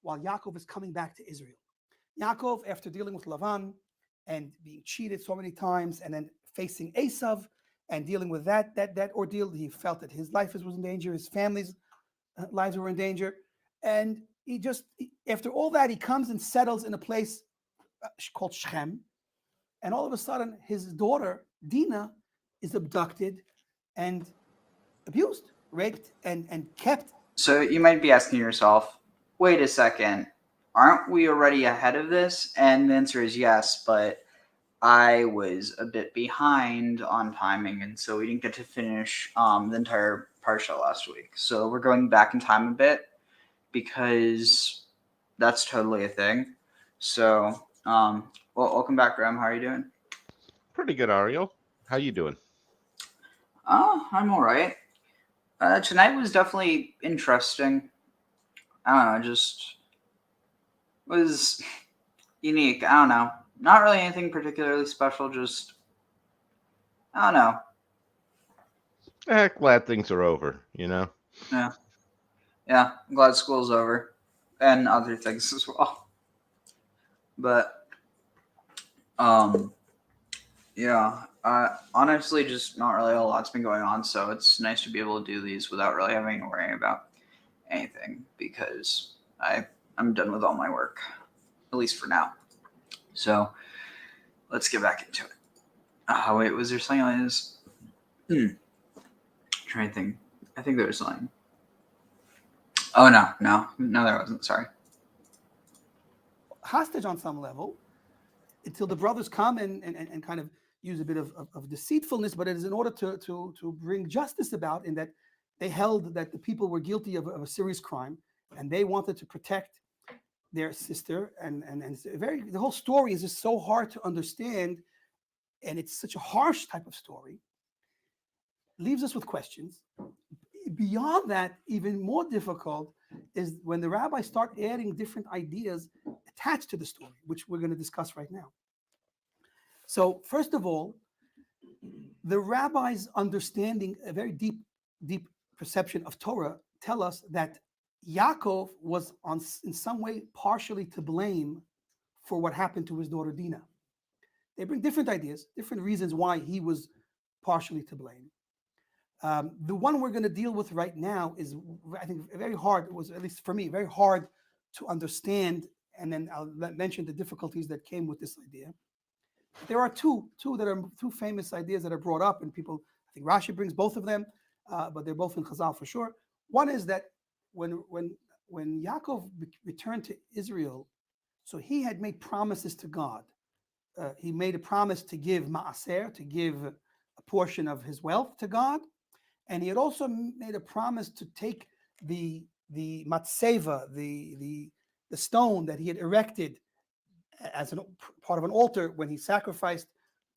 While Yaakov is coming back to Israel. Yaakov, after dealing with Lavan and being cheated so many times, and then facing Esav and dealing with that ordeal, he felt that his life was in danger, his family's lives were in danger, and after all that, he comes and settles in a place called Shechem, and all of a sudden, his daughter Dinah is abducted and abused, raped, and kept. So you might be asking yourself, wait a second, aren't we already ahead of this? And the answer is yes, but I was a bit behind on timing, and so we didn't get to finish the entire parsha last week. So we're going back in time a bit because that's totally a thing. So, welcome back, Graham. How are you doing? Pretty good, Ariel. How you doing? I'm all right. Tonight was definitely interesting. I don't know, just was unique. I don't know. Not really anything particularly special, just, I don't know. Glad things are over, you know? Yeah. Yeah, I'm glad school's over. And other things as well. But, yeah, honestly, just not really a lot's been going on, so it's nice to be able to do these without really having to worry about anything, because I'm done with all my work, at least for now. So let's get back into it. Wait, was there something like this? Trying to think. I think there was something. Oh, no, there wasn't. Sorry. Hostage on some level until the brothers come and kind of use a bit of deceitfulness, but it is in order to bring justice about, in that they held that the people were guilty of a serious crime, and they wanted to protect their sister. And the whole story is just so hard to understand, and it's such a harsh type of story. Leaves us with questions. Beyond that, even more difficult is when the rabbis start adding different ideas attached to the story, which we're going to discuss right now. So, first of all, the rabbis' understanding, a very deep perception of Torah, tell us that Yaakov was in some way partially to blame for what happened to his daughter Dinah. They bring different ideas, different reasons why he was partially to blame. The one we're going to deal with right now is, I think, very hard. It was, at least for me, very hard to understand, and then I'll mention the difficulties that came with this idea. There are two famous ideas that are brought up, and people, I think Rashi brings both of them, but they're both in Chazal for sure. One is that when Yaakov returned to Israel, so he had made promises to God. He made a promise to give ma'aser, to give a portion of his wealth to God, and he had also made a promise to take the matseva, the stone that he had erected as part of an altar when he sacrificed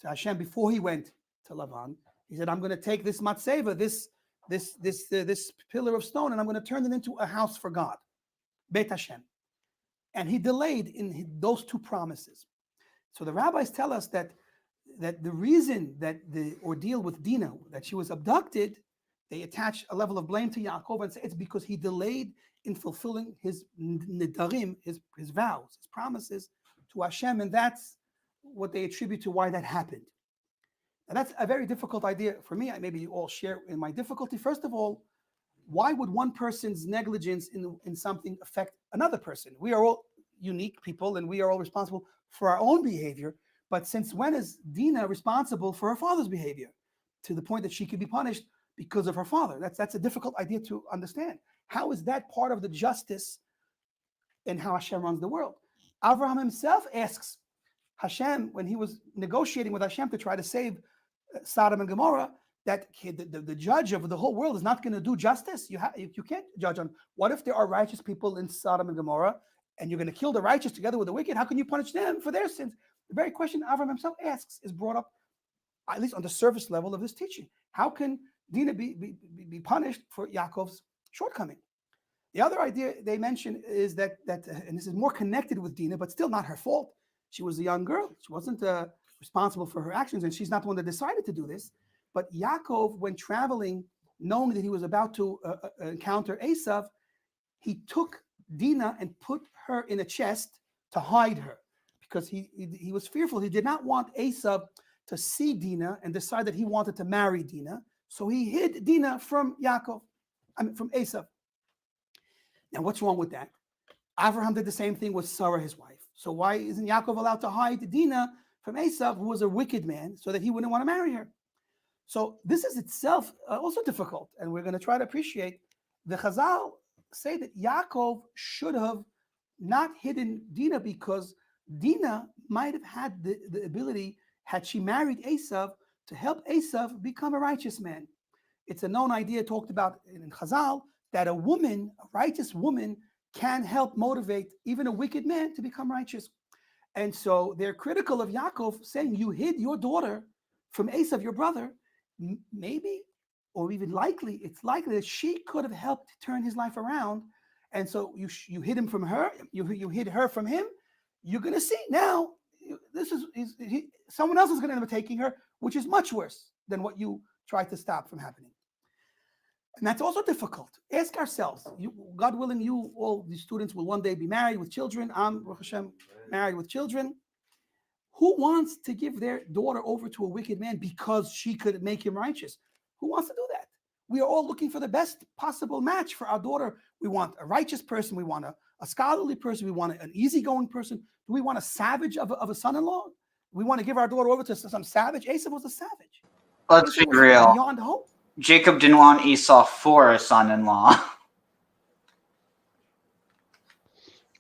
to Hashem before he went to Lavan. He said, "I'm going to take this matseva, this pillar of stone, and I'm going to turn it into a house for God, Beit Hashem." And he delayed in those two promises. So the rabbis tell us that the reason that the ordeal with Dinah, that she was abducted, they attach a level of blame to Yaakov and say it's because he delayed in fulfilling his nidarim, his vows, his promises to Hashem, and that's what they attribute to why that happened. Now that's a very difficult idea for me. Maybe you all share in my difficulty. First of all, why would one person's negligence in something affect another person? We are all unique people, and we are all responsible for our own behavior. But since when is Dinah responsible for her father's behavior, to the point that she could be punished because of her father? That's a difficult idea to understand. How is that part of the justice in how Hashem runs the world? Abraham himself asks Hashem, when he was negotiating with Hashem to try to save Sodom and Gomorrah, that the judge of the whole world is not going to do justice. You can't judge on what if there are righteous people in Sodom and Gomorrah, and you're going to kill the righteous together with the wicked. How can you punish them for their sins? The very question Abraham himself asks is brought up, at least on the surface level of this teaching. How can Dinah be punished for Yaakov's shortcoming? The other idea they mention is that, and this is more connected with Dinah, but still not her fault. She was a young girl. She wasn't responsible for her actions, and she's not the one that decided to do this. But Yaakov, when traveling, knowing that he was about to encounter Esav, he took Dinah and put her in a chest to hide her, because he was fearful. He did not want Esav to see Dinah and decide that he wanted to marry Dinah. So he hid Dinah from from Esav. Now, what's wrong with that? Abraham did the same thing with Sarah, his wife. So why isn't Yaakov allowed to hide Dinah from Esav, who was a wicked man, so that he wouldn't want to marry her? So this is itself also difficult, and we're going to try to appreciate. The Chazal say that Yaakov should have not hidden Dinah, because Dinah might have had the ability, had she married Esav, to help Esav become a righteous man. It's a known idea talked about in Chazal that a righteous woman, can help motivate even a wicked man to become righteous. And so they're critical of Yaakov, saying you hid your daughter from Esav, your brother. Maybe, or even likely, it's likely that she could have helped turn his life around. And so you hid him from her, you hid her from him. You're going to see now, someone else is going to end up taking her, which is much worse than what you tried to stop from happening. And that's also difficult. Ask ourselves, God willing, you, all these students will one day be married with children. I'm, Baruch Hashem, married with children. Who wants to give their daughter over to a wicked man because she could make him righteous? Who wants to do that? We are all looking for the best possible match for our daughter. We want a righteous person. We want a scholarly person. We want an easygoing person. Do we want a savage of a son-in-law? We want to give our daughter over to some savage? Esav was a savage. Let's be real. Beyond hope. Jacob didn't want Esau for a son-in-law.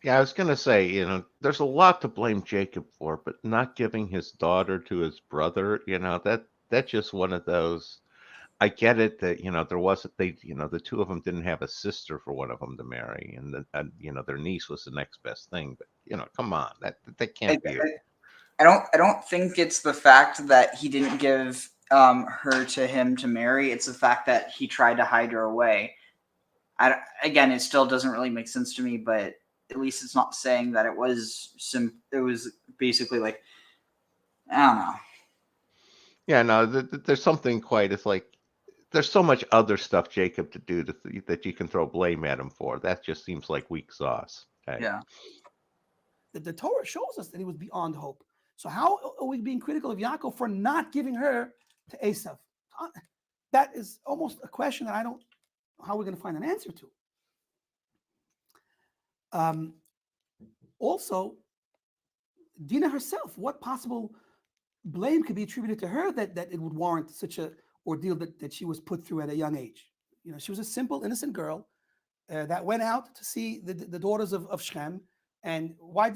Yeah, I was going to say, there's a lot to blame Jacob for, but not giving his daughter to his brother, that's just one of those. I get it that, there wasn't, the two of them didn't have a sister for one of them to marry, and their niece was the next best thing. But, come on, that can't be it. I don't think it's the fact that he didn't give her to him to marry. It's the fact that he tried to hide her away. Again, it still doesn't really make sense to me, but at least it's not saying that it was basically like, I don't know. Yeah, no, there's something it's like, there's so much other stuff Jacob to do that you can throw blame at him for. That just seems like weak sauce. Okay? Yeah. The Torah shows us that he was beyond hope. So how are we being critical of Yaakov for not giving her to Esav? That is almost a question that I don't know how we're going to find an answer to. also Dinah herself, what possible blame could be attributed to her that it would warrant such a ordeal that she was put through at a young age? She was a simple, innocent girl that went out to see the daughters of Shechem, and why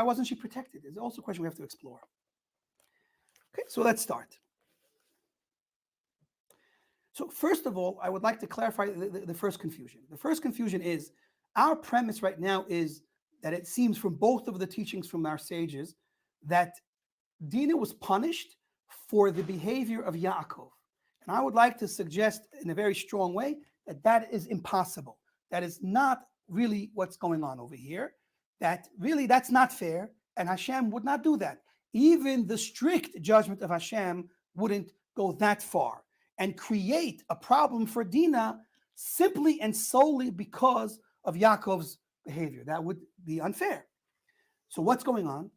wasn't she protected? It's also a question we have to explore. Okay, so let's start. So first of all, I would like to clarify the first confusion. The first confusion is our premise right now is that it seems from both of the teachings from our sages that Dinah was punished for the behavior of Yaakov. And I would like to suggest in a very strong way that is impossible. That is not really what's going on over here. That really, that's not fair. And Hashem would not do that. Even the strict judgment of Hashem wouldn't go that far and create a problem for Dinah simply and solely because of Yaakov's behavior. That would be unfair. So what's going on?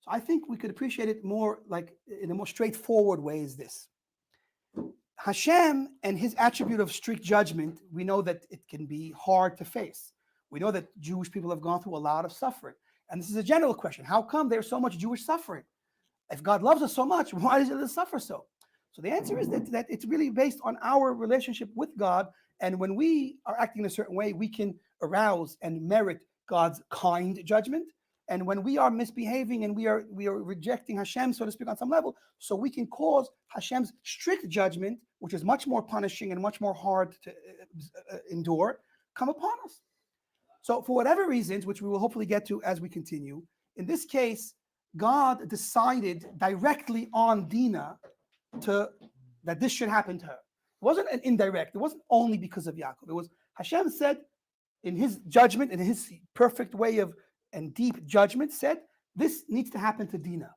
So I think we could appreciate it more like in a more straightforward way is this. Hashem and his attribute of strict judgment, we know that it can be hard to face. We know that Jewish people have gone through a lot of suffering. And this is a general question. How come there's so much Jewish suffering? If God loves us so much, why does it suffer so? So the answer is that it's really based on our relationship with God. And when we are acting in a certain way, we can arouse and merit God's kind judgment. And when we are misbehaving and we are rejecting Hashem, so to speak, on some level, so we can cause Hashem's strict judgment, which is much more punishing and much more hard to endure, come upon us. So for whatever reasons, which we will hopefully get to as we continue, in this case, God decided directly on Dinah that this should happen to her. It wasn't an indirect. It wasn't only because of Yaakov. It was Hashem said in his judgment, in his perfect way of and deep judgment, said this needs to happen to Dinah.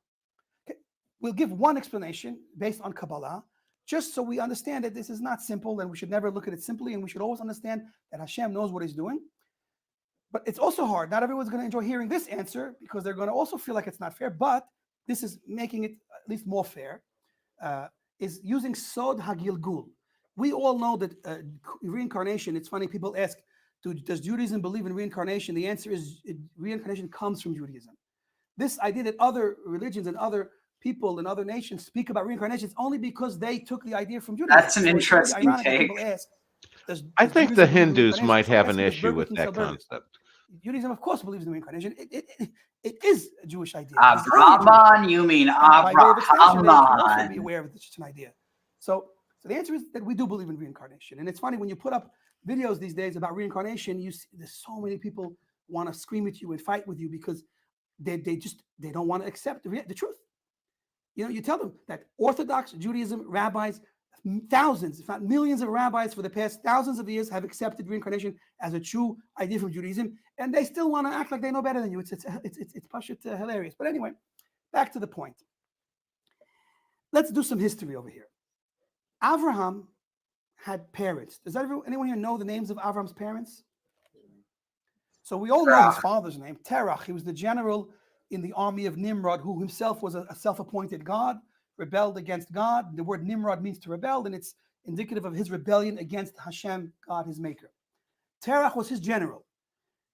Okay. We'll give one explanation based on Kabbalah, just so we understand that this is not simple and we should never look at it simply, and we should always understand that Hashem knows what he's doing. But it's also hard. Not everyone's going to enjoy hearing this answer because they're going to also feel like it's not fair, but this is making it at least more fair, is using Sod HaGilgul. We all know that reincarnation, it's funny, people ask, does Judaism believe in reincarnation? The answer is reincarnation comes from Judaism. This idea that other religions and other people and other nations speak about reincarnation is only because they took the idea from Judaism. That's an interesting take. I think the Hindus might have an issue with that concept. Judaism, of course, believes in reincarnation. It is a Jewish idea. Abrahman, you mean Abraham? Also be aware of such an idea. So the answer is that we do believe in reincarnation. And it's funny, when you put up videos these days about reincarnation, you see there's so many people want to scream at you and fight with you because they don't want to accept the truth. You tell them that Orthodox Judaism rabbis, thousands, if not millions of rabbis for the past thousands of years have accepted reincarnation as a true idea from Judaism, and they still want to act like they know better than you. It's pashut hilarious. But anyway, back to the point. Let's do some history over here. Avraham had parents. Does anyone here know the names of Avraham's parents? So we all know his father's name, Terach. He was the general in the army of Nimrod, who himself was a self-appointed god, rebelled against God. The word Nimrod means to rebel, and it's indicative of his rebellion against Hashem, God, his maker. Terach was his general,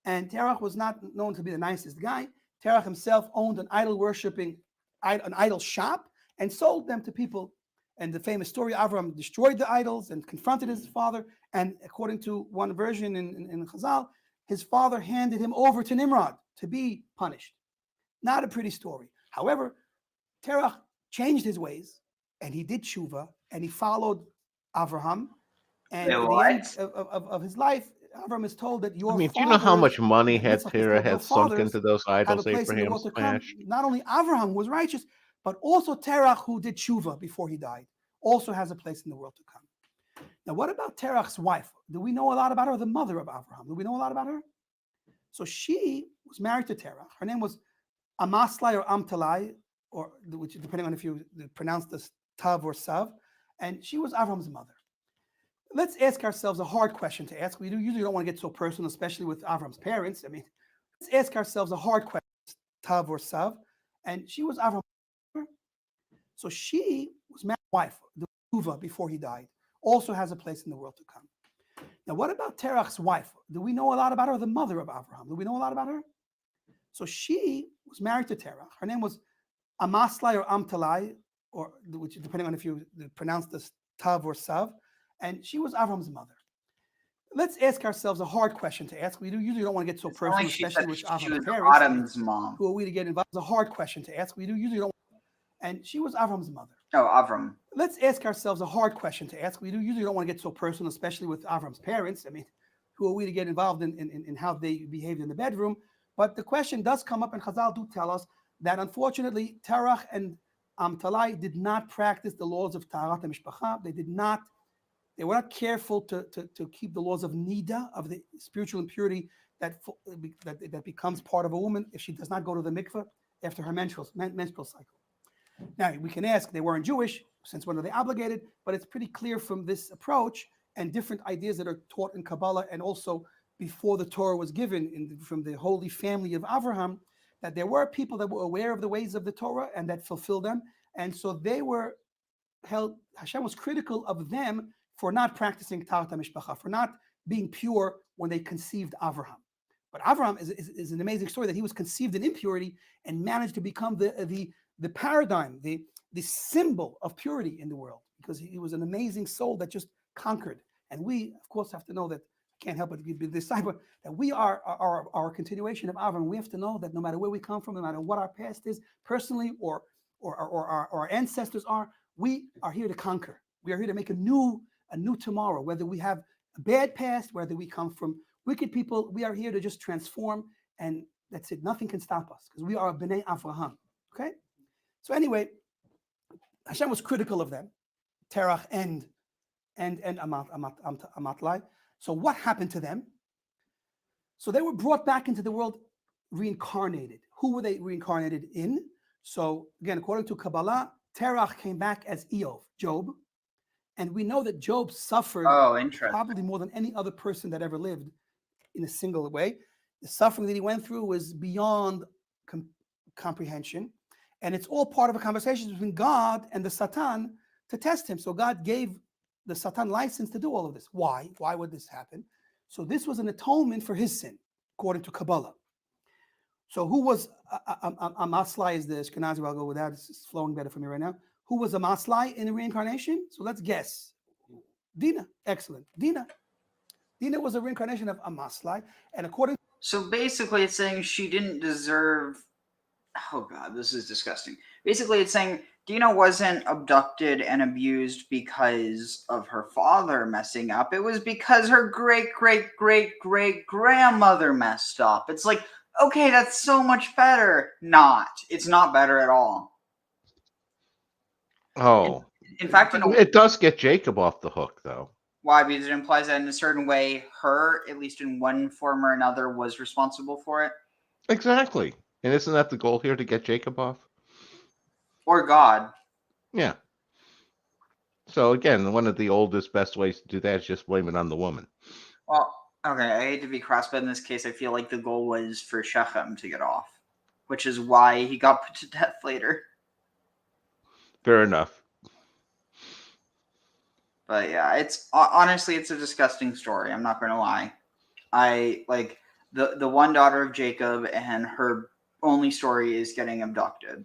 and Terach was not known to be the nicest guy. Terach himself owned an idol shop and sold them to people. And the famous story, Avram destroyed the idols and confronted his father. And according to one version in Chazal, his father handed him over to Nimrod to be punished. Not a pretty story. However, Terach changed his ways, and he did tshuva, and he followed Avraham. And at the end of his life, Avraham is told that do you know how much money Terah had sunk into those idols Abraham smashed? Not only Avraham was righteous, but also Terach, who did tshuva before he died, also has a place in the world to come. Now, what about Terach's wife? Do we know a lot about her? The mother of Avraham. Do we know a lot about her? So she was married to Terach. Her name was Amaslai or Amtalai, or which depending on if you pronounce this Tav or Sav, and she was Avraham's mother. Let's ask ourselves a hard question to ask. We usually don't want to get so personal, especially with Avraham's parents. Let's ask ourselves a hard question, Tav or Sav, and she was Avraham's mother. So she was married to his wife, the Uva, before he died, also has a place in the world to come. Now, what about Terach's wife? Do we know a lot about her? The mother of Avraham. Do we know a lot about her? So she was married to Terach. Her name was Amaslai or Amtalai, or which depending on if you pronounce this Tav or Sav, and she was Avram's mother. Let's ask ourselves a hard question to ask. We usually don't want to get so personal, especially with Avram's parents. Adam's mom. Who are we to get involved? It's a hard question to ask. We usually don't. And she was Avram's mother. Oh, Avram. Let's ask ourselves a hard question to ask. We usually don't want to get so personal, especially with Avram's parents. I mean, who are we to get involved in how they behaved in the bedroom? But the question does come up, and Chazal do tell us that unfortunately, Terach and Amtalai did not practice the laws of Taharat HaMishpacha. They were not careful to keep the laws of Nida, of the spiritual impurity that becomes part of a woman if she does not go to the mikveh after her menstrual cycle. Now, we can ask, they weren't Jewish, since when are they obligated? But it's pretty clear from this approach and different ideas that are taught in Kabbalah and also before the Torah was given from the holy family of Abraham, that there were people that were aware of the ways of the Torah and that fulfilled them. And so they were held, Hashem was critical of them for not practicing Taharat HaMishpacha, for not being pure when they conceived Abraham. But Abraham is an amazing story that he was conceived in impurity and managed to become the paradigm, the symbol of purity in the world, because he was an amazing soul that just conquered. And we, of course, have to know that, can't help but be disciple, that we are our continuation of Avram. We have to know that no matter where we come from, no matter what our past is, personally or our ancestors are, we are here to conquer. We are here to make a new tomorrow, whether we have a bad past, whether we come from wicked people, we are here to just transform, and that's it. Nothing can stop us because we are Bnei Avraham. Okay? So anyway, Hashem was critical of them, Terach and Amatlai. So what happened to them? So they were brought back into the world reincarnated. Who were they reincarnated in? So again, according to Kabbalah, Terach came back as Job. And we know that Job suffered probably more than any other person that ever lived in a single way. The suffering that he went through was beyond comprehension. And it's all part of a conversation between God and the Satan to test him. So God gave the Satan license to do all of this. Why? Why would this happen? So this was an atonement for his sin, according to Kabbalah. So who was Amaslai is the Ashkenazi, I'll go with that. It's flowing better for me right now. Who was Amaslai in the reincarnation? So let's guess. Dinah. Excellent. Dinah was a reincarnation of Amaslai. And according So basically it's saying she didn't deserve... Oh God, this is disgusting. Basically it's saying Dinah wasn't abducted and abused because of her father messing up. It was because her great-great-great-great-grandmother messed up. It's like, okay, that's so much better. It's not better at all. Oh. In fact, it does get Jacob off the hook, though. Why? Because it implies that in a certain way, her, at least in one form or another, was responsible for it. Exactly. And isn't that the goal here, to get Jacob off? Or God. Yeah. So again, one of the oldest, best ways to do that is just blame it on the woman. Well, okay, I hate to be cross, but in this case, I feel like the goal was for Shechem to get off, which is why he got put to death later. Fair enough. But yeah, it's honestly, it's a disgusting story. I'm not going to lie. I like the one daughter of Jacob, and her only story is getting abducted.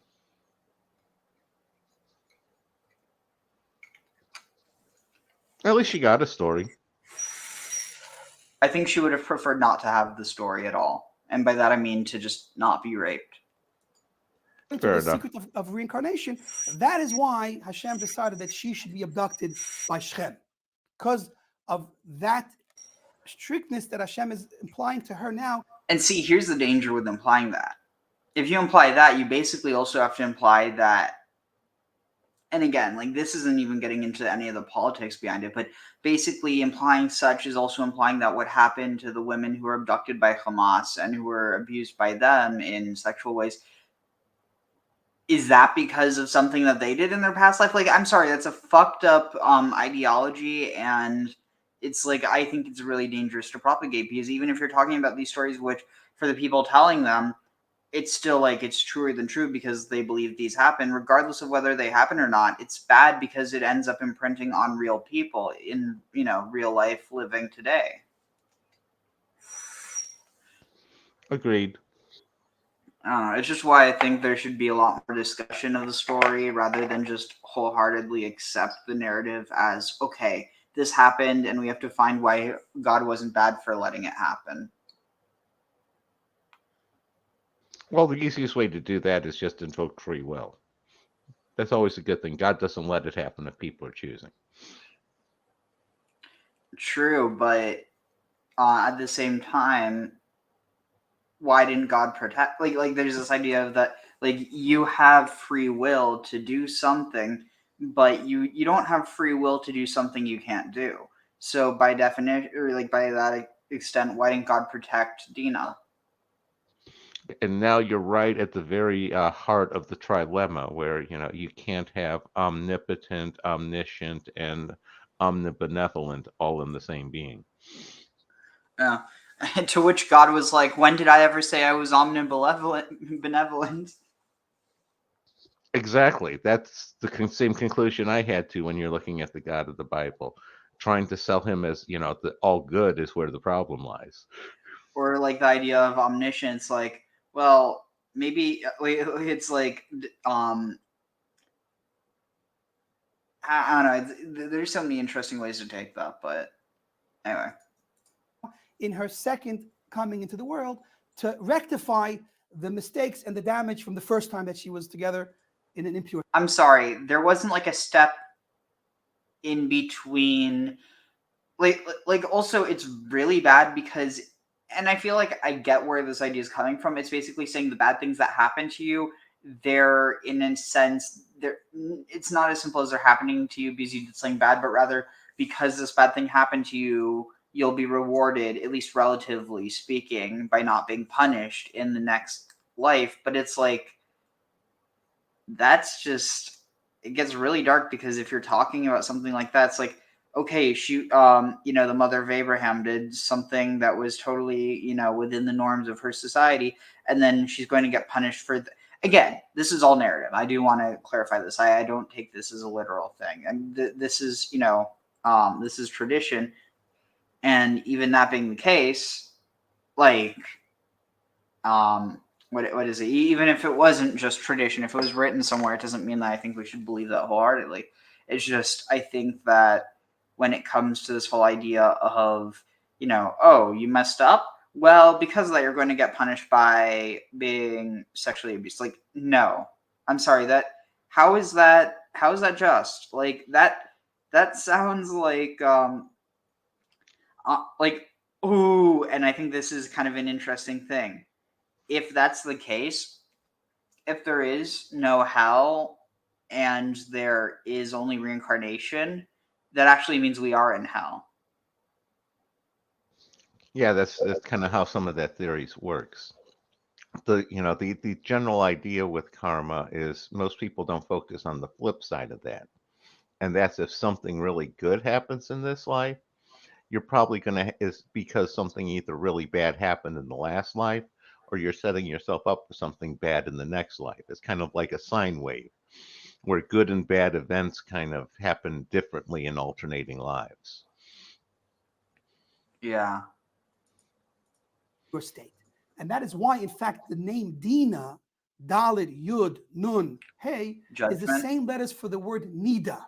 At least she got a story. I think she would have preferred not to have the story at all. And by that, I mean to just not be raped. Fair enough. Secret of reincarnation. That is why Hashem decided that she should be abducted by Shechem. Because of that strictness that Hashem is implying to her now. And see, here's the danger with implying that. If you imply that, you basically also have to imply that, and again, like this isn't even getting into any of the politics behind it, but basically implying such is also implying that what happened to the women who were abducted by Hamas and who were abused by them in sexual ways, is that because of something that they did in their past life? Like, I'm sorry, that's a fucked up ideology, and it's like, I think it's really dangerous to propagate, because even if you're talking about these stories, which for the people telling them, it's still like it's truer than true because they believe these happen, regardless of whether they happen or not. It's bad because it ends up imprinting on real people in, real life living today. Agreed. I don't know. It's just why I think there should be a lot more discussion of the story rather than just wholeheartedly accept the narrative as, okay, this happened and we have to find why God wasn't bad for letting it happen. Well, the easiest way to do that is just invoke free will. That's always a good thing. God doesn't let it happen if people are choosing. True, but at the same time, why didn't God protect? Like there's this idea of that, like, you have free will to do something, but you don't have free will to do something you can't do. So by definition, or like by that extent, why didn't God protect Dinah? And now you're right at the very heart of the trilemma, where you can't have omnipotent, omniscient, and omnibenevolent all in the same being. Yeah. To which God was like, when did I ever say I was benevolent? Exactly. That's the same conclusion I had to when you're looking at the God of the Bible. Trying to sell him as, the all good is where the problem lies. Or like the idea of omniscience, like, well, maybe it's like, I don't know. There's so many interesting ways to take that, but anyway. In her second coming into the world, to rectify the mistakes and the damage from the first time that she was together in an impure. I'm sorry, there wasn't like a step in between. Like also, it's really bad because, and I feel like I get where this idea is coming from. It's basically saying the bad things that happen to you, they're in a sense, it's not as simple as they're happening to you because you did something bad, but rather because this bad thing happened to you, you'll be rewarded, at least relatively speaking, by not being punished in the next life. But it's like, that's just, it gets really dark, because if you're talking about something like that, it's like, okay, the mother of Abraham did something that was totally, within the norms of her society, and then she's going to get punished for again, this is all narrative. I do want to clarify this. I don't take this as a literal thing, and this is, this is tradition. And even that being the case, like, what is it? Even if it wasn't just tradition, if it was written somewhere, it doesn't mean that I think we should believe that wholeheartedly. It's just, I think that when it comes to this whole idea of, oh, you messed up, well, because of that, you're going to get punished by being sexually abused. Like, no, I'm sorry, how is that just? Like, that sounds like, ooh, and I think this is kind of an interesting thing. If that's the case, if there is no hell and there is only reincarnation, that actually means we are in hell. Yeah, that's kind of how some of that theories works. The general idea with karma is most people don't focus on the flip side of that. And that's if something really good happens in this life, you're probably is because something either really bad happened in the last life, or you're setting yourself up for something bad in the next life. It's kind of like a sine wave, where good and bad events kind of happen differently in alternating lives. Yeah. Your state. And that is why, in fact, the name Dinah, Dalet, Yud, Nun, Hey, is the same letters for the word Nida.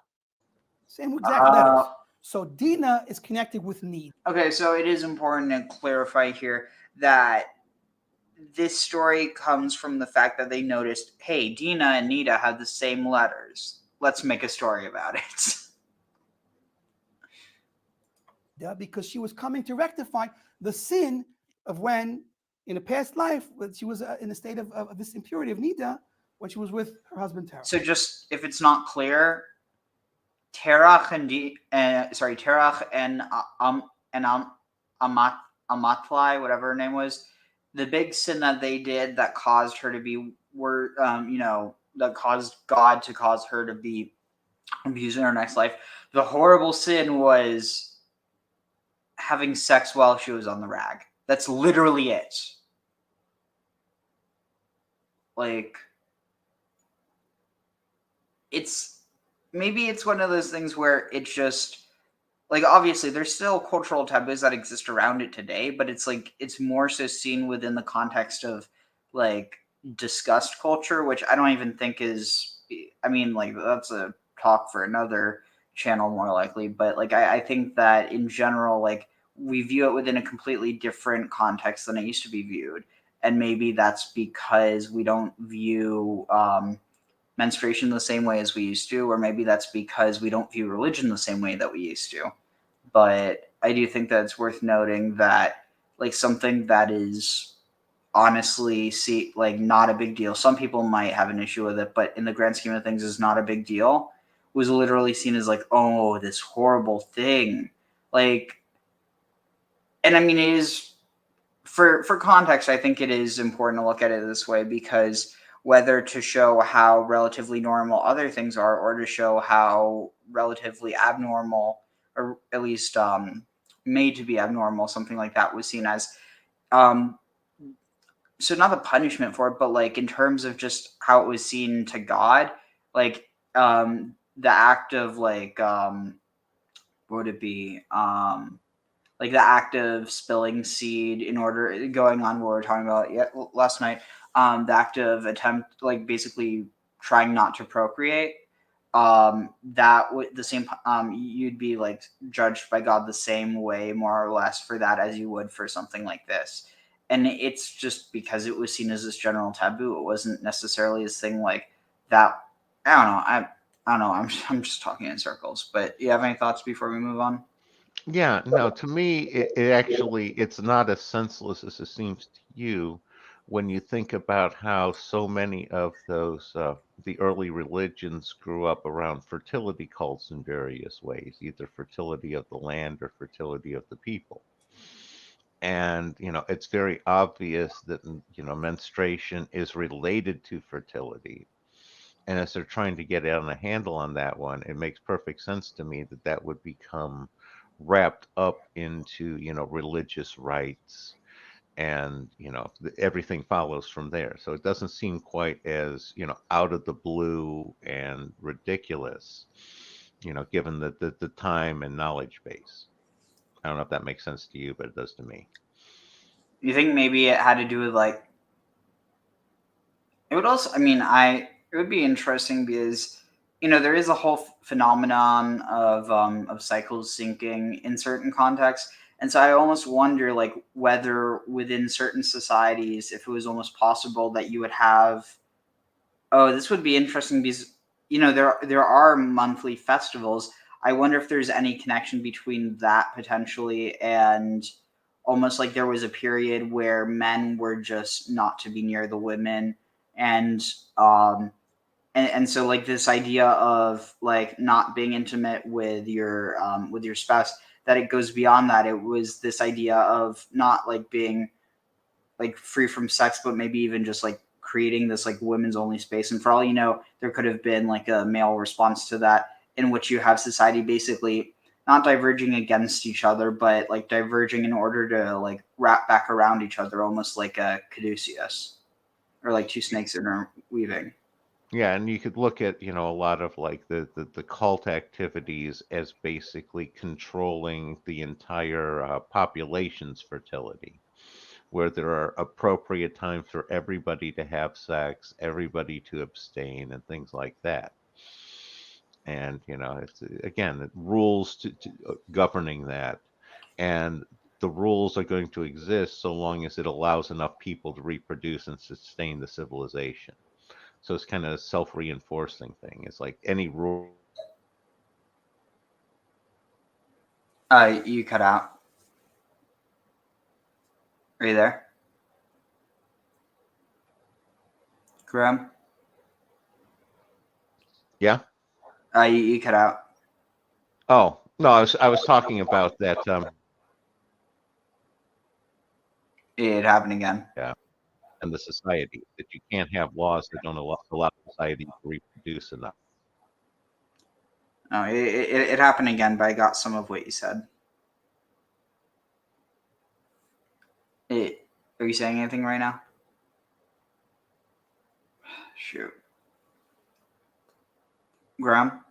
Same exact letters. So Dinah is connected with need. Okay, so it is important to clarify here that this story comes from the fact that they noticed, hey, Dinah and Nida have the same letters. Let's make a story about it. Because she was coming to rectify the sin of when, in a past life, she was in a state of this impurity of Nida when she was with her husband Terach. So just, if it's not clear, Terach and Amathai, whatever her name was, the big sin that they did that caused her to be, that caused God to cause her to be abused in her next life. The horrible sin was having sex while she was on the rag. That's literally it. Like, maybe it's one of those things where it's just, like, obviously there's still cultural taboos that exist around it today, but it's like, it's more so seen within the context of, like, disgust culture, which I don't even think is, I mean, like, that's a talk for another channel more likely, but like I think that in general, like, we view it within a completely different context than it used to be viewed. And maybe that's because we don't view menstruation the same way as we used to, or maybe that's because we don't view religion the same way that we used to. But I do think that it's worth noting that, like, something that is honestly like not a big deal, some people might have an issue with it, but in the grand scheme of things is not a big deal, was literally seen as like, oh, this horrible thing. Like, and I mean, it is, for context, I think it is important to look at it this way, because whether to show how relatively normal other things are, or to show how relatively abnormal, or at least made to be abnormal, something like that was seen as, so not the punishment for it, but like in terms of just how it was seen to God, like the act of like what would it be? Like the act of spilling seed in order, going on what we were talking about last night, the act of attempt, like basically trying not to procreate, that would the same, you'd be like judged by God the same way, more or less, for that as you would for something like this. And it's just because it was seen as this general taboo. It wasn't necessarily this thing like that. I don't know. I don't know. I'm just talking in circles. But you have any thoughts before we move on? Yeah, no, to me, it actually, it's not as senseless as it seems to you when you think about how so many of those, the early religions grew up around fertility cults in various ways, either fertility of the land or fertility of the people. And, it's very obvious that, menstruation is related to fertility. And as they're trying to get on a handle on that one, it makes perfect sense to me that that would become wrapped up into, religious rites, and, everything follows from there. So it doesn't seem quite as, out of the blue and ridiculous, given the time and knowledge base. I don't know if that makes sense to you, but it does to me. You think maybe it had to do with like, it would also, I mean, it would be interesting because, there is a whole phenomenon of cycles syncing in certain contexts. And so I almost wonder, like, whether within certain societies, if it was almost possible that you would have, oh, this would be interesting because, there are monthly festivals. I wonder if there's any connection between that potentially, and almost like there was a period where men were just not to be near the women, and um and so like this idea of like not being intimate with your spouse, that it goes beyond that. It was this idea of not like being like free from sex, but maybe even just like creating this like women's only space. And for all you know, there could have been like a male response to that, in which you have society basically not diverging against each other, but like diverging in order to like wrap back around each other, almost like a caduceus, or like two snakes interweaving. Yeah, and you could look at, a lot of like the cult activities as basically controlling the entire population's fertility, where there are appropriate times for everybody to have sex, everybody to abstain, and things like that. And, it's again, rules to governing that. And the rules are going to exist so long as it allows enough people to reproduce and sustain the civilization. So it's kind of a self-reinforcing thing. It's like any rule. You cut out. Are you there, Graham? Yeah. You cut out. Oh, no, I was talking about that. It happened again. Yeah, and the society that you can't have laws that don't allow society to reproduce enough. No, it happened again, but I got some of what you said. Are you saying anything right now? Shoot. Graham?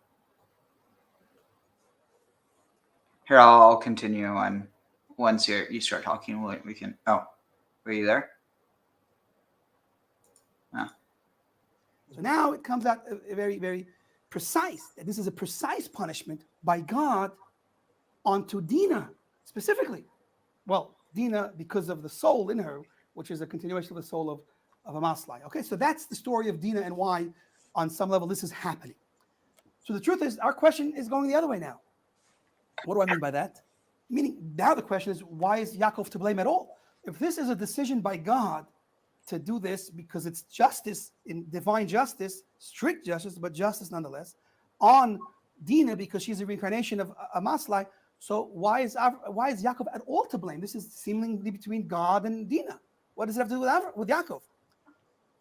Here, I'll continue, and once you start talking, we can. Oh, are you there? So now it comes out very, very precise. This is a precise punishment by God onto Dinah specifically. Well, Dinah, because of the soul in her, which is a continuation of the soul of Amaslai. Okay, so that's the story of Dinah and why, on some level, this is happening. So the truth is, our question is going the other way now. What do I mean by that? Meaning, now the question is, why is Yaakov to blame at all? If this is a decision by God to do this because it's justice, in divine justice, strict justice, but justice nonetheless, on Dinah because she's a reincarnation of Amaslai, so why is Yaakov at all to blame? This is seemingly between God and Dinah. What does it have to do with Yaakov?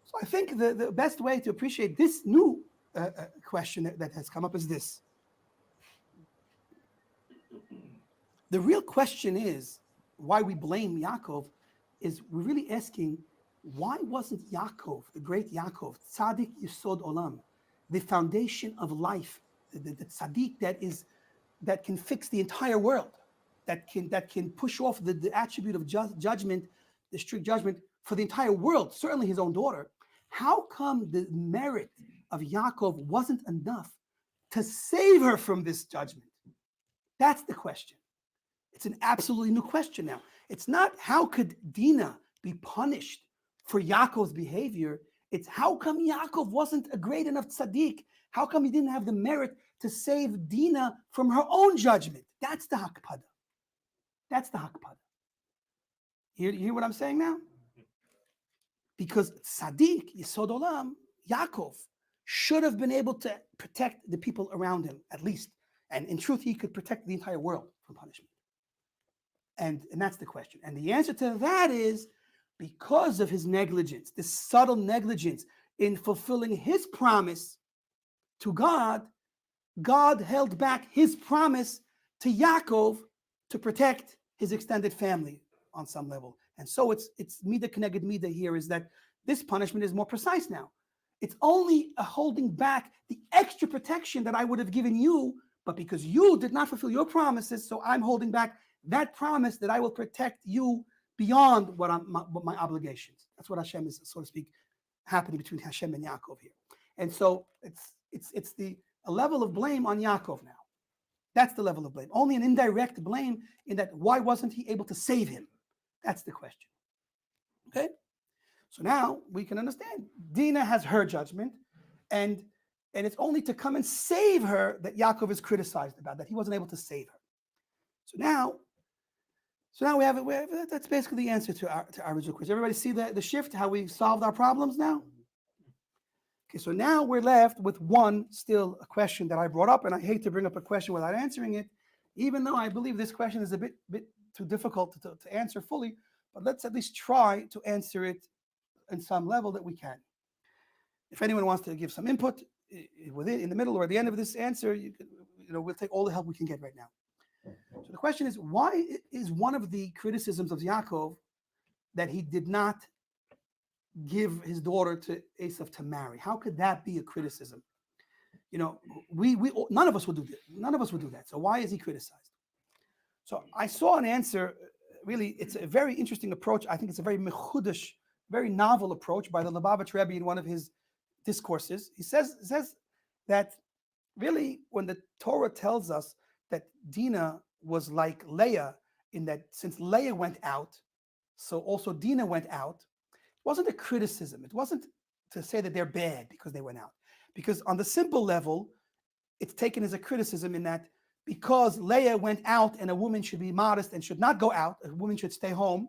So I think the best way to appreciate this new question that has come up is this. The real question is why we blame Yaakov is we're really asking, why wasn't Yaakov, the great Yaakov, Tzaddik Yesod Olam, the foundation of life, the tzaddik that can fix the entire world, that can push off the attribute of judgment, the strict judgment for the entire world, certainly his own daughter. How come the merit of Yaakov wasn't enough to save her from this judgment? That's the question. It's an absolutely new question now. It's not how could Dinah be punished for Yaakov's behavior. It's how come Yaakov wasn't a great enough tzaddik? How come he didn't have the merit to save Dinah from her own judgment? That's the hakpada. That's the hakpada. You hear what I'm saying now? Because tzaddik, Yesod Olam, Yaakov, should have been able to protect the people around him, at least. And in truth, he could protect the entire world from punishment. And that's the question. And the answer to that is because of his negligence, this subtle negligence in fulfilling his promise to God, God held back his promise to Yaakov to protect his extended family on some level. And so it's mida keneged mida here is that this punishment is more precise now. It's only a holding back the extra protection that I would have given you, but because you did not fulfill your promises, so I'm holding back that promise that I will protect you beyond what my obligations. That's what Hashem is, so to speak, happening between Hashem and Yaakov here. And so it's a level of blame on Yaakov now. That's the level of blame. Only an indirect blame in that why wasn't he able to save him? That's the question. Okay? So now we can understand. Dinah has her judgment, and it's only to come and save her that Yaakov is criticized about, that he wasn't able to save her. So now we have that's basically the answer to our original question. Everybody see the shift, how we solved our problems now? Okay, so now we're left with still a question that I brought up, and I hate to bring up a question without answering it, even though I believe this question is a bit too difficult to answer fully, but let's at least try to answer it in some level that we can. If anyone wants to give some input in the middle or at the end of this answer, we'll take all the help we can get right now. So the question is, why is one of the criticisms of Yaakov that he did not give his daughter to Esav to marry? How could that be a criticism? We none of us would do that. None of us would do that. So why is he criticized? So I saw an answer. Really, it's a very interesting approach. I think it's a very mechudesh, very novel approach by the Lubavitch Rebbe in one of his discourses. He says that really when the Torah tells us that Dinah was like Leah in that since Leah went out, so also Dinah went out, it wasn't a criticism. It wasn't to say that they're bad because they went out. Because on the simple level, it's taken as a criticism in that because Leah went out and a woman should be modest and should not go out, a woman should stay home.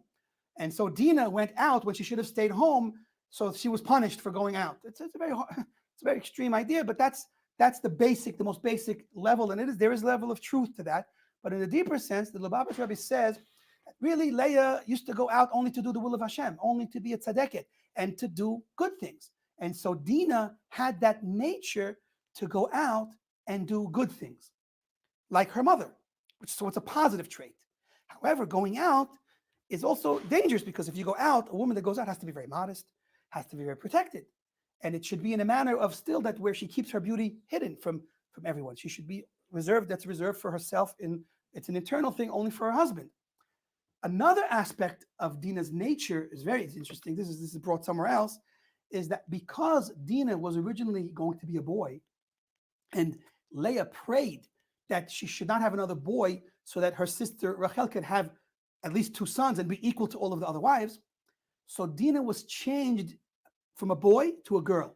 And so Dinah went out when she should have stayed home, so she was punished for going out. It's a very extreme idea, but that's the most basic level, and there is a level of truth to that. But in a deeper sense, the Lubavitch Rebbe says that really Leah used to go out only to do the will of Hashem, only to be a tzaddiket and to do good things. And so Dinah had that nature to go out and do good things, like her mother, so it's a positive trait. However, going out is also dangerous because if you go out, a woman that goes out has to be very modest, has to be very protected. And it should be in a manner of still that where she keeps her beauty hidden from everyone. She should be reserved for herself. It's an internal thing only for her husband. Another aspect of Dinah's nature is very interesting. This is brought somewhere else, is that because Dinah was originally going to be a boy, and Leah prayed that she should not have another boy so that her sister Rachel could have at least 2 sons and be equal to all of the other wives. So Dinah was changed from a boy to a girl.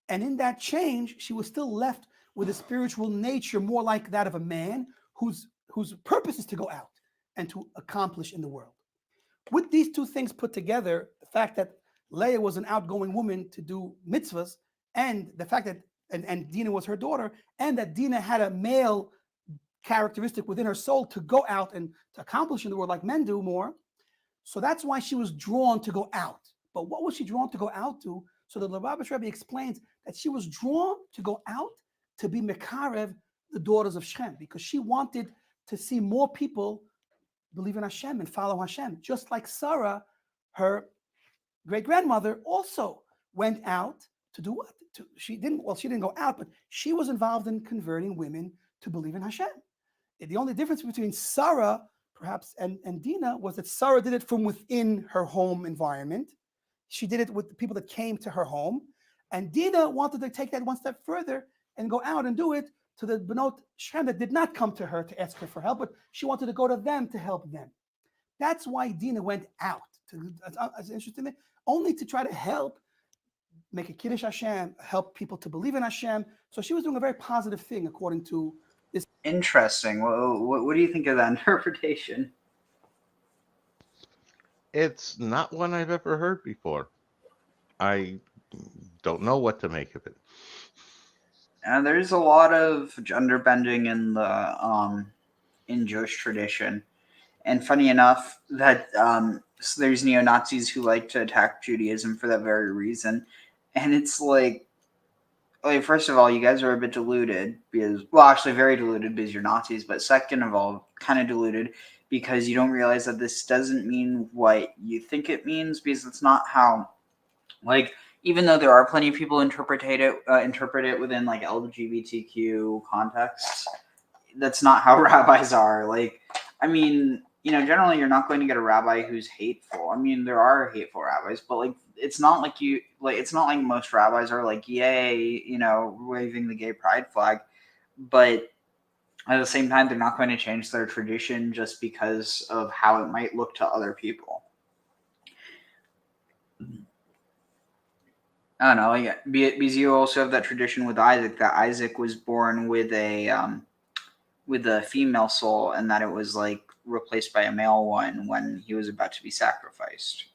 And in that change, she was still left with a spiritual nature more like that of a man whose purpose is to go out and to accomplish in the world. With these two things put together, the fact that Leah was an outgoing woman to do mitzvahs, and the fact that and Dinah was her daughter, and that Dinah had a male characteristic within her soul to go out and to accomplish in the world like men do more. So that's why she was drawn to go out. But what was she drawn to go out to? So the Ravished Rebbe explains that she was drawn to go out to be Mekarev, the daughters of Shechem, because she wanted to see more people believe in Hashem and follow Hashem. Just like Sarah, her great-grandmother, also went out to do what? She didn't go out, but she was involved in converting women to believe in Hashem. The only difference between Sarah, perhaps, and Dinah was that Sarah did it from within her home environment. She did it with the people that came to her home. And Dinah wanted to take that one step further and go out and do it to the Benot Shechem that did not come to her to ask her for help, but she wanted to go to them to help them. That's why Dinah went out. That's interesting. Only to try to help make a Kiddush Hashem, help people to believe in Hashem. So she was doing a very positive thing according to this. Interesting. What do you think of that interpretation? It's not one I've ever heard before. I don't know what to make of it. There's a lot of gender bending in the in Jewish tradition, and funny enough, that so there's neo-Nazis who like to attack Judaism for that very reason, and it's like, first of all, you guys are a bit deluded because, well, actually very deluded because you're Nazis, but second of all, kind of deluded because you don't realize that this doesn't mean what you think it means, because it's not how, like, even though there are plenty of people interpret it within like LGBTQ contexts, that's not how rabbis are. Like, I mean, generally you're not going to get a rabbi who's hateful. I mean, there are hateful rabbis, but like, it's not like most rabbis are like, yay, waving the gay pride flag. But at the same time, they're not going to change their tradition just because of how it might look to other people. I don't know, yeah, because you also have that tradition with Isaac, that Isaac was born with a female soul, and that it was like replaced by a male one when he was about to be sacrificed.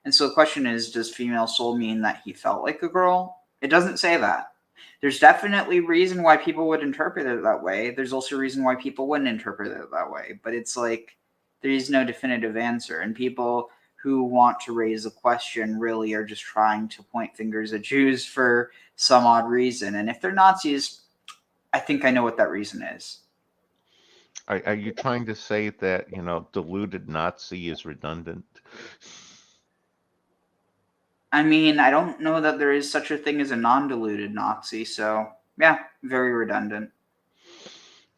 And so the question is, does female soul mean that he felt like a girl? It doesn't say that. There's definitely reason why people would interpret it that way. There's also reason why people wouldn't interpret it that way. But it's like, there is no definitive answer. And people who want to raise a question really are just trying to point fingers at Jews for some odd reason. And if they're Nazis, I think I know what that reason is. Are you trying to say that, deluded Nazi is redundant? I mean, I don't know that there is such a thing as a non-deluded Nazi, so yeah, very redundant.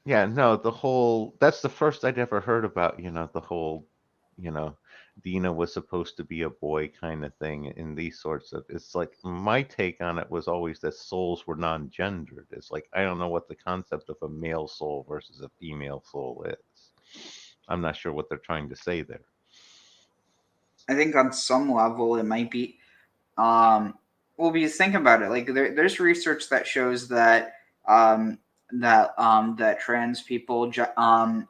Yeah, no, that's the first I'd ever heard about, the whole, Dinah was supposed to be a boy kind of thing in these sorts of, it's like, my take on it was always that souls were non-gendered. It's like, I don't know what the concept of a male soul versus a female soul is. I'm not sure what they're trying to say there. I think on some level it might be, well, because think about it, like there's research that shows that that trans people,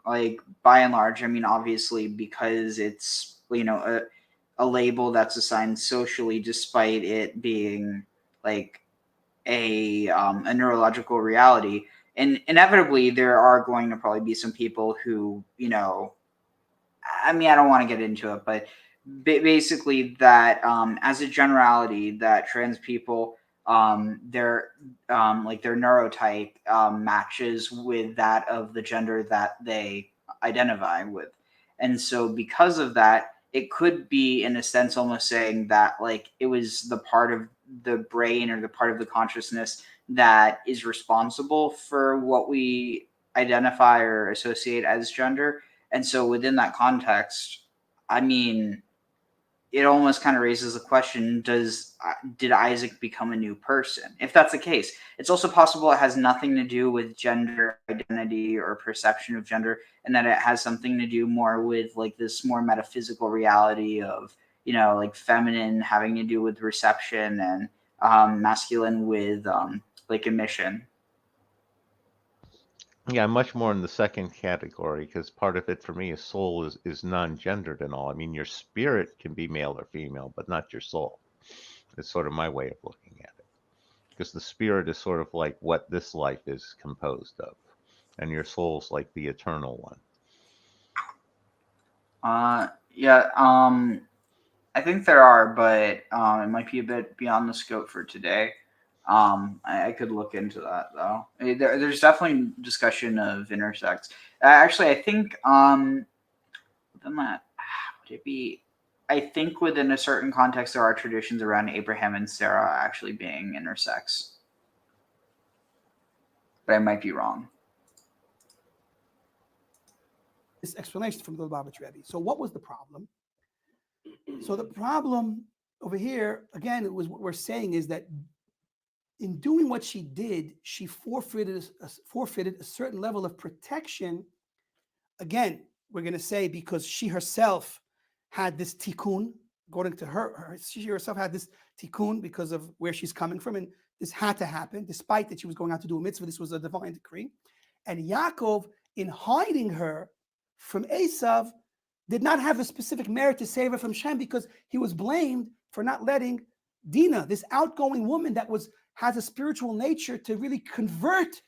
like by and large, I mean, obviously because it's a label that's assigned socially, despite it being like a neurological reality, and inevitably there are going to probably be some people who, I mean, I don't want to get into it, but basically that as a generality, that trans people, their neurotype matches with that of the gender that they identify with. And so because of that, it could be in a sense almost saying that like it was the part of the brain or the part of the consciousness that is responsible for what we identify or associate as gender. And so within that context, I mean, it almost kind of raises the question: did Isaac become a new person? If that's the case, it's also possible it has nothing to do with gender identity or perception of gender, and that it has something to do more with like this more metaphysical reality of, you know, like feminine having to do with reception and masculine with like emission. Yeah, much more in the second category, because part of it for me is soul is non-gendered and all. I mean, your spirit can be male or female, but not your soul. It's sort of my way of looking at it. Because the spirit is sort of like what this life is composed of, and your soul's like the eternal one. Yeah, I think there are, but it might be a bit beyond the scope for today. I could look into that though. There's definitely discussion of intersex. Actually, I think within that, would it be? I think within a certain context, there are traditions around Abraham and Sarah actually being intersex, but I might be wrong. This explanation from the Lubavitch Rebbe. So what was the problem? So the problem over here, again, it was what we're saying is that in doing what she did, she forfeited a certain level of protection. Again, we're going to say because she herself had this tikkun, according to her, she herself had this tikkun because of where she's coming from, and this had to happen, despite that she was going out to do a mitzvah. This was a divine decree. And Yaakov, in hiding her from Esav, did not have a specific merit to save her from Shem because he was blamed for not letting Dinah, this outgoing woman that has a spiritual nature, to really convert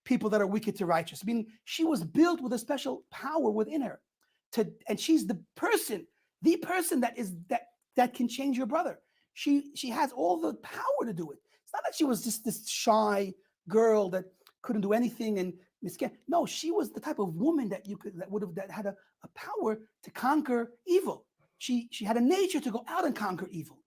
people that are wicked to righteous. I mean, she was built with a special power within her, and she's the person that can change your brother. She has all the power to do it. It's not that she was just this shy girl that couldn't do anything and miscarried. No, she was the type of woman that had a power to conquer evil. She had a nature to go out and conquer evil.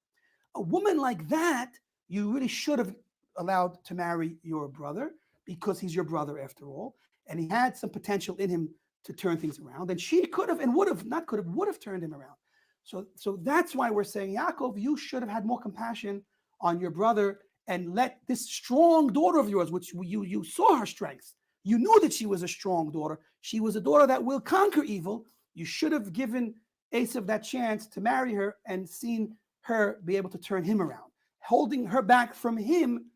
A woman like that, you really should have allowed to marry your brother, because he's your brother after all, and he had some potential in him to turn things around, and she could have and would have turned him around. So that's why we're saying, Yaakov, you should have had more compassion on your brother and let this strong daughter of yours, which you saw her strengths, you knew that she was a strong daughter, she was a daughter that will conquer evil. You should have given Esav that chance to marry her and seen her be able to turn him around. Holding her back from him,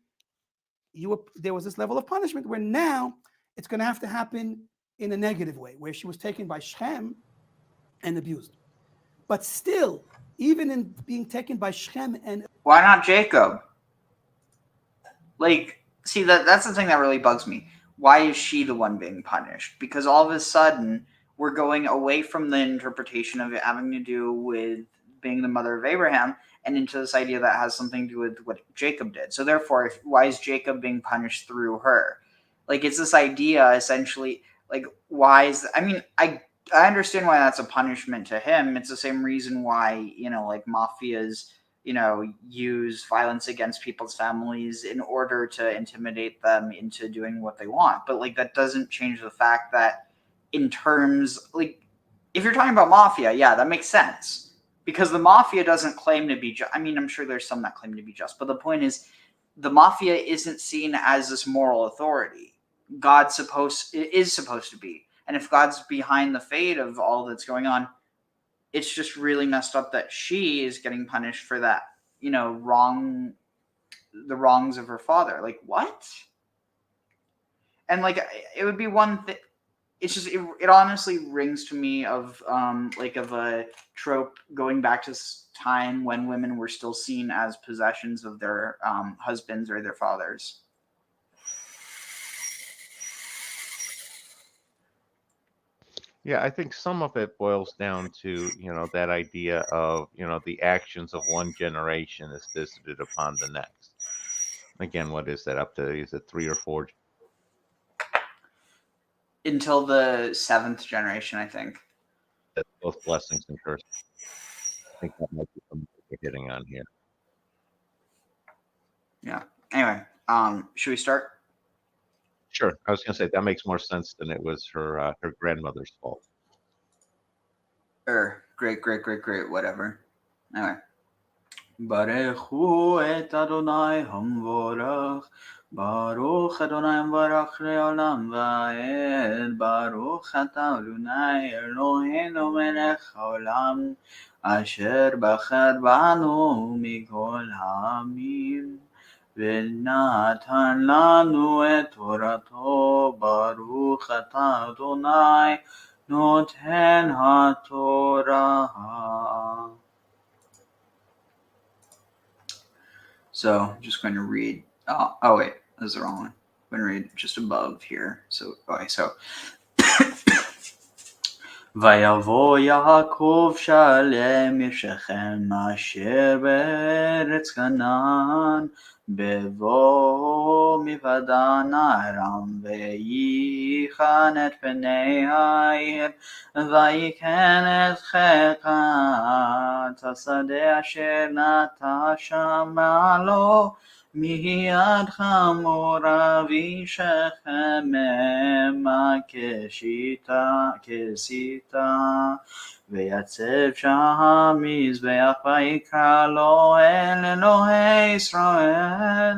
there was this level of punishment where now it's going to have to happen in a negative way, where she was taken by Shechem and abused. But still, even in being taken by Shechem and... Why not Jacob? Like, see, that's the thing that really bugs me. Why is she the one being punished? Because all of a sudden, we're going away from the interpretation of it having to do with being the mother of Abraham and into this idea that has something to do with what Jacob did. So therefore, why is Jacob being punished through her? Like, it's this idea, essentially, like, why is... I mean, I understand why that's a punishment to him. It's the same reason why, like, mafias, use violence against people's families in order to intimidate them into doing what they want. But, like, that doesn't change the fact that in terms... Like, if you're talking about mafia, yeah, that makes sense. Because the mafia doesn't claim to be just. I mean, I'm sure there's some that claim to be just, but the point is, the mafia isn't seen as this moral authority. God is supposed to be, and if God's behind the fate of all that's going on, it's just really messed up that she is getting punished for that. The wrongs of her father. Like, what? And like, it would be one thing. It's just it honestly rings to me of of a trope going back to time when women were still seen as possessions of their husbands or their fathers. Yeah, I think some of it boils down to, that idea of, the actions of one generation is visited upon the next. Again, what is that, up to, is it 3 or 4? Until the 7th generation, I think. That's both blessings and curses. I think that might be something we're hitting on here. Yeah. Anyway, should we start? Sure. I was going to say that makes more sense than it was her grandmother's fault. Or great, whatever. Anyway. Baruchu et Adonai Hamvorach, Baruch Adonai Hamvorach Leolam Vaed, Baruch Ata Adonai Eloheinu Melech Haolam, Asher Bachar Banu Mikol Ha'amim, V'natan Lanu et Torato, Baruch Ata Adonai Noten HaTorah. So I'm just going to read. Oh wait, that's the wrong one. I'm going to read just above here. So Vayavo Yaakov Shalem Shechem Asher Beretz Canaan Bevo Mivadan Aram Veyichan et Pnei Ha'ir Vayiken et Chechat Hasadeh Asher Nata Shama Lo מיד חמור אבישכם המה כסיתה ויצב שם מזבח ויקרא לו אל אלוהי ישראל.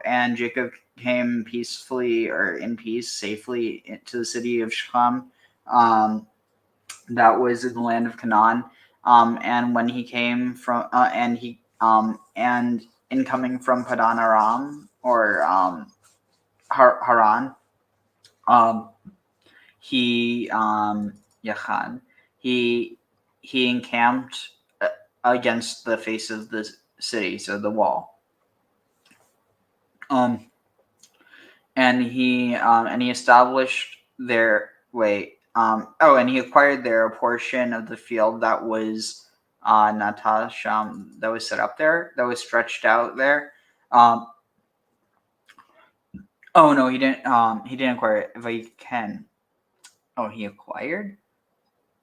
And Jacob came peacefully or in peace safely to the city of Shechem, that was in the land of Canaan. And when he came from, and in coming from Padan Aram or Haran, he encamped against the face of the city, so the wall. And he established their and he acquired there a portion of the field that was Natasham, that was set up there, that was stretched out there. Oh no, he didn't acquire it. Vayken. Oh, he acquired?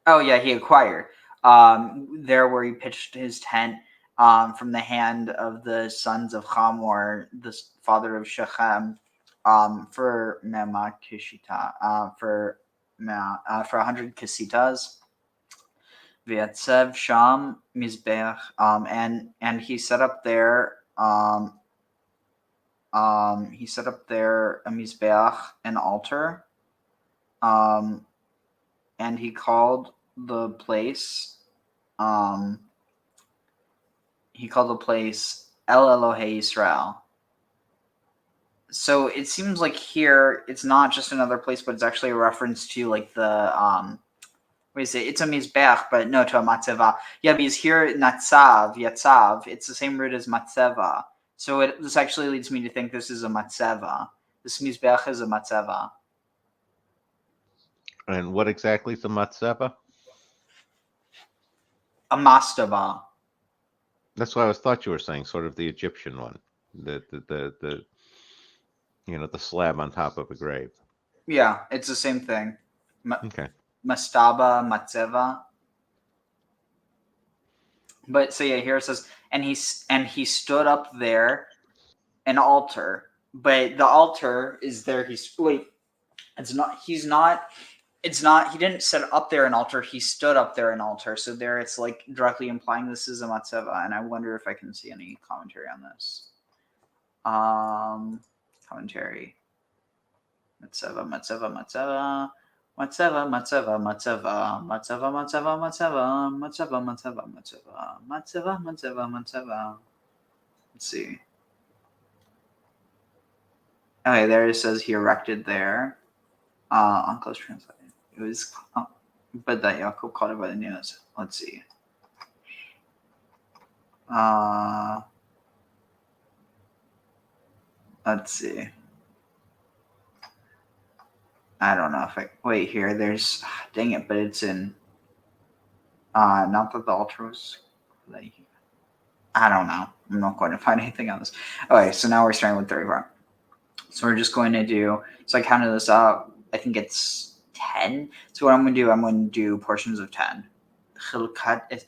Oh yeah, he acquired. There where he pitched his tent from the hand of the sons of Hamor, the father of Shechem, for Mema Kishita, for 100 kesitas. V'yatzev sham mizbeach, and he set up there a mizbeach, an altar, and he called the place El Elohei Yisrael. So it seems like here it's not just another place, but it's actually a reference to like the it's a mizbeach, but no, to a matzeva. Yeah, because here yatzav, it's the same root as matzeva. So this actually leads me to think this is a matzeva. This mizbeach is a matzeva. And what exactly is a matzeva? A mastava. That's what I thought you were saying, sort of the Egyptian one, the the slab on top of a grave. Yeah, it's the same thing. Okay. Mastaba, matzeva. But so yeah, here it says, and he stood up there an altar, but the altar is there. He didn't set up there an altar. He stood up there an altar. So there, it's like directly implying this is a matzeva, and I wonder if I can see any commentary on this. Commentary. Matzeva. Matzeva. Let's see. Okay, there it says he erected there. On close translation. It was, but that Yaakov called it by the news. Let's see. Let's see. I don't know if I wait here. There's dang it, but it's in. Not that the altar was. I don't know. I'm not going to find anything on this. Okay, so now we're starting with 34. So we're just going to do. So I counted this up. I think it's 10. So what I'm going to do portions of 10. Chelkate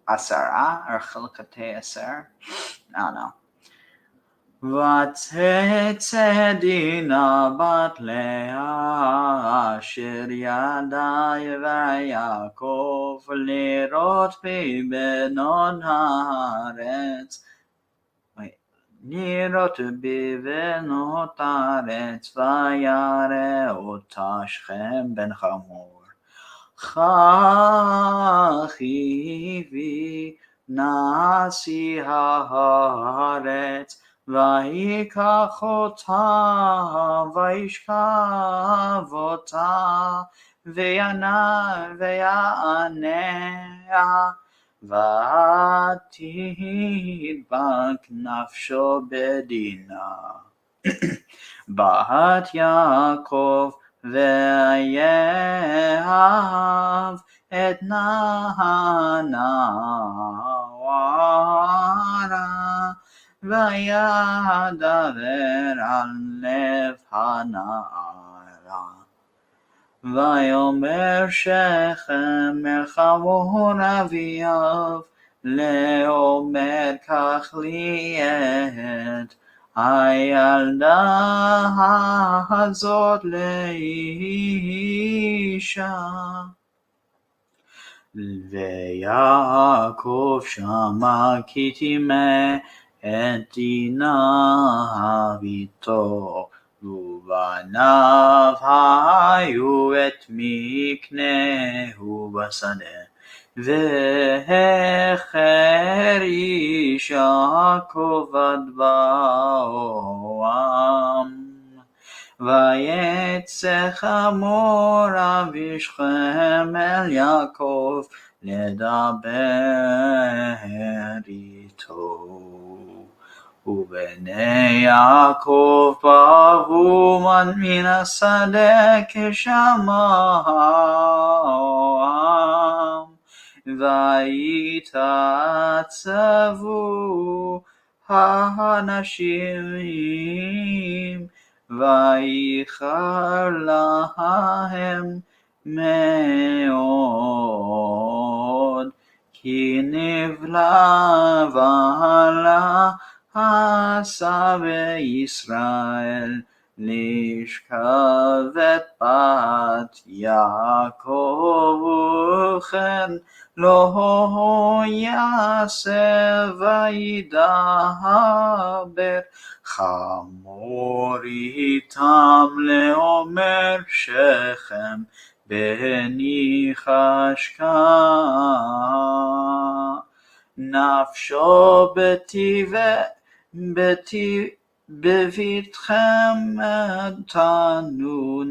asara or chelkate aser. I don't know. ותצא דינה בת לאה אשר ידה ויעקב לראות בבנות הארץ. לראות בבנות הארץ וירא אותה שכם בן חמור. חכיבי נשיא הארץ ויקח אותה וישכב אותה ויעניה ותדבק נפשו בדינה בת יעקב ויאהב את הנערה וידבר על לב הנערה. ויאמר שכם אל חמור אביו לאמר קח לי את הילדה הזאת לאישה. ויעקב שמע כי טימא את דינה ביתו ובניו היו את מקנהו בשדה. והחריש יעקב עד באוהם. ויצא חמור אבי שכם אל יעקב לדבר איתו. ובני יעקב באו מן השדה כשמעם. ויתעצבו האנשים וייחר להם מאוד כי נבלה בעלה עשה בישראל לשכב את בת יעקב וכן לא יעשה וידבר חמור איתם לאמר שכם בני חשקה נפשו בביתכם תנו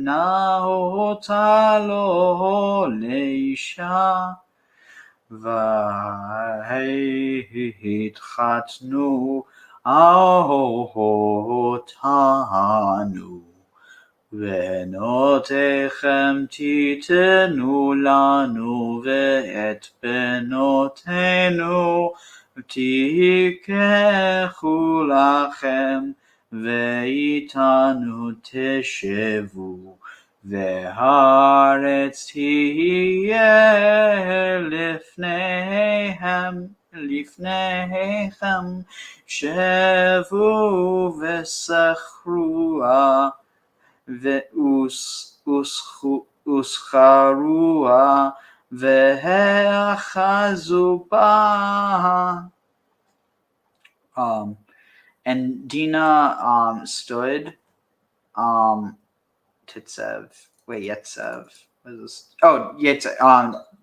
אותה לו לאישה. והתחתנו אותנו. בנותיכם תיתנו לנו ואת בנותינו תיקחו לכם ואיתנו תשבו והארץ תהיה לפניכם שבו ושכרוה ושכרוה והאחזו בה. And Dinah stood Titsev. Wait, Yetsev. What is this? Oh,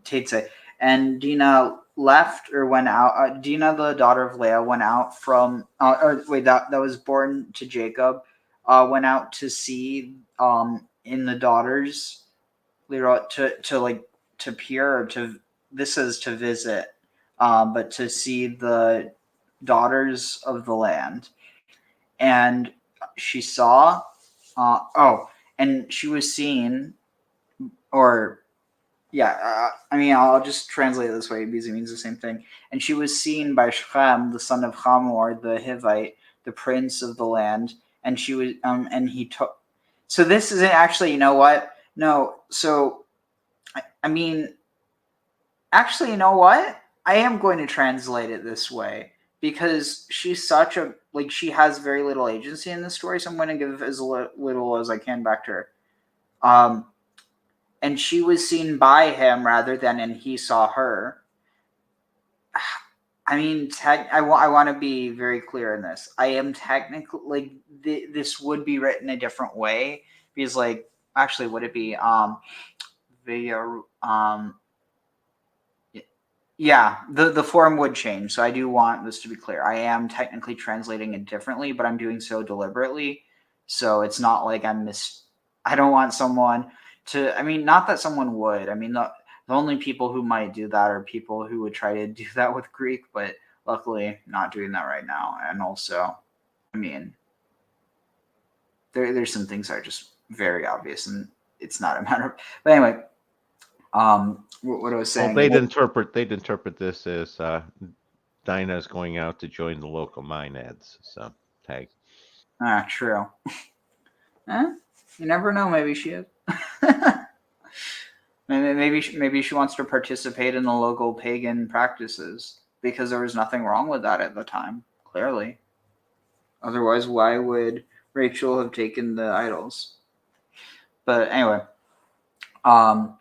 Tetze. And Dinah left or went out. Dinah, the daughter of Leah, went out from. That was born to Jacob. Went out to see in the daughters, to peer or to. This is to visit, but to see the daughters of the land, and she saw. And she was seen, I'll just translate it this way because it means the same thing. And she was seen by Shechem, the son of Hamor, the Hivite, the prince of the land. And she was, and he took. So this isn't actually, you know what? No. So, actually, you know what? I am going to translate it this way because she's such a, like, she has very little agency in the story, so I'm going to give as little as I can back to her. And she was seen by him rather than and he saw her. I mean, I want to be very clear in this. I am technically, like, this would be written a different way, because, like, actually, would it be yeah, the form would change. So I do want this to be clear. I am technically translating it differently, but I'm doing so deliberately. So it's not like I don't want someone to, I mean, not that someone would. I mean, the only people who might do that are people who would try to do that with Greek, but luckily not doing that right now. And also, I mean, there's some things that are just very obvious, and it's not a matter of, but anyway, what I was saying. Well, they'd interpret this as Dinah is going out to join the local Maenads. So tag. True. You never know. Maybe she is. maybe she wants to participate in the local pagan practices because there was nothing wrong with that at the time. Clearly. Otherwise, why would Rachel have taken the idols? But anyway, and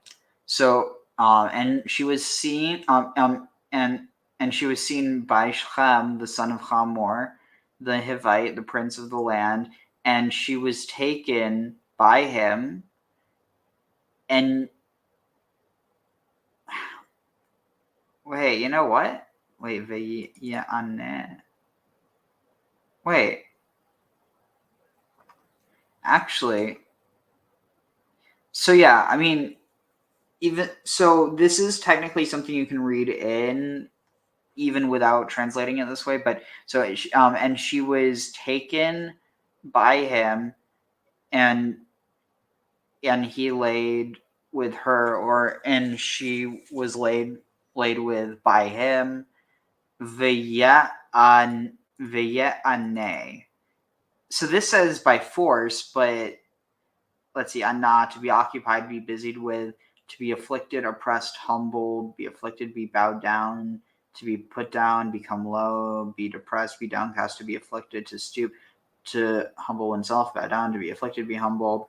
she was seen, and she was seen by Shechem, the son of Hamor, the Hivite, the prince of the land, and she was taken by him. And wait, you know what? Wait, wait. Actually, so yeah, I mean, even so, this is technically something you can read in even without translating it this way. But so, and she was taken by him, and he laid with her, and she was laid with by him. Vayane. So this says by force, but let's see, anah, to be occupied, be busied with, to be afflicted, oppressed, humbled, be afflicted, be bowed down, to be put down, become low, be depressed, be downcast, to be afflicted, to stoop, to humble oneself, bow down, to be afflicted, be humbled.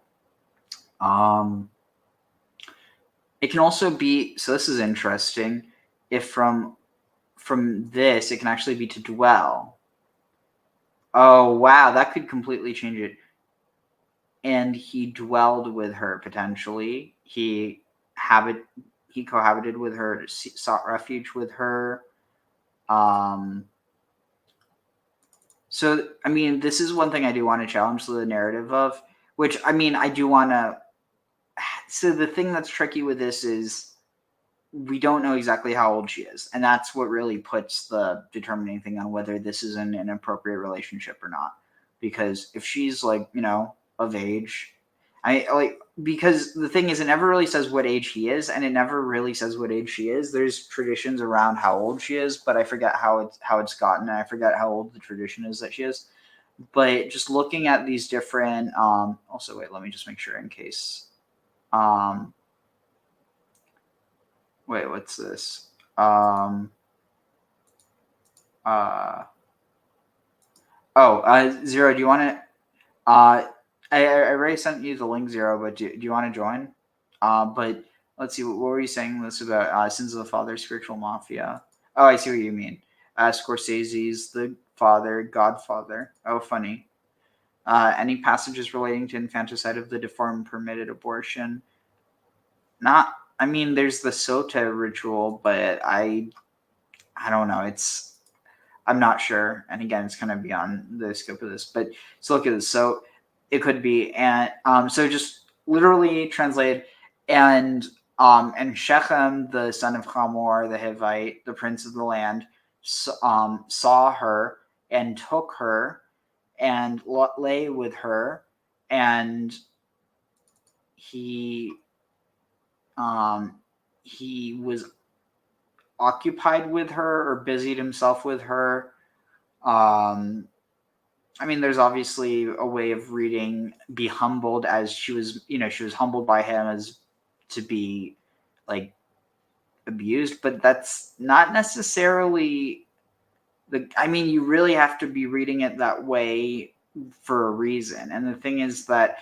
It can also be, so this is interesting, if from this, it can actually be to dwell. Oh, wow, that could completely change it. And he dwelled with her, potentially. He cohabited with her, sought refuge with her. So, I mean, this is one thing I do want to challenge the narrative of, which, I mean, I do want to. So the thing that's tricky with this is we don't know exactly how old she is. And that's what really puts the determining thing on whether this is an inappropriate relationship or not. Because if she's, like, you know, of age, because the thing is, it never really says what age he is, and it never really says what age she is. There's traditions around how old she is, but I forget how it's gotten, and I forget how old the tradition is that she is. But just looking at these different, also, wait, let me just make sure in case, wait, what's this? Zero, do you want to, I already sent you the link, Zero, but do you want to join? But let's see, what were you saying this about? Sins of the Father, spiritual mafia. Oh, I see what you mean. Scorsese's The Father, Godfather. Oh, funny. Any passages relating to infanticide of the deformed, permitted abortion? Not, I mean, there's the Sota ritual, but I don't know. I'm not sure. And again, it's kind of beyond the scope of this, but let's look at this. So it could be, and so just literally translate, and Shechem, the son of Hamor, the Hivite, the prince of the land, saw her and took her and lay with her, and he was occupied with her or busied himself with her. I mean, there's obviously a way of reading be humbled as she was humbled by him as to be, like, abused, but that's not necessarily You really have to be reading it that way for a reason. And the thing is that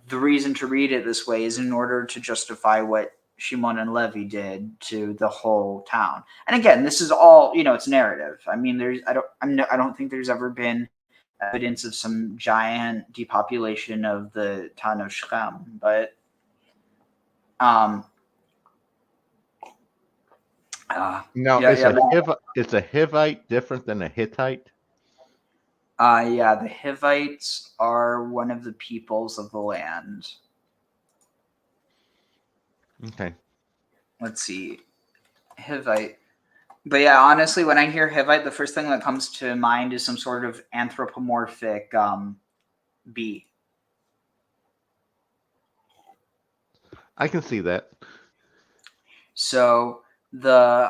the reason to read it this way is in order to justify what Simeon and Levi did to the whole town. And again, this is all, it's narrative. I don't think there's ever been evidence of some giant depopulation of the town of Shechem, but Now, yeah, is a Hivite different than a Hittite? the Hivites are one of the peoples of the land. Okay. Let's see, Hivite. But yeah, honestly, when I hear Hivite, the first thing that comes to mind is some sort of anthropomorphic bee. I can see that. So the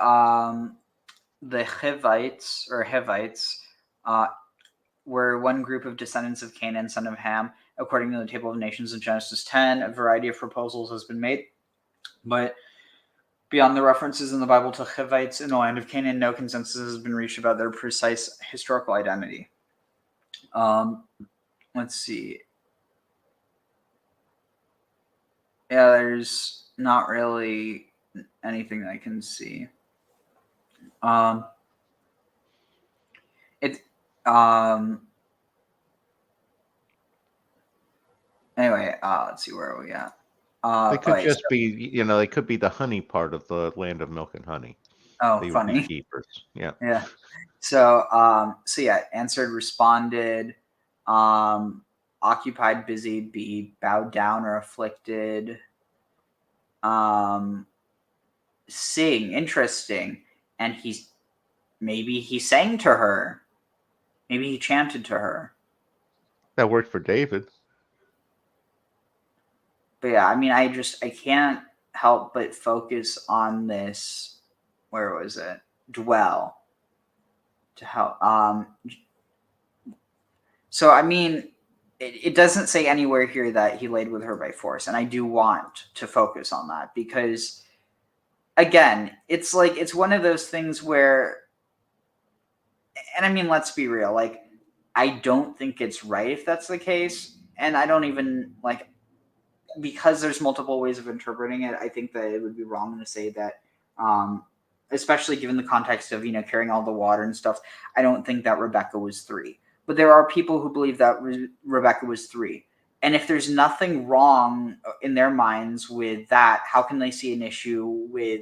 Hivites were one group of descendants of Canaan, son of Ham. According to the Table of Nations in Genesis 10, a variety of proposals has been made, but beyond the references in the Bible to Hivites in the land of Canaan, no consensus has been reached about their precise historical identity. Let's see. Yeah, there's not really anything that I can see. Anyway, let's see, where are we at? They could just be, they could be the honey part of the land of milk and honey. Oh, they funny. Were beekeepers. Yeah. Yeah. So yeah, answered, responded, occupied, busied, be bowed down or afflicted. Sing, interesting. And maybe he sang to her. Maybe he chanted to her. That worked for David. But yeah, I can't help but focus on this. Where was it? Dwell. To help. So it doesn't say anywhere here that he laid with her by force, and I do want to focus on that because, again, it's one of those things where, and let's be real, I don't think it's right if that's the case, and I don't even because there's multiple ways of interpreting it. I think that it would be wrong to say that, especially given the context of carrying all the water and stuff. I don't think that Rebecca was 3. But there are people who believe that Rebecca was 3. And if there's nothing wrong in their minds with that, how can they see an issue with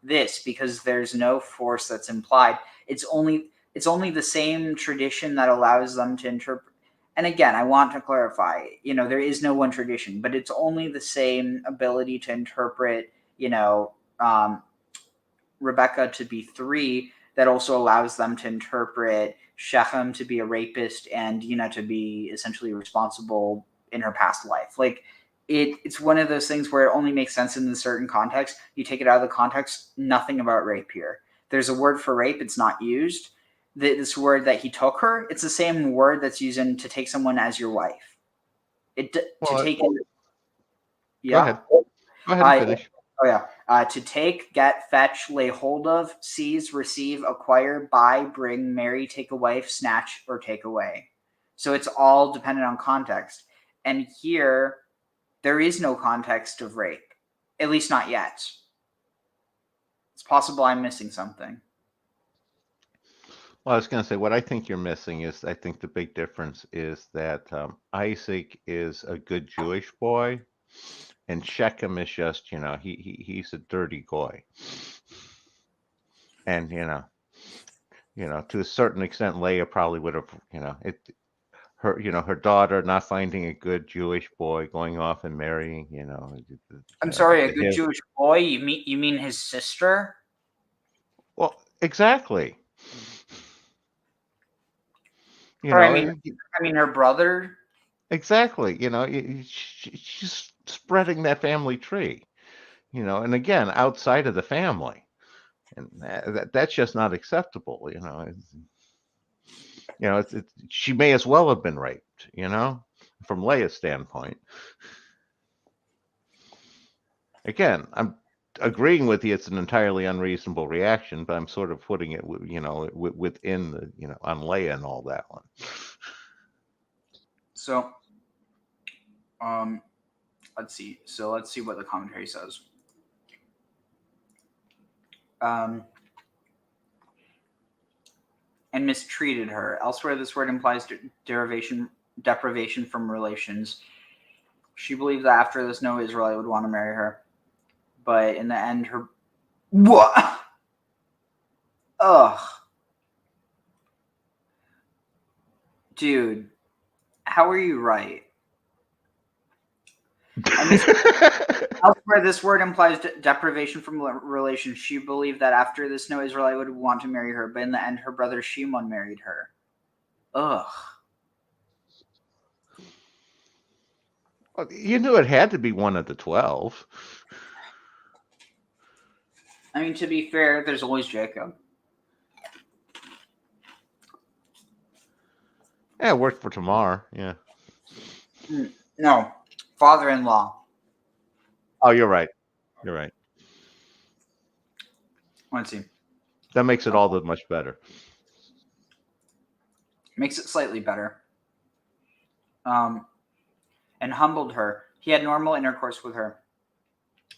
this? Because there's no force that's implied. It's only the same tradition that allows them to interpret. And again, I want to clarify, there is no one tradition, but it's only the same ability to interpret, Rebecca to be 3 that also allows them to interpret Shechem to be a rapist and Dinah to be essentially responsible in her past life. It's one of those things where it only makes sense in a certain context. You take it out of the context, nothing about rape here. There's a word for rape, it's not used. This word that he took her, it's the same word that's used to take someone as your wife. Yeah. Go ahead and finish. To take, get, fetch, lay hold of, seize, receive, acquire, buy, bring, marry, take a wife, snatch, or take away. So it's all dependent on context. And here, there is no context of rape, at least not yet. It's possible I'm missing something. Well, I was going to say, what I think you're missing is, I think the big difference is that Isaac is a good Jewish boy, and Shechem is just, he's a dirty goy. And, to a certain extent, Leah probably would have, her daughter not finding a good Jewish boy, going off and marrying, I'm sorry, a good Jewish boy? You mean his sister? Well, exactly. Her brother. Exactly. She's spreading that family tree. And again, outside of the family, and that's just not acceptable. She may as well have been raped. From Leah's standpoint. Again, agreeing with you, it's an entirely unreasonable reaction, but I'm sort of putting it, within the, on Leia and all that one. So, let's see. So let's see what the commentary says. And mistreated her. Elsewhere, this word implies deprivation from relations. She believed that after this, no Israelite would want to marry her. But in the end, her... What? Ugh. Dude, how are you right? Elsewhere, this word implies deprivation from relations. She believed that after this, no Israelite would want to marry her. But in the end, her brother Shimon married her. Ugh. Well, you knew it had to be one of the 12. I mean, to be fair, there's always Jacob. Yeah, it worked for Tamar. Yeah. No, father-in-law. Oh, you're right. You're right. Let's see. That makes it all that much better. Makes it slightly better. And humbled her. He had normal intercourse with her.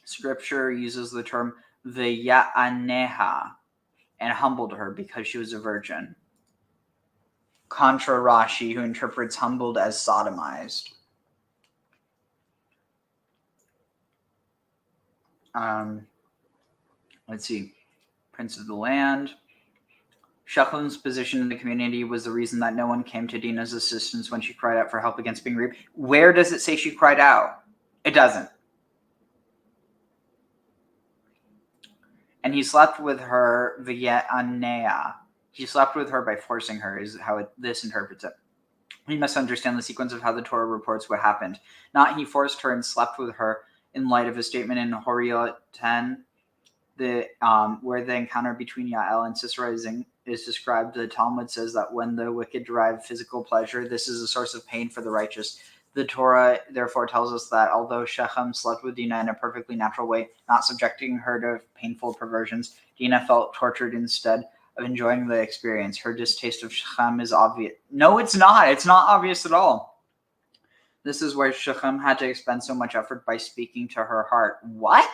Scripture uses the term v'ya'aneha and humbled her because she was a virgin. Contra Rashi, who interprets humbled as sodomized. Let's see. Prince of the land. Shechem's position in the community was the reason that no one came to Dinah's assistance when she cried out for help against being raped. Where does it say she cried out? It doesn't. And he slept with her via anea. He slept with her by forcing her, is how this interprets it. We must understand the sequence of how the Torah reports what happened. Not he forced her and slept with her in light of a statement in Horiot 10, where the encounter between Yael and Sisera is described. The Talmud says that when the wicked derive physical pleasure, this is a source of pain for the righteous. The Torah therefore tells us that although Shechem slept with Dinah in a perfectly natural way, not subjecting her to painful perversions, Dinah felt tortured instead of enjoying the experience. Her distaste of Shechem is obvious. No, it's not. It's not obvious at all. This is where Shechem had to expend so much effort by speaking to her heart. What?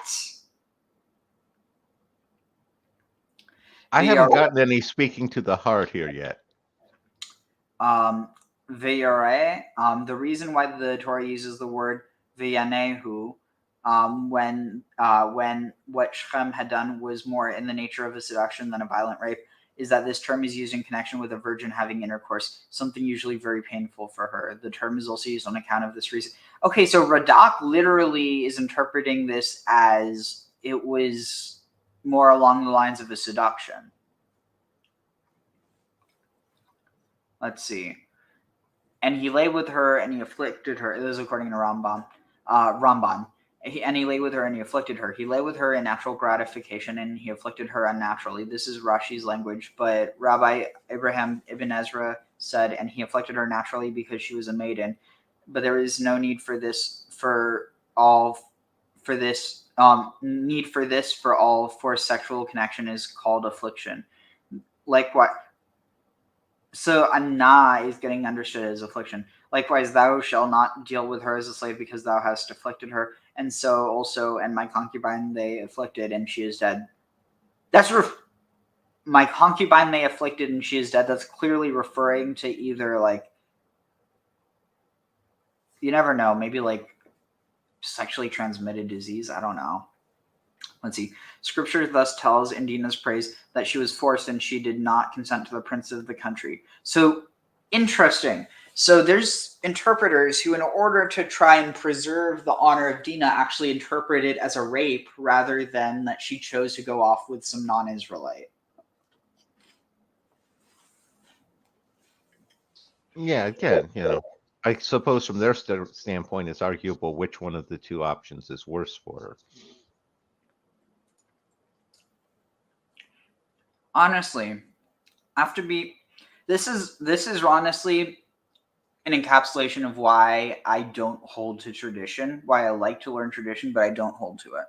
I haven't gotten any speaking to the heart here yet. The reason why the Torah uses the word v'yanehu when what Shechem had done was more in the nature of a seduction than a violent rape is that this term is used in connection with a virgin having intercourse, something usually very painful for her. The term is also used on account of this reason. Okay, so Radak literally is interpreting this as it was more along the lines of a seduction. Let's see. And he lay with her and he afflicted her. This is according to Ramban. And he lay with her and he afflicted her. He lay with her in natural gratification and he afflicted her unnaturally. This is Rashi's language, but Rabbi Abraham ibn Ezra said, and he afflicted her naturally because she was a maiden. But there is no need for this for sexual connection is called affliction. Likewise, so anna is getting understood as affliction. Likewise, thou shalt not deal with her as a slave because thou hast afflicted her. And so also, and my concubine they afflicted and she is dead. My concubine they afflicted and she is dead. That's clearly referring to either like, you never know, maybe like sexually transmitted disease. I don't know. Let's see. Scripture thus tells in Dinah's praise that she was forced and she did not consent to the prince of the country. So interesting. So there's interpreters who, in order to try and preserve the honor of Dinah, actually interpret it as a rape rather than that she chose to go off with some non-Israelite. Yeah, again, I suppose from their standpoint, it's arguable which one of the two options is worse for her. Honestly, this is honestly an encapsulation of why I don't hold to tradition, why I like to learn tradition, but I don't hold to it.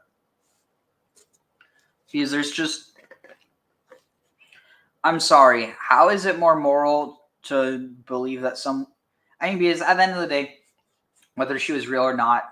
Because there's just, I'm sorry, how is it more moral to believe that because at the end of the day, whether she was real or not,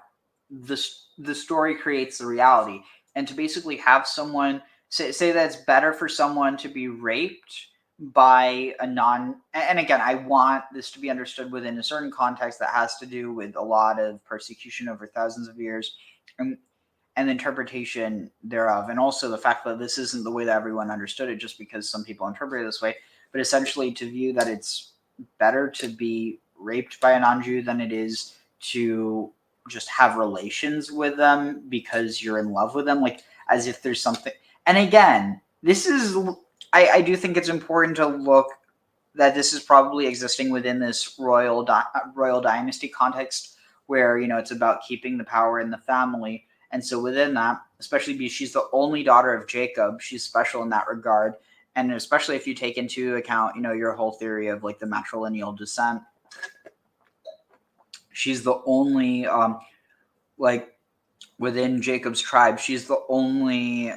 the story creates the reality. And to basically have someone say that it's better for someone to be raped by a and again, I want this to be understood within a certain context that has to do with a lot of persecution over thousands of years and the interpretation thereof, and also the fact that this isn't the way that everyone understood it just because some people interpret it this way, but essentially to view that it's better to be raped by a non-Jew than it is to just have relations with them because you're in love with them, like as if there's something. And again, this is, I do think it's important to look that this is probably existing within this royal dynasty context where, it's about keeping the power in the family. And so within that, especially because she's the only daughter of Jacob, she's special in that regard. And especially if you take into account, your whole theory of like the matrilineal descent, she's the only, like within Jacob's tribe, she's the only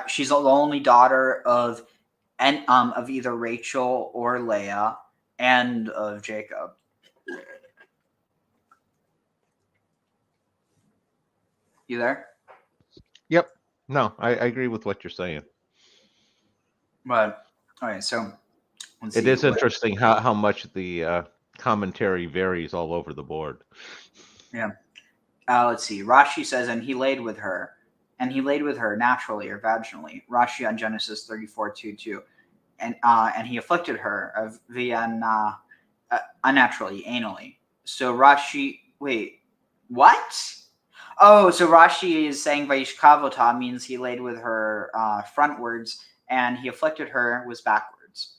she's the only daughter of either Rachel or Leah and of Jacob. You there? Yep. No, I agree with what you're saying. But all right, so it is interesting how much the commentary varies all over the board. Yeah. Let's see. Rashi says, and he laid with her naturally or vaginally. Rashi on Genesis 34:2:2, and he afflicted her of unnaturally, anally. So Rashi, wait, what? Oh, so Rashi is saying Vayishkavota means he laid with her frontwards, and he afflicted her was backwards.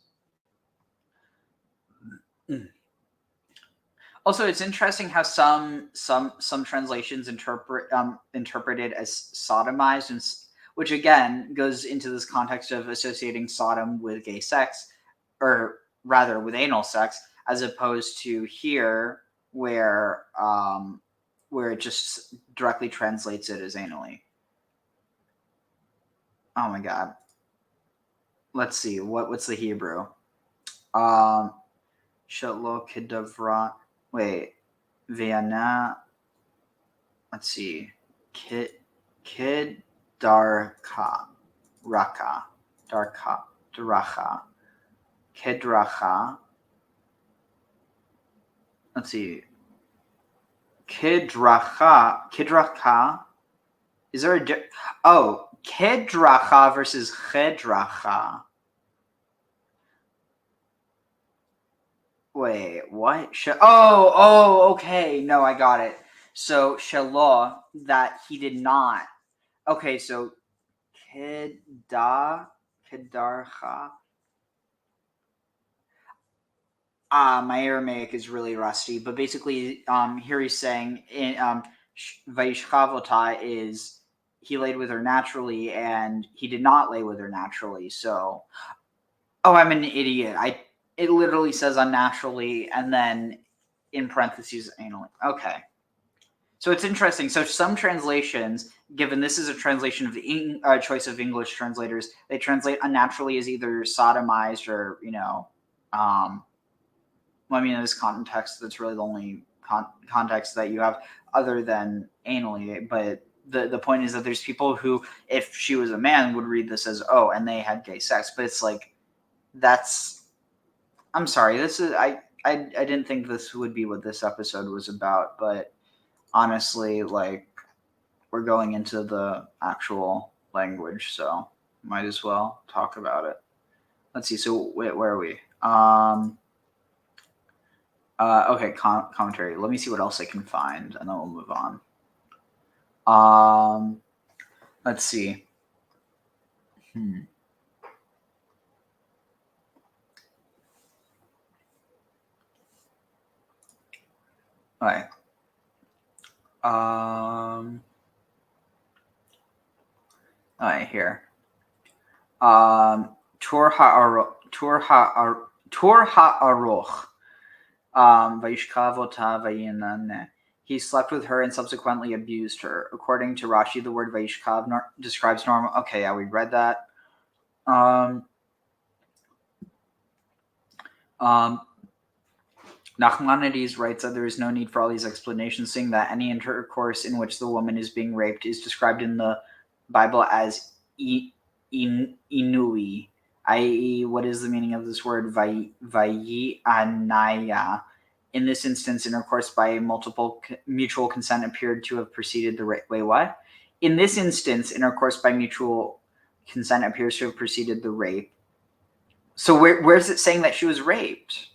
Also, it's interesting how some translations interpret it as sodomized, and which again goes into this context of associating Sodom with gay sex, or rather with anal sex, as opposed to here where it just directly translates it as anally. Oh my God. Let's see. What's the Hebrew? Shalom Kedavra. Wait. Vienna. Let's see. Kid Darka. Raka. Darka. Daracha. Kedracha. Let's see. Kidracha. Is there a Kedracha versus Chedracha? Wait, what? Okay. No, I got it. So Shelah, that he did not. Okay, so Kedarcha. My Aramaic is really rusty, but basically, here he's saying in Vayishkavotai is he laid with her naturally, and he did not lay with her naturally. So, I'm an idiot. It literally says unnaturally, and then in parentheses anally. Okay, so it's interesting. So some translations, given this is a translation of the choice of English translators, they translate unnaturally as either sodomized or in this context, that's really the only context that you have other than anally. But the point is that there's people who, if she was a man, would read this as, and they had gay sex. But it's like, I'm sorry. This is, I didn't think this would be what this episode was about. But honestly, like, we're going into the actual language, so might as well talk about it. Let's see. So where are we? Okay, commentary. Let me see what else I can find, and then we'll move on. Let's see. All right. All right, here. Tur ha'aroch. Vayishkavota vayinane. he slept with her and subsequently abused her. According to Rashi, the word Vayishlach describes normal. Okay, yeah, we read that. Nachmanides writes that there is no need for all these explanations, saying that any intercourse in which the woman is being raped is described in the Bible as inui, i.e., what is the meaning of this word vayianaya? In this instance, intercourse by multiple mutual consent appeared to have preceded the rape. Wait, what? In this instance, intercourse by mutual consent appears to have preceded the rape. So where's it saying that she was raped?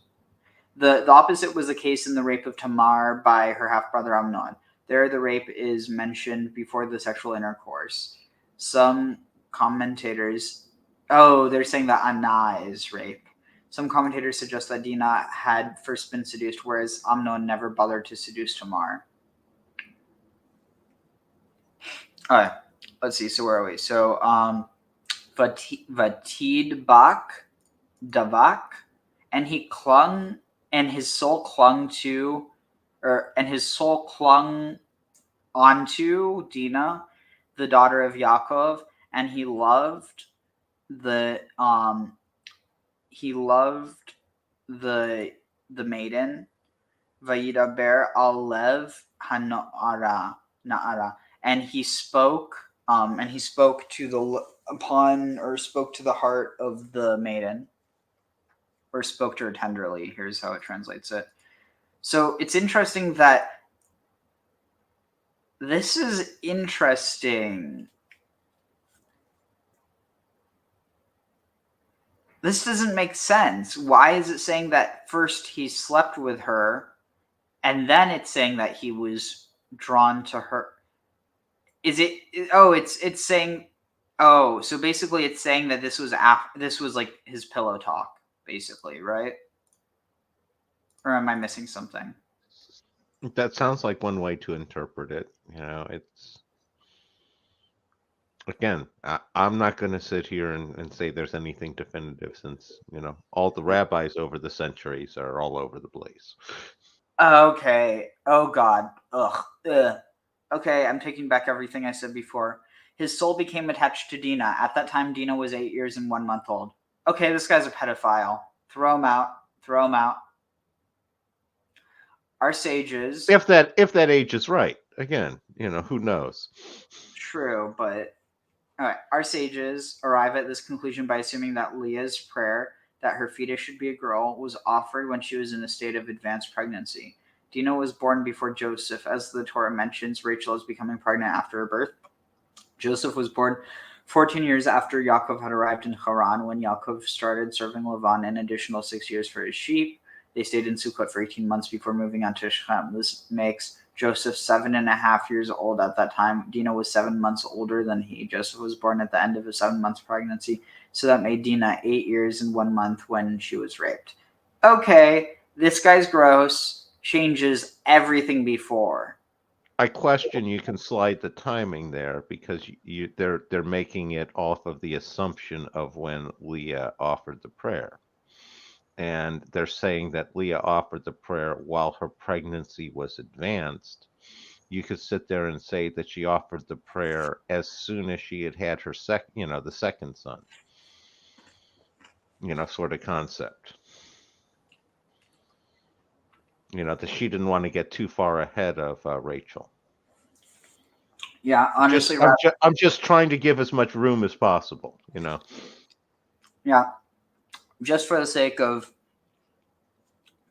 The opposite was the case in the rape of Tamar by her half-brother Amnon. There, the rape is mentioned before the sexual intercourse. Some commentators... Oh, they're saying that Anna is rape. Some commentators suggest that Dinah had first been seduced, whereas Amnon never bothered to seduce Tamar. All right, let's see. So where are we? So, Vatid Bak, Davak, and he clung... And his soul clung onto Dinah, the daughter of Yaakov, and he loved the maiden. Vayidaber alev hana'ara, and he spoke to the heart of the maiden. Or spoke to her tenderly. Here's how it translates it. So it's interesting that this is interesting. This doesn't make sense. Why is it saying that first he slept with her, and then it's saying that he was drawn to her? Is it? Oh, it's saying. Oh, so basically, it's saying that this was like his pillow talk. Basically, right? Or am I missing something? That sounds like one way to interpret it. It's again, I'm not going to sit here and say there's anything definitive, since all the rabbis over the centuries are all over the place. Okay. Oh God. Ugh. Okay, I'm taking back everything I said before. His soul became attached to Dinah. At that time, Dinah was 8 years and 1 month old. Okay, this guy's a pedophile. Throw him out. Throw him out. Our sages... If that age is right. Again, who knows? True, but... All right. Our sages arrive at this conclusion by assuming that Leah's prayer that her fetus should be a girl was offered when she was in a state of advanced pregnancy. Dinah was born before Joseph. As the Torah mentions, Rachel is becoming pregnant after her birth. Joseph was born 14 years after Yaakov had arrived in Haran, when Yaakov started serving Lavan an additional 6 years for his sheep. They stayed in Sukkot for 18 months before moving on to Shechem. This makes Joseph 7.5 years old at that time. Dinah was 7 months older than he. Joseph was born at the end of a 7 months pregnancy, so that made Dinah 8 years and 1 month when she was raped. Okay, this guy's gross. Changes everything before. I question you can slide the timing there, because they're making it off of the assumption of when Leah offered the prayer. And they're saying that Leah offered the prayer while her pregnancy was advanced. You could sit there and say that she offered the prayer as soon as she had her the second son. Sort of concept. That she didn't want to get too far ahead of Rachel. Yeah, honestly, I'm just trying to give as much room as possible. Yeah, just for the sake of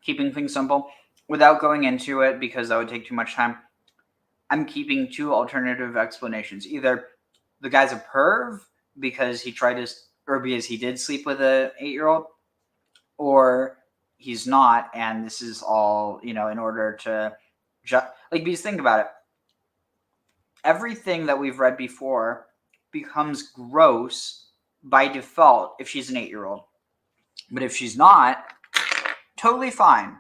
keeping things simple, without going into it because that would take too much time, I'm keeping two alternative explanations. Either the guy's a perv because he tried to, or because he did sleep with an 8-year-old, or he's not, and this is all, in order to, because think about it. Everything that we've read before becomes gross by default if she's an 8-year-old. But if she's not, totally fine.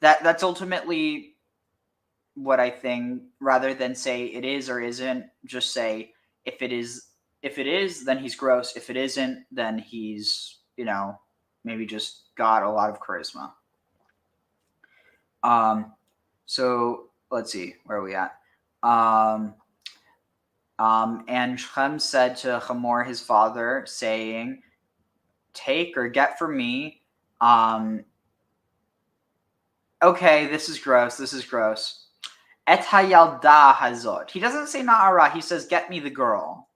That's ultimately what I think, rather than say it is or isn't, just say if it is, then he's gross. If it isn't, then he's, maybe just got a lot of charisma. So let's see, where are we at? And Shechem said to Hamor his father, saying, "Take or get for me." Okay, this is gross. This is gross. Et hayalda hazot. He doesn't say na'ara. He says, "Get me the girl."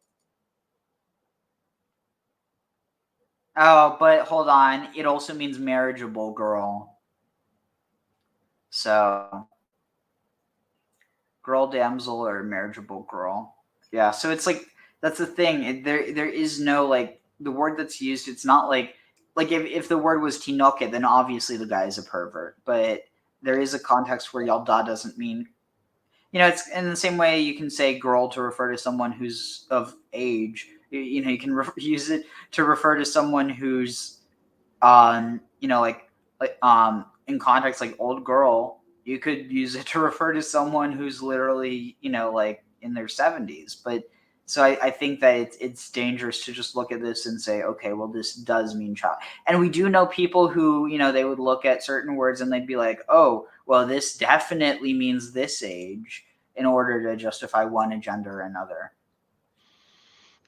Oh, but hold on. It also means marriageable girl. So, girl, damsel, or marriageable girl. Yeah. So it's like that's the thing. There is no like the word that's used. It's not like if the word was tinoket, then obviously the guy is a pervert. But there is a context where yalda doesn't mean. It's in the same way you can say girl to refer to someone who's of age. You can use it to refer to someone who's, in context like old girl. You could use it to refer to someone who's literally, like in their 70s. But so I think that it's dangerous to just look at this and say, okay, well, this does mean child. And we do know people who, they would look at certain words and they'd be like, oh, well, this definitely means this age in order to justify one agenda or another.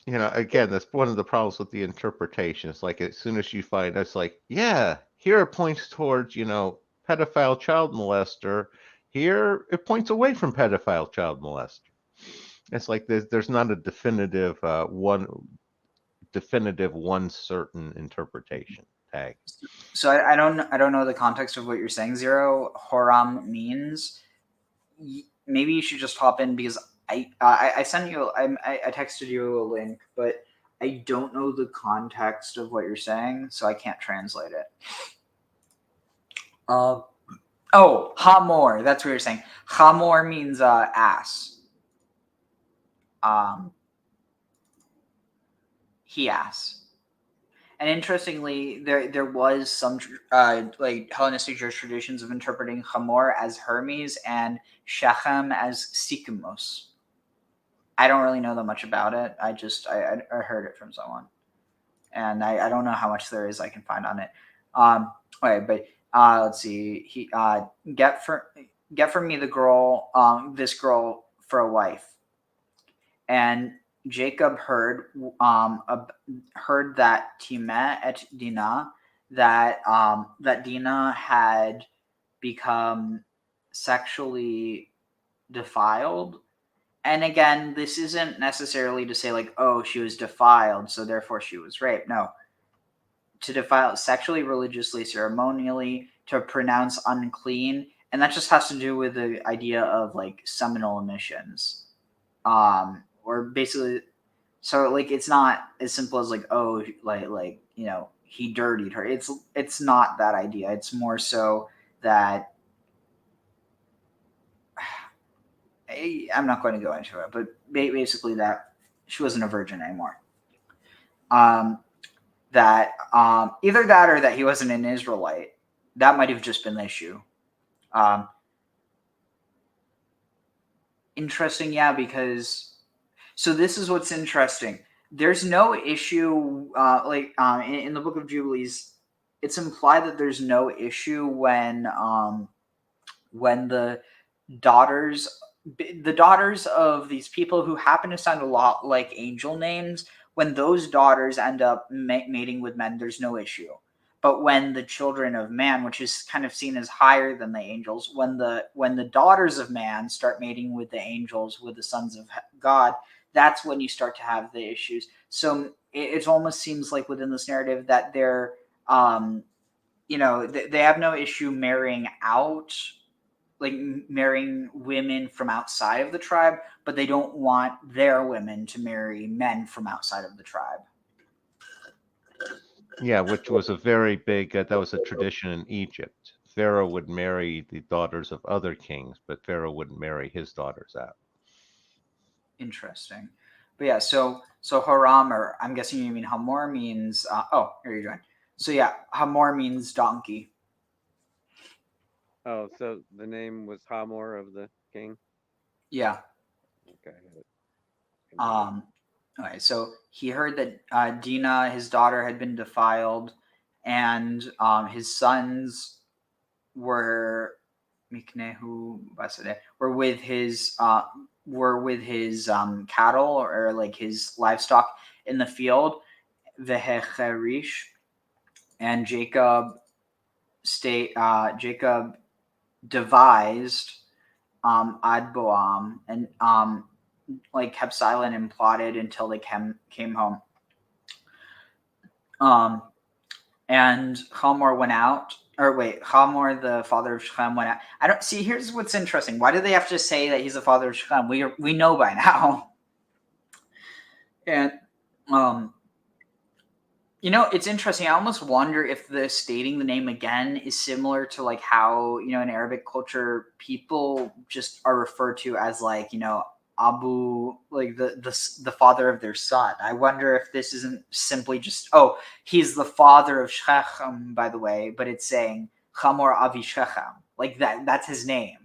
Again, that's one of the problems with the interpretation. It's like as soon as you find it's like, yeah, here it points towards, pedophile child molester. Here it points away from pedophile child molester. It's like there's not a definitive one certain interpretation tag. So I don't know the context of what you're saying, Zero. Horam means. Maybe you should just hop in because I sent you I texted you a link, but I don't know the context of what you're saying, so I can't translate it. Hamor. That's what you're saying. Hamor means ass. He asked. And interestingly, there was some like Hellenistic Jewish traditions of interpreting Hamor as Hermes and Shechem as Sycamos. I don't really know that much about it. I heard it from someone, and I don't know how much there is I can find on it. Okay, but let's see. He get for me the girl, this girl for a wife, and Jacob heard that Timeh et Dinah, that Dinah had become sexually defiled. And again, this isn't necessarily to say like, oh, she was defiled, so therefore she was raped. No. To defile sexually, religiously, ceremonially, to pronounce unclean, and that just has to do with the idea of like seminal emissions. Or basically, so like it's not as simple as like, oh, like he dirtied her. It's not that idea. It's more so that I'm not going to go into it, but basically that she wasn't a virgin anymore. That either that or that he wasn't an Israelite. That might have just been the issue. Interesting, yeah, because so this is what's interesting. There's no issue in the Book of Jubilees. It's implied that there's no issue when the daughters of these people who happen to sound a lot like angel names, when those daughters end up mating with men, there's no issue. But when the children of man, which is kind of seen as higher than the angels, when the daughters of man start mating with the angels, with the sons of God, that's when you start to have the issues. So it almost seems like within this narrative that they're, they have no issue marrying out, like marrying women from outside of the tribe, but they don't want their women to marry men from outside of the tribe. Yeah, which was a very big, that was a tradition in Egypt. Pharaoh would marry the daughters of other kings, but Pharaoh wouldn't marry his daughters out. Interesting. But yeah, so Haram, or I'm guessing you mean Hamor, means, here you go. So yeah, Hamor means donkey. Oh, so the name was Hamor of the king? Yeah. Okay. Okay, so he heard that Dinah, his daughter, had been defiled, and his sons were Miknehu Basade. Were with his cattle or like his livestock in the field. Vehecherish, and Jacob devised Adboam and like kept silent and plotted until they came home. And Hamor went out. Or wait, Hamor, the father of Shechem, went out. I don't see. Here's what's interesting. Why do they have to say that he's the father of Shechem? We know by now. And it's interesting. I almost wonder if the stating the name again is similar to like how in Arabic culture people just are referred to as like Abu, like the father of their son. I wonder if this isn't simply just he's the father of Shechem, by the way, but it's saying Hamor Avi Shechem, like that's his name.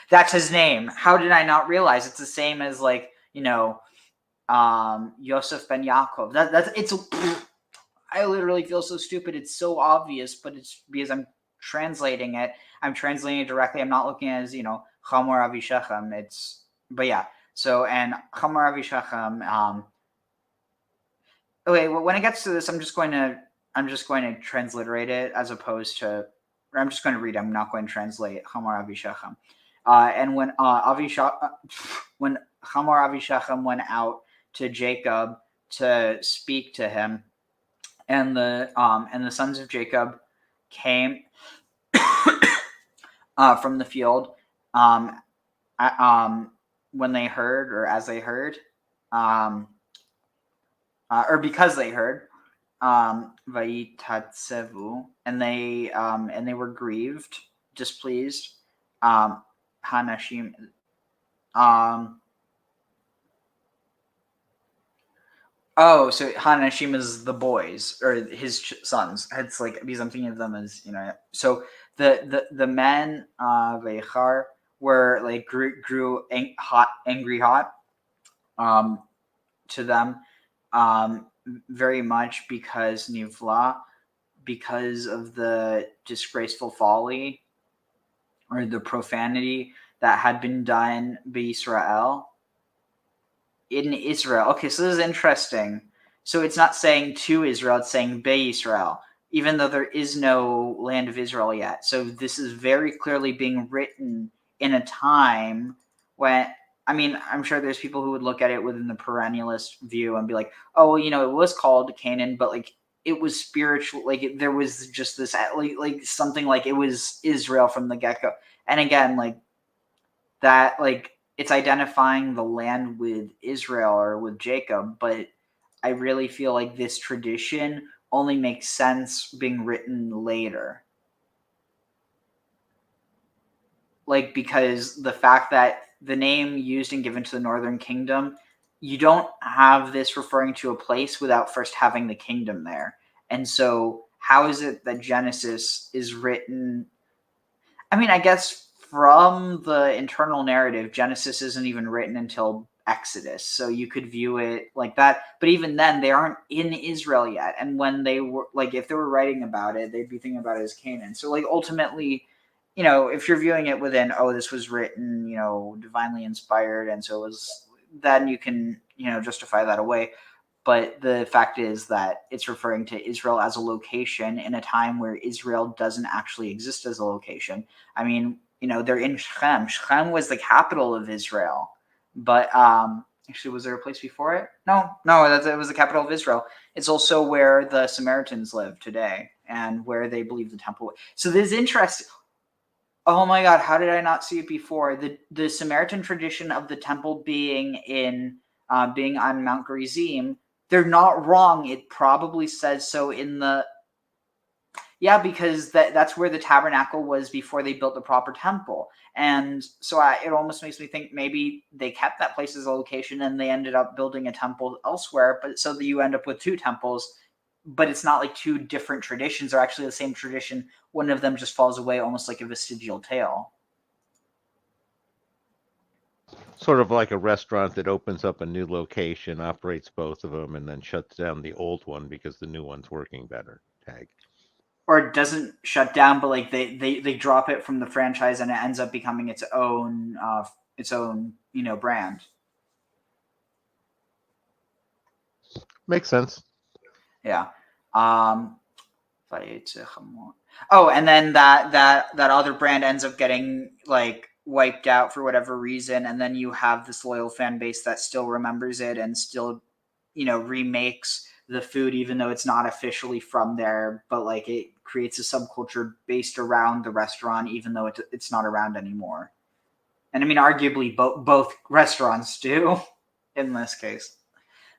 That's his name. How did I not realize? It's the same as like Yosef ben Yaakov. I literally feel so stupid. It's so obvious, but it's because I'm translating it. I'm translating it directly. I'm not looking at it as Hamor Avi Shechem. But yeah. So and Hamor Avi Shechem. Okay. Well, when it gets to this, I'm just going to transliterate it as opposed to. I'm just going to read. I'm not going to translate Hamor Avi Shechem. And when when Hamor Avi Shechem went out to Jacob to speak to him, and the sons of Jacob came from the field when they heard, or as they heard, or because they heard, Vayitatsevu, and they were grieved, displeased, Hanashim. So Hanashim is the boys or his sons. It's like because I'm thinking of them as So the men Veichar were like grew angry hot to them very much because Nivla, because of the disgraceful folly or the profanity that had been done by Israel. In Israel. Okay, so this is interesting. So it's not saying to Israel, it's saying Be Israel, even though there is no land of Israel yet. So this is very clearly being written in a time when, I'm sure there's people who would look at it within the perennialist view and be like, it was called Canaan, but like it was spiritual, like there was just this like something like it was Israel from the get-go. And again, like that, like it's identifying the land with Israel or with Jacob, but I really feel like this tradition only makes sense being written later. Like, because the fact that the name used and given to the northern kingdom, you don't have this referring to a place without first having the kingdom there. And so how is it that Genesis is written? I guess from the internal narrative, Genesis isn't even written until Exodus. So you could view it like that. But even then, they aren't in Israel yet. And when they were, like, if they were writing about it, they'd be thinking about it as Canaan. So, like, ultimately, if you're viewing it within, this was written, divinely inspired. And so it was, then you can, justify that away. But the fact is that it's referring to Israel as a location in a time where Israel doesn't actually exist as a location. They're in Shechem. Shechem was the capital of Israel. But actually, was there a place before it? No, it was the capital of Israel. It's also where the Samaritans live today and where they believe the temple. So this is interesting. Oh my God, how did I not see it before? The Samaritan tradition of the temple being being on Mount Gerizim, they're not wrong. It probably says so in the... Yeah, because that's where the tabernacle was before they built the proper temple. And so it almost makes me think maybe they kept that place as a location and they ended up building a temple elsewhere. But so that you end up with two temples, but it's not like two different traditions. They're actually the same tradition. One of them just falls away almost like a vestigial tale. Sort of like a restaurant that opens up a new location, operates both of them, and then shuts down the old one because the new one's working better. Tag. or it doesn't shut down, but like they drop it from the franchise and it ends up becoming its own brand. Makes sense. Yeah. Oh, and then that other brand ends up getting like wiped out for whatever reason, and then you have this loyal fan base that still remembers it and still, remakes the food even though it's not officially from there, but like it creates a subculture based around the restaurant even though it's not around anymore. And I mean, arguably both restaurants do in this case.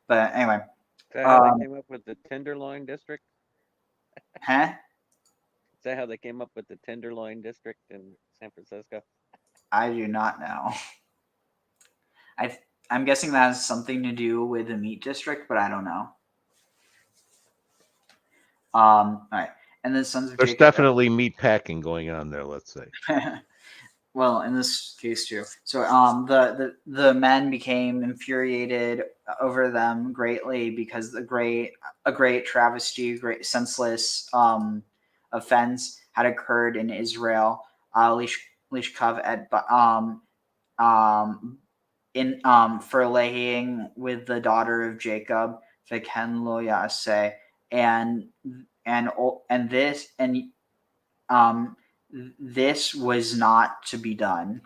But anyway, Is that how they came up with the Tenderloin District? huh? Is that how they came up with the Tenderloin District in San Francisco? I do not know. I'm guessing that has something to do with the meat district, but I don't know. All right, and then sons of There's Jacob. definitely meat packing going on there, let's say. Well, in this case too. So the men became infuriated over them greatly because a great travesty, great senseless offense had occurred in Israel. Lishkav at for laying with the daughter of Jacob, Veken lo yaseh, and this was not to be done.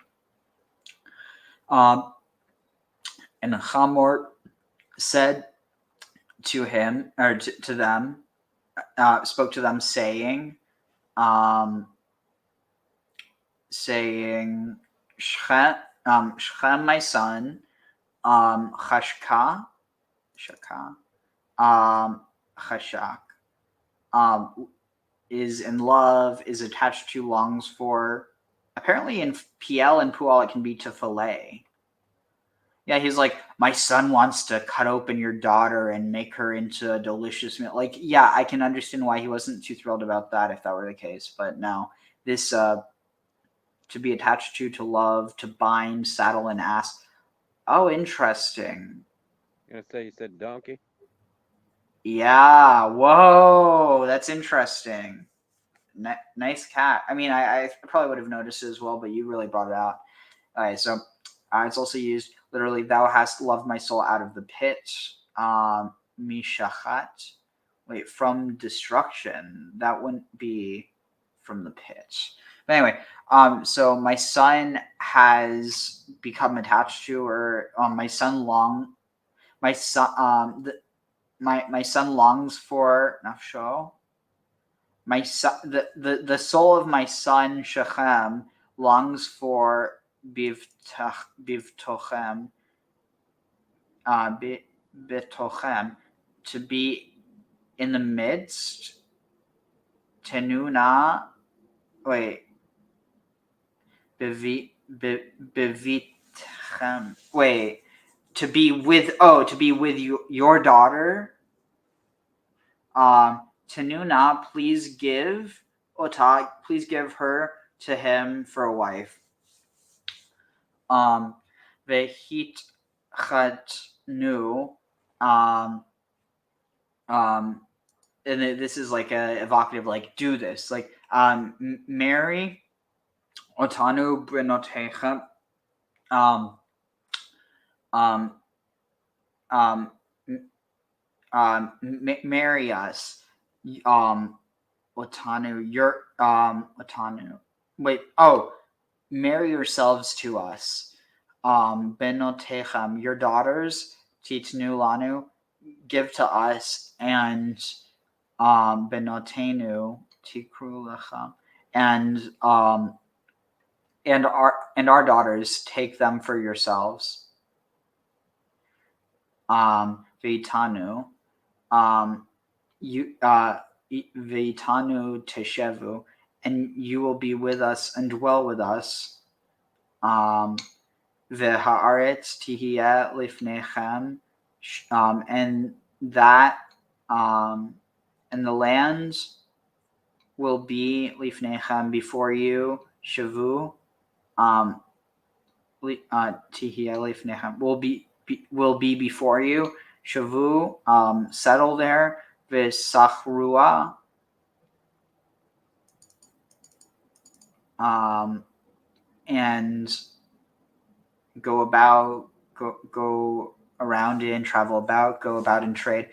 And Hamor said to him, or to them, spoke to them, saying, Shechem, my son, Chashka, Chashak, is in love, is attached to, longs for. Apparently in PL and Pual it can be to fillet. Yeah, he's like, my son wants to cut open your daughter and make her into a delicious meal. Like, yeah, I can understand why he wasn't too thrilled about that if that were the case. But no, this to be attached to love, to bind, saddle, and ass. Oh, interesting. You gonna say you said donkey? Yeah, whoa, that's interesting. Nice cat. I mean, I probably would have noticed it as well, but you really brought it out. All right, so it's also used literally, thou hast loved my soul out of the pit. Mishachat. Wait, from destruction. That wouldn't be from the pit. But anyway, so my son has become attached to, or my son longs for nafsho. My son, the soul of my son Shechem longs for bivtochem, bitochem, to be in the midst. Tenuna, wait, bivitchem, wait, to be with your daughter. Tenuna, please give her to him for a wife. Vehit chatnu, and this is like a evocative, like, do this, like, marry otanu benotechem, marry us, otanu, your otanu, wait, marry yourselves to us, benotechem, your daughters, titnu lanu, give to us, and benotenu tikru lechem, and our daughters, take them for yourselves. Veitanu, veitanu teshevu, and you will be with us and dwell with us. V'haaretz tihiyeh lifnechem, and that and the land will be lifnechem, before you. Shavu, tihiyeh lifnechem, will be before you. Shavu, settle there. V'sachrua, and go around and travel about, go about and trade.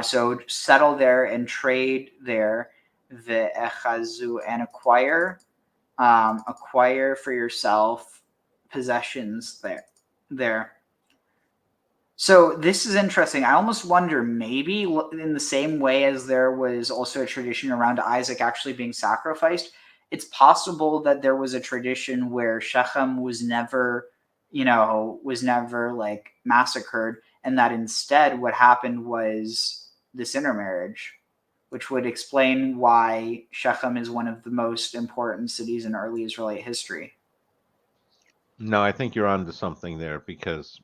So settle there and trade there, ve'echazu, and acquire for yourself possessions there. So this is interesting. I almost wonder, maybe in the same way as there was also a tradition around Isaac actually being sacrificed, it's possible that there was a tradition where Shechem was never like massacred, and that instead what happened was this intermarriage, which would explain why Shechem is one of the most important cities in early Israelite history. No, I think you're onto something there because,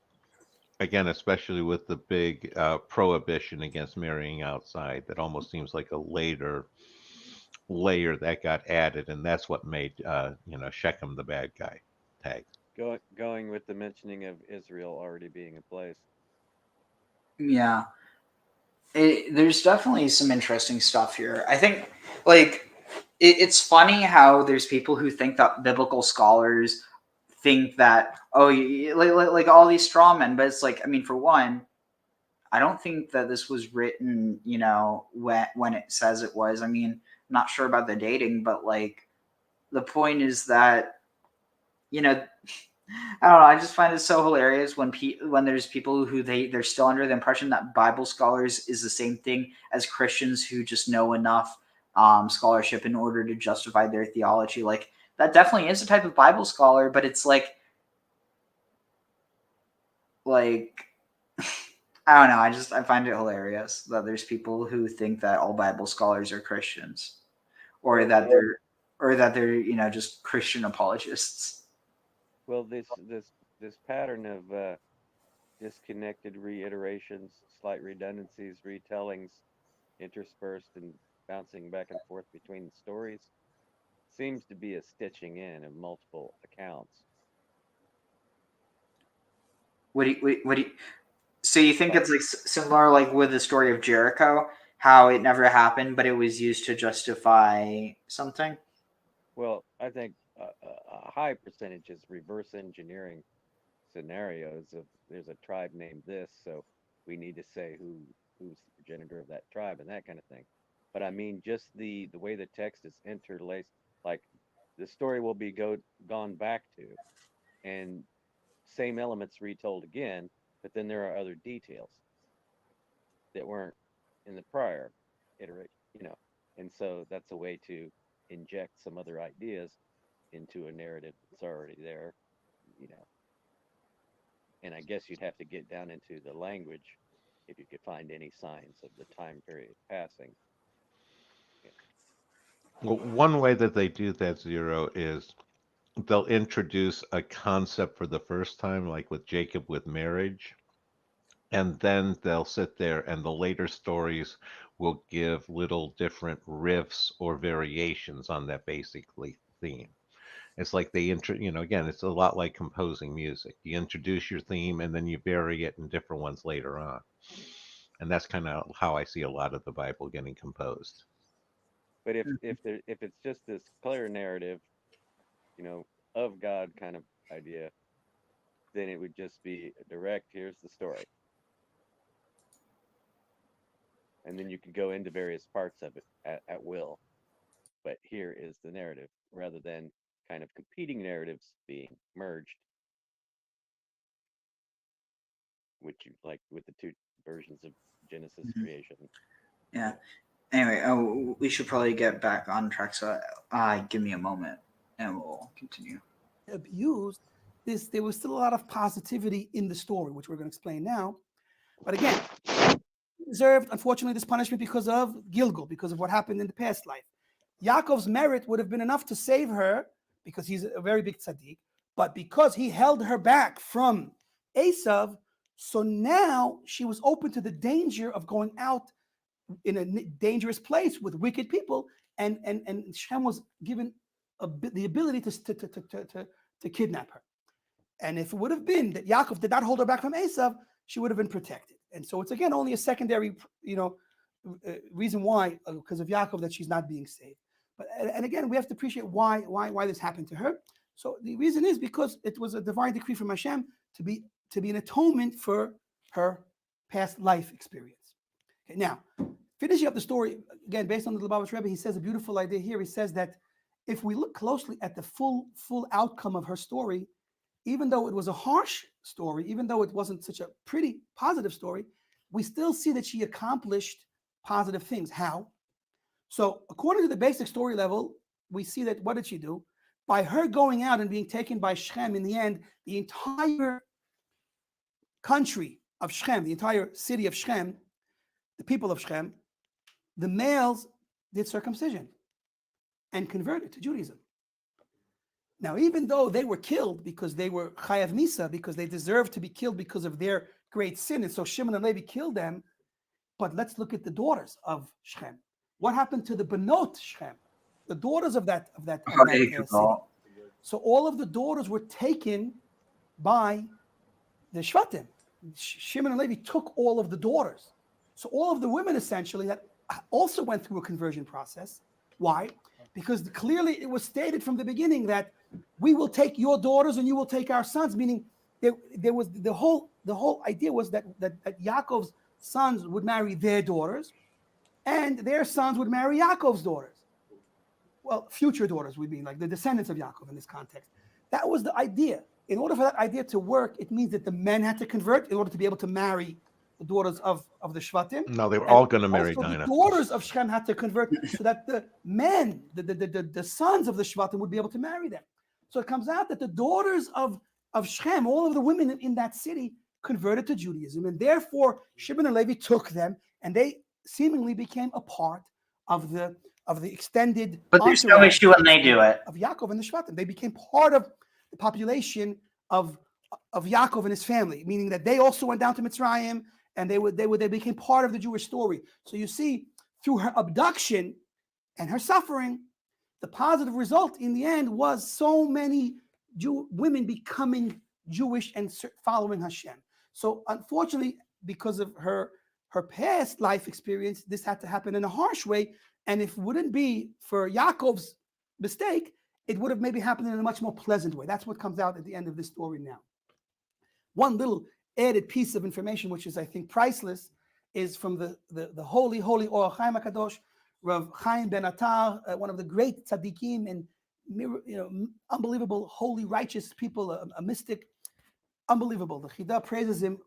again, especially with the big prohibition against marrying outside, that almost seems like a later layer that got added, and that's what made Shechem the bad guy tag. Going with the mentioning of Israel already being in place. Yeah. There's definitely some interesting stuff here. I think, like, it's funny how there's people who think that biblical scholars think that, like all these straw men, but it's like, I mean, for one, I don't think that this was written, when it says it was. I mean, I'm not sure about the dating, but like, the point is that, I don't know. I just find it so hilarious when there's people who they're still under the impression that Bible scholars is the same thing as Christians who just know enough scholarship in order to justify their theology. Like, that definitely is a type of Bible scholar, but it's like I don't know. I find it hilarious that there's people who think that all Bible scholars are Christians, or that they're just Christian apologists. Well, this pattern of disconnected reiterations, slight redundancies, retellings, interspersed and bouncing back and forth between stories, seems to be a stitching in of multiple accounts. What do you? So you think it's like similar, like with the story of Jericho, how it never happened, but it was used to justify something? Well, I think a high percentage is reverse engineering scenarios of there's a tribe named this, so we need to say who's the progenitor of that tribe and that kind of thing. But I mean, just the way the text is interlaced, like the story will be gone back to, and same elements retold again, but then there are other details that weren't in the prior iteration, and so that's a way to inject some other ideas into a narrative that's already there, you know. And I guess you'd have to get down into the language if you could find any signs of the time period passing. Yeah. Well, one way that they do that, Zero, is they'll introduce a concept for the first time, like with Jacob with marriage, and then they'll sit there and the later stories will give little different riffs or variations on that basically theme. It's like again, it's a lot like composing music. You introduce your theme and then you vary it in different ones later on. And that's kind of how I see a lot of the Bible getting composed. But if it's just this clear narrative, you know, of God kind of idea, then it would just be a direct, here's the story. And then you could go into various parts of it at will. But here is the narrative, rather than kind of competing narratives being merged, which you like with the two versions of Genesis creation. Yeah. Anyway, we should probably get back on track. So, give me a moment, and we'll continue. Abused this, there was still a lot of positivity in the story, which we're going to explain now. But again, he deserved, unfortunately, this punishment because of Gilgal, because of what happened in the past life. Yaakov's merit would have been enough to save her because he's a very big tzaddik, but because he held her back from Esav, so now she was open to the danger of going out in a dangerous place with wicked people, and Shem was given the ability to kidnap her. And if it would have been that Yaakov did not hold her back from Esav, she would have been protected. And so it's again only a secondary, reason why, because of Yaakov, that she's not being saved. But and again, we have to appreciate why this happened to her. So the reason is because it was a divine decree from Hashem to be an atonement for her past life experience. Okay, now, finishing up the story, again, based on the Lubavitch Rebbe, he says a beautiful idea here. He says that if we look closely at the full outcome of her story, even though it was a harsh story, even though it wasn't such a pretty positive story, we still see that she accomplished positive things. How? So according to the basic story level, we see that what did she do? By her going out and being taken by Shechem, in the end, the entire country of Shechem, the entire city of Shechem, the people of Shechem, the males did circumcision and converted to Judaism. Now, even though they were killed because they were chayav misa, because they deserved to be killed because of their great sin, and so Shimon and Levi killed them, but let's look at the daughters of Shechem. What happened to the Benot Shechem, the daughters of that city? So all of the daughters were taken by the Shvatim. Shimon and Levi took all of the daughters. So all of the women essentially that also went through a conversion process. Why? Because clearly it was stated from the beginning that we will take your daughters and you will take our sons, meaning there was the whole idea was that Yaakov's sons would marry their daughters and their sons would marry Yaakov's daughters. Well, future daughters would be like the descendants of Yaakov in this context. That was the idea. In order for that idea to work, it means that the men had to convert in order to be able to marry the daughters of the Shvatim. No, they were all going to marry Dinah. The daughters of Shechem had to convert so that the men, the sons of the Shvatim would be able to marry them. So it comes out that the daughters of Shechem, all of the women in that city, converted to Judaism, and therefore Shimon and Levi took them, and they seemingly became a part of the extended. But there's no issue when they do it. Of Yaakov and the Shvatim, they became part of the population of Yaakov and his family, meaning that they also went down to Mitzrayim, and they became part of the Jewish story. So you see, through her abduction and her suffering, the positive result in the end was so many women becoming Jewish and following Hashem. So unfortunately, because of her past life experience, this had to happen in a harsh way. And if it wouldn't be for Yaakov's mistake, it would have maybe happened in a much more pleasant way. That's what comes out at the end of this story now. One little added piece of information, which is, I think, priceless, is from the holy Or HaChaim HaKadosh, Rav Chaim Ben Attar, one of the great tzaddikim and unbelievable, holy, righteous people, a mystic, unbelievable. The Chida praises him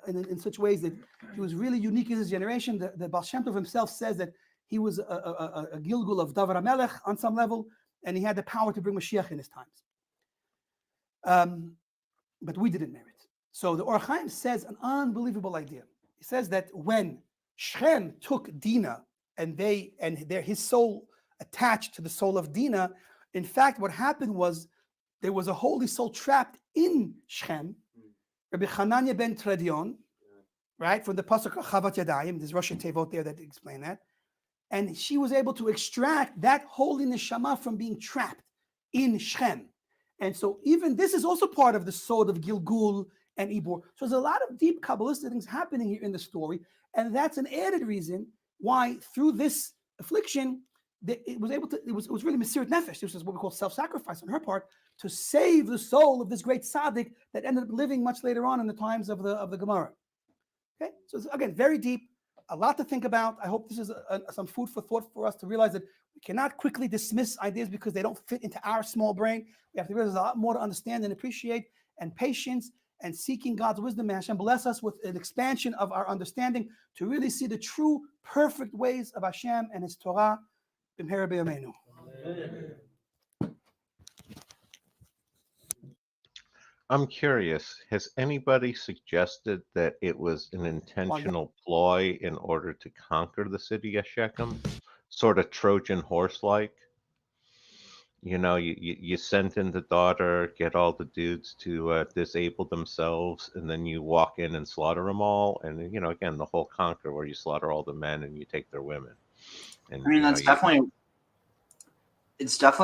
in such ways that he was really unique in his generation. The Baal Shem Tov himself says that he was a Gilgul of David HaMelech on some level, and he had the power to bring Mashiach in his times. But we didn't merit. So the Or HaChaim says an unbelievable idea. He says that when Shechem took Dinah and his soul attached to the soul of Dinah, in fact, what happened was there was a holy soul trapped in Shechem, Rabbi Hananya ben Tradion, right, from the pasuk Chavat Yadayim. There's Rosh Tevot there that explain that, and she was able to extract that holy neshama from being trapped in Shechem, and so even this is also part of the sword of Gilgul and Ibor. So there's a lot of deep Kabbalistic things happening here in the story, and that's an added reason why through this affliction it was really Mesirat Nefesh. This is what we call self-sacrifice on her part to save the soul of this great tzaddik that ended up living much later on in the times of the Gemara. Okay, so it's, again, very deep, a lot to think about. I hope this is some food for thought for us to realize that we cannot quickly dismiss ideas because they don't fit into our small brain. We have to realize there's a lot more to understand and appreciate, and patience and seeking God's wisdom. May Hashem bless us with an expansion of our understanding to really see the true, perfect ways of Hashem and His Torah. B'mehera b'yameinu. I'm curious, has anybody suggested that it was an intentional ploy in order to conquer the city of Shechem? Sort of Trojan horse-like? You know, you send in the daughter, get all the dudes to disable themselves, and then you walk in and slaughter them all. And, you know, again, the whole conquer where you slaughter all the men and you take their women. And, I mean, that's definitely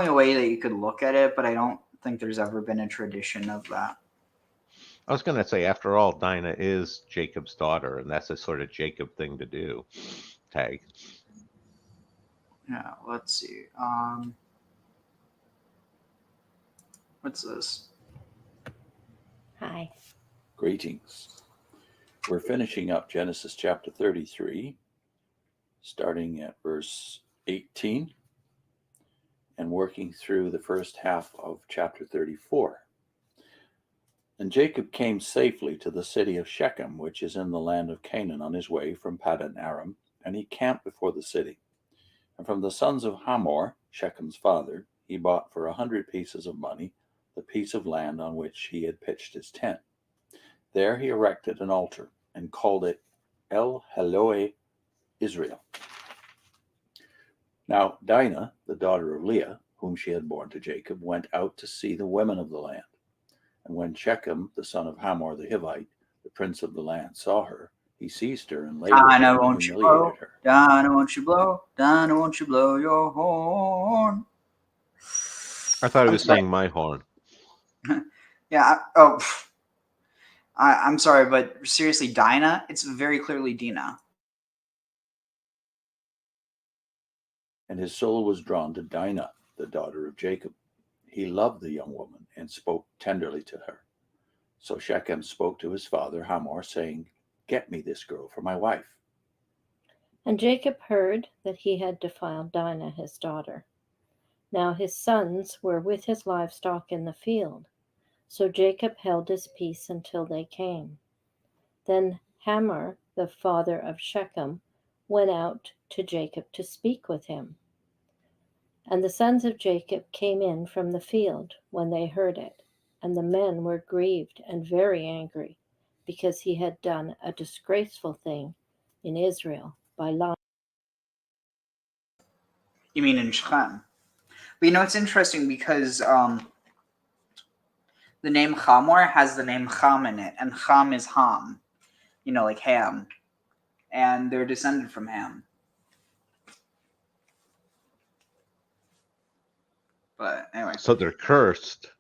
a way that you could look at it, but I don't think there's ever been a tradition of that. I was going to say, after all, Dinah is Jacob's daughter, and that's a sort of Jacob thing to do. Tag. Yeah, let's see. What's this? Hi. Greetings. We're finishing up Genesis chapter 33, starting at verse 18 and working through the first half of chapter 34. And Jacob came safely to the city of Shechem, which is in the land of Canaan, on his way from Paddan Aram, and he camped before the city. And from the sons of Hamor, Shechem's father, he bought for 100 pieces of money the piece of land on which he had pitched his tent. There he erected an altar and called it El Elohe Israel. Now Dinah, the daughter of Leah, whom she had borne to Jacob, went out to see the women of the land. And when Shechem, the son of Hamor the Hivite, the prince of the land, saw her, he seized her and laid with her Dinah, and won't you blow? humiliated her. Dinah, won't you blow? Dinah, won't you blow your horn? I thought he I'm was sorry. saying my horn. Yeah. I'm sorry, but seriously, Dinah. It's very clearly Dinah. And his soul was drawn to Dinah, the daughter of Jacob. He loved the young woman and spoke tenderly to her. So Shechem spoke to his father Hamor, saying, "Get me this girl for my wife." And Jacob heard that he had defiled Dinah his daughter. Now his sons were with his livestock in the field. So Jacob held his peace until they came. Then Hamor, the father of Shechem, went out to Jacob to speak with him. And the sons of Jacob came in from the field when they heard it, and the men were grieved and very angry, because he had done a disgraceful thing in Israel by lying. You mean in Shechem? But it's interesting because the name Hamor has the name Ham in it, and Ham is Ham, like Ham, and they're descended from Ham. But anyway, So they're cursed.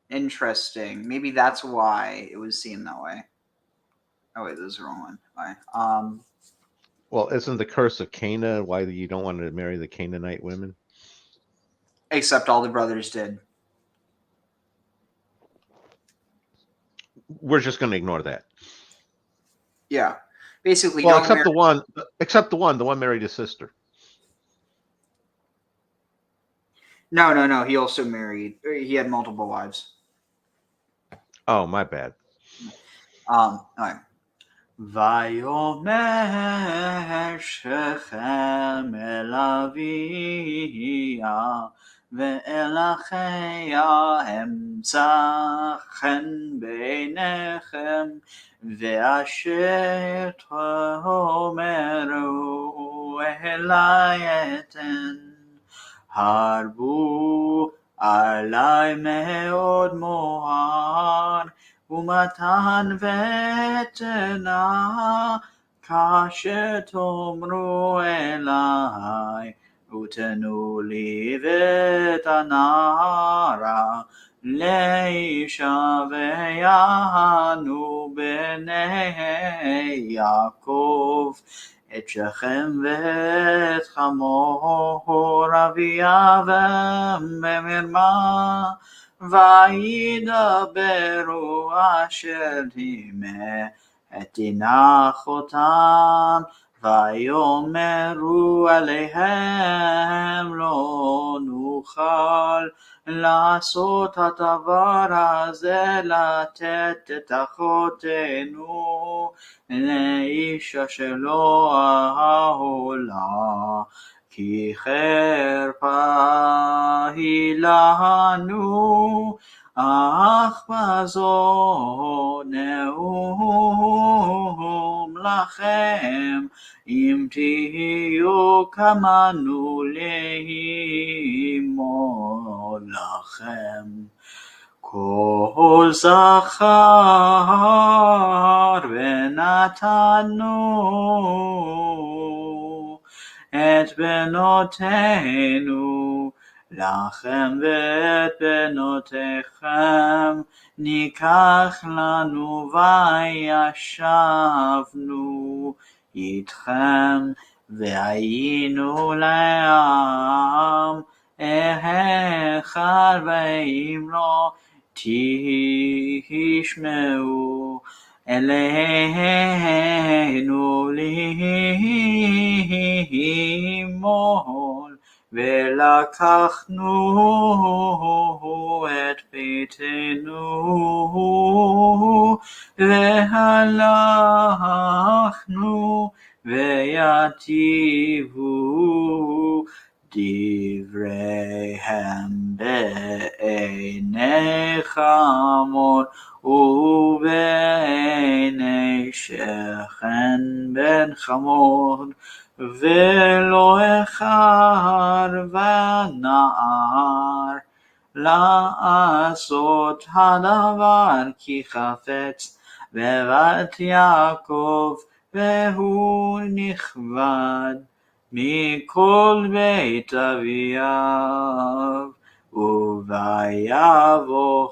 interesting. Maybe that's why it was seen that way. Oh wait, this is the wrong one. All right. Well, isn't the curse of Canaan why you don't want to marry the Canaanite women? Except all the brothers did. We're just going to ignore that. Yeah, basically. Well, don't except marry- the one married his sister. No. He also married. He had multiple wives. Oh, my bad. All right. Vayomer Shechem el Aviyah ve'el Achiyah eמצא חן בעיניכם ואשר תאמרו אלי אתן הרבו עלי מאוד מוהר ומתן ותנה כאשר תאמרו אלי ותנו לי ואת הנערה לאישה ויענו בני יעקב את שכם ואת חמור אביה במרמה וידברו אשר טימא את דינך אותם ויאמרו עליהם לא נוכל לעשות הדבר הזה לתת את אחותנו לאישה שלא העולה כי חרפה היא לנו אך בזו נאום לכם אם תהיו כמנו לאמור לכם כל זכר ונתנו את בנותינו לכם ואת בנותיכם ניקח לנו וישבנו איתכם והיינו לעם אחד ואמרו תשמעו אלינו לימול ולקחנו את ביתנו והלכנו ויטיבו דבריהם בעיני חמור ובעיני שכן בן חמור ולא אחד ונער לעשות הדבר כי חפץ בבת יעקב והוא נכבד מכל בית אביו וביבוא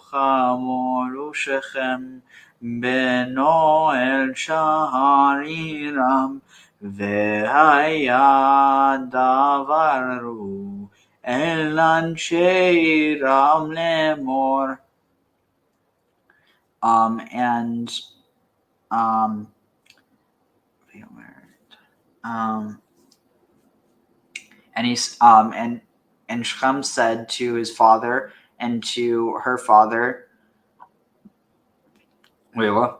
חמור ושכם בנו אל שער עירם והיה דבר הוא אל אנשי עירם לאמור. And Shechem said to his father and to her father, to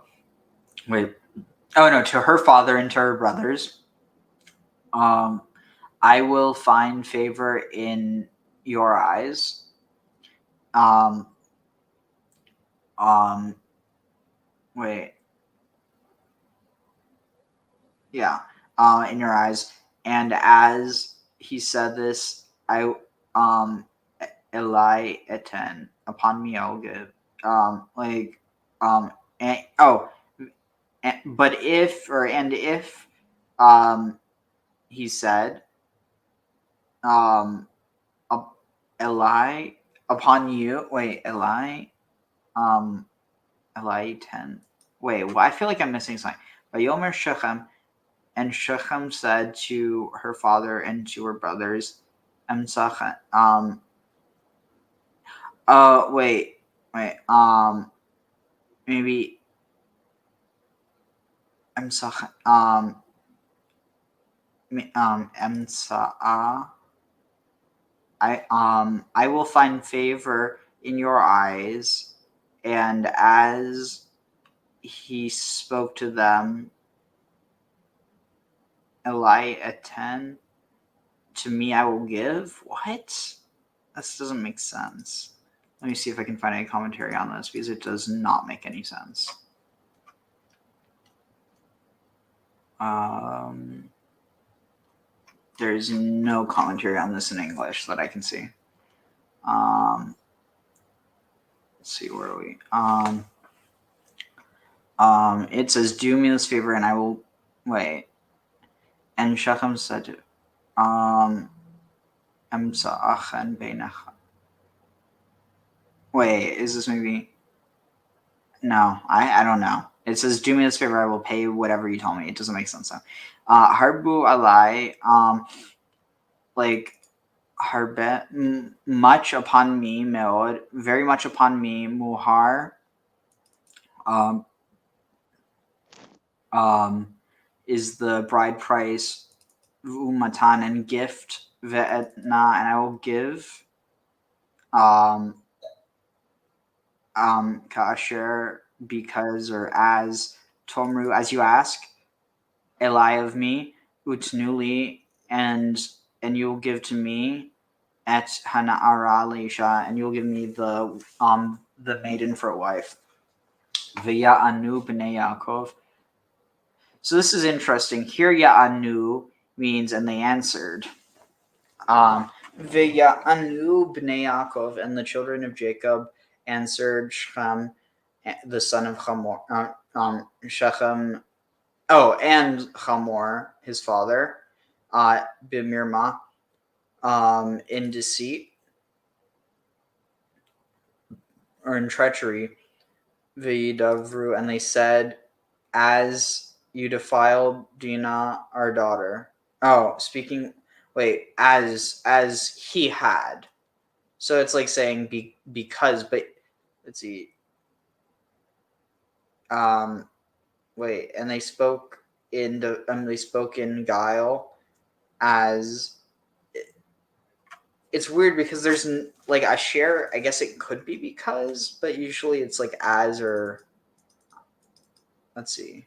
her father and to her brothers, I will find favor in your eyes. In your eyes. And as he said this, I Eli eten upon me I'll give. But if he said Eli upon you Eli 10. I feel like I'm missing something. Vayomer Shechem, and Shechem said to her father and to her brothers, maybe I will find favor in your eyes. And as he spoke to them, Eli at 10, to me I will give. What? This doesn't make sense. Let me see if I can find any commentary on this because it does not make any sense. There's no commentary on this in English that I can see. Let's see, where are we? It says, do me this favor and I will wait. And Shechem said to is this maybe? No, I don't know. It says, do me this favor, I will pay whatever you tell me. It doesn't make sense though. Harbu alai, much upon me, meod, very much upon me, muhar, is the bride price, umatan, and gift, ve'etna, and I will give, kasher, because, or as, tomru, as you ask, Eli of me, utnuli, and you will give to me, et hana'ara leisha, and you will give me the maiden for a wife. V'ya'anu b'nei Yaakov. So this is interesting. Here, ya'anu means, and they answered. V'ya'anu b'nei Yaakov, and the children of Jacob answered Shechem, the son of Hamor, Shechem, and Hamor, his father, b'mirma, in deceit, or in treachery, v'yidavru, and they said, as you defiled Dinah, our daughter, Oh, speaking. Wait, as he had. So it's like saying because, but let's see. Wait, and they spoke in guile as. It's weird because there's like a share. I guess it could be because, but usually it's like as or. Let's see.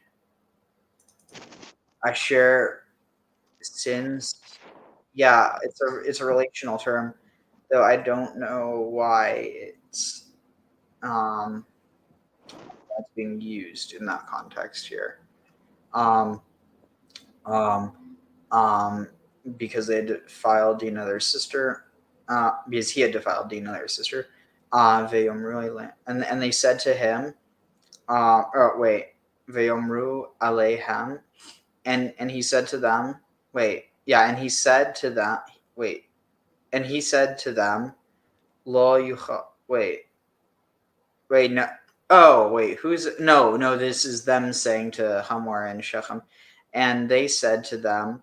I share sins. Yeah, it's a relational term, though I don't know why that's being used in that context here. Um, um, because they defiled Dinah, their sister, because he had defiled Dinah, their sister. And they said to him, Vayomru alehem, and he said to them, and he said to them, Lo yucha, no. Oh, wait, no, this is them saying to Hamor and Shechem. And they said to them,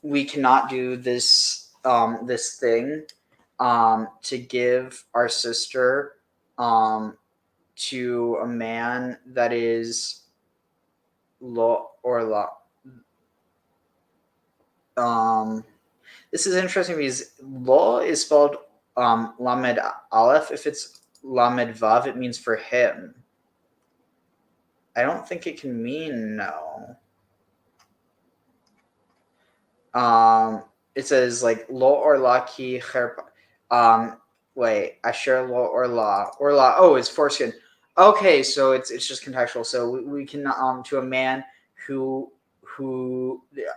we cannot do this thing to give our sister to a man that is lo or la. This is interesting because lo is spelled lamed aleph. If it's lamed vav, it means for him. I don't think it can mean no. It says like lo or la ki cherpa. Asher lo or la. Oh, it's foreskin. Okay, so it's just contextual. So we can to a man who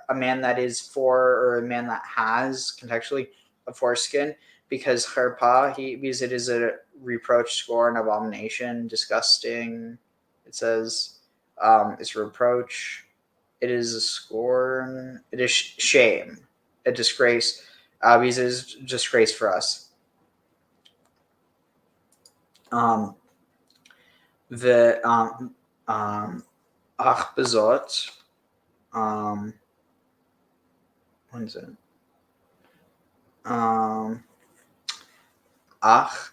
a man that is for, or a man that has contextually a foreskin, because cherpa because it is a reproach, scorn, abomination, disgusting. It says it's a reproach. It is a scorn. It is shame, a disgrace, because it is disgrace for us. The ach bezot. What is it? Ach,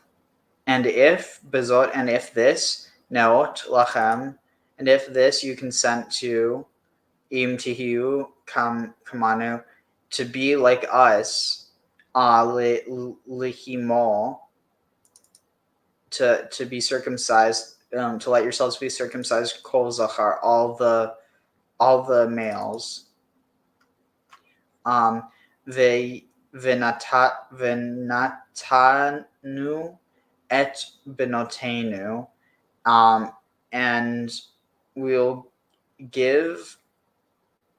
and if bezot, and if this neot lachem, and if this you consent to. Im tihiu kamanu, to be like us, lihimo, to be circumcised, to let yourselves be circumcised, kol zachar, all the males. Venatanu et benotenu, and we'll give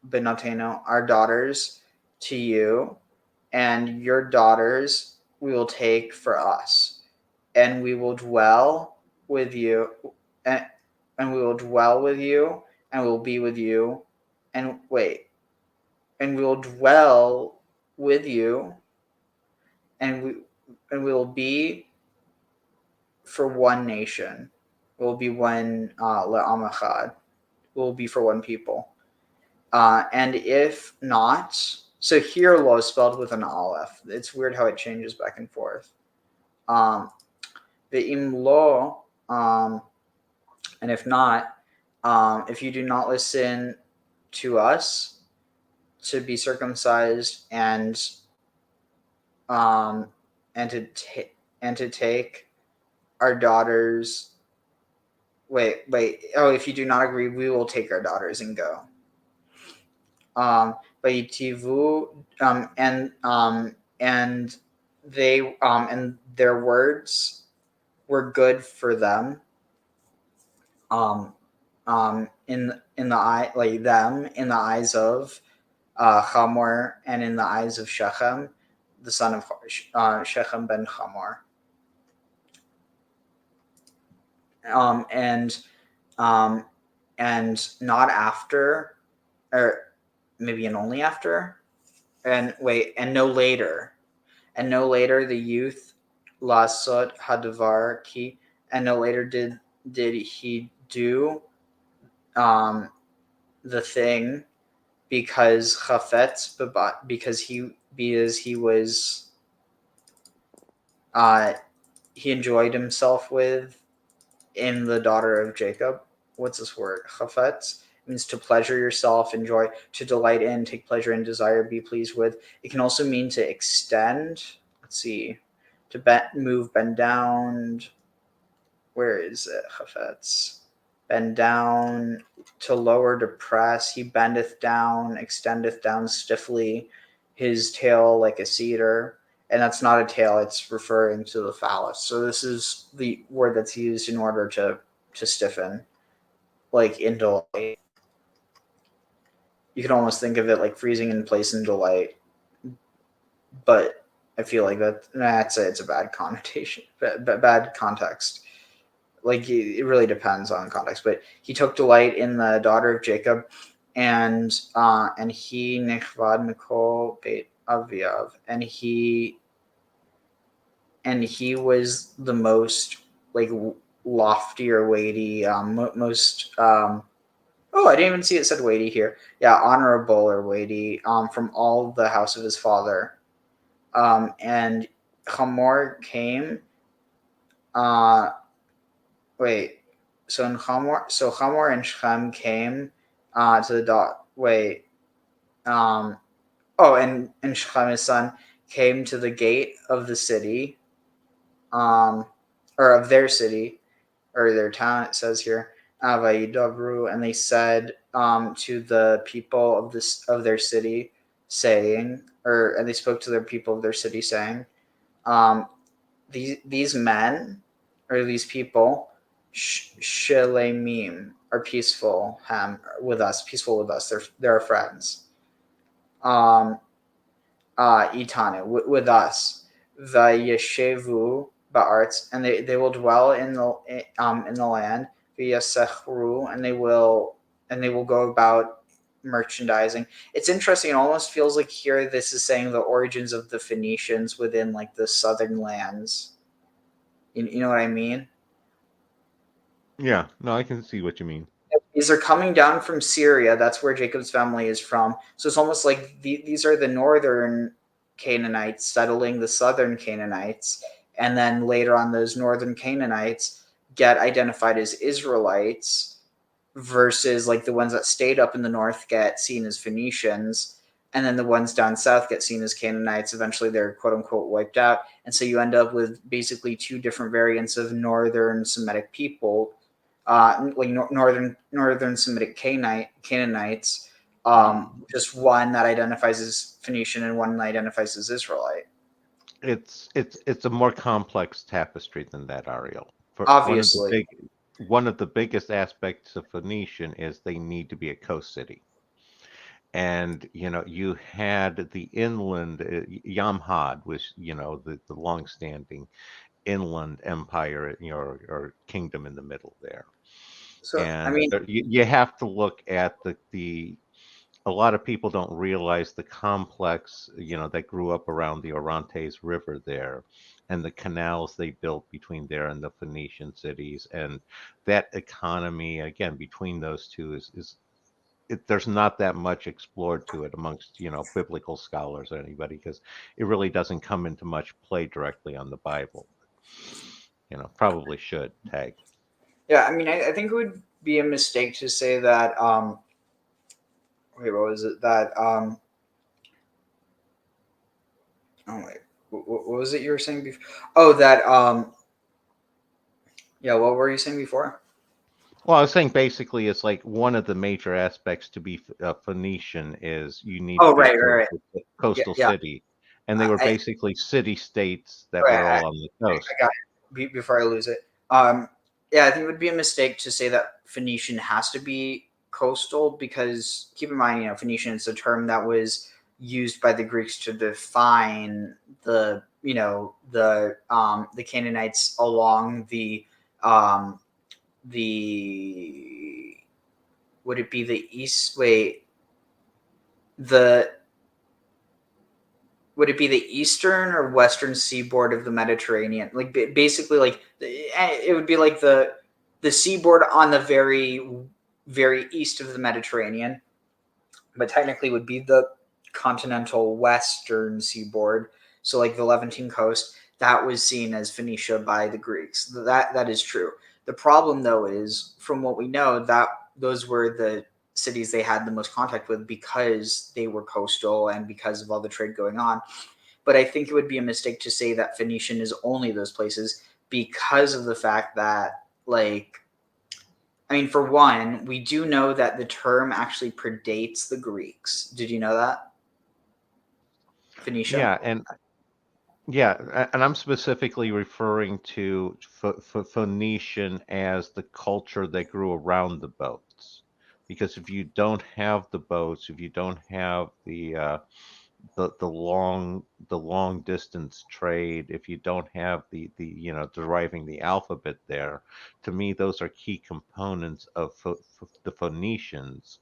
benoteno, our daughters, to you, and your daughters we will take for us, and we will dwell with you, and we will dwell with you, and we will be with you, and we will dwell with you, and we will be for one nation. We'll be one le'am echad. We'll be for one people. And if not, so here lo is spelled with an aleph. It's weird how it changes back and forth. The im lo, and if not, if you do not listen to us to be circumcised and to take our daughters. If you do not agree, we will take our daughters and go. And they and their words were good for them. In the eye, like them, in the eyes of Hamor, and in the eyes of Shechem, the son of Shechem ben Hamor. And not after, or maybe and only after, and no later, the youth lasot hadavar ki, and no later did he do the thing, because chafetz, because he was he enjoyed himself with in the daughter of Jacob. What's this word? Chafetz means to pleasure yourself, enjoy, to delight in, take pleasure in, desire, be pleased with. It can also mean to extend. Let's see, to move, bend down. Where is it? Chafetz. Bend down, to lower, to press. He bendeth down, extendeth down stiffly, his tail like a cedar. And that's not a tail, it's referring to the phallus. So this is the word that's used in order to stiffen, like in delight. You can almost think of it like freezing in place in delight. But I feel like it's a bad connotation, bad context. Like it really depends on context, but he took delight in the daughter of Jacob, and he nechvad mikol beit aviav, and he was the most like lofty or weighty, most oh, I didn't even see it said weighty here. Yeah, honorable or weighty, from all the house of his father, and Hamor came. Wait, so Hamor and Shechem came to the dot. Wait, and Shechem his son came to the gate of the city, or of their city, or their town. It says here, Vayidavru, and they said to the people of their city, saying, and they spoke to their people of their city, saying, these men or these people. Shelemim are peaceful with us. They're our friends. Itanu with us. Vayeshevu ba'arts, and they will dwell in the land. Vayasechru, and they will go about merchandising. It's interesting. It almost feels like here this is saying the origins of the Phoenicians within like the southern lands. You know what I mean? Yeah, no, I can see what you mean. These are coming down from Syria. That's where Jacob's family is from. So it's almost like these are the northern Canaanites settling the southern Canaanites. And then later on, those northern Canaanites get identified as Israelites versus like the ones that stayed up in the north get seen as Phoenicians. And then the ones down south get seen as Canaanites. Eventually, they're quote unquote wiped out. And so you end up with basically two different variants of northern Semitic people. Like northern Semitic Canaanites, just one that identifies as Phoenician and one that identifies as Israelite. It's a more complex tapestry than that, Ariel. Obviously, one of the biggest aspects of Phoenician is they need to be a coast city. And you had the inland Yamhad was the longstanding inland empire, or kingdom in the middle there. so And I mean, you have to look at the a lot of people don't realize the complex that grew up around the Orontes River there, and the canals they built between there and the Phoenician cities, and that economy again between those two is there's not that much explored to it amongst biblical scholars or anybody, because it really doesn't come into much play directly on the Bible. Probably should tag. yeah, I mean, I think it would be a mistake to say that. Wait, what was it that? Oh wait, what was it you were saying before? Oh, that. Yeah, what were you saying before? Well, I was saying basically it's like one of the major aspects to be Phoenician is you need Oh, to be right. a coastal Yeah. city. And they were basically city-states that were all on the coast. I got it before I lose it. Yeah, I think it would be a mistake to say that Phoenician has to be coastal, because keep in mind, Phoenician is a term that was used by the Greeks to define the Canaanites along the would it be the east? Wait, would it be the eastern or western seaboard of the Mediterranean? Like basically, like it would be like the seaboard on the very, very east of the Mediterranean, but technically would be the continental western seaboard. So like the Levantine coast, that was seen as Phoenicia by the Greeks. That is true. The problem, though, is from what we know, that those were the cities they had the most contact with because they were coastal and because of all the trade going on. But I think it would be a mistake to say that Phoenician is only those places because of the fact that, like, I mean, for one, we do know that the term actually predates the Greeks. Did you know that? Phoenicia? And I'm specifically referring to Phoenician as the culture that grew around the boats, because if you don't have the boats, if you don't have the long distance trade, if you don't have the deriving the alphabet there, to me those are key components of the Phoenicians,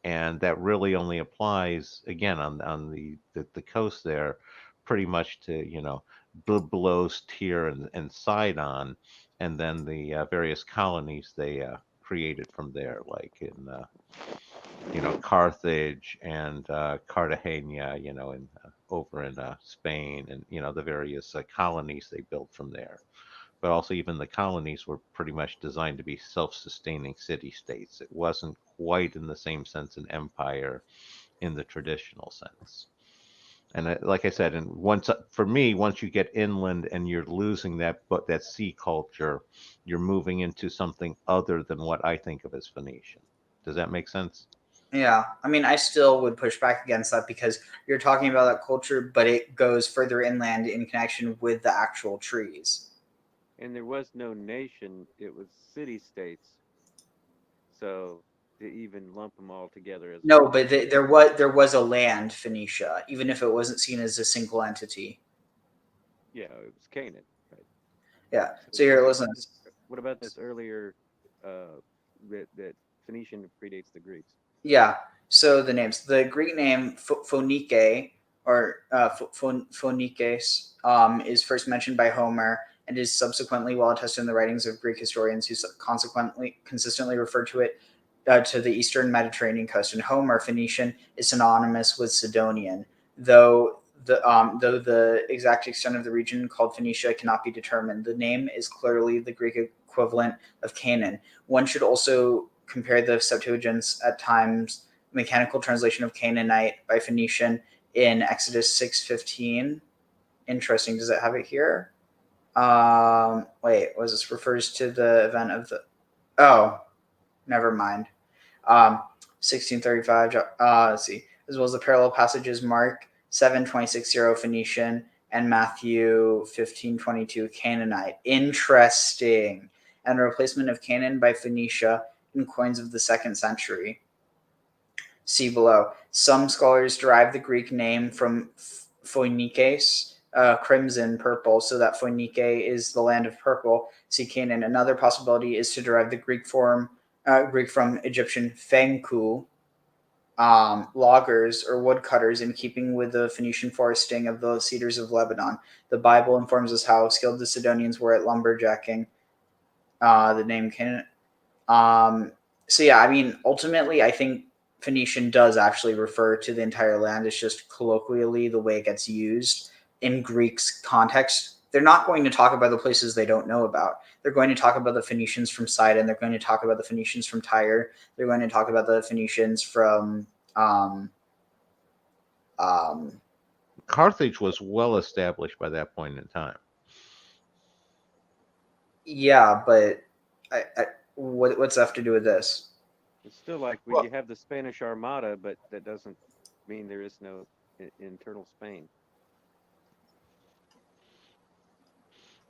and that really only applies again on the coast there, pretty much to Byblos, Tyre, and Sidon, and then the various colonies they created from there, like in Carthage and Cartagena, in over in Spain, and the various colonies they built from there. But also, even the colonies were pretty much designed to be self-sustaining city-states. It wasn't quite in the same sense an empire in the traditional sense. And like I said, and for me, once you get inland and you're losing that sea culture, you're moving into something other than what I think of as Phoenician. Does that make sense? Yeah, I mean, I still would push back against that because you're talking about that culture, but it goes further inland in connection with the actual trees. And there was no nation; it was city-states. So to even lump them all together as No, one but nation, there was a land, Phoenicia, even if it wasn't seen as a single entity. yeah, it was Canaan, right? Yeah. So So here, listen. what about this earlier that Phoenician predates the Greeks? Yeah. So the names, the Greek name Phonike or Phonikes is first mentioned by Homer and is subsequently well attested in the writings of Greek historians who consequently consistently refer to it to the eastern Mediterranean coast. In Homer, Phoenician is synonymous with Sidonian, though the exact extent of the region called Phoenicia cannot be determined. The name is clearly the Greek equivalent of Canaan. One should also compare the Septuagint's at times mechanical translation of Canaanite by Phoenician in Exodus 6:15. Interesting. Does it have it here? Wait, was this refers to the event of the? Oh, never mind. 1635. Let's see. As well as the parallel passages Mark 7:26 Phoenician and Matthew 15:22 Canaanite. Interesting. And the replacement of Canaan by Phoenicia in coins of the 2nd century. See below. Some scholars derive the Greek name from Phoenikes, crimson, purple, so that Phoenike is the land of purple. See Canaan. Another possibility is to derive the Greek from Egyptian fenku, loggers or woodcutters, in keeping with the Phoenician foresting of the cedars of Lebanon. The Bible informs us how skilled the Sidonians were at lumberjacking. The name Canaan. So yeah, I mean, ultimately, I think Phoenician does actually refer to the entire land. It's just colloquially the way it gets used in Greek's context. They're not going to talk about the places they don't know about. They're going to talk about the Phoenicians from Sidon. They're going to talk about the Phoenicians from Tyre. They're going to talk about the Phoenicians from Carthage was well established by that point in time. yeah, but what's that have to do with this? It's still like Well, you have the Spanish Armada, but that doesn't mean there is no internal Spain.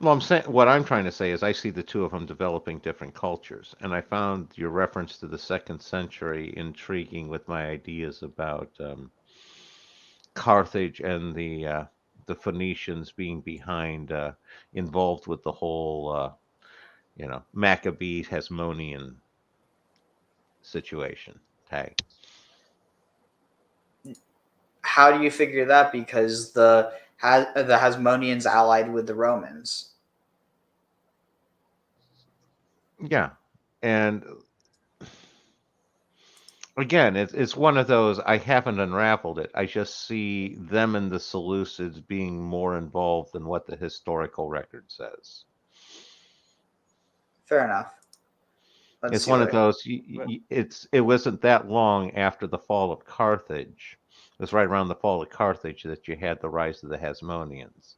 Well, what I'm trying to say is I see the two of them developing different cultures, and I found your reference to the 2nd century intriguing with my ideas about Carthage and the Phoenicians being involved with the whole Maccabee Hasmonean situation tag. how do you figure that? Because the Hasmoneans allied with the Romans. Yeah, and again, it's one of those, I haven't unraveled it. I just see them and the Seleucids being more involved than what the historical record says. Fair enough. Let's It's see one of what- those. It wasn't that long after the fall of Carthage. It was right around the fall of Carthage that you had the rise of the Hasmoneans.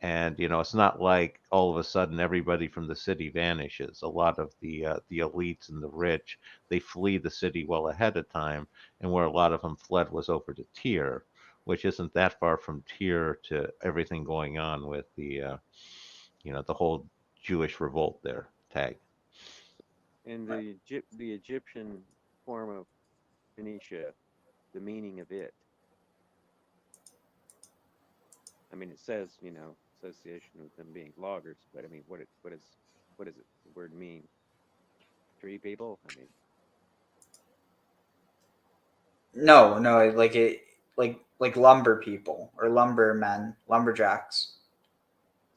And it's not like all of a sudden everybody from the city vanishes. A lot of the elites and the rich, they flee the city well ahead of time, and where a lot of them fled was over to Tyre, which isn't that far from Tyre to everything going on with the the whole Jewish revolt there. Tag. In the Egyptian form of Phoenicia, the meaning of it. I mean, it says, association with them being loggers, but I mean, what does the word mean? Tree people? I mean, No, like lumber people or lumbermen, lumberjacks.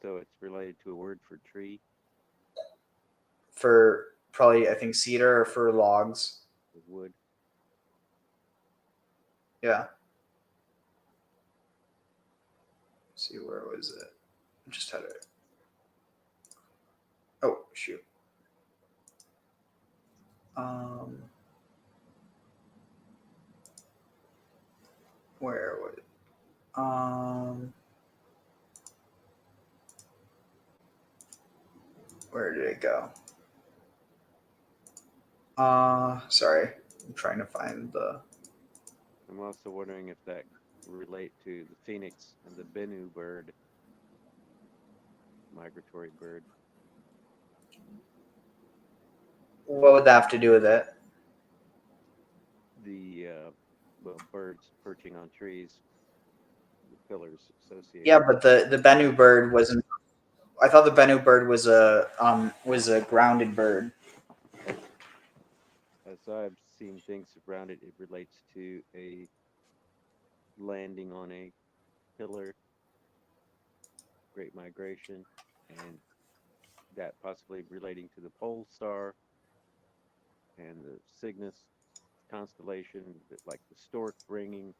so it's related to a word for tree, For probably, I think, cedar or for logs. of wood. Yeah. Let's see, where was it? I just had it. Oh, shoot. Where was it? Where did it go? Sorry. I'm trying to find the... I'm also wondering if that relate to the phoenix and the Bennu bird, migratory bird. What would that have to do with it? The birds perching on trees, the pillars associated. Yeah, but the Bennu bird wasn't... I thought the Bennu bird was a grounded bird. As I've seen things around it, it relates to a landing on a pillar, great migration, and that possibly relating to the pole star and the Cygnus constellation, like the stork bringing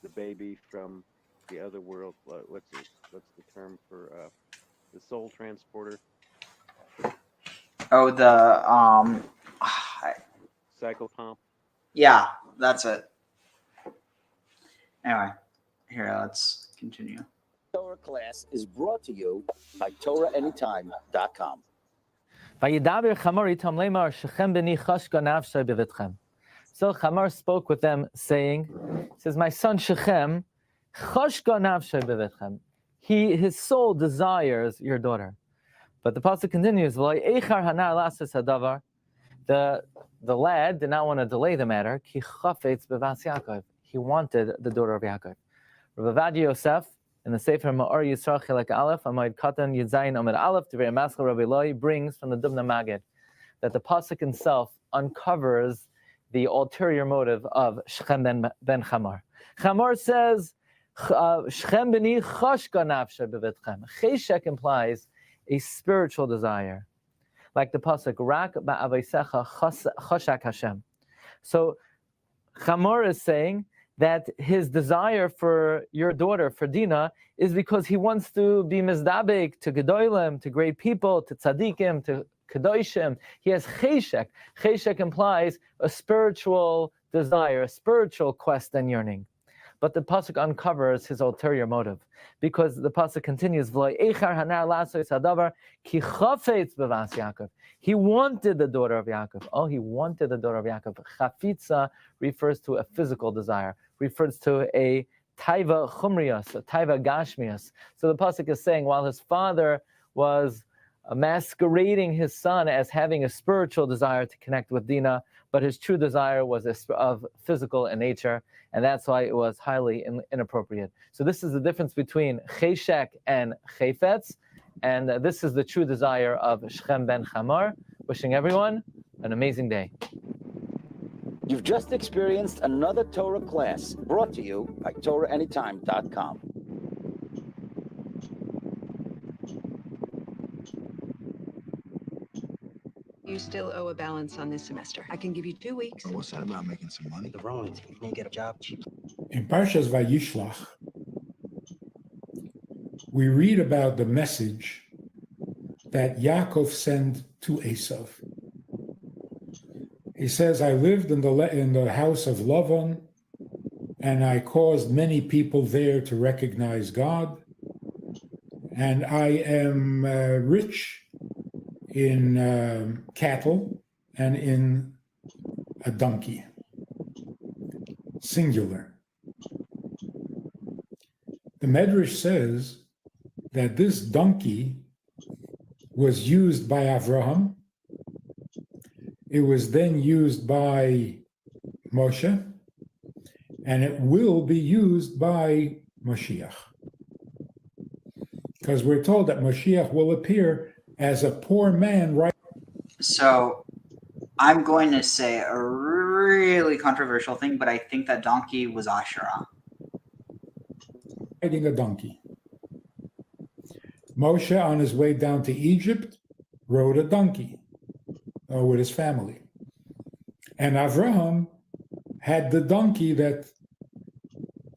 the baby from the other world. What's the term for the soul transporter? Oh, the Cyclopomp. yeah, that's it. Anyway, here, let's continue. Torah class is brought to you by TorahAnytime.com. Vayidaber Chamor itam lemar Shechem b'ni chashka nafshay b'vetchem. So Chamor spoke with them, saying, says, my son Shechem, chashka nafshay b'vetchem. His soul desires your daughter. But the pasuk continues, V'lo'eichar hanar lasas hadavar. The lad did not want to delay the matter. Ki chafetz b'vas Yaakov. He wanted the daughter of Yaakov. Rav Ovadia Yosef, in the Sefer Ma'or Yisrael Chelek Aleph, Amoed Katan Yudzayin Amid Aleph, Divrei Maschal Rabbi Eloi, brings from the Dubna Magid that the pasuk itself uncovers the ulterior motive of Shechem ben Chamor. Chamor says, Shechem b'ni chashka nafsha b'vetchem. Cheshek implies a spiritual desire, like the pasuk Rak ba'aveisecha chashak Hashem. So Chamor is saying that his desire for your daughter, for Dinah, is because he wants to be mizdabek to gedolim, to great people, to tzaddikim, to kedoshim. He has cheshek. Cheshek implies a spiritual desire, a spiritual quest and yearning. But the pasuk uncovers his ulterior motive, because the pasuk continues, he wanted the daughter of Yaakov. Oh, he wanted the daughter of Yaakov. Chafitza refers to a physical desire, refers to a taiva chumrias, a taiva gashmias. So the pasuk is saying, while his father was masquerading his son as having a spiritual desire to connect with Dinah, but his true desire was of physical in nature, and that's why it was highly inappropriate. So this is the difference between cheshek and chayfetz, and this is the true desire of Shechem ben Chamor. Wishing everyone an amazing day. You've just experienced another Torah class brought to you by TorahAnytime.com. You still owe a balance on this semester. I can give you 2 weeks. What's that about making some money? The Romans, you can't get a job cheap. In Parshas Vayishlach, we read about the message that Yaakov sent to Esav. He says, I lived in the house of Lavan, and I caused many people there to recognize God, and I am rich in cattle and in a donkey, singular. The Medrash says that this donkey was used by Avraham. It was then used by Moshe, and it will be used by Mashiach. Because we're told that Mashiach will appear as a poor man, right? So I'm going to say a really controversial thing, but I think that donkey was Asherah. Riding a donkey. Moshe, on his way down to Egypt, rode a donkey with his family. And Avraham had the donkey that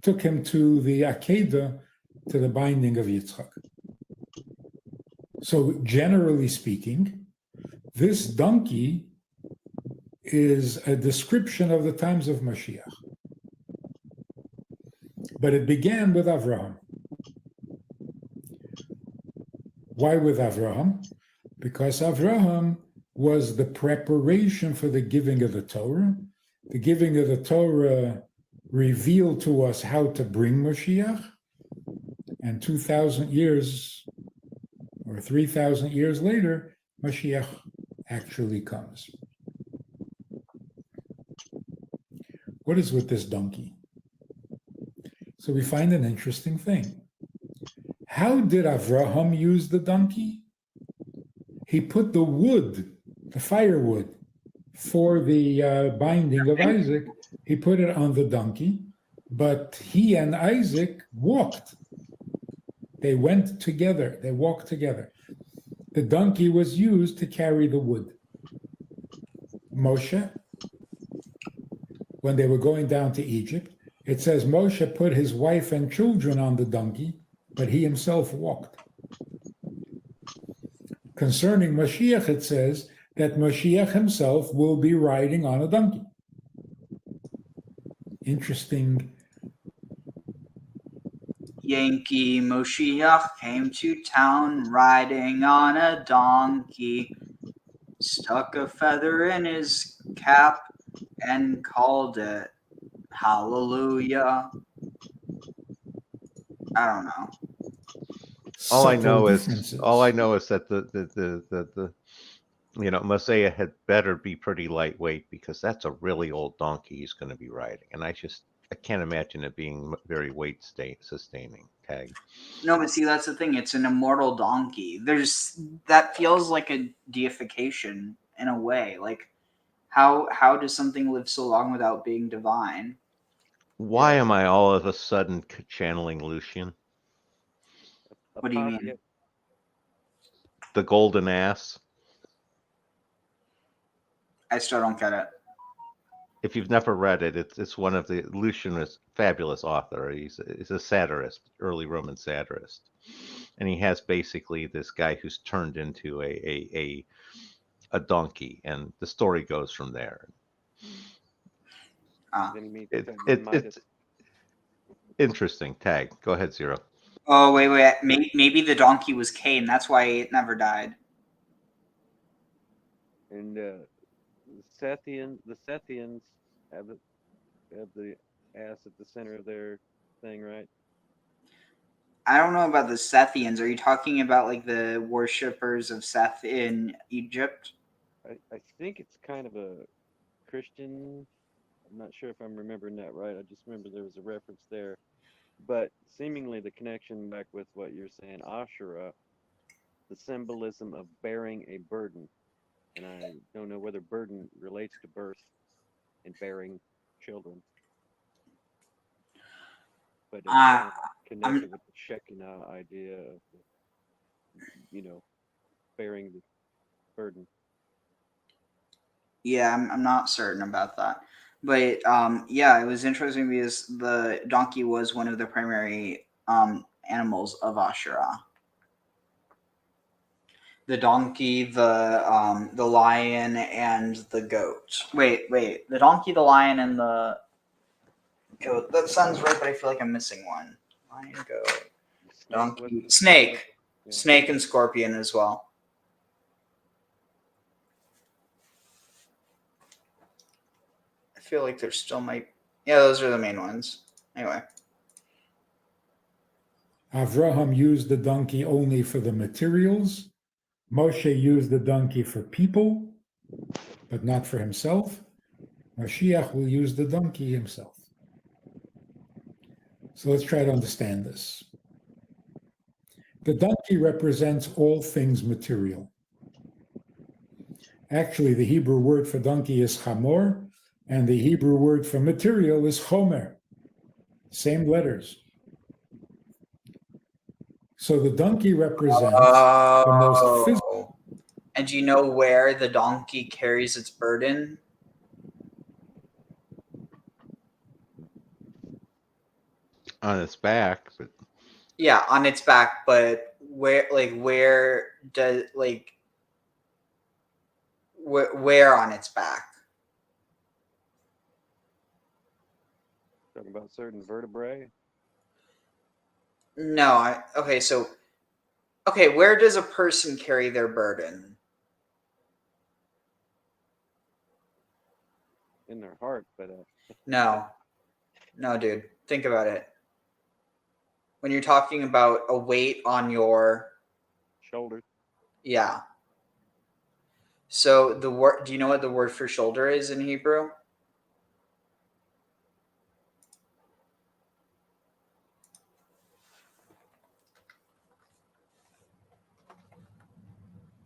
took him to the Akedah, to the binding of Yitzchak. So generally speaking, this donkey is a description of the times of Mashiach. But it began with Avraham. Why with Avraham? Because Avraham was the preparation for the giving of the Torah. The giving of the Torah revealed to us how to bring Mashiach, and 2,000 years or 3,000 years later, Mashiach actually comes. What is with this donkey? So we find an interesting thing. How did Avraham use the donkey? He put the wood, the firewood, for the binding of Isaac. He put it on the donkey, but he and Isaac walked. They went together. They walked together. The donkey was used to carry the wood. Moshe, when they were going down to Egypt, it says Moshe put his wife and children on the donkey, but he himself walked. Concerning Mashiach, it says that Mashiach himself will be riding on a donkey. Interesting. Yankee Moshiach came to town riding on a donkey, stuck a feather in his cap and called it Hallelujah. I don't know. All I know is differences. that the Messiah had better be pretty lightweight, because that's a really old donkey he's going to be riding, and I can't imagine it being very weight sustaining. Tag. No, but see, that's the thing. It's an immortal donkey. That feels like a deification in a way. Like, how does something live so long without being divine? Why am I all of a sudden channeling Lucian? What do you mean? The golden ass. I still don't get it. If you've never read it, it's one of the Lucian is fabulous author. He's a satirist, early Roman satirist, and he has basically this guy who's turned into a donkey, and the story goes from there. It's interesting. Tag. Go ahead, Zero. Oh, wait. Maybe the donkey was Cain. That's why it never died. And the Sethians have the ass at the center of their thing, right? I don't know about the Sethians. Are you talking about like the worshippers of Seth in Egypt? I think it's kind of a Christian. I'm not sure if I'm remembering that right. I just remember there was a reference there. But seemingly the connection back with what you're saying, Asherah, the symbolism of bearing a burden. And I don't know whether burden relates to birth and bearing children. But it's kind of connected with the Shekinah idea of, bearing the burden. Yeah, I'm not certain about that. But yeah, it was interesting because the donkey was one of the primary animals of Asherah. The donkey, the lion, and the goat. Wait. The donkey, the lion, and the goat. That sounds right, but I feel like I'm missing one. Lion, goat, donkey, snake. Snake and scorpion as well. I feel like there still might. Yeah, those are the main ones. Anyway. Avraham used the donkey only for the materials. Moshe used the donkey for people, but not for himself. Mashiach will use the donkey himself. So let's try to understand this. The donkey represents all things material. Actually, the Hebrew word for donkey is chamor, and the Hebrew word for material is chomer. Same letters. So the donkey represents the most physical. And do you know where the donkey carries its burden? On its back, but Yeah, on its back, but where does where on its back? Talking about certain vertebrae. No, where does a person carry their burden? In their heart, but No, dude. Think about it. When you're talking about a weight on your shoulders. Yeah. So the word. Do you know what the word for shoulder is in Hebrew?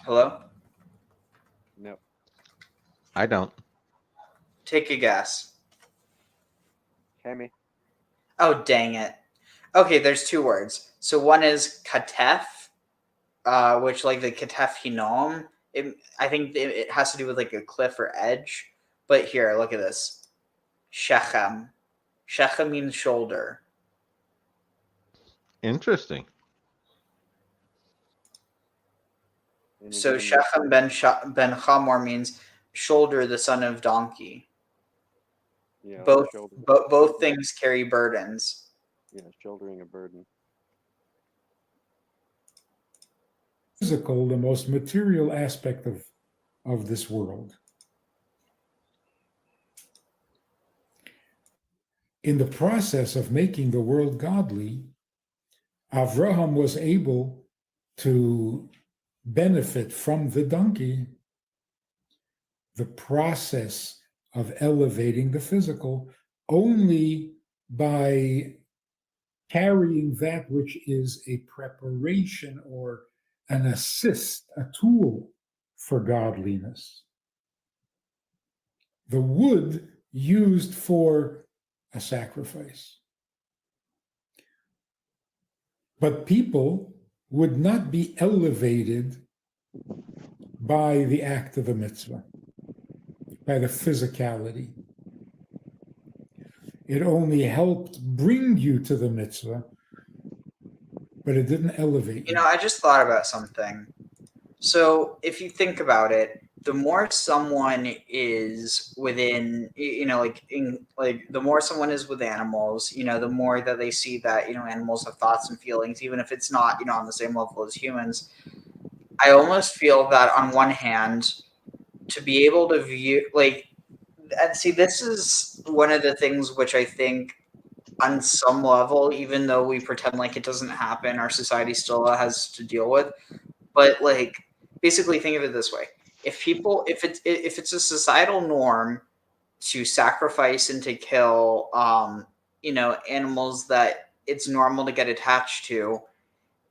Hello? No. I don't. Take a guess. Hemi. Oh, dang it. Okay, there's two words. So one is katef, which like the katef hinom. I think it has to do with like a cliff or edge. But here, look at this. Shechem. Shechem means shoulder. Interesting. So Shechem ben Chamor means shoulder, the son of donkey. Yeah, both things carry burdens. Yeah, shouldering a burden. Physical, the most material aspect of this world. In the process of making the world godly, Avraham was able to benefit from the donkey, the process of elevating the physical, only by carrying that which is a preparation or an assist, a tool for godliness. The wood used for a sacrifice. But people would not be elevated by the act of a mitzvah, by the physicality. It only helped bring you to the mitzvah, but it didn't elevate you. I just thought about something. So if you think about it, the more someone is within, the more someone is with animals, the more that they see that, animals have thoughts and feelings, even if it's not, on the same level as humans. I almost feel that on one hand, to be able to view, and see, this is one of the things which I think on some level, even though we pretend like it doesn't happen, our society still has to deal with. But basically think of it this way. If it's a societal norm to sacrifice and to kill, animals that it's normal to get attached to,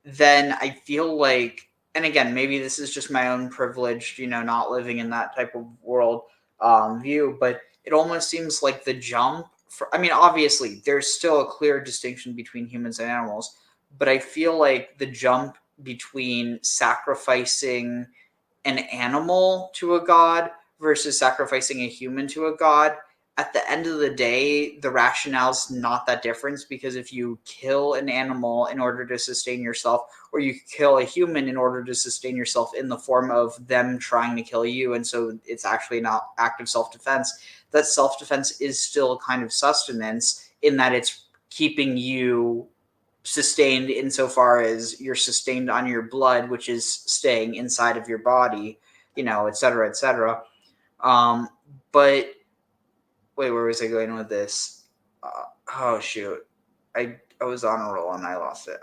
then I feel like, and again, maybe this is just my own privileged, not living in that type of world view, but it almost seems like the jump obviously there's still a clear distinction between humans and animals, but I feel like the jump between sacrificing an animal to a god versus sacrificing a human to a god, at the end of the day, the rationale's not that different, because if you kill an animal in order to sustain yourself, or you kill a human in order to sustain yourself in the form of them trying to kill you, and so it's actually an act of self-defense, that self-defense is still a kind of sustenance in that it's keeping you sustained insofar as you're sustained on your blood, which is staying inside of your body, et cetera, et cetera. But wait, where was I going with this? Oh shoot, I was on a roll and I lost it.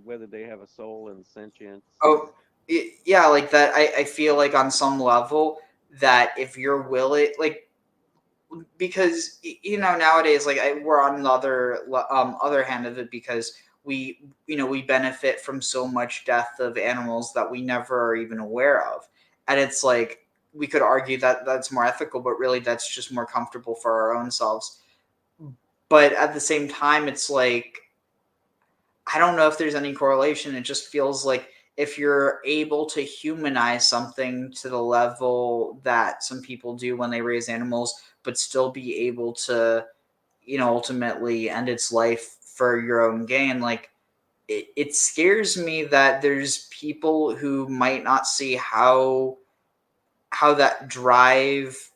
Whether they have a soul and sentience. Oh, yeah, like that. I feel like on some level that if you're willing, like, because nowadays, like, we're on the other hand of it, because we benefit from so much death of animals that we never are even aware of, and it's like, we could argue that that's more ethical, but really that's just more comfortable for our own selves. But at the same time, it's like, I don't know if there's any correlation. It just feels like if you're able to humanize something to the level that some people do when they raise animals, but still be able to, ultimately end its life for your own gain, like, it scares me that there's people who might not see how that drive,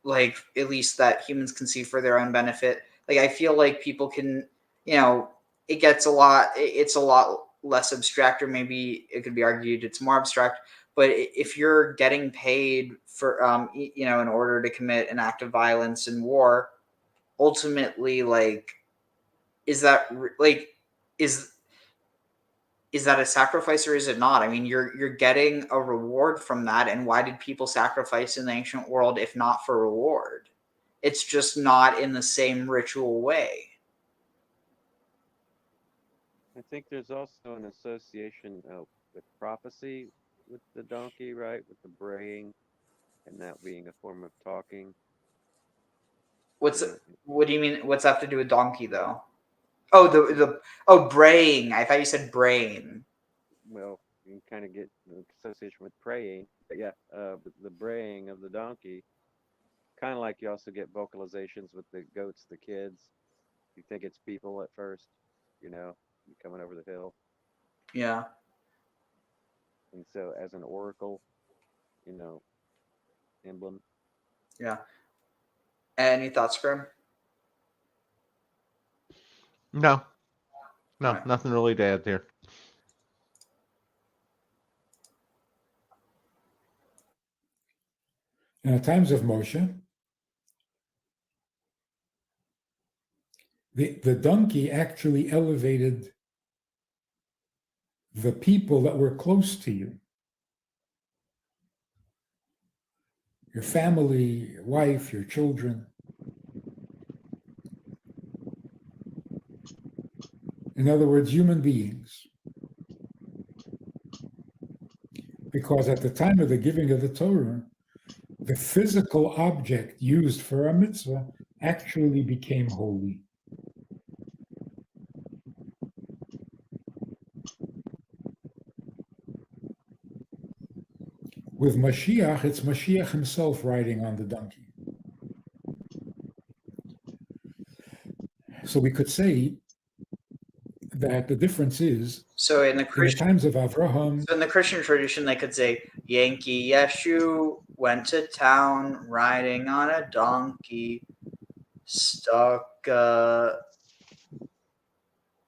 like, at least that humans can see for their own benefit. Like, I feel like people can, it's a lot less abstract, or maybe it could be argued it's more abstract. But if you're getting paid for, in order to commit an act of violence in war, ultimately, like, is that is that a sacrifice, or is it not? I mean, you're getting a reward from that, and why did people sacrifice in the ancient world if not for reward? It's just not in the same ritual way. I think there's also an association with prophecy with the donkey, right? With the braying, and that being a form of talking. What do you mean? What's that have to do with donkey, though? Oh, braying. I thought you said brain. Well, you can kind of get an association with praying, but yeah, the braying of the donkey, kind of like you also get vocalizations with the goats, the kids. You think it's people at first, coming over the hill. Yeah. And so, as an oracle, emblem. Yeah. Any thoughts, Grim? No, Right. nothing really to add there. In the times of Moshe, the donkey actually elevated the people that were close to you. Your family, your wife, your children. In other words, human beings. Because at the time of the giving of the Torah, the physical object used for a mitzvah actually became holy. With Mashiach, it's Mashiach himself riding on the donkey. So we could say that the difference is, so in the times of Avraham. So in the Christian tradition, they could say, Yankee Yeshu went to town riding on a donkey, stuck. Yeah,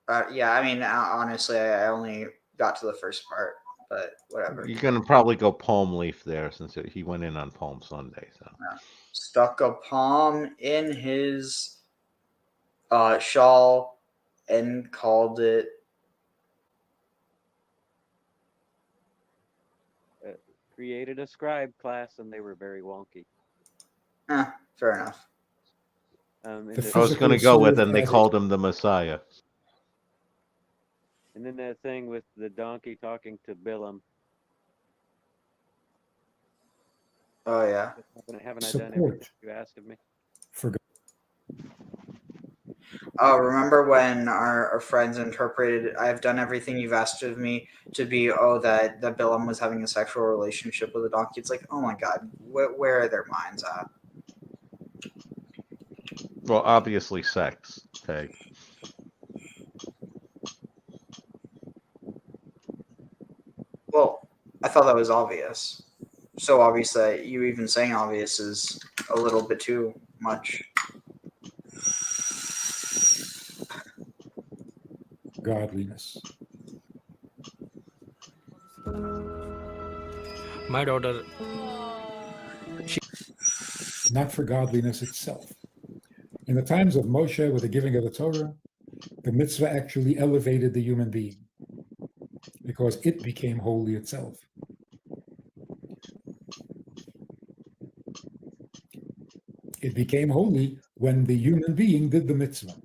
I mean, honestly, I only got to the first part, but whatever. You're going to probably go palm leaf there, since he went in on Palm Sunday. So Yeah. Stuck a palm in his shawl and called it. Created a scribe class, and they were very wonky. Fair enough. I was going to go with, and they called him the Messiah. And then that thing with the donkey talking to Bilam. Oh, yeah. Haven't I done everything you asked of me? Remember when our friends interpreted, "I've done everything you've asked of me," to be, that Bilam was having a sexual relationship with a donkey? It's like, oh my God, where are their minds at? Well, obviously sex. Okay. Well, I thought that was obvious. So obvious that you even saying obvious is a little bit too much. Godliness. My daughter, Not for godliness itself. In the times of Moshe, with the giving of the Torah, the mitzvah actually elevated the human being because it became holy itself. It became holy when the human being did the mitzvah.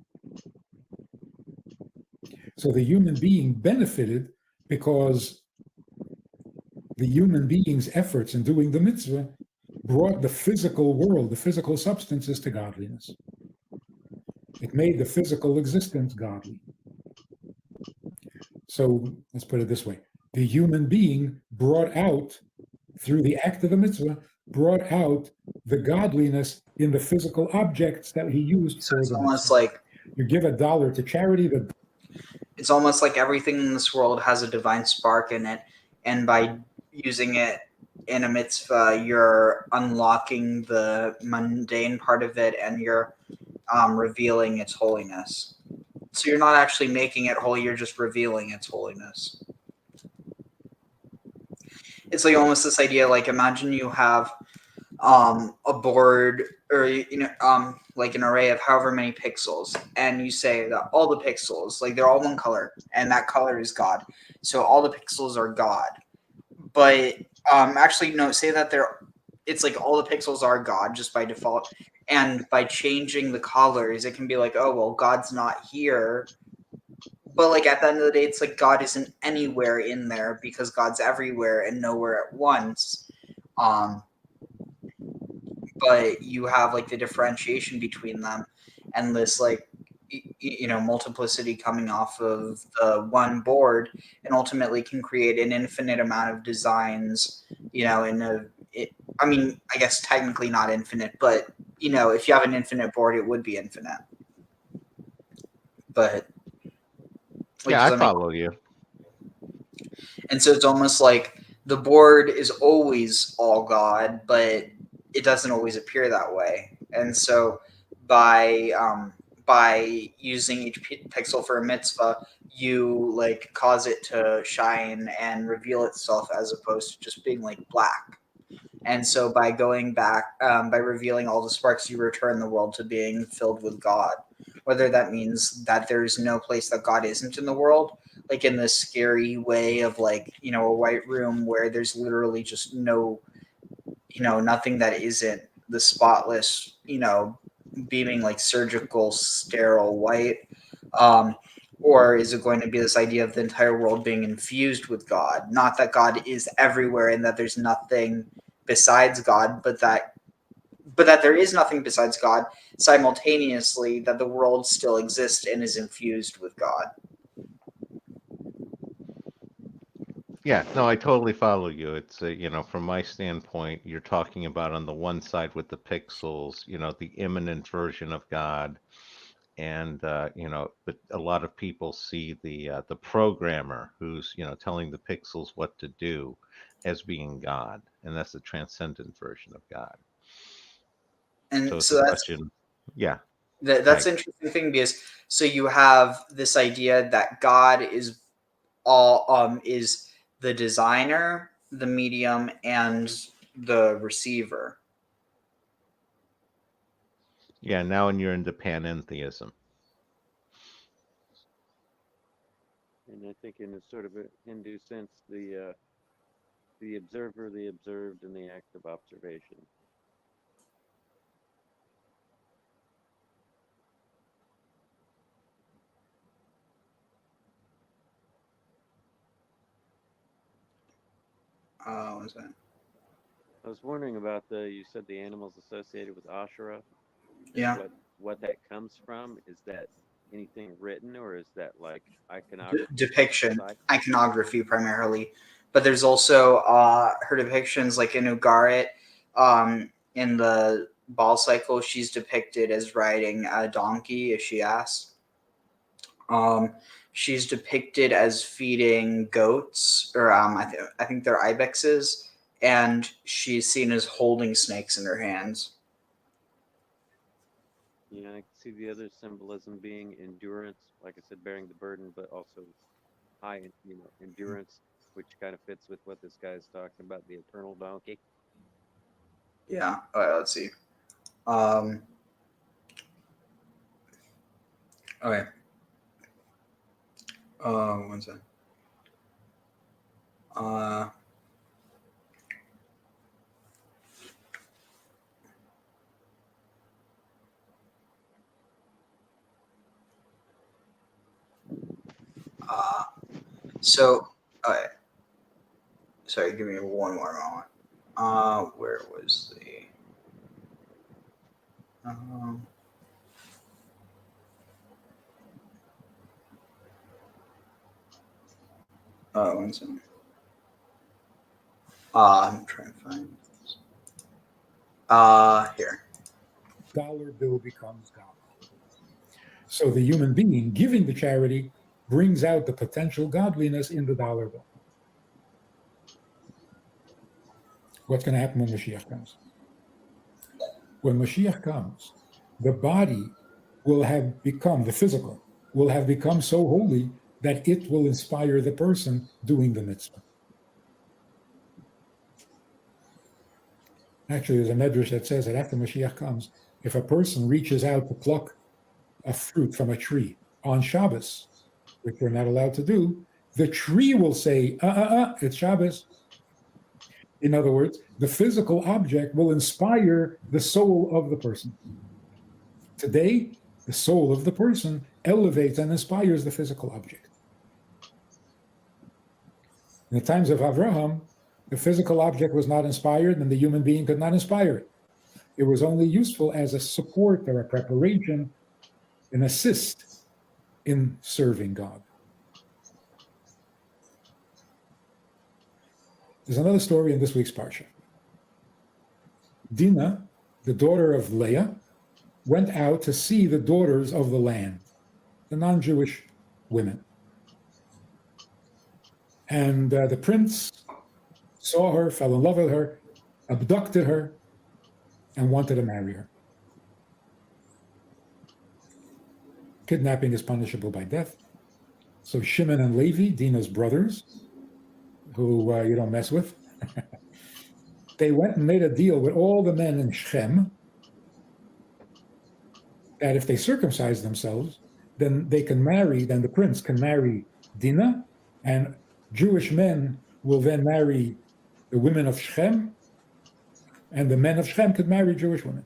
So the human being benefited because the human being's efforts in doing the mitzvah brought the physical world, the physical substances, to godliness. It made the physical existence godly. So let's put it this way. The human being brought out, through the act of the mitzvah, brought out the godliness in the physical objects that he used So for it's the almost mitzvah. like You give $1 to charity, it's almost like everything in this world has a divine spark in it, and by using it in a mitzvah, you're unlocking the mundane part of it, and you're revealing its holiness. So you're not actually making it holy; you're just revealing its holiness. It's like almost this idea, like imagine you have a board, or like an array of however many pixels, and you say that all the pixels, like they're all one color, and that color is God. So all the pixels are God. But actually no, say that it's like all the pixels are God just by default, and by changing the colors, it can be like, oh well, God's not here. But like at the end of the day, it's like God isn't anywhere in there because God's everywhere and nowhere at once. But you have like the differentiation between them, and this like multiplicity coming off of the one board, and ultimately can create an infinite amount of designs. I mean, I guess technically not infinite, but if you have an infinite board, it would be infinite. But Yeah, I follow you. And so it's almost like the board is always all God, but it doesn't always appear that way. And so by using each pixel for a mitzvah, you like cause it to shine and reveal itself, as opposed to just being like black. And so by going back, by revealing all the sparks, you return the world to being filled with God. Whether that means that there's no place that God isn't in the world, like in this scary way of like, a white room where there's literally just nothing that isn't the spotless, beaming like surgical, sterile white. Or is it going to be this idea of the entire world being infused with God? Not that God is everywhere and that there's nothing besides God, but that there is nothing besides God, simultaneously that the world still exists and is infused with God. Yeah, no, I totally follow you. It's from my standpoint, you're talking about on the one side with the pixels, the imminent version of God, and but a lot of people see the programmer who's telling the pixels what to do as being God, and that's the transcendent version of God. And So it's so a that's question. Yeah, that's an interesting thing, because so you have this idea that God is is the designer, the medium, and the receiver. yeah. Now, and you're into panentheism. And I think in a sort of a Hindu sense, the observer, the observed, and the act of observation. What was that? I was wondering about you said the animals associated with Asherah. Yeah. What that comes from is that anything written, or is that like iconography? Depiction, iconography primarily, but there's also her depictions like in 𐤅𐤉𤔃, in the ball cycle. She's depicted as riding a donkey, as she asked. She's depicted as feeding goats, or I think they're ibexes, and she's seen as holding snakes in her hands. Yeah, I can see the other symbolism being endurance, like I said, bearing the burden, but also high, endurance, which kind of fits with what this guy's talking about, the eternal donkey. Yeah. All right, let's see. Okay. One second. So, okay. Sorry, give me one more moment. Where was the? One second. I'm trying to find this. Here. Dollar bill becomes God. So the human being giving the charity brings out the potential godliness in the dollar bill. What's going to happen when Mashiach comes? When Mashiach comes, the body will have become, the physical, will have become so holy that it will inspire the person doing the mitzvah. Actually, there's a medrash that says that after Mashiach comes, if a person reaches out to pluck a fruit from a tree on Shabbos, which we're not allowed to do, the tree will say, it's Shabbos. In other words, the physical object will inspire the soul of the person. Today, the soul of the person elevates and inspires the physical object. In the times of Avraham, the physical object was not inspired and the human being could not inspire it. It was only useful as a support or a preparation, an assist in serving God. There's another story in this week's Parsha. Dinah, the daughter of Leah, went out to see the daughters of the land, the non-Jewish women. And the prince saw her, fell in love with her, abducted her, and wanted to marry her. Kidnapping is punishable by death. So Simeon and Levi, Dinah's brothers, who you don't mess with, they went and made a deal with all the men in Shechem that if they circumcise themselves, then they can marry, then the prince can marry Dinah, and Jewish men will then marry the women of Shechem, and the men of Shechem could marry Jewish women.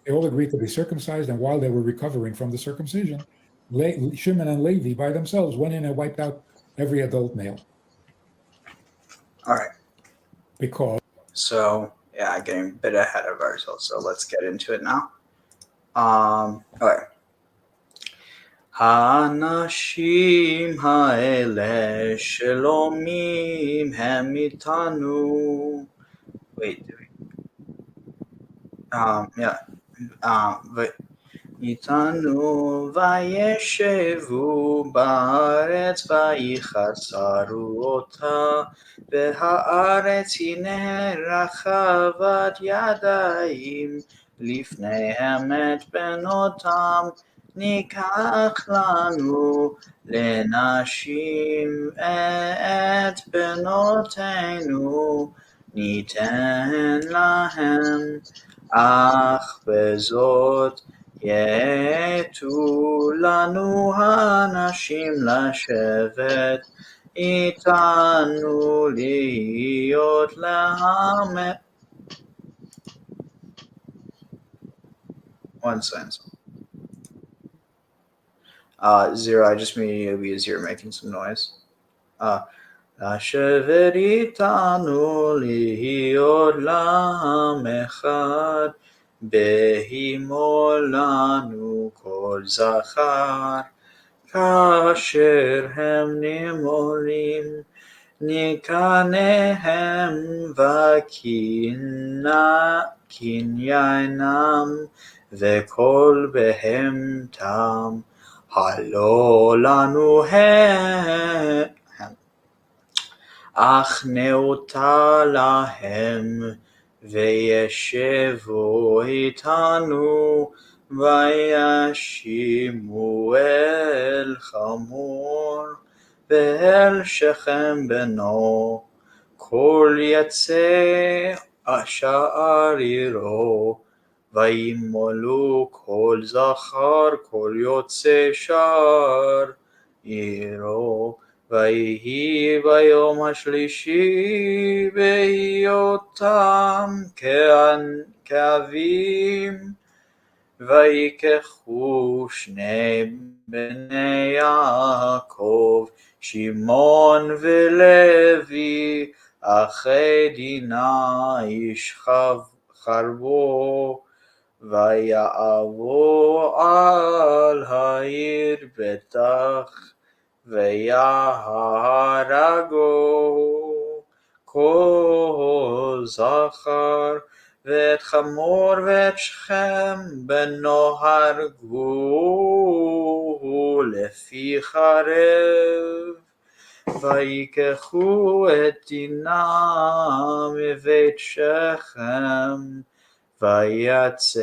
They all agreed to be circumcised, and while they were recovering from the circumcision, Simeon and Levi by themselves went in and wiped out every adult male. All right. Because. So, yeah, getting a bit ahead of ourselves. So let's get into it now. Okay. האנשים האלה שלומים הם איתנו. Wait, yeah. איתנו וישבו בארץ ויחצרו אותה והארץ הנה רחבת ידיים לפניהם את בנותם ניקח לנו לנשים את בנותינו ניתן להם אך בזאת יתו לנו האנשים לשבת איתנו להיות להם. One sentence. Zero, I just mean it'll be a zero making some noise. לשבת איתנו להיות לעם אחד בהימו לנו כל זכר, כאשר הם נמולים, נקניהם וקניינם, וכל בהמתם, הלא לנו הם, אך נאותה להם, וישבו איתנו, וישימו אל חמור, ואל שכם בנו, כל יצא אשר עירו, וימולו כל זכר, כל יוצא שער עירו. ויהי ביום השלישי בהיותם כאבים, ויקחו שני בני יעקב, שמעון ולוי, אחי דינה איש חרבו, ויעבו על העיר בטח, ויהרגו כל זכר, ואת חמור ואת שכם בנו הרגו לפי חרב. ויקחו את דינה מבית שכם, ויצאו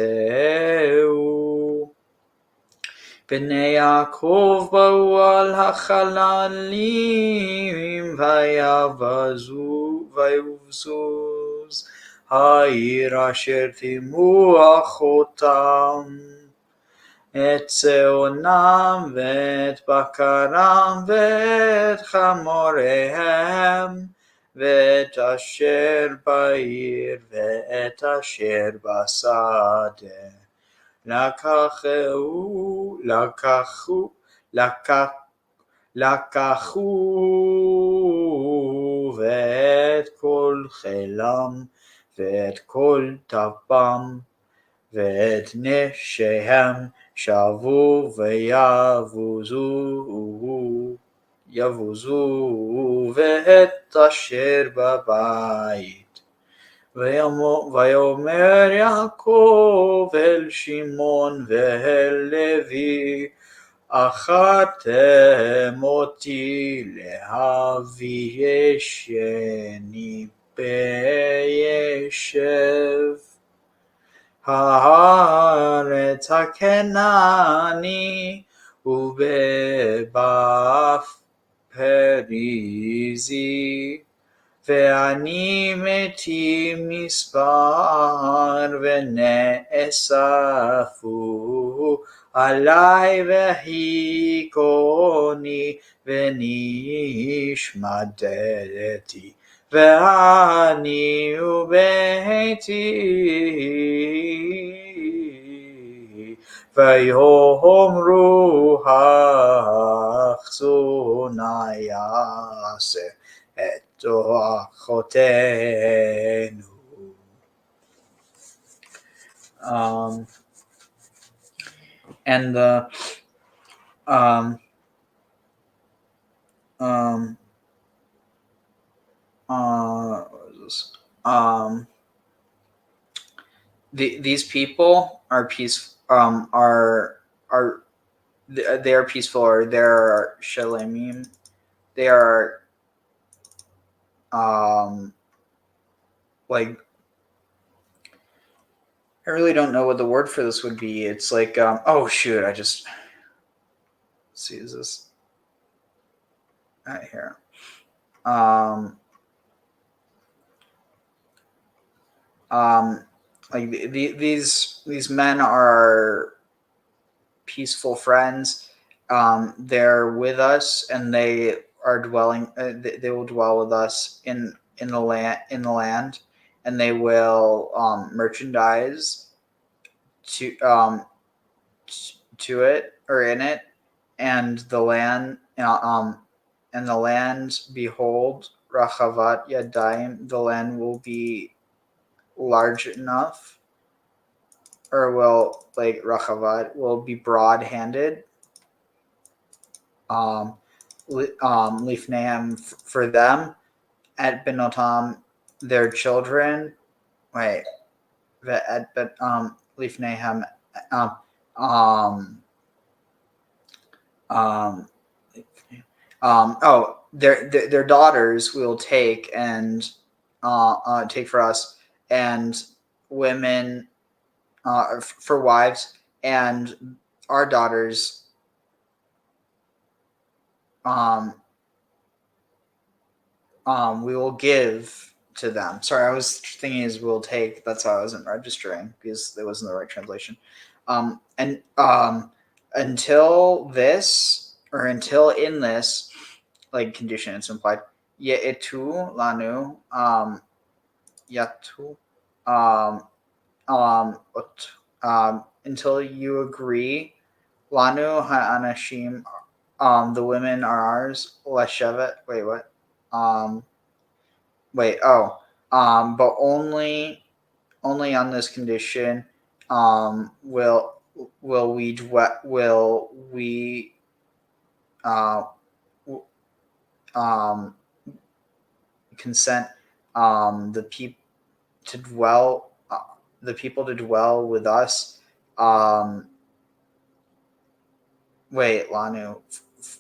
בני יעקב באו על החללים, ויבזוז העיר אשר תמוח אותם, את צאנם ואת בקרם ואת חמוריהם, ואת אשר בעיר ואת אשר בשדה. לקחו ואת כל חילם ואת כל טפם ואת נשיהם, שבו ויבוזו ואת אשר בבית. ויאמר יעקב אל שמעון ואל לוי, אכלתם אותי להביא ישני בישב הארץ הכנעני, ובבף פריזי, ואני מתי מספר, ונאספו עלי והיכוני, ונשמדתי, ואני וביתי, ויאמרו אחסו נא יעשה את תוכותינו. And these people are peaceful. They are peaceful, or they're shalemim. They are like, I really don't know what the word for this would be. It's like oh shoot, I just see, is this right here? Like these men are peaceful friends. They're with us, and they are dwelling. They will dwell with us in the land, and they will merchandise to it, or in it, and the land. And the land, behold, Rachavat Yadayim, the land will be large enough. or will like Rachavat will be broad-handed. Lifneim for them, at Benotam their children. Wait, at Lifneim their daughters we will take and take for us, and women for wives, and our daughters we will give to them. Sorry, I was thinking is we'll take. That's how I wasn't registering because it wasn't the right translation. And until this, or until in this like condition, it's implied. Ye'etu lanu yatu until you agree. Lanu ha'anashim, the women are ours. Leshevet. Wait, what? But only on this condition will we consent the people to dwell with us. Lanu,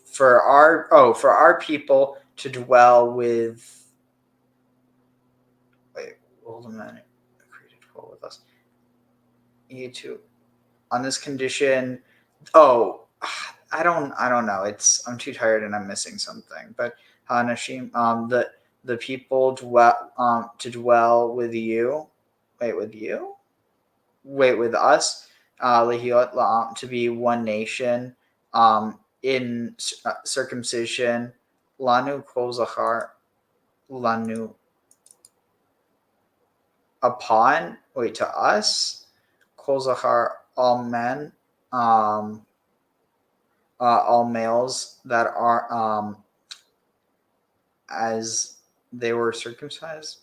for our people to dwell with. Will the men agree to dwell with us? You too. On this condition. I don't know. I'm too tired and I'm missing something. But Hanashim, the people dwell to dwell with you. With you? With us. Lehiot la'am, to be one nation. In circumcision. Lanu kol zachar. Lanu. Upon, to us. Kol zachar, all men. All males that are as they were circumcised.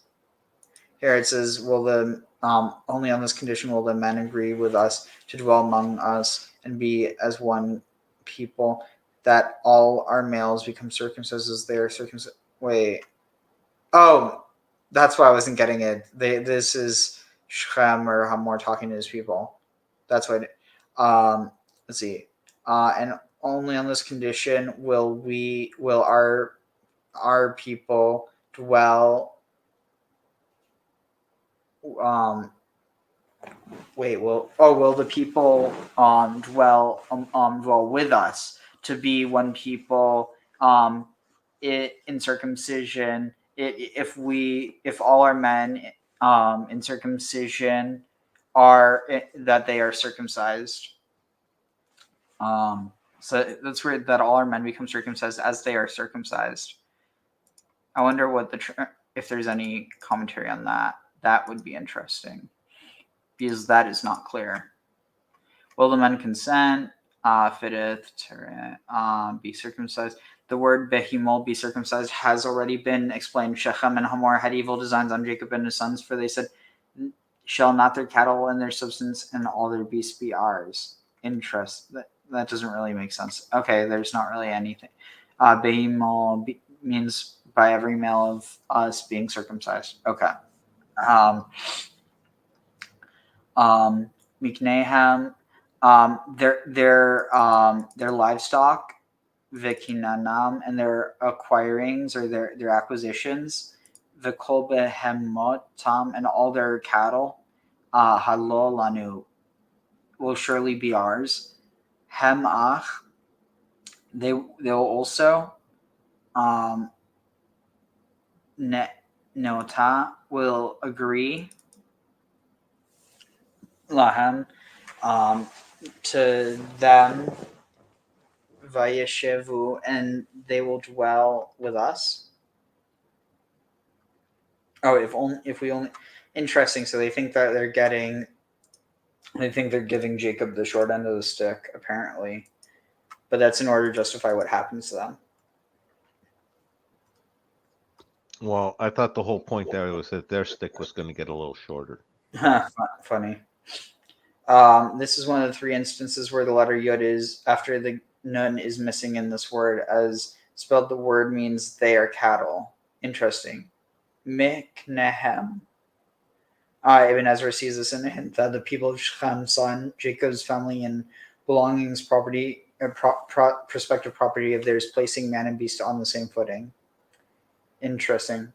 Here it says, will the only on this condition will the men agree with us to dwell among us and be as one people, that all our males become circumcised as they are circumcised. That's why I wasn't getting it. This is Shechem or Hamor talking to his people. That's why. Let's see. And only on this condition will our people dwell. Will the people dwell with us to be one people in circumcision, if all our men in circumcision are that they are circumcised. So that's weird that all our men become circumcised as they are circumcised. I wonder what if there's any commentary on that. That would be interesting, because that is not clear. Will the men consent? Fitteth to be circumcised. The word behimol, be circumcised, has already been explained. Shechem and Hamor had evil designs on Jacob and his sons, for they said, shall not their cattle and their substance and all their beasts be ours? That doesn't really make sense. Okay, there's not really anything. Behimol means by every male of us being circumcised. Okay. Mikneham, their livestock, Vikinanam, and their acquirings or their acquisitions, the Kolbehemot Tam, and all their cattle, Halolanu, will surely be ours. Hemach, they will also, Nota will agree. Lahem, to them, Vayishevu, and they will dwell with us. If we only interesting. So they think that they're giving Jacob the short end of the stick, apparently, but that's in order to justify what happens to them. Well, I thought the whole point there was that their stick was going to get a little shorter. Funny. This is one of the 3 instances where the letter yud is after the nun is missing in this word. As spelled, the word means they are cattle. Interesting. Miknehem. Ibn Ezra sees this in a hint that the people of Shechem saw in Jacob's family and belongings, property, prospective property of theirs, placing man and beast on the same footing. Interesting.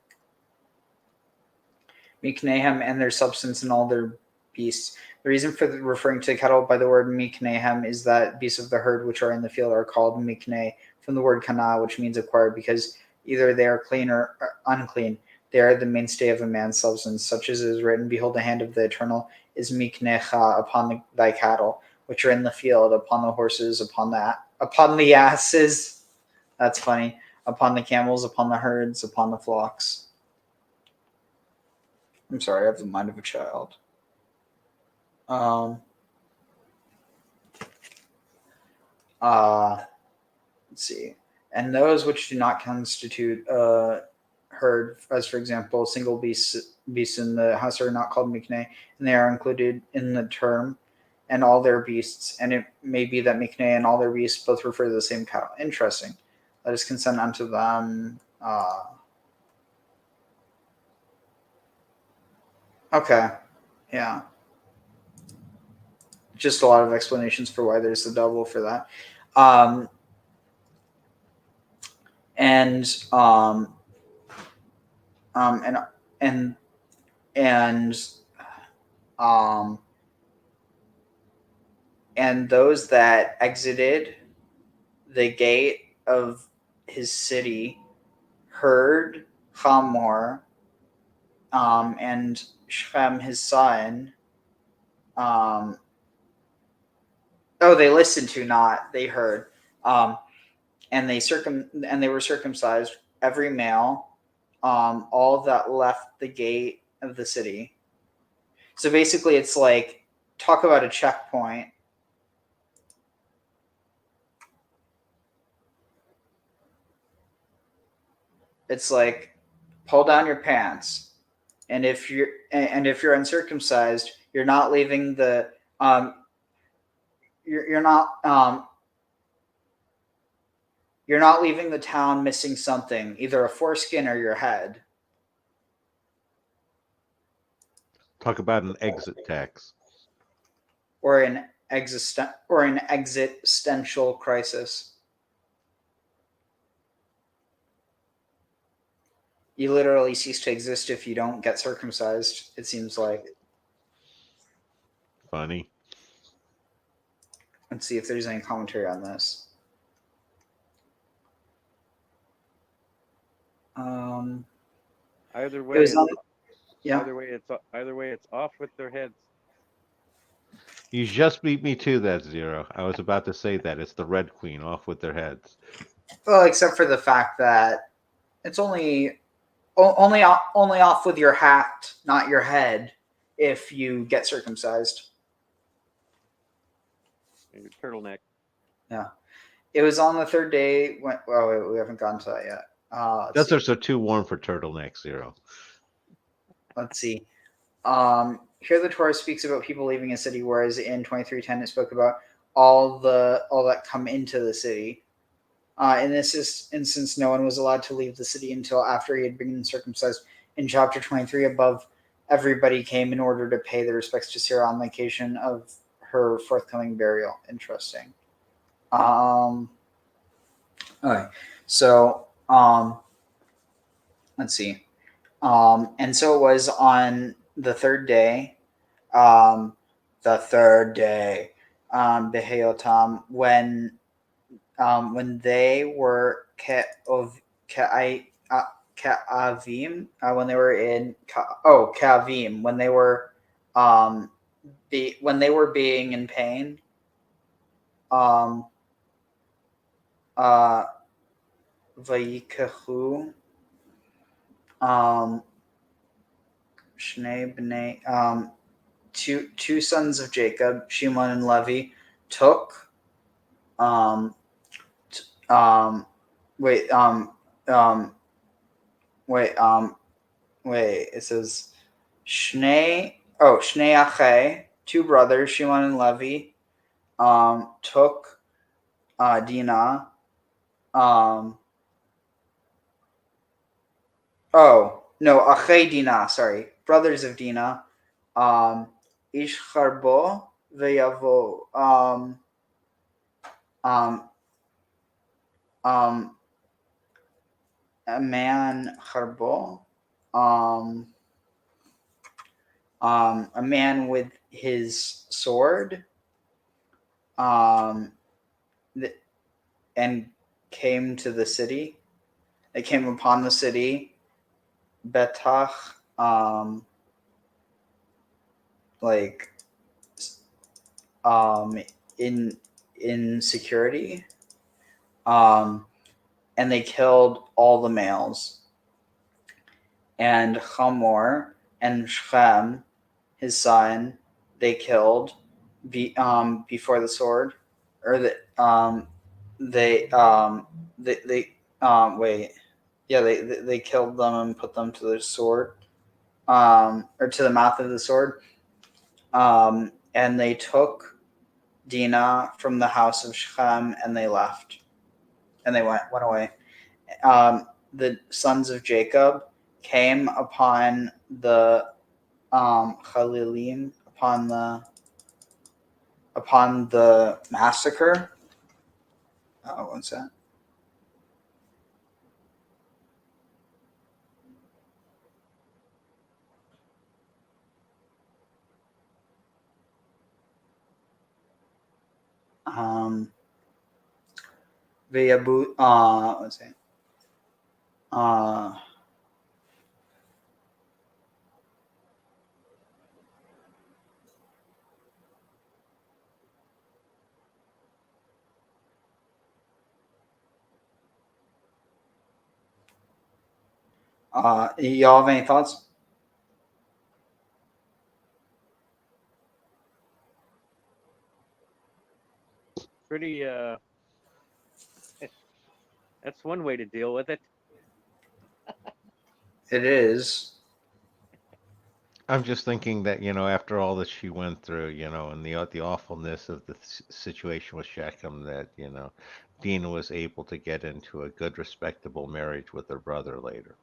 Miknehem, and their substance and all their beasts. The reason for referring to cattle by the word miknehem is that beasts of the herd which are in the field are called mikne from the word kana, which means acquired, because either they are clean or unclean. They are the mainstay of a man's substance, such as is written, "Behold, the hand of the Eternal is miknecha upon thy cattle, which are in the field, upon the horses, upon the asses." That's funny. Upon the camels, upon the herds, upon the flocks. I'm sorry, I have the mind of a child. Let's see. And those which do not constitute herd, as for example, single beasts in the house, are not called mikne, and they are included in the term, and all their beasts. And it may be that mikne and all their beasts both refer to the same cattle. Interesting. Let us consent unto them. Okay. Yeah. Just a lot of explanations for why there's the double for that. And those that exited the gate of his city heard Hamor and Shechem his son. They listened to, not they heard. And they were circumcised, every male, all that left the gate of the city. So basically, it's like, talk about a checkpoint. It's like, pull down your pants, and if you're uncircumcised, you're not leaving the you're not leaving the town missing something, either a foreskin or your head. Talk about an exit tax. Or an existential crisis. You literally cease to exist if you don't get circumcised, it seems like. Funny. Let's see if there's any commentary on this. Either way, either way, it's off with their heads. You just beat me to that, Zero. I was about to say that. It's the Red Queen, off with their heads. Well, except for the fact that it's only off with your hat, not your head, if you get circumcised. Your turtleneck. Yeah. It was on the 3rd day when... Oh, wait, we haven't gotten to that yet. Deserts are too warm for turtlenecks, Zero. Let's see. Here the Torah speaks about people leaving a city, whereas in 23:10 it spoke about all that come into the city. In this instance, no one was allowed to leave the city until after he had been circumcised. In chapter 23 above, everybody came in order to pay their respects to Sarah on the occasion of her forthcoming burial. Interesting. Okay, so let's see. And so it was on the 3rd day, Beheyotam, when they were Ke'avim, when they were in Ke'avim, when they were being in pain, Vayikahu, Shnei B'nei, two sons of Jacob, Simeon and Levi, took it says Shnei Achei, two brothers, Shimon and Levi, took Dinah. Achei Dinah, sorry, brothers of Dinah. Ish charbo veyavo. A man charbo. A man with his sword. And came to the city. They came upon the city. Betach, in security, and they killed all the males. And Hamor and Shechem, his son, they killed before the sword, or they killed them and put them to the sword, or to the mouth of the sword. And they took Dinah from the house of Shechem, and they left, and they went away. The sons of Jacob came upon the Chalilim, upon the massacre. What's that? Let's see. Y'all have any thoughts? Pretty. That's one way to deal with it. It is. I'm just thinking that, after all that she went through, and the awfulness of the situation with Shechem, that, Dinah was able to get into a good, respectable marriage with her brother later.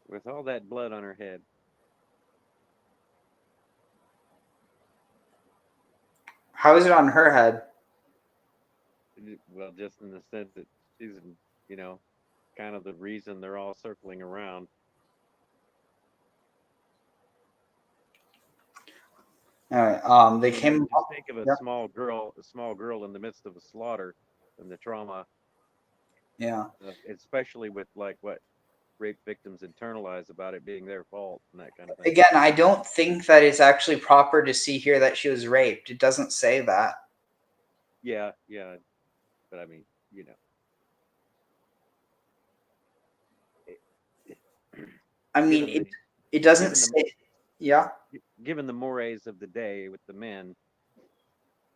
With all that blood on her head. How is it on her head? Well, just in the sense that she's, kind of the reason they're all circling around. All right. They came. Just think of a small girl in the midst of a slaughter, and the trauma. Yeah. Especially with what rape victims internalize about it being their fault and that kind of thing. Again, I don't think that it's actually proper to see here that she was raped. It doesn't say that. Yeah, but I mean, I mean, it doesn't say. Yeah. Given the mores of the day with the men,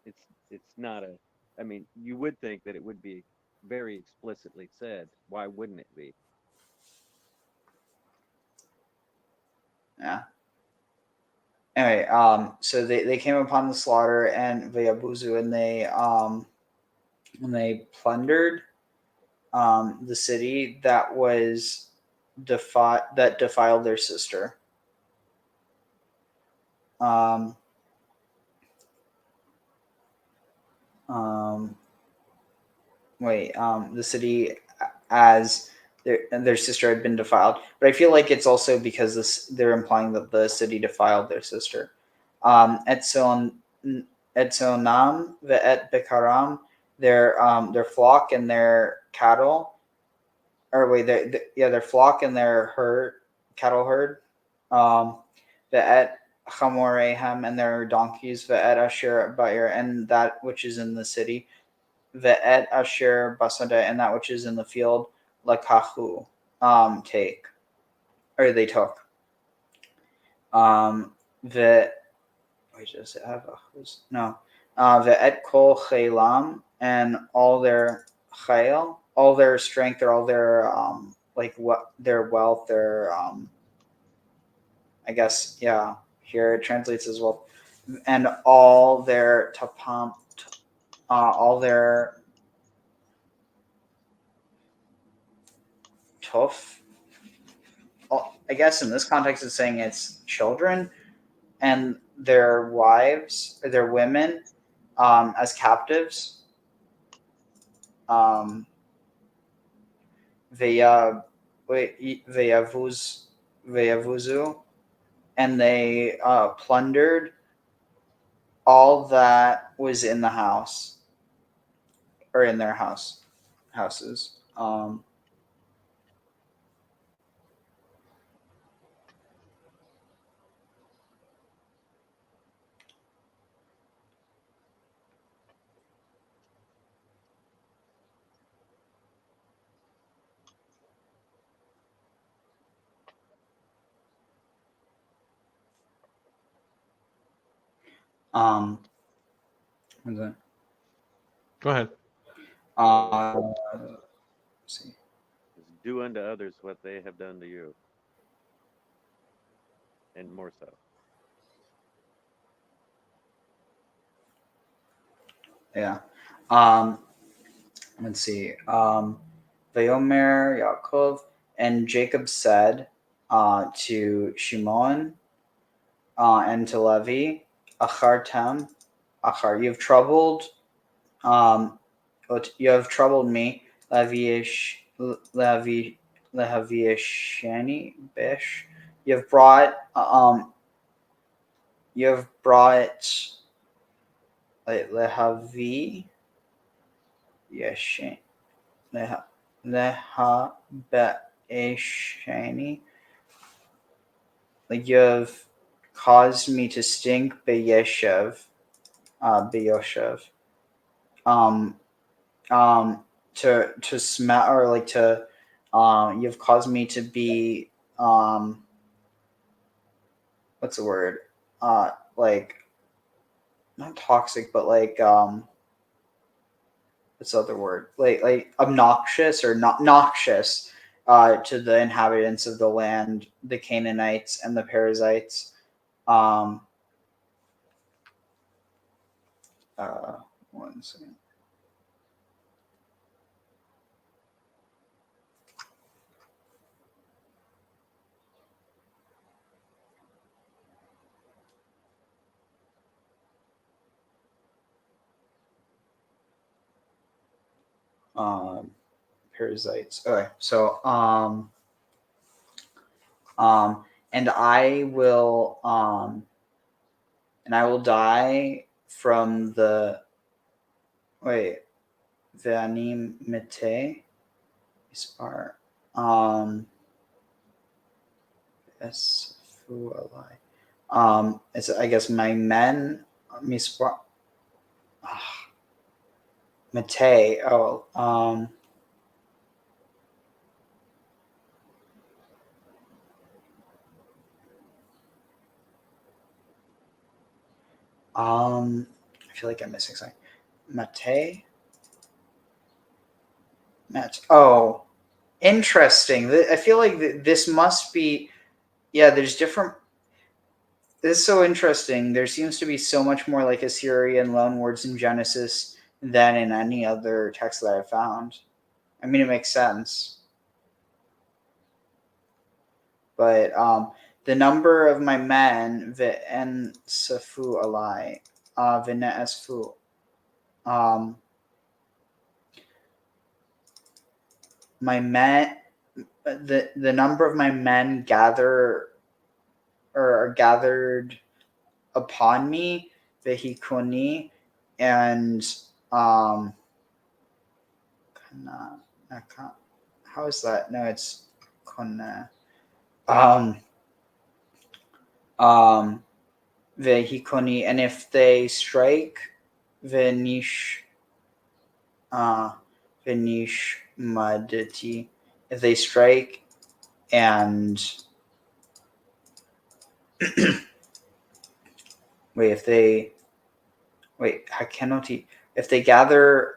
it's not a. I mean, you would think that it would be very explicitly said. Why wouldn't it be? Yeah. Anyway, so they came upon the slaughter and Vayabuzu, and they plundered the city that defiled their sister. The city as their sister had been defiled, but I feel like it's also because they're implying that the city defiled their sister. Etzonam ve'et bekaram, their flock and their cattle, their flock and their cattle herd. Ve'et chamorehem, and their donkeys. Ve'et asher ba'ir, and that which is in the city. Ve'et asher basada, and that which is in the field. Lakahu, they took. Ve'et kol chaylam, and all their chayil, all their strength, or all their their wealth, I guess, yeah, here it translates as well. And all their tapam, all their tough. I guess in this context, it's saying it's children and their wives, or their women, as captives. Veyavuzu, and they plundered all that was in the house, or in their houses. What's that? Go ahead. Let's see. Do unto others what they have done to you, and more so. Yeah. Let's see. Vayomer Yaakov, and Jacob said to Shimon and to Levi, Achartem, you have troubled, you have troubled me, Leviishani Bish. You have brought Lehavi Yeshin Lehabeishani. Like you have caused me to stink Beyoshev. To smell, or like to you've caused me to be what's the word? Like not toxic, but like what's the other word? Like obnoxious or not noxious to the inhabitants of the land, the Canaanites and the Perizzites. One second. Perizzites. Okay, so and I will die from the Vanim Mete Ispar Esfualai. It's, I guess, my men Mispar Mete. I feel like I'm missing something. Mate. Oh, interesting. I feel like this must be. Yeah, there's different. This is so interesting. There seems to be so much more like Assyrian loanwords in Genesis than in any other text that I found. I mean, it makes sense. But the number of my men, V'en Safu Alai, V'ne'esfu, my men, the number of my men are gathered upon me, Vehikoni, and how is that? No, it's Kona. Vehikoni, and if they strike, Venish Madati, if they strike and Hakenoti, if they gather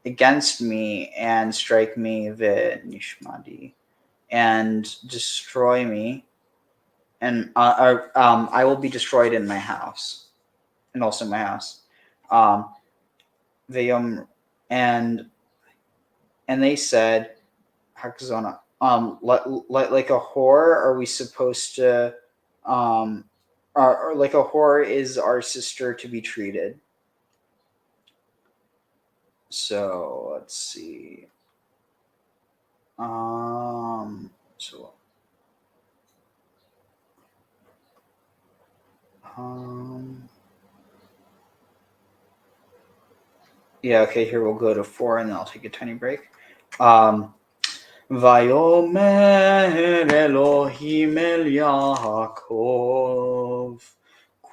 against me and strike me, Venishmadi, and destroy me, and I will be destroyed in my house, and also my house. And they said, Hakazona, like a whore, are we supposed to, or like a whore is our sister to be treated? So let's see. So yeah, okay, here we'll go to 4 and then I'll take a tiny break. Vayomer Elohim el Yaakov,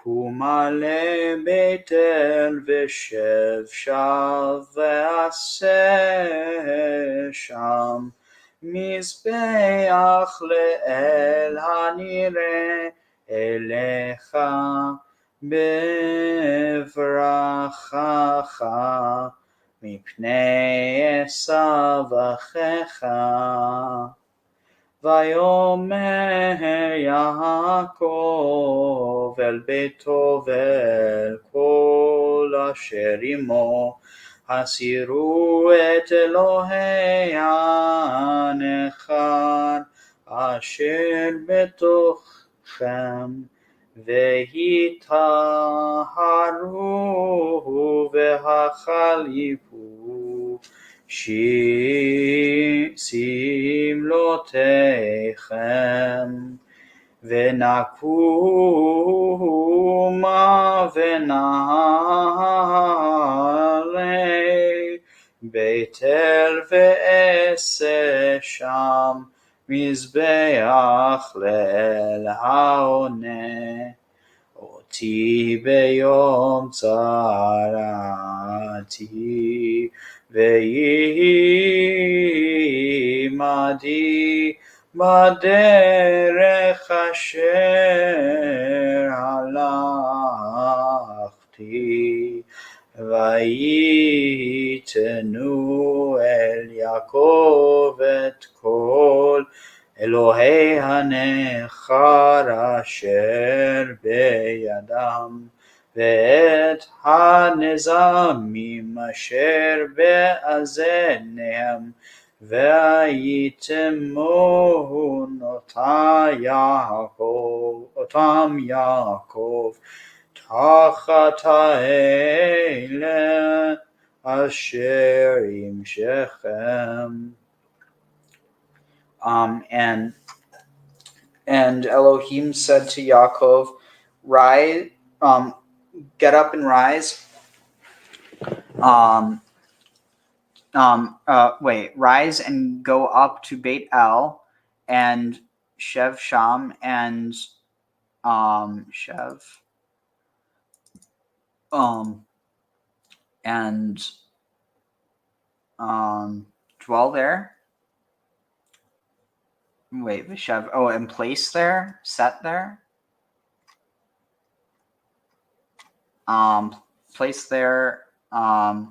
Kuma le Betel v'shev shav ve'aseh sham mizbeach le'el hanireh elecha bevrachacha מפני עשיו אחיך. ויאמר יעקב אל ביתו ואל כל אשר עמו, הסירו את אלוהי הנכר אשר בתוככם, והיטהרו והחליפו שמלותיכם, ונקומה ונעלי ביתל ואעשה שם מזבח לאל העונה, אותי ביום צרתי, ויהי עמדי בדרך אשר הלכתי, ויתנו אל יעקב את כל אלוהי הנכר אשר בידם, ואת הנזמים אשר באזניהם, ויתמון אותם יעקב תחת האלה אשר עם שכם. And Elohim said to Yaakov, rise, get up and rise. Rise and go up to Beit El and Shev Sham and dwell there. Wait, Vishev. Oh, and place there, set there. Place there. And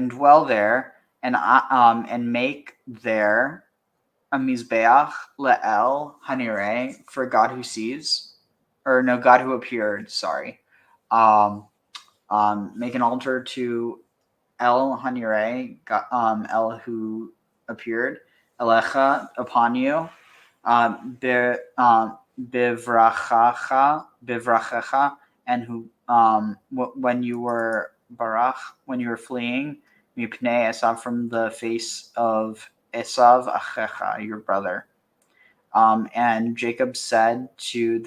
dwell there, and make there a mizbeach le'el hanireh, for God who sees, or no, God who appeared. Sorry. Make an altar to El Hanireh, El who appeared, Elecha, upon you, Bivrachacha, and who, when you were Barach, when you were fleeing, Mipnei Esav, from the face of Esav Achecha, your brother. And Jacob said to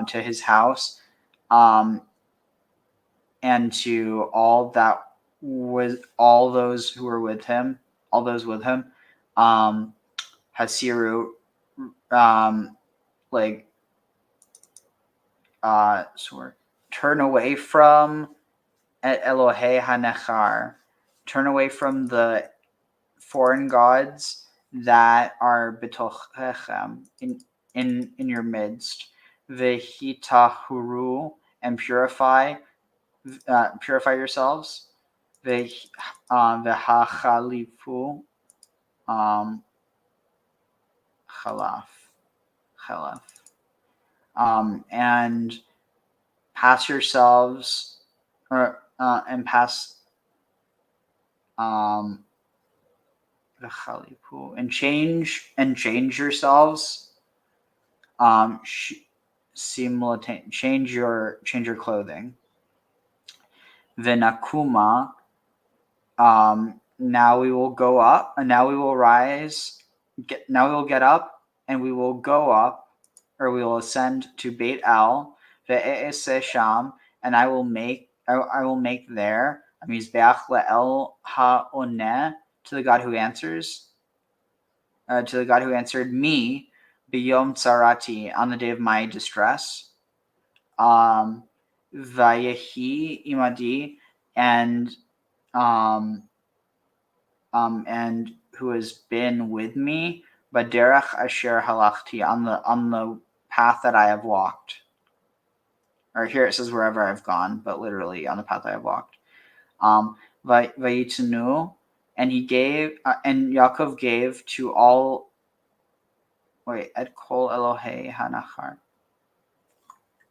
his house, and to all those who were with him, Hasiru, turn away from Elohei Hanechar, turn away from the foreign gods that are betochechem, in your midst, vehitahuru, and purify yourselves, vehachalifu, chelef. And pass yourselves, and pass, and change yourselves, change your clothing. Vinakuma, now we will go up, and now we will rise. Now we will get up, and we will go up, or we will ascend to Beit El, ve'esesham, and I will make there a mizbeach le'el ha'oneh, to the God who answers, to the God who answered me, biyom tzarati, on the day of my distress. Vayehi imadi, and who has been with me, baderech asher halachti, on the path that I have walked. Or here it says wherever I've gone, but literally on the path I have walked. Vayitnu, and he gave, and Yaakov gave to all. Et kol Elohei hanachar.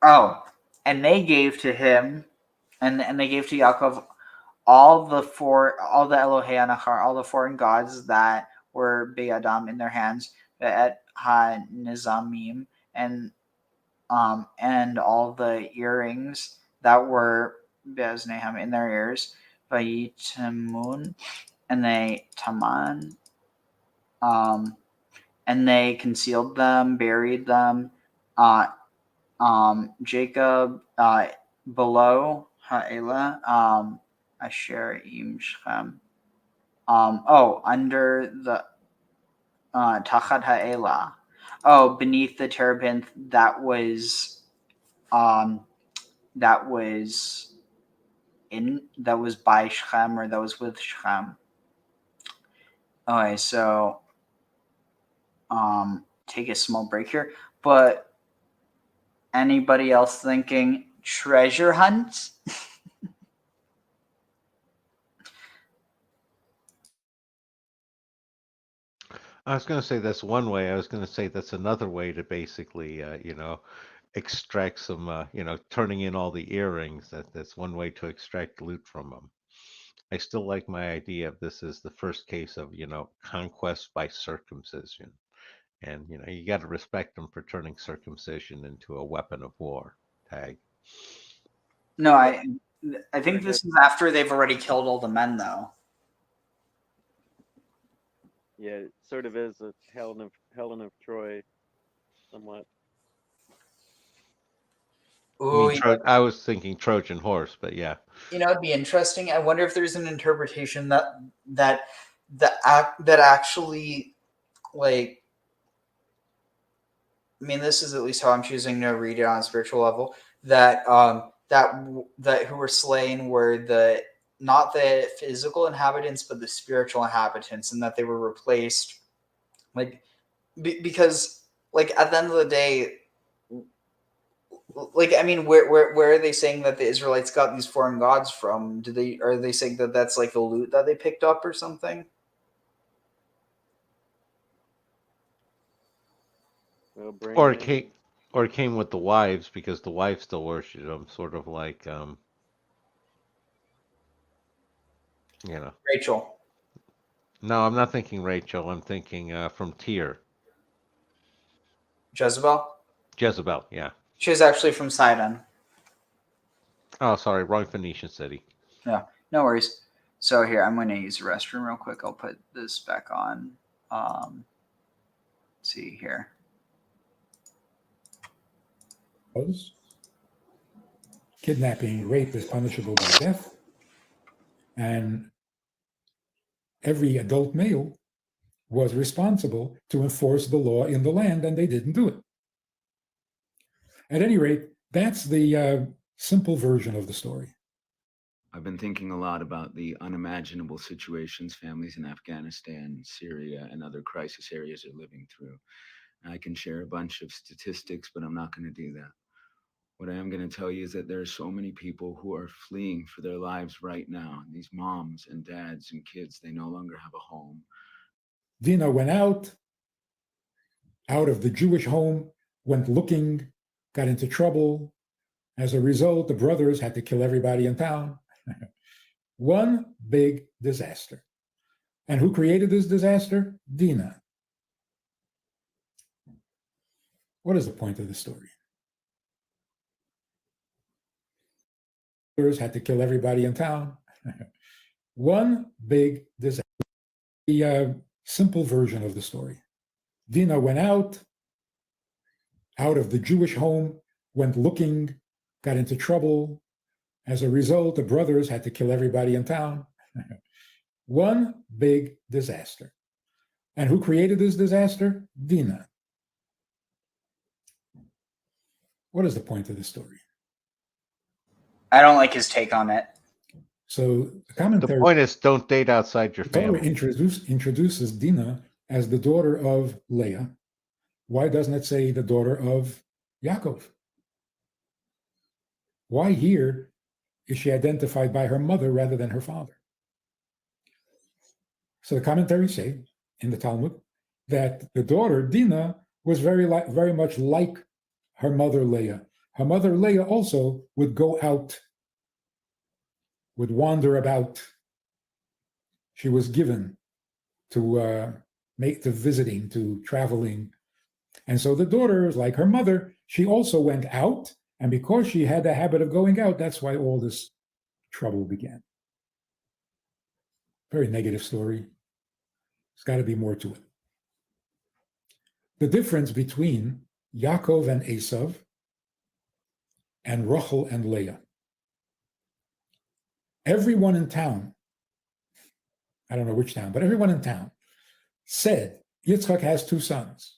Oh, and they gave to him, and they gave to Yaakov all the Elohei hanachar, all the foreign gods that were beyadam, in their hands, et ha-nizamim, and all the earrings that were be'eznehem, in their ears, vayitamun, and they taman, and they concealed them, buried them. Jacob, below ha'ela, asher im Shechem. Under the tachat ha'ela. Beneath the terebinth that was by Shechem, or that was with Shechem. Okay, so take a small break here. But anybody else thinking treasure hunt? I was going to say that's one way. I was going to say that's another way to basically, extract some, turning in all the earrings. That's one way to extract loot from them. I still like my idea of this as the first case of, conquest by circumcision. And, you got to respect them for turning circumcision into a weapon of war. Tag. No, I think this is after they've already killed all the men, though. Yeah, it sort of is a Helen of Troy, somewhat. Ooh, I was thinking Trojan horse, but yeah. It'd be interesting. I wonder if there's an interpretation that actually, like, I mean, this is at least how I'm choosing to read it on a spiritual level. That who were slain were not the physical inhabitants, but the spiritual inhabitants, and that they were replaced, like, because, like, at the end of the day, like, I mean, where are they saying that the Israelites got these foreign gods from? Are they saying that that's like the loot that they picked up or something? Or it came with the wives, because the wives still worship them, sort of like Rachel. No, I'm not thinking Rachel. I'm thinking from Tyre. Jezebel, yeah. She was actually from Sidon. Oh, sorry, wrong Phoenician city. Yeah, no worries. So here, I'm going to use the restroom real quick. I'll put this back on. Let's see here. Kidnapping, rape is punishable by death, and every adult male was responsible to enforce the law in the land, and they didn't do it. At any rate, that's the simple version of the story. I've been thinking a lot about the unimaginable situations families in Afghanistan, Syria, and other crisis areas are living through. I can share a bunch of statistics, but I'm not going to do that. What I am going to tell you is that there are so many people who are fleeing for their lives right now. These moms and dads and kids, they no longer have a home. Dinah went out, out of the Jewish home, went looking, got into trouble. As a result, the brothers had to kill everybody in town. One big disaster. And who created this disaster? Dinah. What is the point of the story? Brothers had to kill everybody in town. One big disaster. The simple version of the story. Dinah went out of the Jewish home, went looking, got into trouble. As a result, the brothers had to kill everybody in town. One big disaster. And who created this disaster? Dinah. What is the point of the story? I don't like his take on it. So the commentary. The point is, don't date outside your Torah family. introduces Dinah as the daughter of Leah. Why doesn't it say the daughter of Yaakov? Why here is she identified by her mother rather than her father? So the commentaries say in the Talmud that the daughter Dinah was very much like her mother Leah. Her mother Leah also would go out, would wander about. She was given to visiting, to traveling. And so the daughter, like her mother, she also went out. And because she had the habit of going out, that's why all this trouble began. Very negative story. There's got to be more to it. The difference between Yaakov and Esav and Rachel and Leah. Everyone in town, I don't know which town, but everyone in town said Yitzchak has two sons.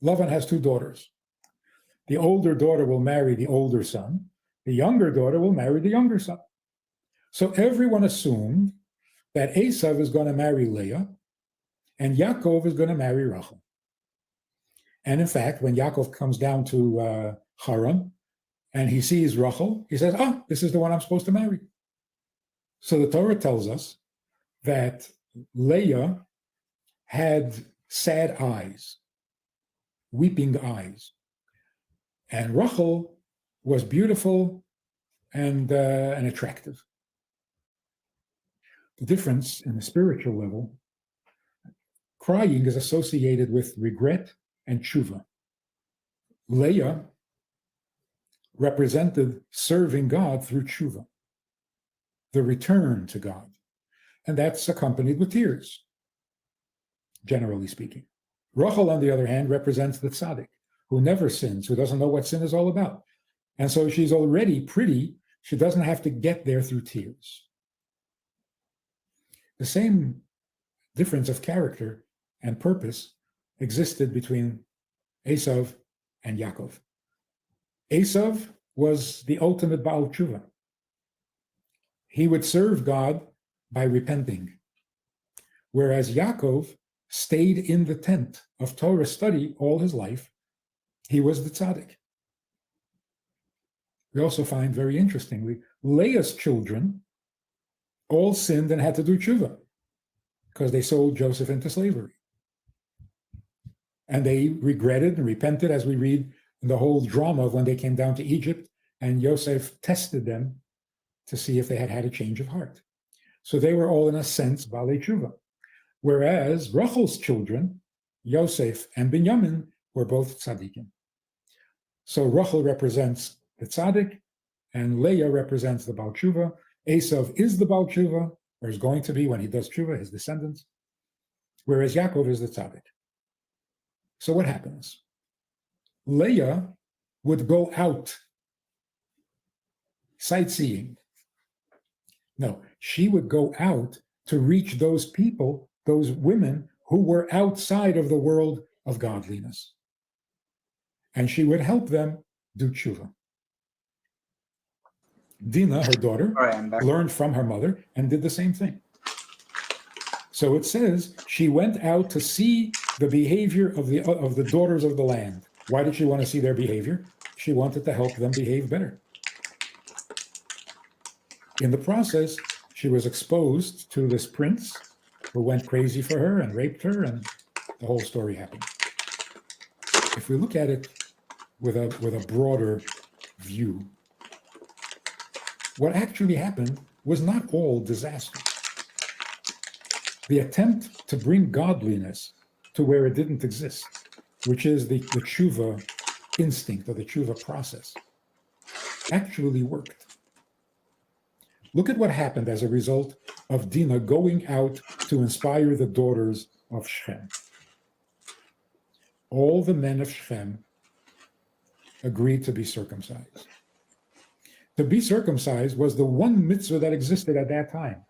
Lavan has two daughters. The older daughter will marry the older son. The younger daughter will marry the younger son. So everyone assumed that Esav is going to marry Leah and Yaakov is going to marry Rachel. And in fact, when Yaakov comes down to Haran and he sees Rachel, he says, this is the one I'm supposed to marry. So the Torah tells us that Leah had sad eyes, weeping eyes. And Rachel was beautiful and attractive. The difference in the spiritual level, crying is associated with regret and tshuva. Leah represented serving God through tshuva, the return to God. And that's accompanied with tears, generally speaking. Rachel, on the other hand, represents the tzaddik, who never sins, who doesn't know what sin is all about. And so she's already pretty. She doesn't have to get there through tears. The same difference of character and purpose existed between Esav and Yaakov. Esav was the ultimate Baal Tshuva. He would serve God by repenting, whereas Yaakov stayed in the tent of Torah study all his life. He was the tzaddik. We also find, very interestingly, Leah's children all sinned and had to do tshuva because they sold Joseph into slavery. And they regretted and repented, as we read in the whole drama of when they came down to Egypt and Joseph tested them to see if they had had a change of heart. So they were all, in a sense, Balei Tshuva. Whereas Rachel's children, Yosef and Binyamin, were both tzaddikim. So Rachel represents the tzaddik, and Leah represents the Baal Tshuva. Esav is the Baal Tshuva, or is going to be when he does Tshuva, his descendants, whereas Yaakov is the tzaddik. So what happens? Leah would go out sightseeing. No, she would go out to reach those people, those women who were outside of the world of godliness. And she would help them do tshuva. Dinah, her daughter, learned from her mother and did the same thing. So it says she went out to see the behavior of the daughters of the land. Why did she want to see their behavior? She wanted to help them behave better. In the process, she was exposed to this prince who went crazy for her and raped her, and the whole story happened. if we look at it with a broader view, what actually happened was not all disaster. The attempt to bring godliness to where it didn't exist, which is the tshuva instinct or the tshuva process, actually worked. Look at what happened as a result of Dinah going out to inspire the daughters of Shechem. All the men of Shechem agreed to be circumcised. To be circumcised was the one mitzvah that existed at that time,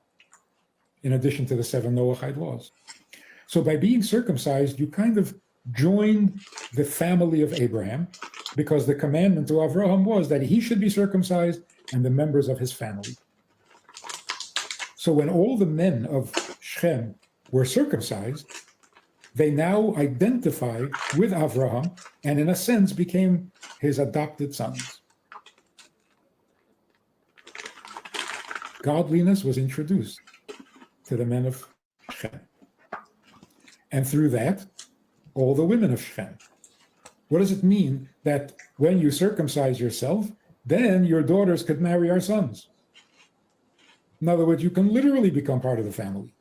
in addition to the 7 Noahide laws. So by being circumcised, you kind of joined the family of Abraham, because the commandment to Avraham was that he should be circumcised and the members of his family. So when all the men of Shechem were circumcised, they now identified with Avraham and in a sense became his adopted sons. Godliness was introduced to the men of Shechem. And through that, all the women of Shechem. What does it mean that when you circumcise yourself, then your daughters could marry our sons? In other words, you can literally become part of the family.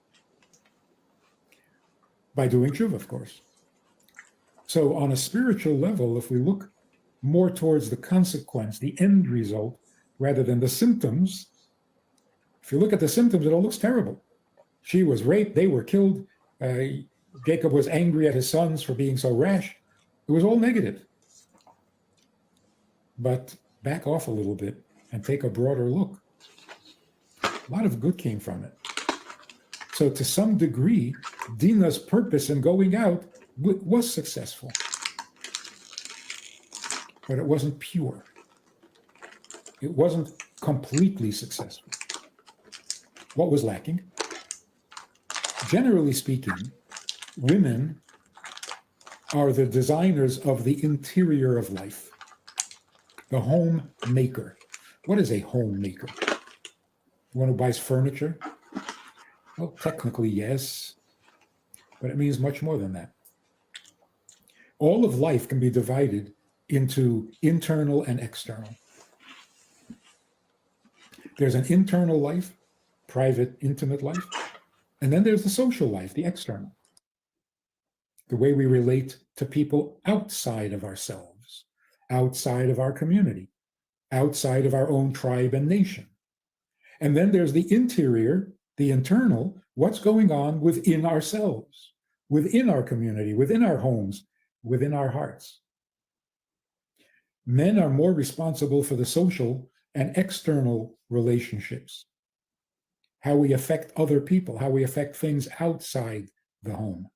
By doing tshuva, of course. So on a spiritual level, if we look more towards the consequence, the end result, rather than the symptoms, if you look at the symptoms, it all looks terrible. She was raped, they were killed, Jacob was angry at his sons for being so rash. It was all negative. But back off a little bit and take a broader look. A lot of good came from it. So to some degree, Dinah's purpose in going out was successful. But it wasn't pure. It wasn't completely successful. What was lacking? Generally speaking, women are the designers of the interior of life, the home maker. What is a home maker? One who buys furniture? Well, technically, yes, but it means much more than that. All of life can be divided into internal and external. There's an internal life, private, intimate life, and then there's the social life, the external. The way we relate to people outside of ourselves, outside of our community, outside of our own tribe and nation. And then there's the interior, the internal, what's going on within ourselves, within our community, within our homes, within our hearts. Men are more responsible for the social and external relationships, how we affect other people, how we affect things outside the home.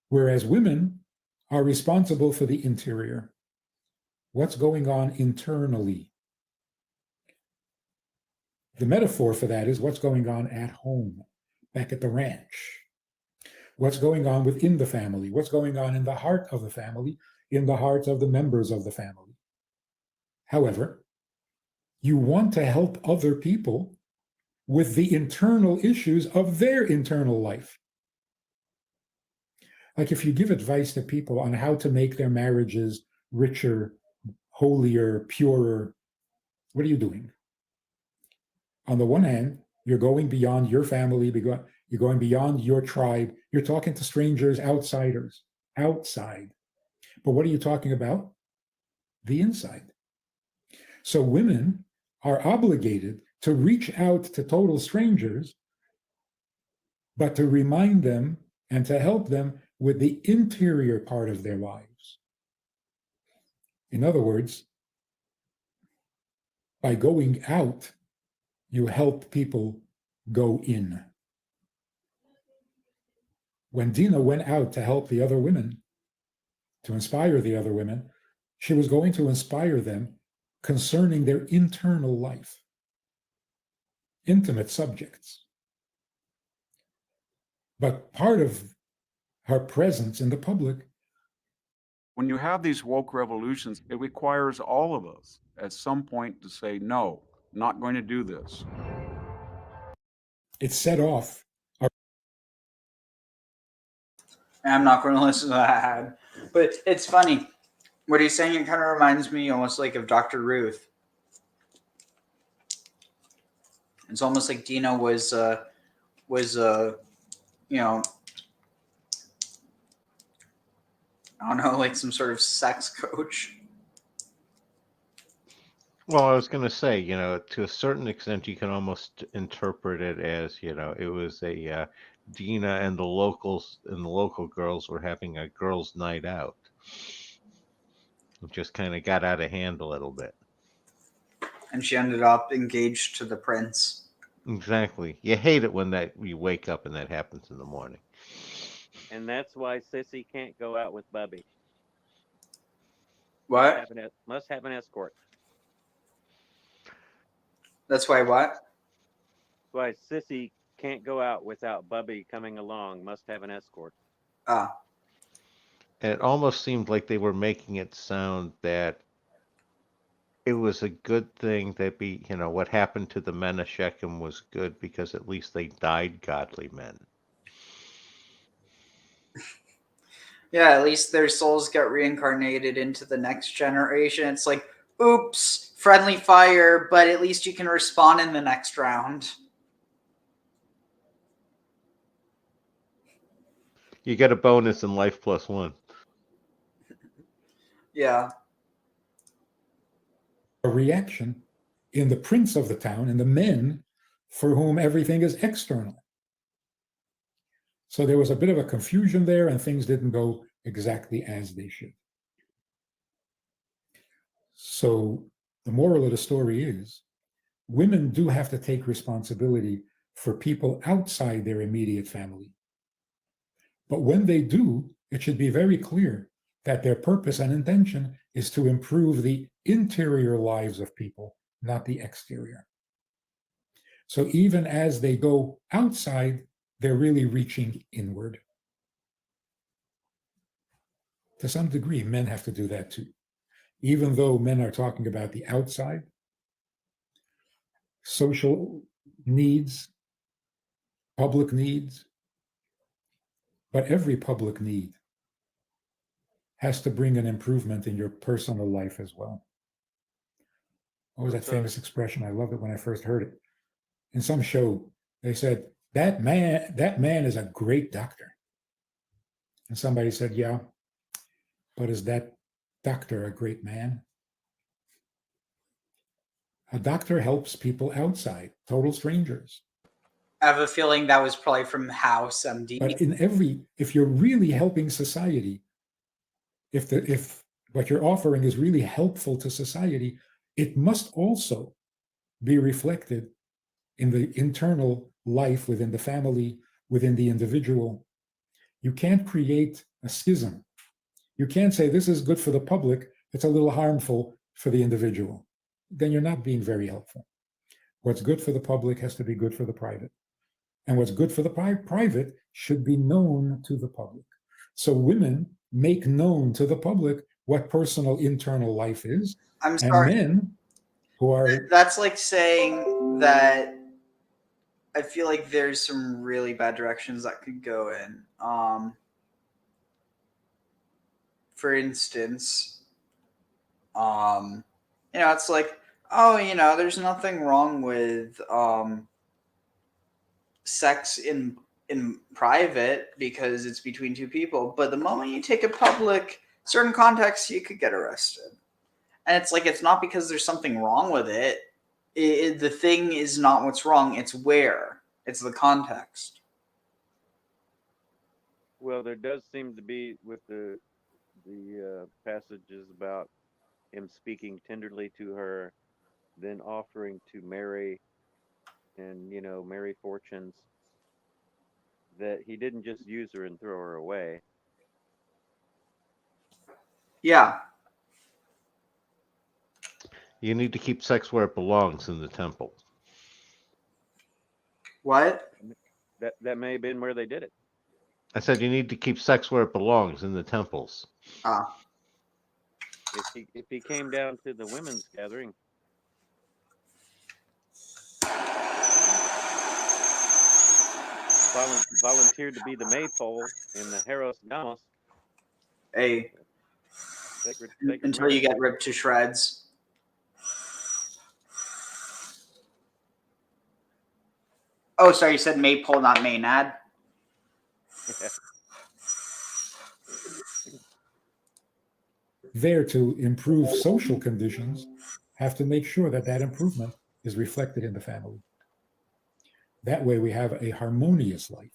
Whereas women are responsible for the interior, what's going on internally. The metaphor for that is what's going on at home, back at the ranch. What's going on within the family, what's going on in the heart of the family, in the hearts of the members of the family. However, you want to help other people with the internal issues of their internal life. Like if you give advice to people on how to make their marriages richer, holier, purer, what are you doing? On the one hand, you're going beyond your family, you're going beyond your tribe, you're talking to strangers, outsiders, outside. But what are you talking about? The inside. So women are obligated to reach out to total strangers, but to remind them and to help them with the interior part of their lives. In other words, by going out, you help people go in. When Dinah went out to help the other women, to inspire the other women, she was going to inspire them concerning their internal life, intimate subjects. But part of her presence in the public. When you have these woke revolutions, it requires all of us at some point to say, no, not going to do this. It set off. I'm not going to listen to that. But it's funny. What he's saying, it kind of reminds me almost like of Dr. Ruth. It's almost like Dinah was you know, I don't know, like some sort of sex coach. Well, I was going to say, to a certain extent, you can almost interpret it as, it was a Dina and the local girls were having a girls' night out. It just kind of got out of hand a little bit. And she ended up engaged to the prince. Exactly. You hate it when you wake up and that happens in the morning. And that's why Sissy can't go out with Bubby. What? Must have an escort. That's why what? That's why Sissy can't go out without Bubby coming along. Must have an escort. Ah. And it almost seemed like they were making it sound that it was a good thing that what happened to the men of Shechem was good because at least they died godly men. Yeah, at least their souls got reincarnated into the next generation. It's like, oops, friendly fire, but at least you can respawn in the next round. You get a bonus in life +1. Yeah. A reaction in the prince of the town and the men for whom everything is external. So there was a bit of a confusion there, and things didn't go exactly as they should. So the moral of the story is women do have to take responsibility for people outside their immediate family. But when they do, it should be very clear that their purpose and intention is to improve the interior lives of people, not the exterior. So even as they go outside, they're really reaching inward. To some degree, men have to do that too. Even though men are talking about the outside, social needs, public needs, but every public need has to bring an improvement in your personal life as well. What was that famous expression? I loved it when I first heard it. In some show, they said, that man is a great doctor. And somebody said, yeah, but is that doctor a great man? A doctor helps people outside, total strangers. I have a feeling that was probably from House MD. But if you're really helping society, if what you're offering is really helpful to society, it must also be reflected in the internal life within the family, within the individual. You can't create a schism. You can't say this is good for the public, it's a little harmful for the individual. Then you're not being very helpful. What's good for the public has to be good for the private. And what's good for the private should be known to the public. So women make known to the public what personal internal life is. I'm sorry. And men who are... That's like saying that I feel like there's some really bad directions that could go in. For instance, it's like, there's nothing wrong with sex in private because it's between two people, but the moment you take it public, certain contexts, you could get arrested. And it's like, it's not because there's something wrong with it. The thing is not what's wrong, it's where. It's the context. Well, there does seem to be with the passages about him speaking tenderly to her, then offering to marry and, marry fortunes, that he didn't just use her and throw her away. Yeah. You need to keep sex where it belongs in the temple. What? That may have been where they did it. I said you need to keep sex where it belongs in the temples. If he came down to the women's gathering, volunteered to be the maypole in the Heros Gamos, Hey, Sacred until you murder. get ripped to shreds. Oh, sorry, you said maypole, not maynard. There to improve social conditions, have to make sure that that improvement is reflected in the family. That way we have a harmonious life.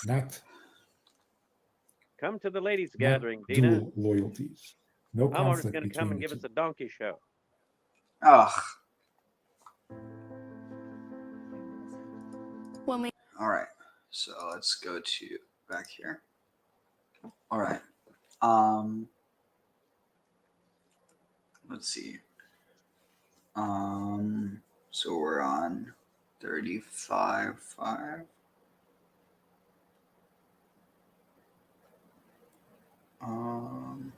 Not Come to the ladies' not gathering, Dinah. dual loyalties. No Elmo's conflict going to between come and the give two. us a donkey show. Ugh. When we All right. So let's go to back here. All right. Let's see. So we're on 35.5. Let's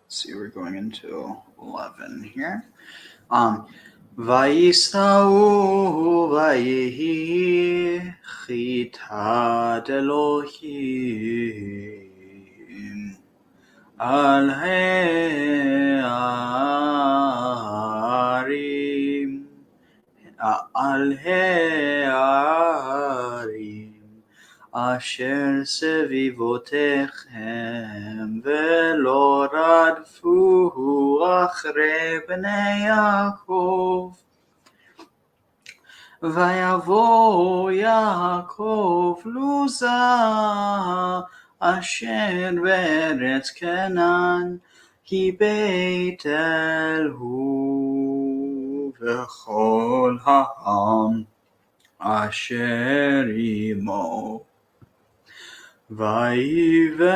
see, we're going into 11 here. Vayisau vayehi chitat Elohim al ha'arim asher sevivotechem velo radfu achre bnei Yaakov vayavo Yaakov luza asher beretz Kenan ki Beitel hu v'chol ha'am asher imo ויבן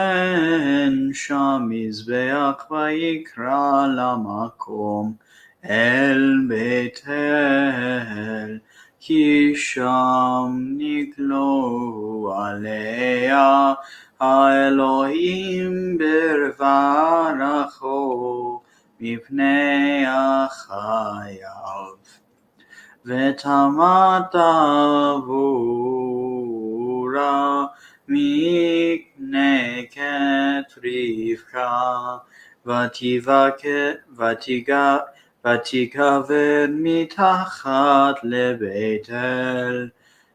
שם מזבח ויקרא למקום אל בית אל כי שם נגלו עליה האלוהים בברכו מפני החייו ותמת עבורה מקנה כת רבקה ותיגבר מתחת לבית אל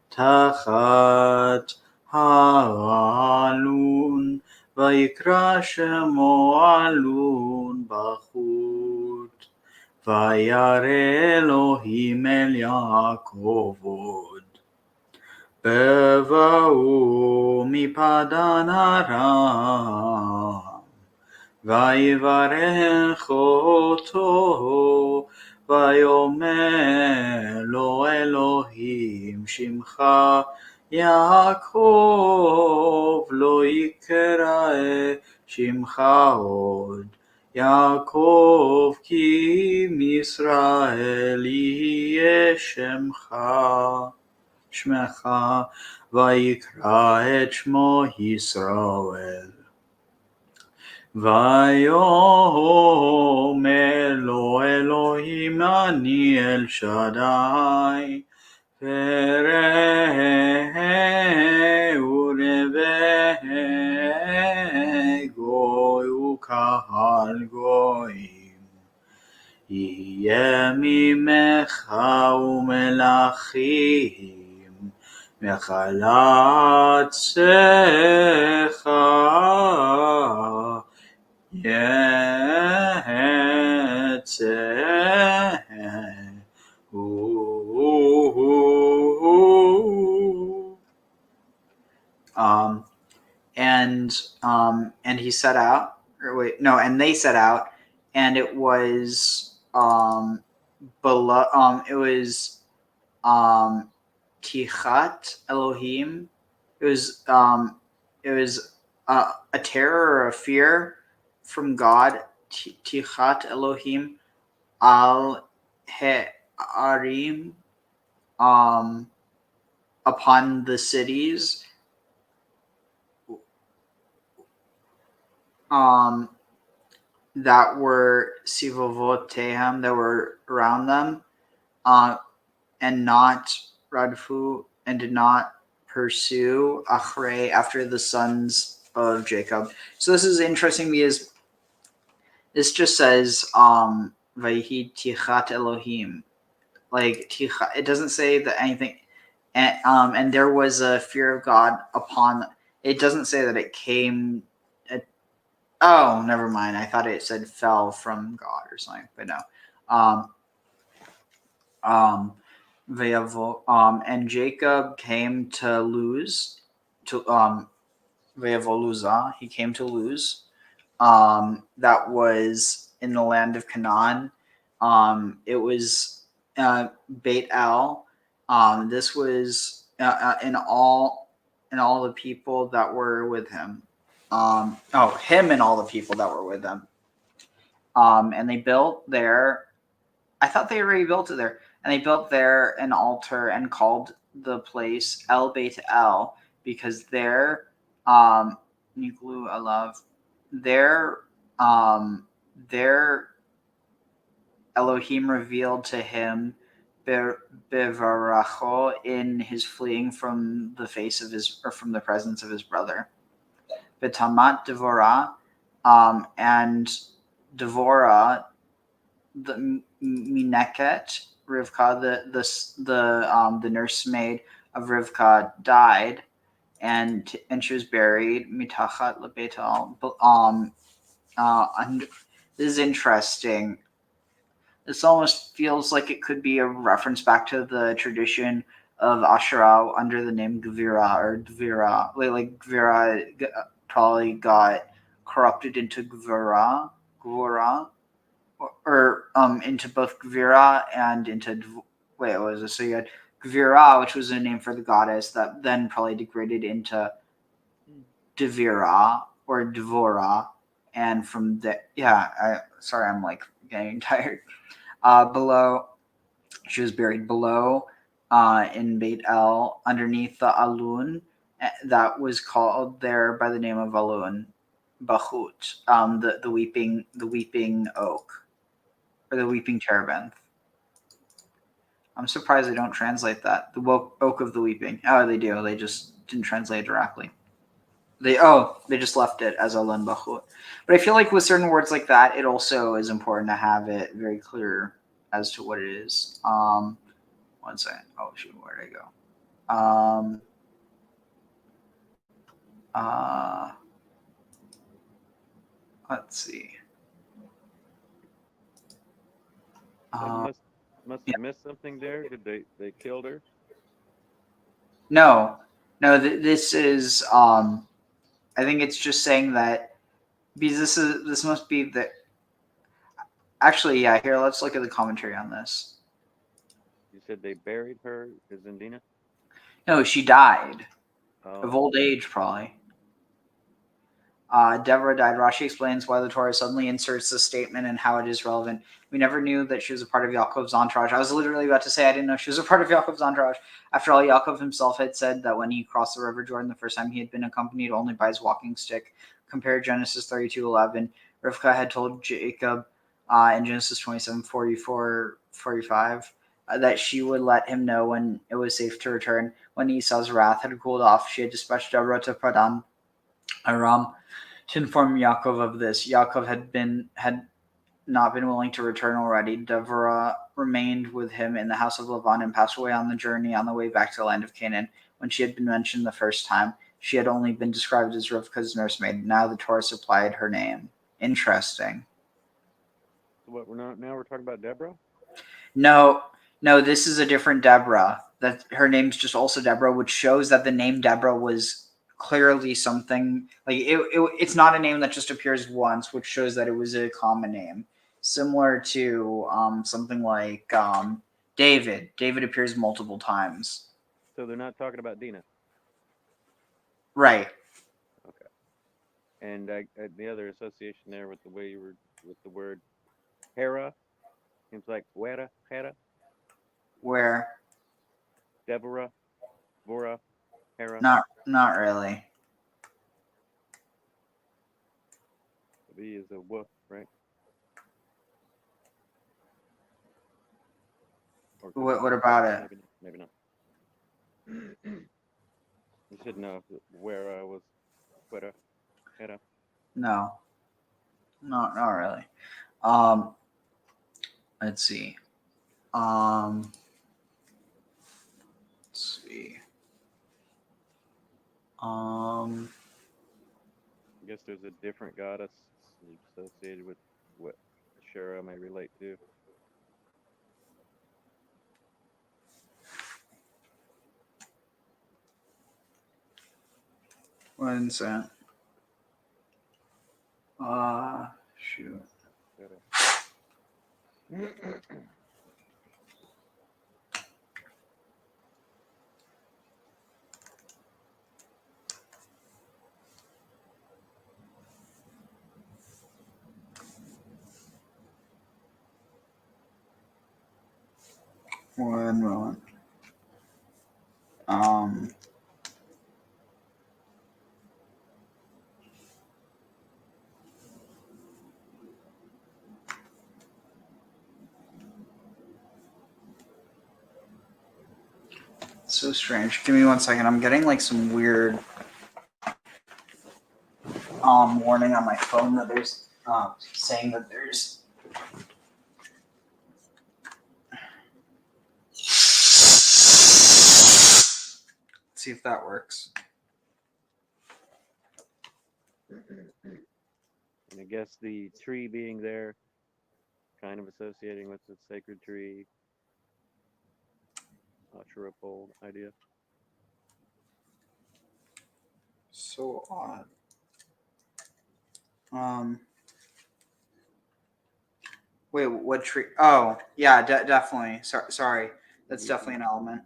תחת העלון ויקרא שמו עלון בחוט וירא אלוהים אל יעקב עוד בבואו מפדן ארם ויברך אותו ויאמר לו אלוהים שמך יעקב לא יקרא שמך עוד יעקב כי מישראל יהיה שמך ויקרא את שמו ישראל ויאמר לו אלוהים אני אל שדי ורעהו רבי גוי וקהל גויים יהיה ממך ומלכים מחלת שיך יצא and he set out, or wait, no, and they set out, and it was Tichat Elohim. It was a terror or a fear from God. Tichat Elohim al Ha'arim upon the cities. That were sivavotehem, that were around them, and not radfu, and did not pursue achrei, after the sons of Jacob. So this is interesting because this just says Vayihi tichat Elohim. Like it doesn't say that anything, and there was a fear of God upon. It doesn't say that it came. Oh, never mind. I thought it said fell from God or something, but no. And Jacob came to Luz, to Ve'avoluza. He came to Luz. That was in the land of Canaan. It was Beit El. This was in all the people that were with him. Him and all the people that were with him. And they built there. I thought they already built it there. And they built there an altar and called the place El Beit El, because there, Niglu Alav, there Elohim revealed to him Bevaracho in his fleeing from the face of his, or from the presence of his brother. Betamat Devorah, and Devorah, the Mineket, Rivka, the nursemaid of Rivka, died, and she was buried mitachat lebetal. This is interesting. This almost feels like it could be a reference back to the tradition of Asherah under the name Gvira or Dvira. Like Gvira probably got corrupted into Gvura, or into both Gvira and into what was it? So you had Gvira, which was a name for the goddess, that then probably degraded into Devira or Dvora, and from the I'm like getting tired. Below, she was buried below in Beit El, underneath the Alun that was called there by the name of Alun Bachut, the weeping oak, or the weeping terebinth. I'm surprised they don't translate that. The oak of the weeping. Oh, they do. They just didn't translate it directly. They just left it as Alun Bachut. But I feel like with certain words like that, it also is important to have it very clear as to what it is. 1 second. Oh shoot, where did I go? Let's see. Must have missed something there. Did they killed her? No. This is. I think it's just saying that, because this must be the. Actually, yeah. Here, let's look at the commentary on this. You said they buried her, is in Dinah? No, she died of old age, probably. Deborah died. Rashi explains why the Torah suddenly inserts this statement and how it is relevant. We never knew that she was a part of Yaakov's entourage. I was literally about to say I didn't know she was a part of Yaakov's entourage. After all, Yaakov himself had said that when he crossed the river Jordan the first time, he had been accompanied only by his walking stick. Compare Genesis 32:11. Rivka had told Jacob in Genesis 27:44-45 that she would let him know when it was safe to return. When Esau's wrath had cooled off, she had dispatched Deborah to Padan Aram to inform Yaakov of this. Yaakov had not been willing to return already. Deborah remained with him in the house of Lavan and passed away on the journey on the way back to the land of Canaan. When she had been mentioned the first time, she had only been described as Rivka's nursemaid. Now the Torah supplied her name. Interesting. What now we're talking about Deborah? No, this is a different Deborah. That her name's just also Deborah, which shows that the name Deborah was clearly something like it's not a name that just appears once, which shows that it was a common name, similar to something like David. David appears multiple times. So they're not talking about Dinah, right? Okay. And the other association there with the way you were with the word Hera seems like Hera. Where? Deborah, Vora, Hera. Not really. The B is a W, right? What about it? Maybe not. just didn't know where I was put up. Head up. No, not really. Let's see. Let's see. I guess there's a different goddess associated with what Asherah may relate to. One second. Shoot. One moment. So strange. Give me 1 second. I'm getting like some weird warning on my phone that there's saying that there's Let's see if that works. And I guess the tree being there, kind of associating with the sacred tree, Asherah pole idea. So odd. Wait, what tree? Oh, yeah, definitely. Sorry. That's definitely an element.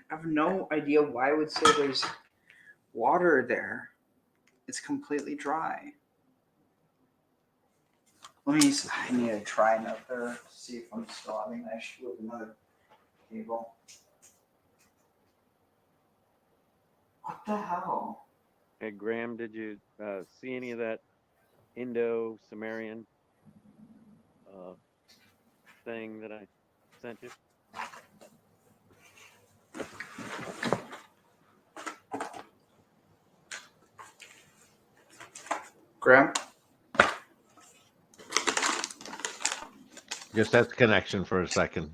I have no idea why I would say there's water there. It's completely dry. I need to try another, see if I'm still having that issue with another cable. What the hell? Hey, Graham, did you see any of that Indo-Sumerian thing that I sent you? Graham? Just that's connection for a second.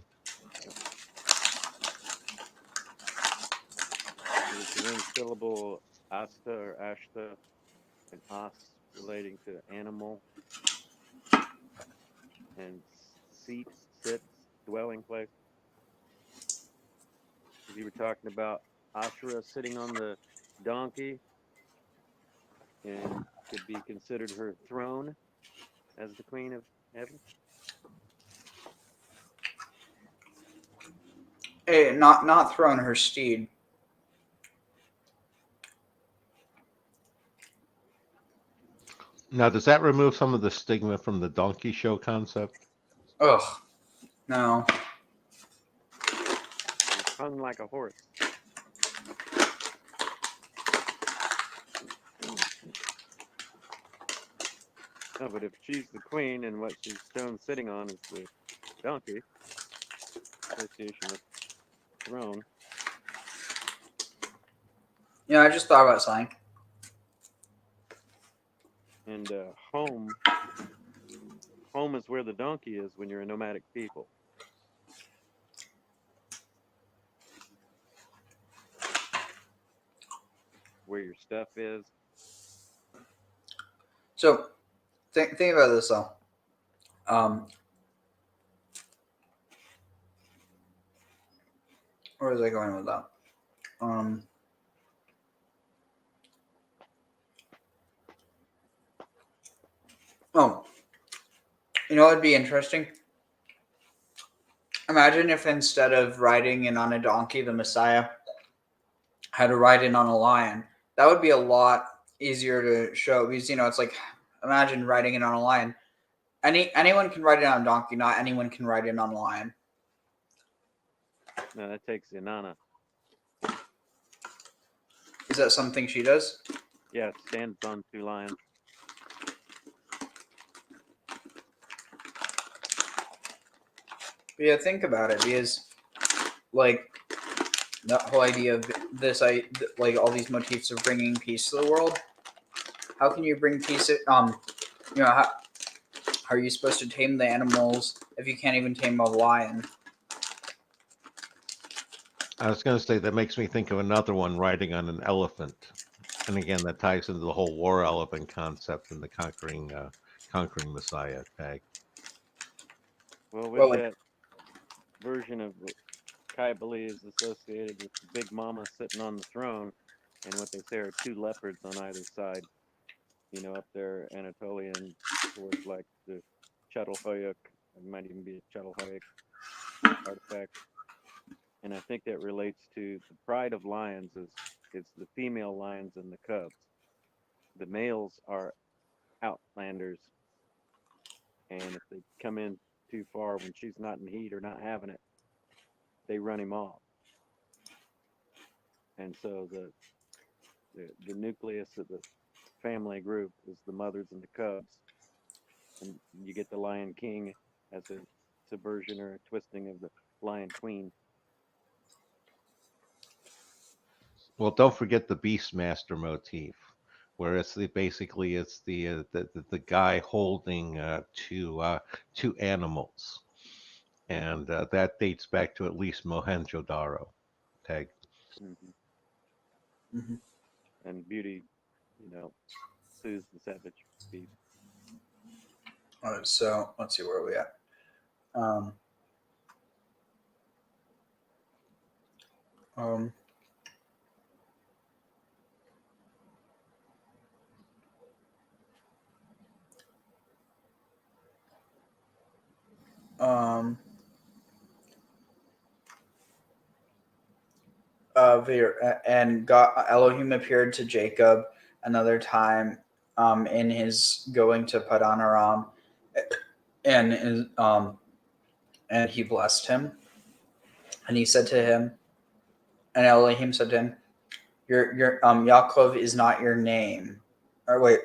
There's the syllable asta or ashta, and as relating to animal, and seat, sit, dwelling place. You were talking about Asherah sitting on the donkey and could be considered her throne as the queen of heaven. Hey, not throne, her steed. Now, does that remove some of the stigma from the donkey show concept? Ugh, no. It's hung like a horse. No, but if she's the queen and what she's shown sitting on is the donkey, association with throne. Yeah, I just thought about something. And home is where the donkey is when you're a nomadic people. Where your stuff is. So, think about this though. Where was I going with that? Oh, you know what would be interesting? Imagine if instead of riding in on a donkey, the Messiah had to ride in on a lion. That would be a lot easier to show because, it's like, imagine riding in on a lion. Anyone can ride in on a donkey, not anyone can ride in on a lion. No, that takes Inanna. Is that something she does? Yeah, it stands on two lions. But yeah, think about it, because like the whole idea of this, like all these motifs of bringing peace to the world. How can you bring peace? How are you supposed to tame the animals if you can't even tame a lion? I was going to say that makes me think of another one riding on an elephant, and again that ties into the whole war elephant concept and the conquering Messiah tag. Well, with that version of what Kybali is associated with the Big Mama sitting on the throne, and what they say are two leopards on either side. Up there, Anatolian, towards like the Çatalhöyük. It might even be a Çatalhöyük artifact. And I think that relates to the pride of lions is the female lions and the cubs. The males are outlanders, and if they come in too far when she's not in heat or not having it, they run him off. And so the nucleus of the family group is the mothers and the cubs, and you get the Lion King as a subversion or a twisting of the Lion Queen. Well, don't forget the Beastmaster motif, where it's basically the guy holding two animals, and that dates back to at least Mohenjo-daro. Tag. Mm-hmm. Mm-hmm. And beauty, soothes the savage beast. All right, so let's see, where are we at? And God, Elohim appeared to Jacob another time in his going to Padan Aram, and he blessed him, and he said to him, and Elohim said to him, your Yaakov is not your name, or wait,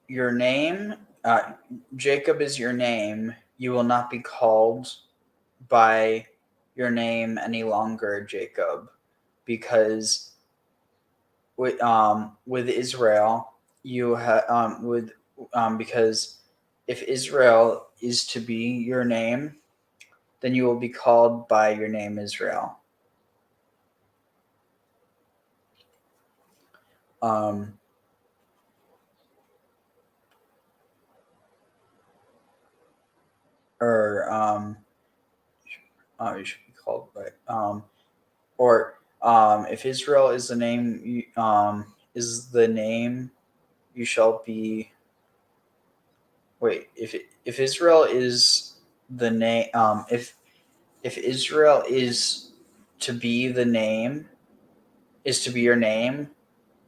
your name, Jacob is your name. You will not be called by your name any longer, Jacob, because with Israel you have because if Israel is to be your name, then you will be called by your name Israel. You should be called by if Israel is the name, you shall be. Wait, if Israel is the name, if Israel is to be the name, is to be your name,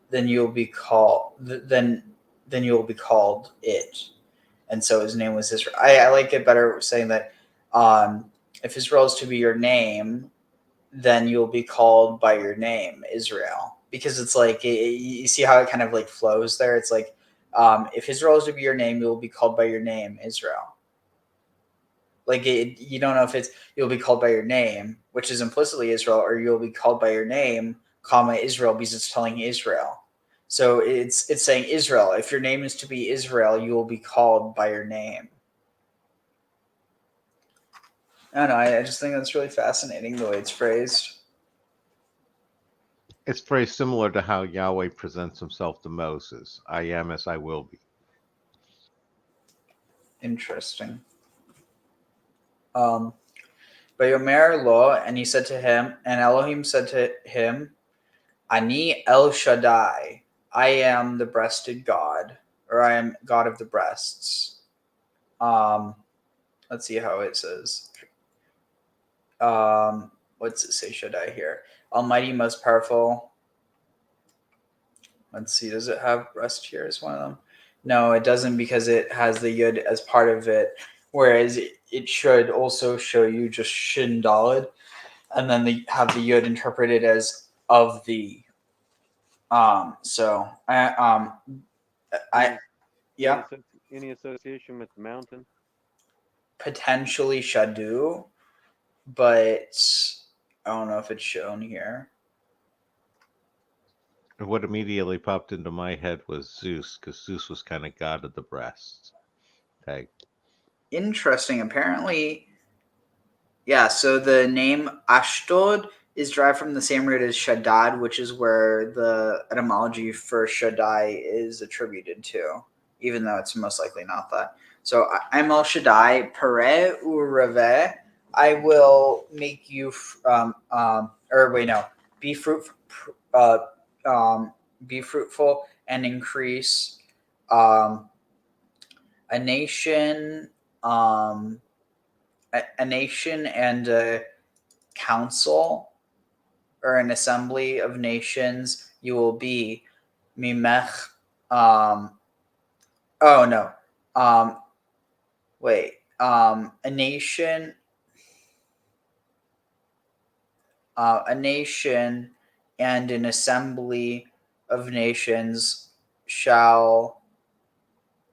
then you'll be called. Then you will be called it. And so his name was Israel. I like it better saying that if Israel is to be your name, then you'll be called by your name, Israel. Because it's like, you see how it kind of like flows there? It's like, if Israel is to be your name, you'll be called by your name, Israel. Like, you don't know if it's, you'll be called by your name, which is implicitly Israel, or you'll be called by your name, comma, Israel, because it's telling Israel. So it's saying Israel. If your name is to be Israel, you will be called by your name. I don't know. I just think that's really fascinating the way it's phrased. It's phrased similar to how Yahweh presents himself to Moses. I am as I will be. Interesting. But Yomer lo, and he said to him, and Elohim said to him, Ani El Shaddai, I am the breasted God, or I am God of the breasts. Let's see how it says. What's it say Shaddai here? Almighty, most powerful. Let's see, does it have breast here as one of them? No, it doesn't, because it has the Yud as part of it, whereas it should also show you just Shin Daled. and then they have the yud interpreted as of the. So yeah, Any association with the mountain? potentially shadu, but I don't know if it's shown here. And what immediately popped into my head was Zeus, because Zeus was kind of god of the breasts. Tag. Interesting. Apparently, yeah. So the name Ashdod is derived from the same root as Shaddad, which is where the etymology for Shaddai is attributed to, even though it's most likely not that. So I'm El Shaddai, Pere Ureve. I will make you, be fruitful, be fruitful and increase. A nation, a nation and a council or an assembly of nations you will be. Mimech. Oh no. Wait. A nation. A nation and an assembly of nations shall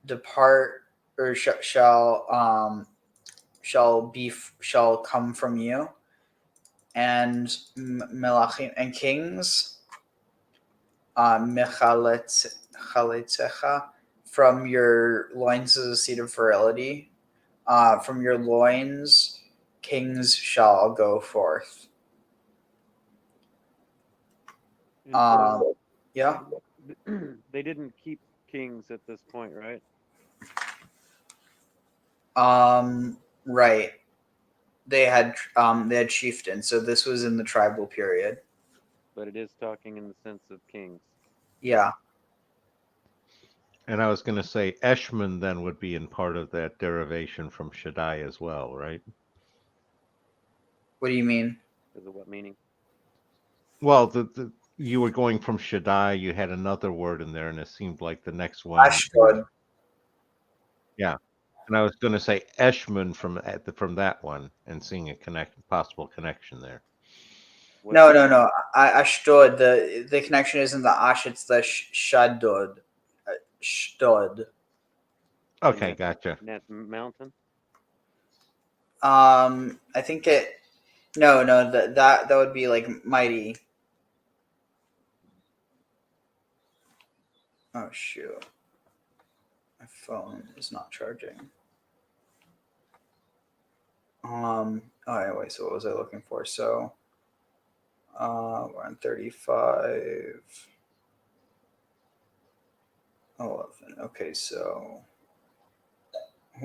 depart or shall come from you, and melachim and kings, mechaletzecha, from your loins is a seed of virility. From your loins, kings shall go forth. Yeah. They didn't keep kings at this point, right? Right. They had chieftains, so this was in the tribal period. But it is talking in the sense of kings. Yeah. And I was going to say Eshman then would be in part of that derivation from Shaddai as well, right? What do you mean? Is it what meaning? Well, you were going from Shaddai, you had another word in there, and it seemed like the next one. Ashdod. Yeah. And I was going to say Eshman from that one and seeing a possible connection there. No. Ashdod. The connection isn't the Ash, it's the Shaddod. Shdod. Okay, gotcha. And that's mountain? I think it. No, that would be like mighty. Oh shoot. My phone is not charging. Oh wait, so what was I looking for? So we're on 35. 11. Okay, so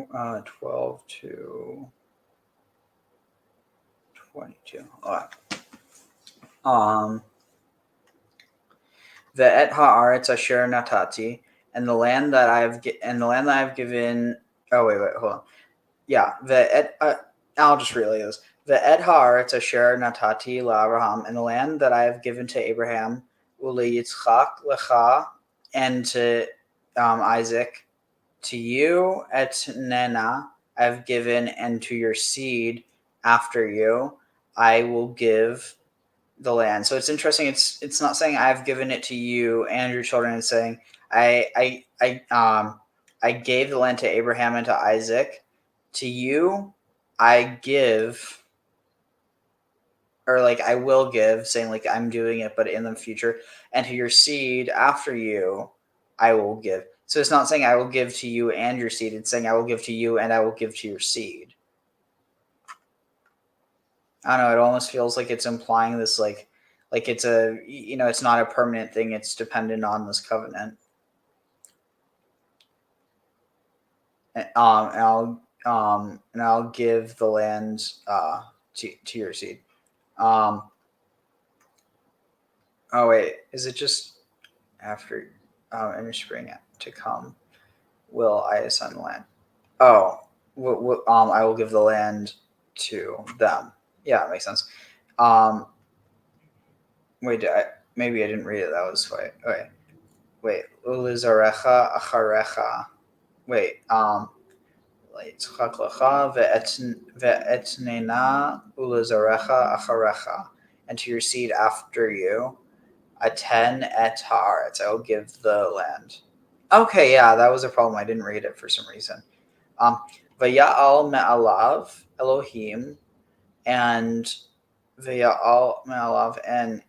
12 to 22. The et haaretz asher natati, and the land that I've given. Oh wait, hold on. Yeah, I'll just relay this. The et haaretz asher natati la'Abraham, and the land that I have given to Abraham, uleyitzchak lecha, and to Isaac, to you et nena I have given, and to your seed after you I will give the land. So it's interesting. It's not saying I've given it to you and your children. It's saying I gave the land to Abraham and to Isaac. To you I give, or like I will give, saying like I'm doing it, but in the future, and to your seed after you I will give. So it's not saying I will give to you and your seed. It's saying I will give to you and I will give to your seed. I don't know. It almost feels like it's implying this, like it's a, it's not a permanent thing. It's dependent on this covenant. And I'll give the land to your seed. Oh wait, is it just after in your spring to come? Will I assign the land? Oh, I will give the land to them. Yeah, it makes sense. Wait, maybe I didn't read it. That was wait. Okay. Wait, ulizarecha acharecha. Wait, ליצחק לך ואתננה ולזרעך אחריך, and to your seed after you, aten et haaretz, I will give the land. Okay, yeah, that was a problem. I didn't read it for some reason. Vaya'al me'alav Elohim, and Vaya'al me'alav, and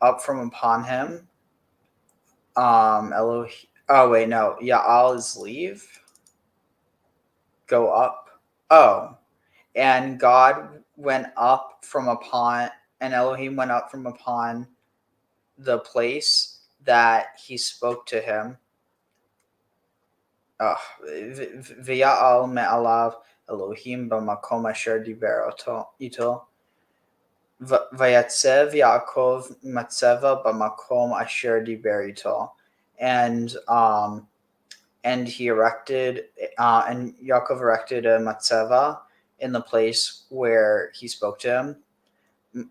up from upon him. Elohim. Oh wait, no. Ya'al is leave. Go up. Oh, and God went up from upon, and Elohim went up from upon the place that he spoke to him. V'ya'al me'alav Elohim b'makom asher diber ito. Vayatzev Yaakov matzeva b'makom asher diber ito. And he erected, and Yaakov erected a matzeva in the place where he spoke to him.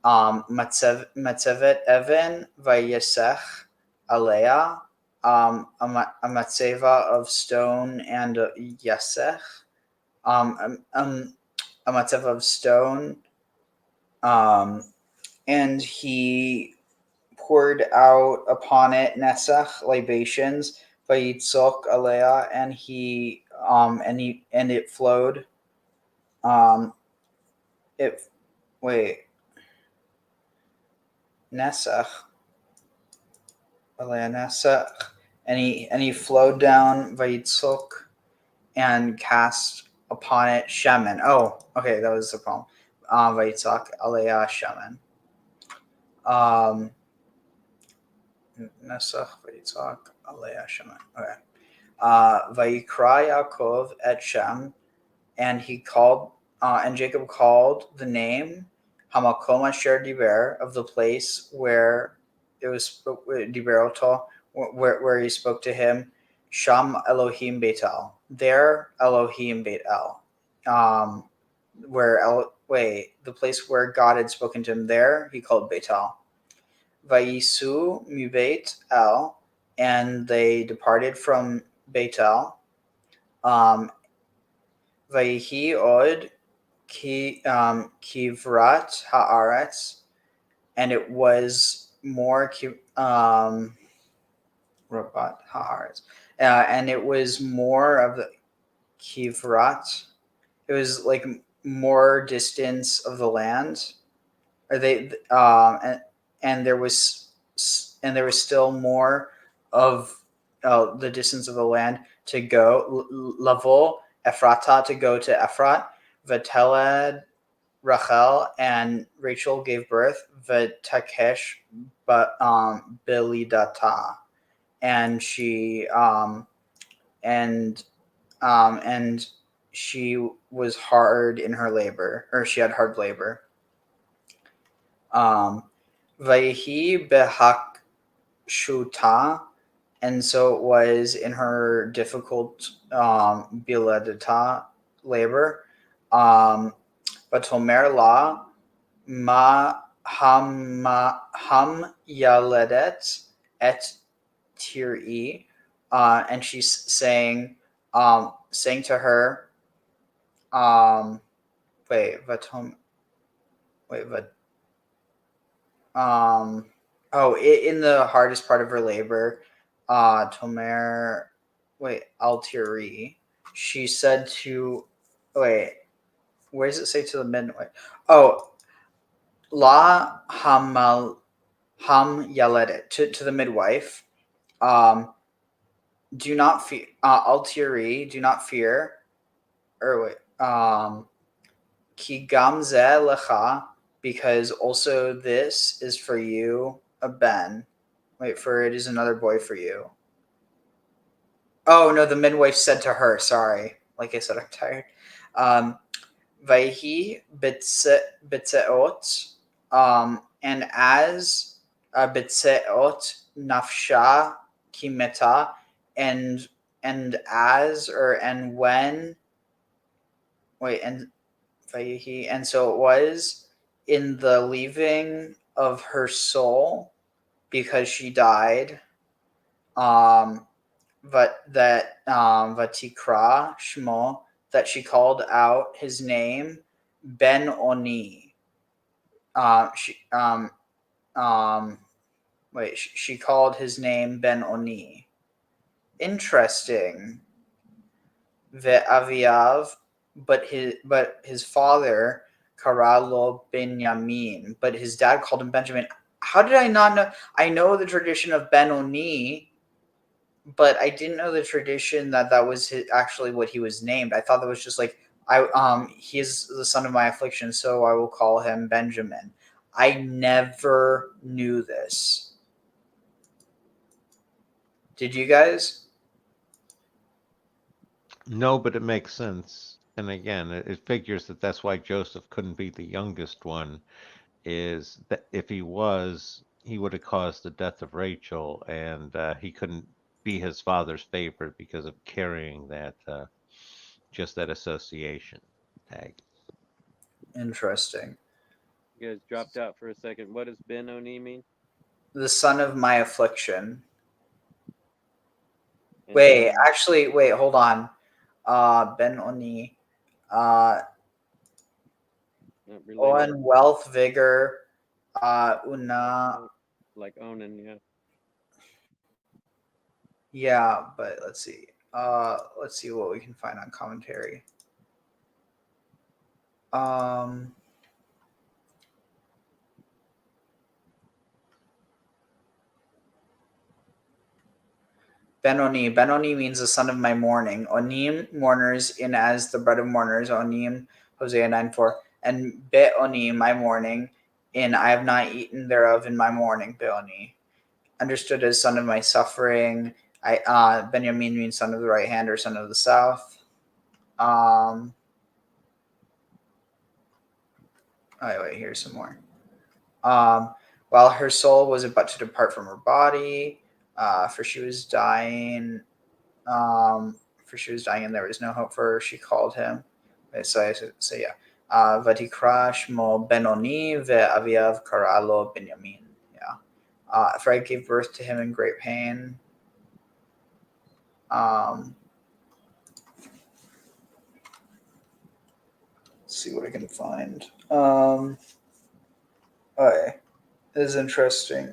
Matzevet even vayesech alea, a matzeva of stone and a yesech, a matzeva of stone, and he poured out upon it nesach, libations, vayitzok alea, and it flowed. Nesach, alea nesach, and he flowed down vayitzok and cast upon it shemen. Oh, okay, that was the problem. Vayitzok alea shemen. Nesach vayitzok alea shemen. Okay. Vayikra Yaakov et Shem, and he called, and Jacob called the name Hamakom asher diber, of the place where it was diber oto, where he spoke to him, Sham Elohim Beitel, there Elohim Beitel, the place where God had spoken to him, there he called Beitel. Vayisu mi Beit El, and they departed from Beitel. Vayihi od kivrat haaretz, and it was more rabat haaretz, and it was more of the kivrat. It was like more distance of the land. Or they and there was still more of the distance of the land to go. Lavo Ephrata, to go to Ephrat. Vateled Rachel, and Rachel gave birth. V'takesh bilidata, and she she was hard in her labor, or she had hard labor. Vayihi behakshuta, and so it was in her difficult biladata labor. Vatomer la ma ham yaledet et tiri, and she's saying to her, in the hardest part of her labor, Tomer, Altiri, she said to, where does it say to the midwife? Oh, La ham yaledet, to the midwife, do not fear, Altiri, do not fear, Ki gam ze lecha, because also this is for you a ben. For it is another boy for you. Oh no, the midwife said to her, sorry. Like I said, I'm tired. Vayhi bitzeot, and as bitzeot nafsha kimeta, and as, or and when, and Vayhi, and so it was in the leaving of her soul, because she died, but that vatikra shmo that she called out his name Ben-Oni. She called his name Ben-Oni. Interesting. Ve'aviav, but his father Karalo Benjamin, but his dad called him Benjamin. How did I not know? I know the tradition of Ben-Oni, but I didn't know the tradition that was actually what he was named. I thought that was just like he is the son of my affliction, so I will call him Benjamin. I never knew this. Did you guys? No, but it makes sense. And again, it figures that that's why Joseph couldn't be the youngest one, is that if he was, he would have caused the death of Rachel, and he couldn't be his father's favorite because of carrying that, just that association tag. Interesting. You guys dropped out for a second. What does Ben-Oni mean? The son of my affliction. And Wait, then- hold on. Ben-Oni. related On wealth, vigor, una. like Onan, yeah. Yeah, but let's see. Let's see what we can find on commentary. Ben-Oni. Ben-Oni means the son of my mourning. Onim, mourners, in as the bread of mourners. Onim, Hosea 9:4. And Be-Oni, my mourning, in I have not eaten thereof in my mourning. Be-Oni. Understood as son of my suffering. Benjamin means son of the right hand or son of the south. Wait, here's some more. While her soul was about to depart from her body, for she was dying, and there was no hope for her, she called him. So I say, yeah. Vatikra shmo Ben-Oni ve'aviav karalo Benjamin. Yeah. For I gave birth to him in great pain. Let's see what I can find. Okay. This is interesting.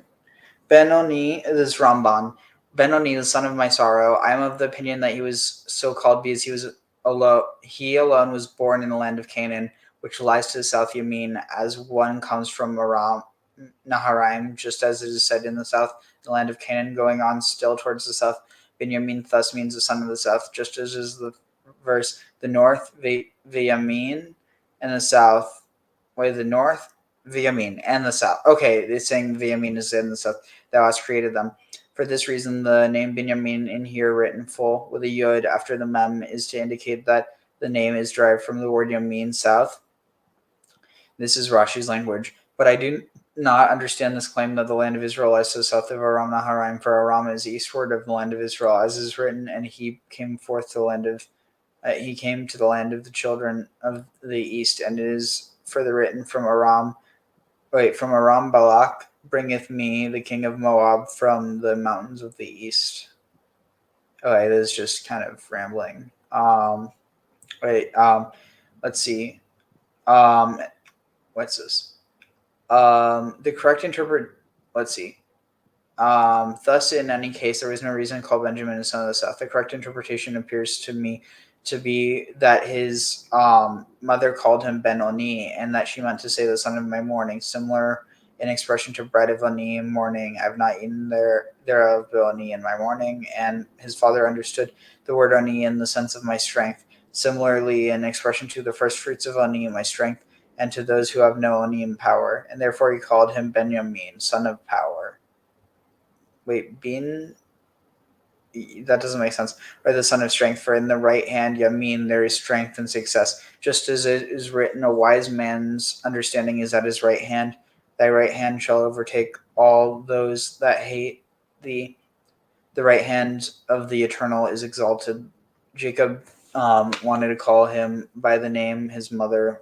Ben-Oni, this is Ramban. Ben-Oni, the son of my sorrow. I am of the opinion that he was so called because he alone was born in the land of Canaan, which lies to the south Yamin, as one comes from Aram Naharaim, just as it is said in the south, the land of Canaan, going on still towards the south. Benjamin thus means the son of the south, just as is the verse, the north, Yamin, and the south. The north, Yamin, and the south. Okay, it's saying Yamin is in the south. Thou hast created them. For this reason, the name Benjamin in here written full with a yod after the mem is to indicate that the name is derived from the word Yamin, south. This is Rashi's language. But I do not understand this claim that the land of Israel lies to the south of Aram Naharaim, for Aram is eastward of the land of Israel, as is written, and he came forth to the land of he came to the land of the children of the east, and it is further written from Aram Balak bringeth me the king of Moab from the mountains of the east. Okay, this is just kind of rambling. Let's see. What's this? The correct let's see. Thus, in any case, there was no reason to call Benjamin the son of the south. The correct interpretation appears to me to be that his mother called him Ben-Oni, and that she meant to say the son of my mourning, similar in expression to bread of Oni in mourning. I have not eaten thereof Ben-Oni in my mourning, and his father understood the word Oni in the sense of my strength, similarly in expression to the first fruits of Oni in my strength, and to those who have no Oni in power, and therefore he called him Benjamin, son of power. Wait, that doesn't make sense. Or the son of strength, for in the right hand, Yamin, there is strength and success. Just as it is written, a wise man's understanding is at his right hand. Thy right hand shall overtake all those that hate thee. The right hand of the Eternal is exalted. Jacob wanted to call him by the name his mother,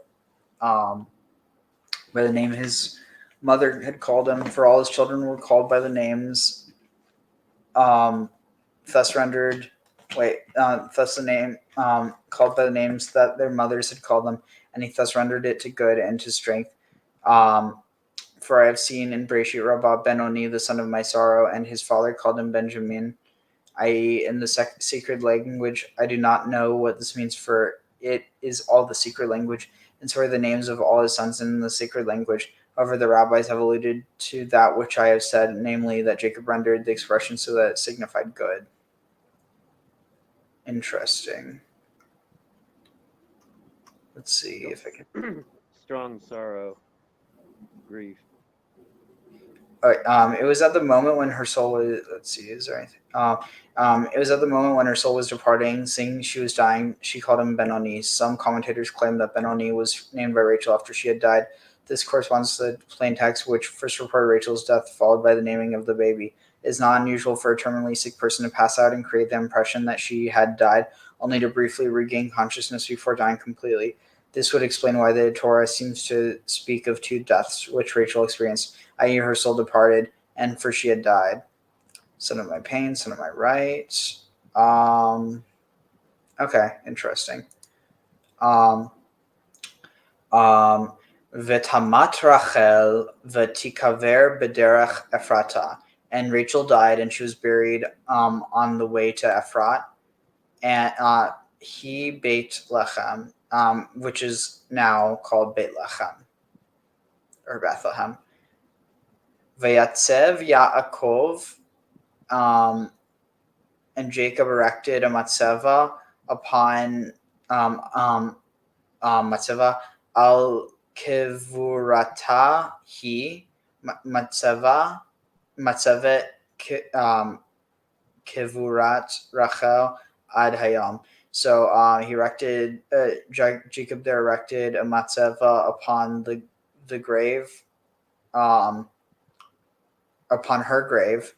had called him, for all his children were called by the names thus rendered thus the name called by the names that their mothers had called them, and he thus rendered it to good and to strength. For I have seen in Bereshit Rabbah Ben-Oni, the son of my sorrow, and his father called him Benjamin, i.e. in the sacred language. I do not know what this means, for it is all the secret language, and so are the names of all his sons in the sacred language. However, the rabbis have alluded to that which I have said, namely that Jacob rendered the expression so that it signified good. Interesting. Let's see if I can. Strong sorrow, grief. All right, it was at the moment when her soul was. Let's see, is there anything? It was at the moment when her soul was departing, seeing she was dying. She called him Ben-Oni. Some commentators claim that Ben-Oni was named by Rachel after she had died. This corresponds to the plain text, which first reported Rachel's death, followed by the naming of the baby. It is not unusual for a terminally sick person to pass out and create the impression that she had died, only to briefly regain consciousness before dying completely. This would explain why the Torah seems to speak of two deaths, which Rachel experienced, i.e. her soul departed, and for she had died. Son of my pain, son of my right. Okay, interesting. V'tamat Rachel v'tikaver b'derech Ephrata. And Rachel died, and she was buried on the way to Ephrat, and he Bethlehem, which is now called Bethlehem or Bethlehem. Vayatsev Yaakov, and Jacob erected a matzeva upon matzeva al kevurata he matzevet kevurat Rachel ad hayom. So he erected Jacob there erected a matzeva upon the grave, upon her grave,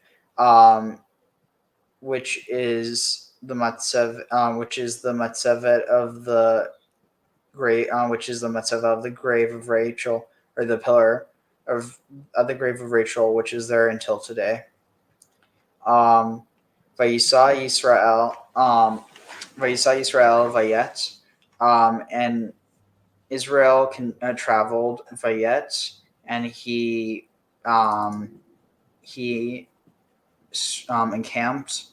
which is the matzev, which is the matzevet of the grave, which is the matzeva of the grave of Rachel, or the pillar of the grave of Rachel, which is there until today. Vayisa Yisrael, Vayet, and Israel traveled Vayet, and he encamped,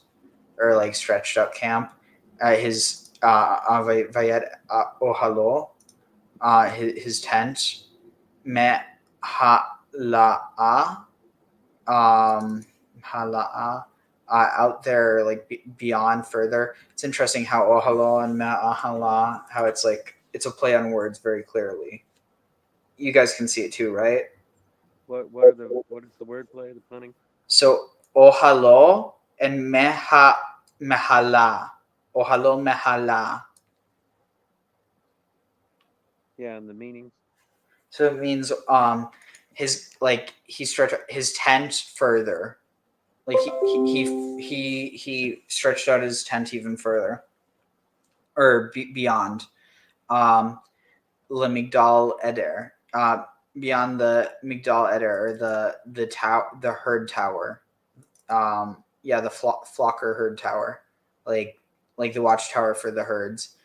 or like stretched out camp at his Vayet Ohalo, his tent, Me Hala'a, out there, like beyond further. It's interesting how Ohalo and Ma'ahala, how it's like it's a play on words very clearly. You guys can see it too, right? What is the word play, the punning? So Ohalo and Mehala. Ohalo Mehala. Yeah, and the meanings. So it means he stretched his tent further. Like he stretched out his tent even further, or beyond. Le Migdal Eder, beyond the Migdal Eder, or the herd tower. The flocker herd tower, like the watchtower for the herds.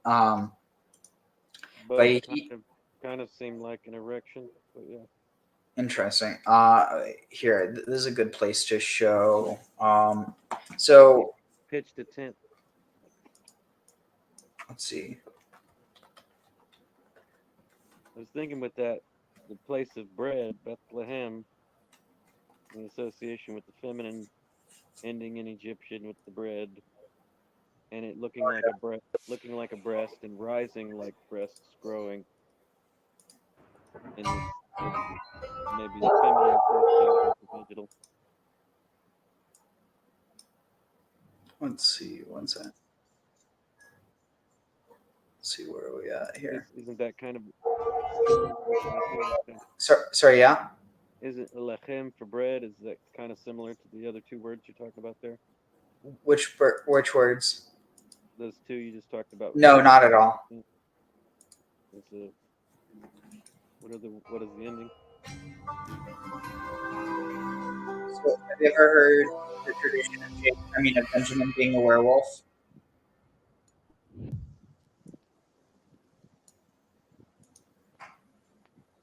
But it kind of seemed like an erection, but yeah. Interesting. Here, this is a good place to show. So pitched a tent. Let's see. I was thinking with that, the place of bread, Bethlehem, in association with the feminine ending in Egyptian with the bread, and it looking like a breast, and rising like breasts growing. And maybe the feminine association with the vegetal. Let's see. One second. Let's see, where are we at here? Isn't that kind of? Sorry, yeah. Isn't lechem for bread? Is that kind of similar to the other two words you're talking about there? Which words? Those two you just talked about. No, not at all. What is the ending? So, have you ever heard the tradition of Benjamin being a werewolf?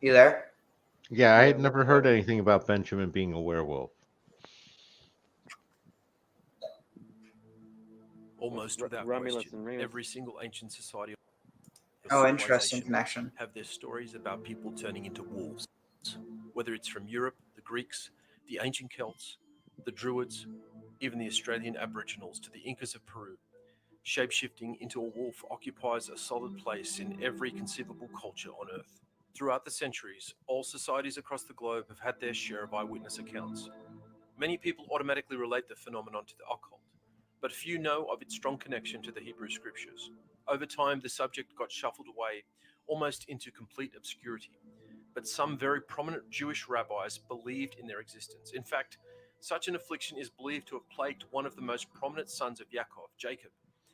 You there? Yeah, I Yeah, had never what's heard that? anything about Benjamin being a werewolf. Almost without Romulus question, and Remus. every single ancient society or Oh, interesting civilization connection. have their stories about people turning into wolves. Whether it's from Europe, the Greeks, the ancient Celts, the Druids, even the Australian Aboriginals to the Incas of Peru, shapeshifting into a wolf occupies a solid place in every conceivable culture on Earth. Throughout the centuries, all societies across the globe have had their share of eyewitness accounts. Many people automatically relate the phenomenon to the occult, but few know of its strong connection to the Hebrew scriptures. Over time, the subject got shuffled away, almost into complete obscurity. But some very prominent Jewish rabbis believed in their existence. In fact, such an affliction is believed to have plagued one of the most prominent sons of Yaakov, Jacob.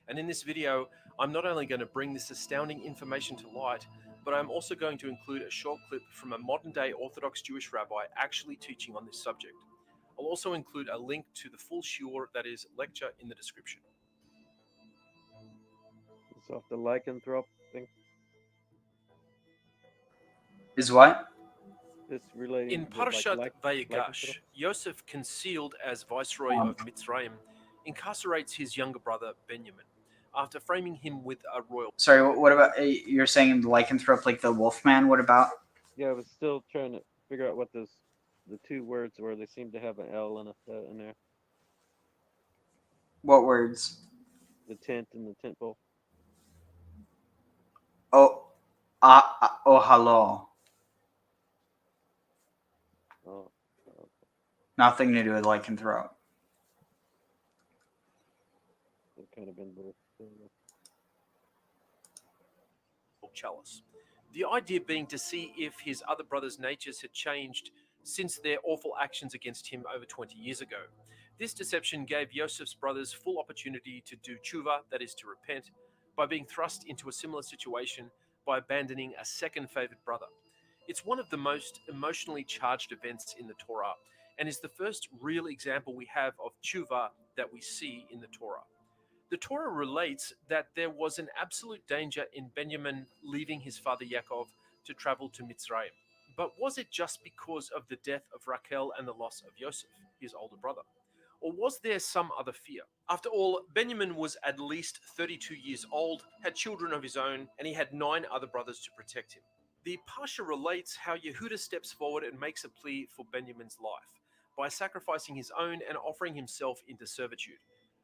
And in this video, I'm not only going to bring this astounding information to light, but I'm also going to include a short clip from a modern-day Orthodox Jewish rabbi actually teaching on this subject. I'll also include a link to the full shiur, that is, lecture, in the description. It's off the lycanthrope thing. Is what? This relating In to Parashat lycanthrope. Vayigash, Yosef, concealed as viceroy of Mitzrayim, incarcerates his younger brother Benjamin after framing him with a royal. Sorry, what about you're saying the lycanthrope, like the Wolfman? What about? Yeah, I was still trying to figure out what the two words were. They seem to have an L and a th in there. What words? The tent and the tent pole. Oh, hello. Oh, Nothing to do with lycanthrope. it kind of been both. Chalice. The idea being to see if his other brothers' natures had changed since their awful actions against him over 20 years ago. This deception gave Joseph's brothers full opportunity to do tshuva, that is, to repent, by being thrust into a similar situation by abandoning a second favored brother. It's one of the most emotionally charged events in the Torah, and is the first real example we have of tshuva that we see in the Torah. The Torah relates that there was an absolute danger in Benjamin leaving his father Yaakov to travel to Mitzrayim. But was it just because of the death of Rachel and the loss of Yosef, his older brother? Or was there some other fear? After all, Benjamin was at least 32 years old, had children of his own, and he had 9 other brothers to protect him. The Parsha relates how Yehuda steps forward and makes a plea for Benjamin's life by sacrificing his own and offering himself into servitude.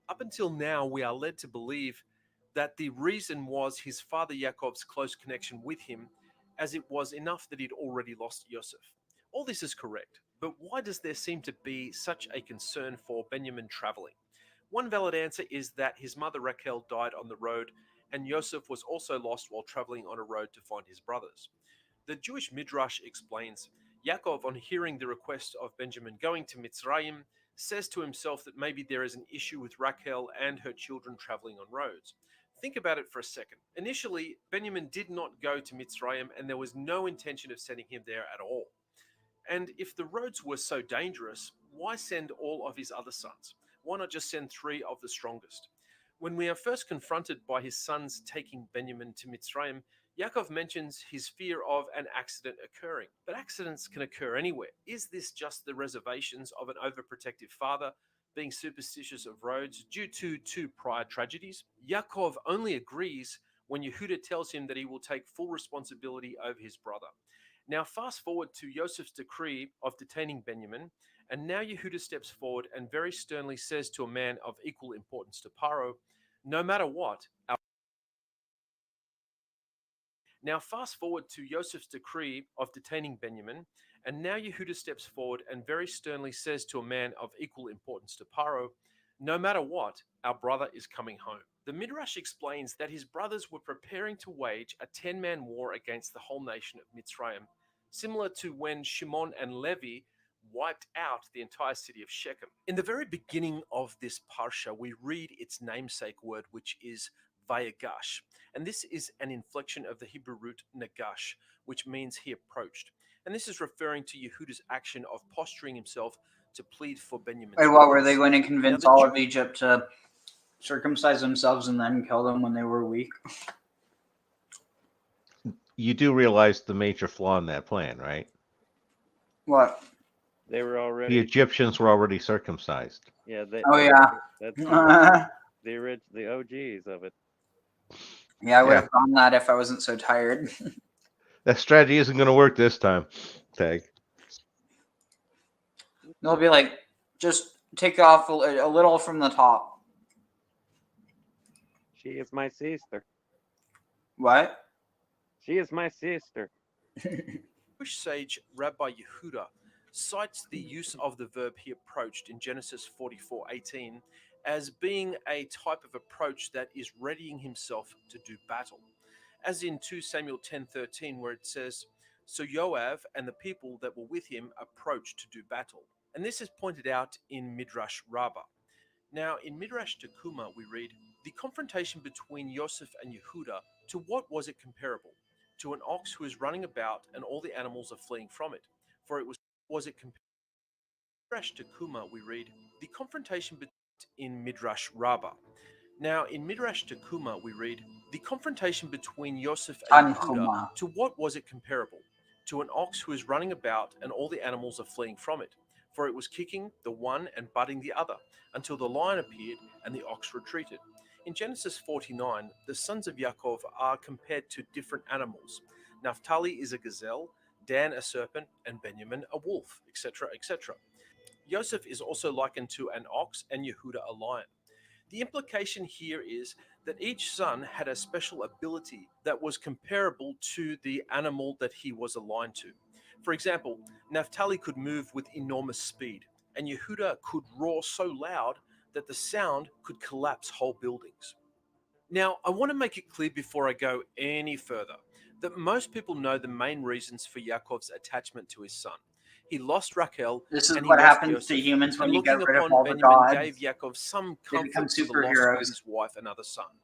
Up until now, we are led to believe that the reason was his father Yaakov's close connection with him, as it was enough that he'd already lost Yosef. All this is correct, but why does there seem to be such a concern for Benjamin traveling? One valid answer is that his mother Rachel died on the road, and Yosef was also lost while traveling on a road to find his brothers. The Jewish Midrash explains, Yaakov, on hearing the request of Benjamin going to Mitzrayim, says to himself that maybe there is an issue with Rachel and her children traveling on roads. Think about it for a second. Initially, Benjamin did not go to Mitzrayim, and there was no intention of sending him there at all. And if the roads were so dangerous, why send all of his other sons? Why not just send 3 of the strongest? When we are first confronted by his sons taking Benjamin to Mitzrayim, Yaakov mentions his fear of an accident occurring. But accidents can occur anywhere. Is this just the reservations of an overprotective father being superstitious of roads due to 2 prior tragedies? Yaakov only agrees when Yehuda tells him that he will take full responsibility over his brother. Now fast forward to Joseph's decree of detaining Benjamin, and now Yehuda steps forward and very sternly says to a man of equal importance to Paro, no matter what, Now fast forward to Joseph's decree of detaining Benjamin, and now Yehuda steps forward and very sternly says to a man of equal importance to Paro, no matter what, our brother is coming home. The Midrash explains that his brothers were preparing to wage a 10-man war against the whole nation of Mitzrayim, similar to when Simeon and Levi wiped out the entire city of Shechem. In the very beginning of this parsha, we read its namesake word, which is Vayigash, and this is an inflection of the Hebrew root nagash, which means he approached. And this is referring to Yehuda's action of posturing himself to plead for Benjamin's Wait, what were release. they going to convince all of Egypt to circumcise themselves and then kill them when they were weak? you do realize the major flaw in that plan, right? What? They were The already. Egyptians were already circumcised. Yeah. Oh yeah. That's the OGs of it. Yeah, I would Yeah. have gone that if I wasn't so tired. That strategy isn't going to work this time. Tag. They'll be like, just take off a little from the top. She is my sister. What? She is my sister. Jewish sage Rabbi Yehuda cites the use of the verb he approached in Genesis 44:18 as being a type of approach that is readying himself to do battle, as in 2 Samuel 10:13, where it says, "So Joab and the people that were with him approached to do battle." And this is pointed out in Midrash Rabbah. Now, in Midrash Tekuma, we read, "The confrontation between Yosef and Yehuda, to what was it comparable? To an ox who is running about and all the animals are fleeing from it. For it was it comparable." In Midrash Tekuma, we read, "The confrontation in Midrash Rabbah." Now, in Midrash Tekuma, we read, "The confrontation between Yosef and Yehuda, to what was it comparable? To an ox who is running about and all the animals are fleeing from it. For it was kicking the one and butting the other, until the lion appeared and the ox retreated." In Genesis 49, the sons of Yaakov are compared to different animals. Naphtali is a gazelle, Dan a serpent, and Benjamin a wolf, etc., etc. Joseph is also likened to an ox and Yehuda a lion. The implication here is that each son had a special ability that was comparable to the animal that he was aligned to. For example, Naphtali could move with enormous speed, and Yehuda could roar so loud that the sound could collapse whole buildings. Now, I want to make it clear before I go any further that most people know the main reasons for Yaakov's attachment to his son. He lost Rachel. This is and he what lost happens Yosef, to humans when and you get looking rid of upon all the Benjamin gods. gave Yaakov some They become comfort for the loss superheroes. of his wife and other son.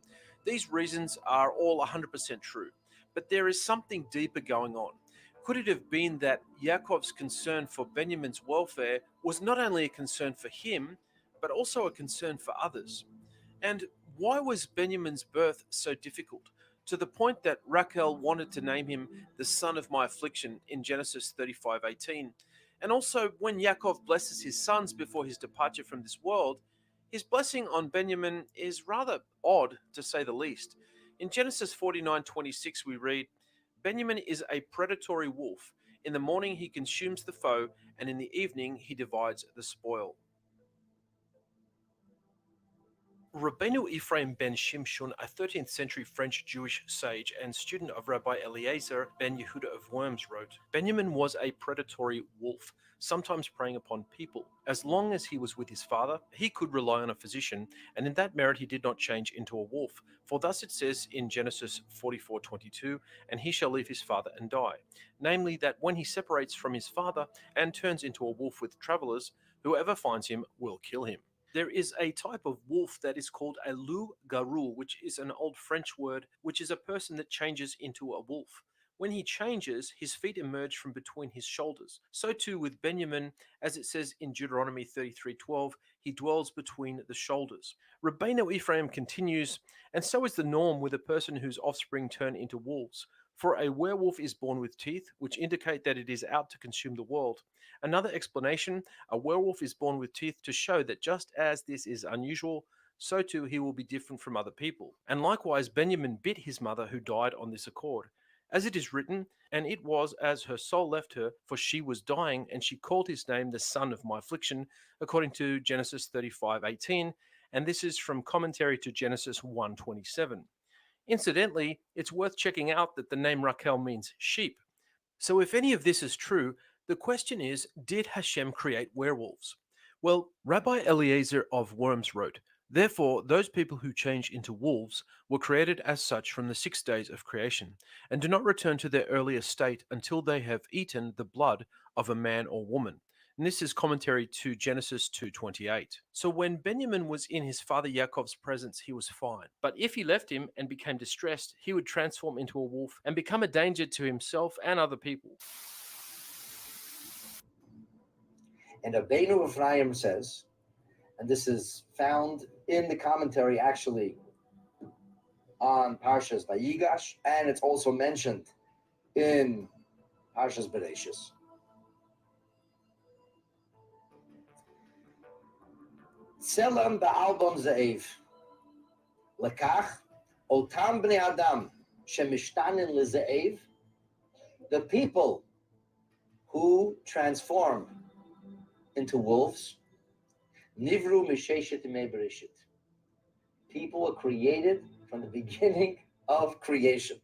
These reasons are all 100% true, but there is something deeper going on. Could it have been that Yaakov's concern for Benjamin's welfare was not only a concern for him, but also a concern for others? And why was Benjamin's birth so difficult, to the point that Rachel wanted to name him the son of my affliction in Genesis 35:18? And also, when Yaakov blesses his sons before his departure from this world, his blessing on Benjamin is rather odd, to say the least. In Genesis 49:26, we read, "Benjamin is a predatory wolf. In the morning he consumes the foe, and in the evening he divides the spoil." Rabbeinu Ephraim ben Shimshon, a 13th century French Jewish sage and student of Rabbi Eliezer ben Yehuda of Worms, wrote, "Benjamin was a predatory wolf, sometimes preying upon people. As long as he was with his father, he could rely on a physician, and in that merit he did not change into a wolf. For thus it says in Genesis 44:22, 'And he shall leave his father and die,' namely that when he separates from his father and turns into a wolf with travelers, whoever finds him will kill him." There is a type of wolf that is called a loup-garou, which is an old French word, which is a person that changes into a wolf. When he changes, his feet emerge from between his shoulders. So too with Benjamin, as it says in Deuteronomy 33:12, he dwells between the shoulders. Rabbeinu Ephraim continues, "And so is the norm with a person whose offspring turn into wolves. For a werewolf is born with teeth, which indicate that it is out to consume the world. Another explanation, a werewolf is born with teeth to show that just as this is unusual, so too he will be different from other people. And likewise Benjamin bit his mother, who died on this accord. As it is written, 'And it was as her soul left her, for she was dying, and she called his name the son of my affliction,' according to Genesis 35:18, and this is from commentary to Genesis 1:27. Incidentally, it's worth checking out that the name Rachel means sheep. So if any of this is true, the question is, did Hashem create werewolves? Well, Rabbi Eliezer of Worms wrote, "Therefore, those people who change into wolves were created as such from the 6 days of creation, and do not return to their earlier state until they have eaten the blood of a man or woman." And this is commentary to Genesis 2:28. So when Benjamin was in his father Yaakov's presence, he was fine. But if he left him and became distressed, he would transform into a wolf and become a danger to himself and other people. And Rabbeinu Ephraim says, and this is found in the commentary actually on Parshas Vayigash, and it's also mentioned in Parshas Bereshis. Tselem ba'albam ze'ev. Lekach otam bnei adam shemishtanin leze'ev. The people who transform into wolves, nivru misheshet imei bereshit. People were created from the beginning of creation.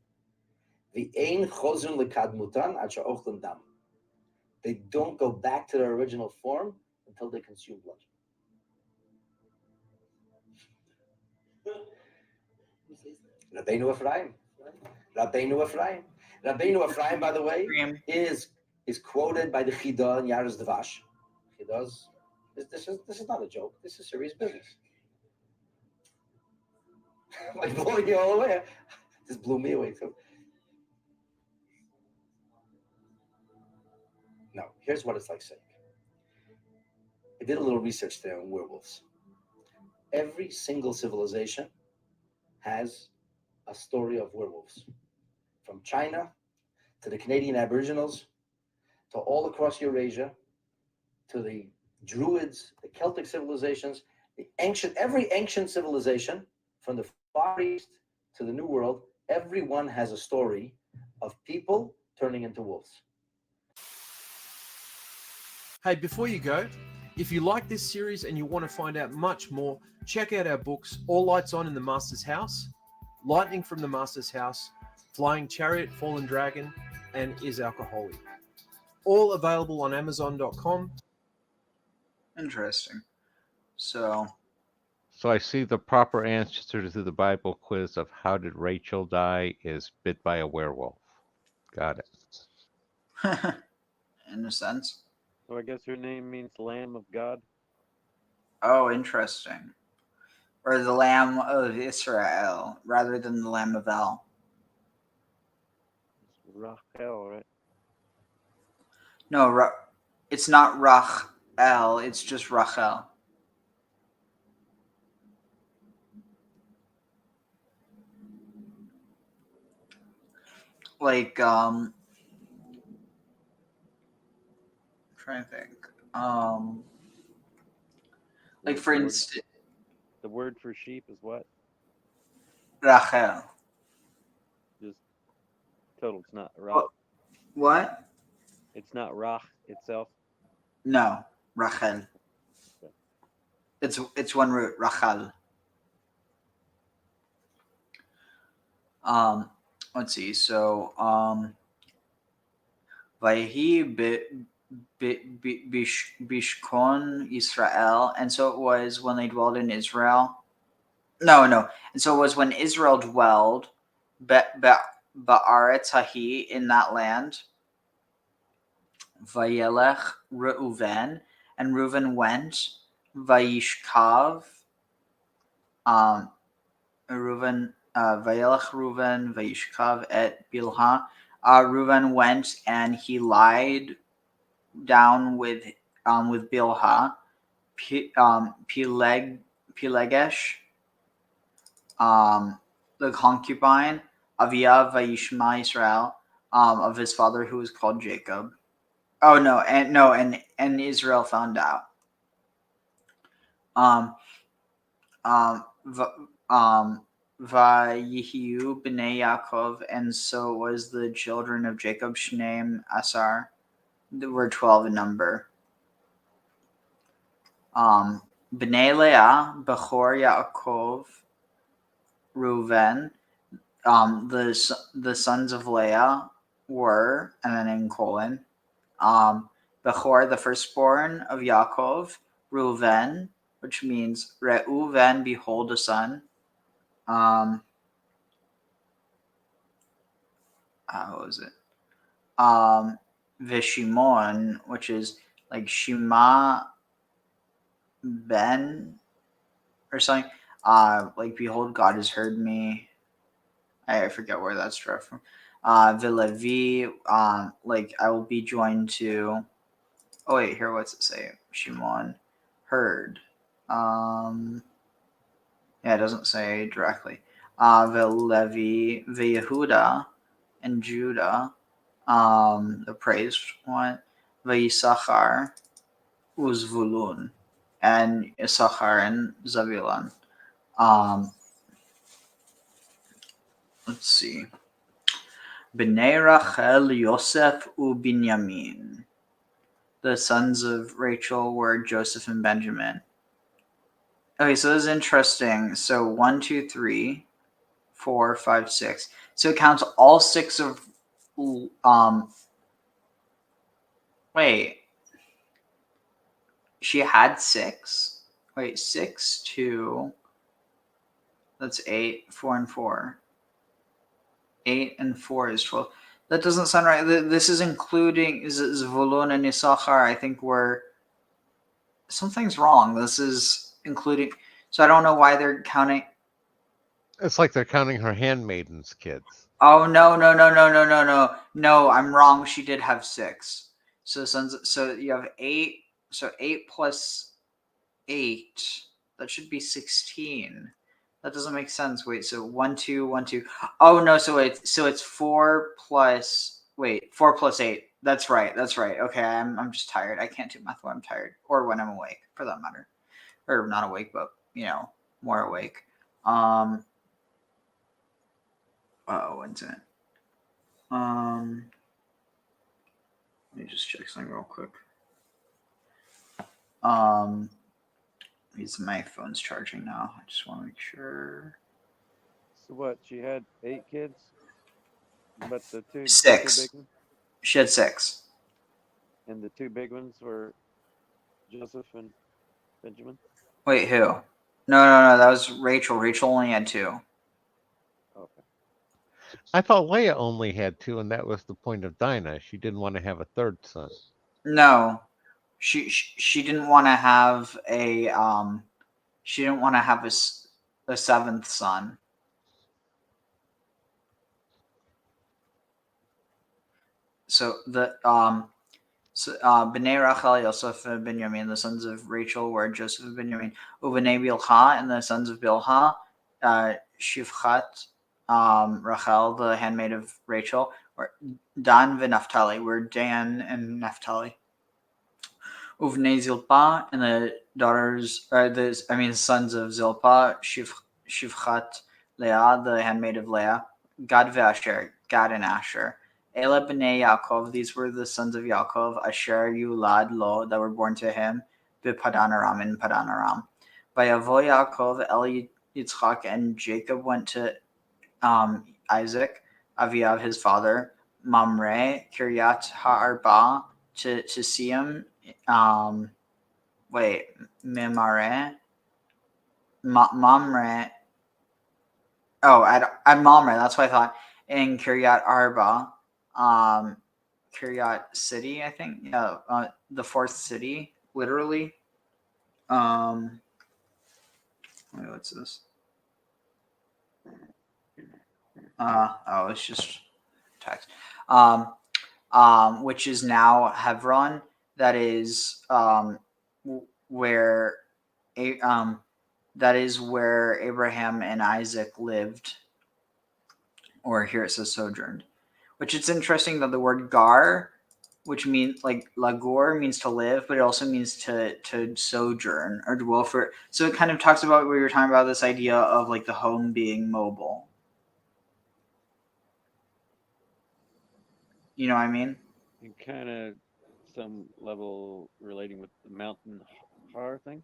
V'ein chozun lekadmutan ad she'ochlen dam. They don't go back to their original form until they consume blood. Rabbeinu Ephraim. Rabbeinu Ephraim. Rabbeinu Ephraim, by the way, is quoted by the Chidah in Yaris Dvash. Chidah's, this is not a joke. This is serious business. I'm blowing you all away. This blew me away too. No, here's what it's like saying. I did a little research there on werewolves. Every single civilization has a story of werewolves. From China to the Canadian Aboriginals to all across Eurasia to the Druids, the Celtic civilizations, every ancient civilization from the Far East to the New World, everyone has a story of people turning into wolves. Hey, before you go, if you like this series and you want to find out much more, check out our books, All Lights On in the Master's House, Lightning from the Master's House, Flying Chariot, Fallen Dragon, and Is Alcoholic. All available on Amazon.com. Interesting. So I see the proper answer to the Bible quiz of how did Rachel die is bit by a werewolf. Got it. in a sense. So I guess her name means Lamb of God. Oh, interesting. Or the Lamb of Israel rather than the Lamb of El. It's Rachel, right? No, it's not Rachel. It's just Rachel. Like, I'm trying to think. Like for instance, the word for sheep is what? Rachel. Just total. It's not Rach. What? It's not Rach itself. No, Rachel. Okay. It's one root, Rachel. Let's see. So, Vayihi Bishkon Israel, and so it was when they dwelled in Israel. No, and so it was when Israel dwelled, Ba'aretz Hahi, in that land. Vayelech Reuben, and Reuben went. Vayishkav. Reuben. Vayelech Reuben, Vayishkav et Bilhah. Reuben went and he lied down with Bilhah, Pilegesh, the concubine, Avia Vayishma Israel, of his father who was called Jacob. Oh no, and Israel found out. Vayihiu b'nei Yaakov, and so was the children of Jacob, Shneim Asar. There were 12 in number. B'nei Leah, Bechor Yaakov, Reuven. The sons of Leah were, and then in colon, Bechor, the firstborn of Yaakov, Reuven, which means Reuven, behold a son. How was it? Veshimon, which is like Shema Ben or something. Like behold, God has heard me. I forget where that's from. Vilevi, like I will be joined to. Oh wait, here what's it say? Shimon heard. Yeah, it doesn't say directly. Vilevi, Yehuda, and Judah, The praised one. Vayisachar Uzvulun, and Issachar and Zebulun. Let's see. Bnei Rachel, Yosef, Ubinyamin. The sons of Rachel were Joseph and Benjamin. Okay, so this is interesting. So 1, 2, 3, 4, 5, 6. So it counts all 6 of wait. She had 6. Wait, 6, 2. That's 8, 4 and 4. 8 and 4 is 12. That doesn't sound right. This is including Zvulun and Issachar. I think something's wrong. This is including. So I don't know why they're counting. It's like they're counting her handmaidens' kids. Oh no! No, I'm wrong. She did have 6. So you have 8. So 8 plus 8. That should be 16. That doesn't make sense. Wait, so 1, 2, 1, 2. Oh no, so it's 4 plus 8. That's right. Okay, I'm just tired. I can't do math when I'm tired or when I'm awake, for that matter. Or not awake, but more awake. When's it? Let me just check something real quick. My phone's charging now. I just want to make sure. So what? She had 8 kids, but the 2 6. big ones, She had 6. and the 2 big ones were Joseph and Benjamin. Wait, who? No. That was Rachel. Rachel only had 2. Okay. I thought Leah only had 2, and that was the point of Dinah. She didn't want to have a third son. No, she didn't want to have a She didn't want to have a 7th son. So Bnei Rachel, Yosef, and Benjamin, the sons of Rachel, were Joseph and Benjamin. Uvenei Bilhah, and the sons of Bilhah, Shivchat, Rachel, the handmaid of Rachel, or Dan and Naphtali, were Dan and Naphtali. Uvnei Zilpah, and the sons of Zilpah, Shivchat, Leah, the handmaid of Leah, Gad ve'Asher, Gad and Asher. Ela b'nei Yaakov, these were the sons of Yaakov, Asher yulad lo, that were born to him, b'Padan Aram, in Padan Aram. Vayavo Yaakov el Yitzchak, and Jacob went to Isaac, Aviav his father, Mamre, Kiryat Ha'arba, to see him. Mamre. Oh, at Mamre, that's what I thought. In Kiryat Arba, Kiryat City, I think. Yeah, the 4th city, literally. Wait, what's this? It's just text. Which is now Hebron. That is where Abraham and Isaac lived, or here it says sojourned. Which it's interesting that the word gar, which means like lagor, means to live, but it also means to sojourn or dwell for. So it kind of talks about what we were talking about, this idea of like the home being mobile. You know what I mean? And kind of some level relating with the mountain har thing.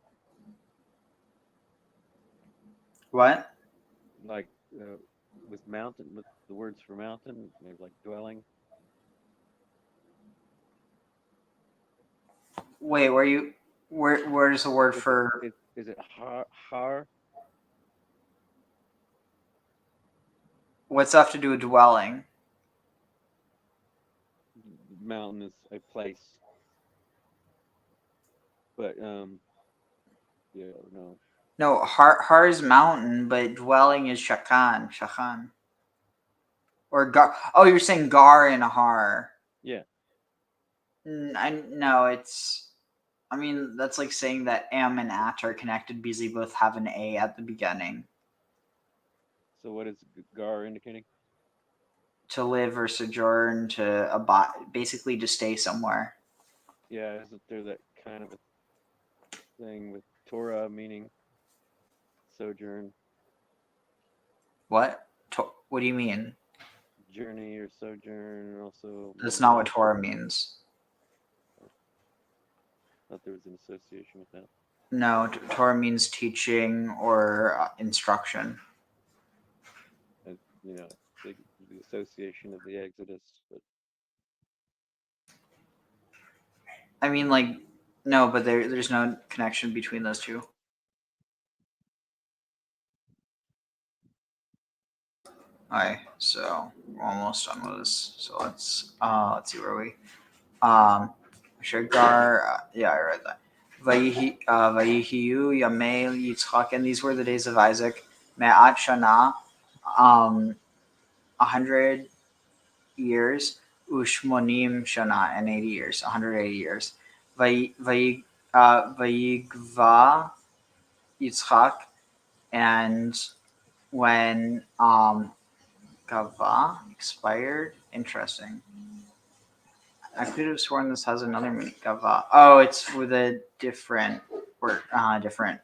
What? Like with mountain, with the words for mountain, maybe like dwelling. Wait, where's the word for? Is it har? What's that have to do with dwelling? Mountain is a place. But yeah, no. No, har is mountain, but dwelling is Shechem. Or gar. Oh, you're saying gar and har. Yeah. No, it's. I mean, that's like saying that am and at are connected because they both have an a at the beginning. So what is gar indicating? to live or sojourn, to abide, basically to stay somewhere. Yeah, isn't there that kind of a thing with Torah meaning sojourn, What? What do you mean? journey or sojourn, also? That's not what Torah means. Thought there was an association with that. No, Torah means teaching or instruction. And, the association of the Exodus, but I mean, like, no, but there's no connection between those two. Alright, so we're almost done with this. So let's see where we Shagar, yeah, I read that. Vayihiyu Yamei Yitzchak, and these were the days of Isaac. Me'at Shana, 100 years. Ushmonim Shana, and 80 years, 180 years. Vayigva Yitzchak, and when Gava expired. Interesting. I could have sworn this has another meaning. Gava. Oh, it's with a different word, different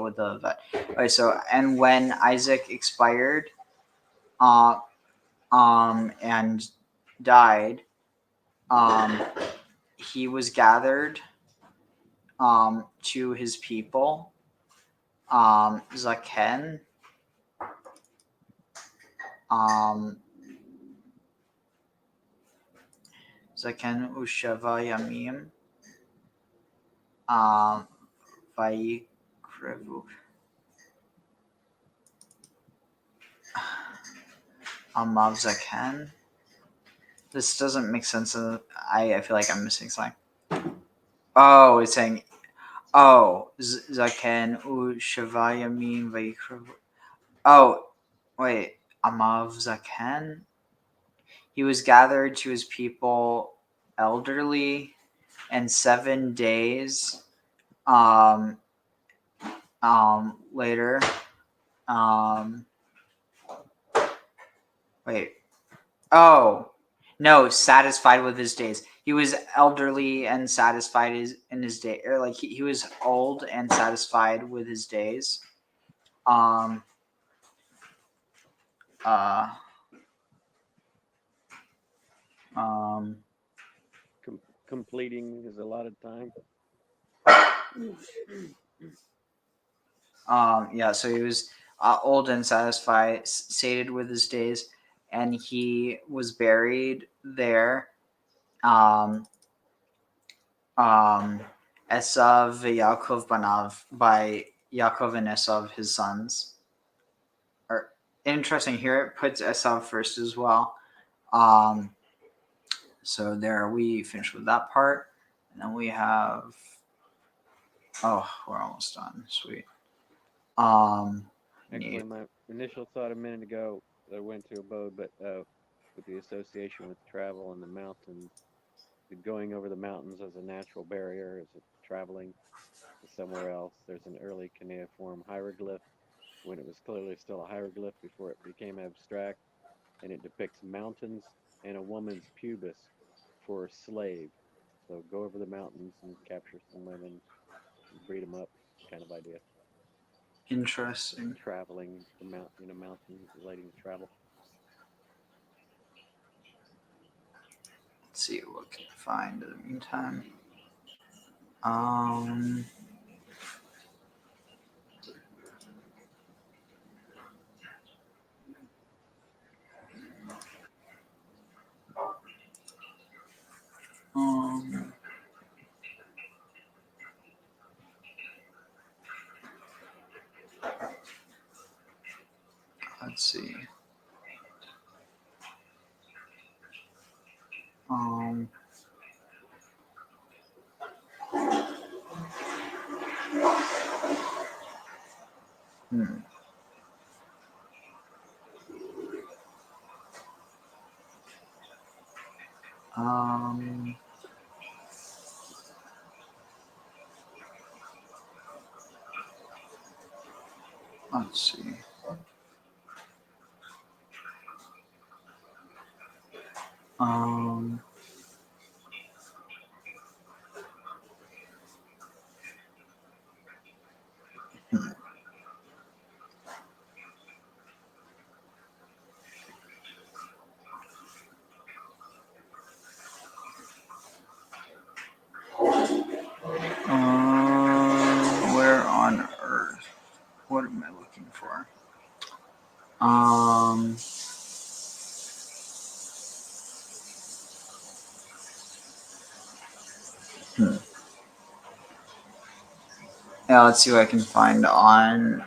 with the vet. Okay, so and when Isaac expired, and died, he was gathered, to his people, Zaken, Zaken Ushava Yamim, Vayikrevu, Amav Zaken. This doesn't make sense. I feel like I'm missing something. Oh, it's saying, Zaken Ushava Yamim Vayikrevu. Oh, wait, Amav Zaken. He was gathered to his people, elderly, and 7 days later, satisfied with his days. He was elderly and satisfied in his day, or like he was old and satisfied with his days. Completing his allotted time. So he was old and satisfied, sated with his days, and he was buried there. Esav Yaakov Banav, by Yaakov and Esav, his sons. Or interesting, here it puts Esav first as well. So there we finished with that part, and then we have. Oh, we're almost done. Sweet. Actually, my initial thought a minute ago that I went to abode, but with the association with travel in the mountains, going over the mountains as a natural barrier, as traveling to somewhere else. There's an early cuneiform hieroglyph when it was clearly still a hieroglyph before it became abstract, and it depicts mountains and a woman's pubis for a slave. So go over the mountains and capture some women, breed them up, kind of idea. Interesting. Traveling from mountains relating to travel. Let's see what we can find in the meantime. Let's see. Let's see. Um, where on earth? What am I looking for? Yeah, let's see what I can find on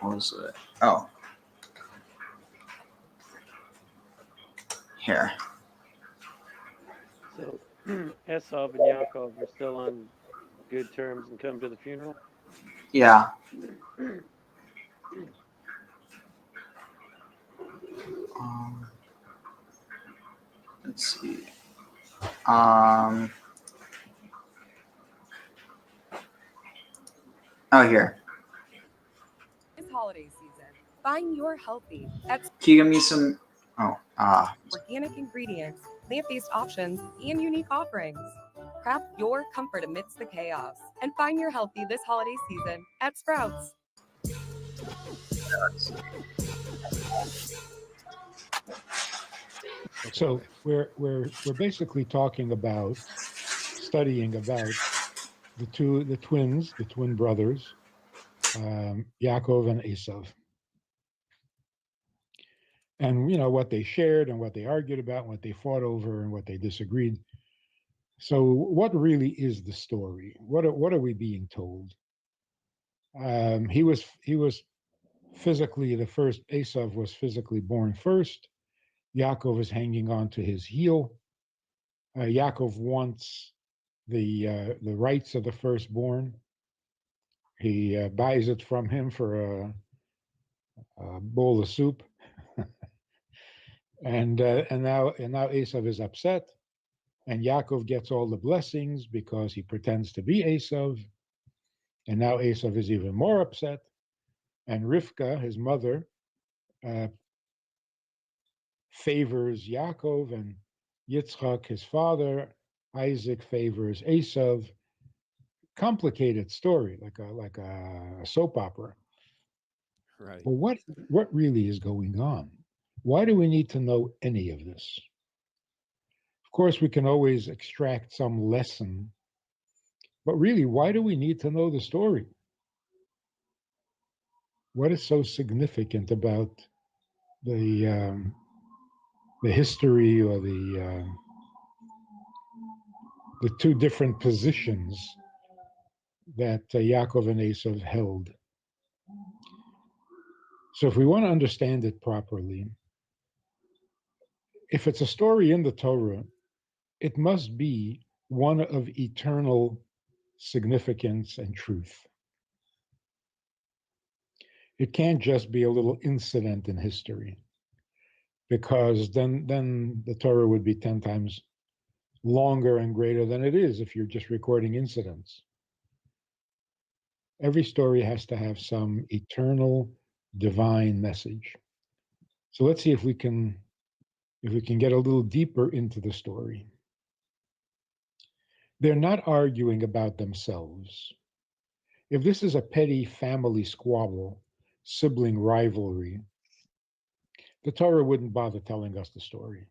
what was it? Oh, here. So Esau and Yaakov are still on good terms and come to the funeral? Yeah. Let's see. Oh, here. This holiday season, find your healthy. That's Can you give me some? Oh, organic ingredients, plant-based options, and unique offerings. Craft your comfort amidst the chaos and find your healthy this holiday season at Sprouts. So we're basically talking about studying about the twin brothers, Yaakov and Esav, and what they shared and what they argued about, and what they fought over, and what they disagreed. So what really is the story? What are we being told? He was physically the first. Esav was physically born first. Yaakov is hanging on to his heel. Yaakov wants the rights of the firstborn. He buys it from him for a bowl of soup, and now Esav is upset, and Yaakov gets all the blessings because he pretends to be Esav, and now Esav is even more upset, and Rivka, his mother, favors Yaakov, and Yitzchak, his father, Isaac favors Esav. Complicated story, like a soap opera. Right. But what really is going on? Why do we need to know any of this? Of course, we can always extract some lesson, but really, why do we need to know the story? What is so significant about the history, or the two different positions that Yaakov and Esav held? So if we want to understand it properly, if it's a story in the Torah, it must be one of eternal significance and truth. It can't just be a little incident in history, because then the Torah would be 10 times longer and greater than it is if you're just recording incidents. Every story has to have some eternal divine message. So let's see if we can get a little deeper into the story. They're not arguing about themselves. If this is a petty family squabble, sibling rivalry, the Torah wouldn't bother telling us the story.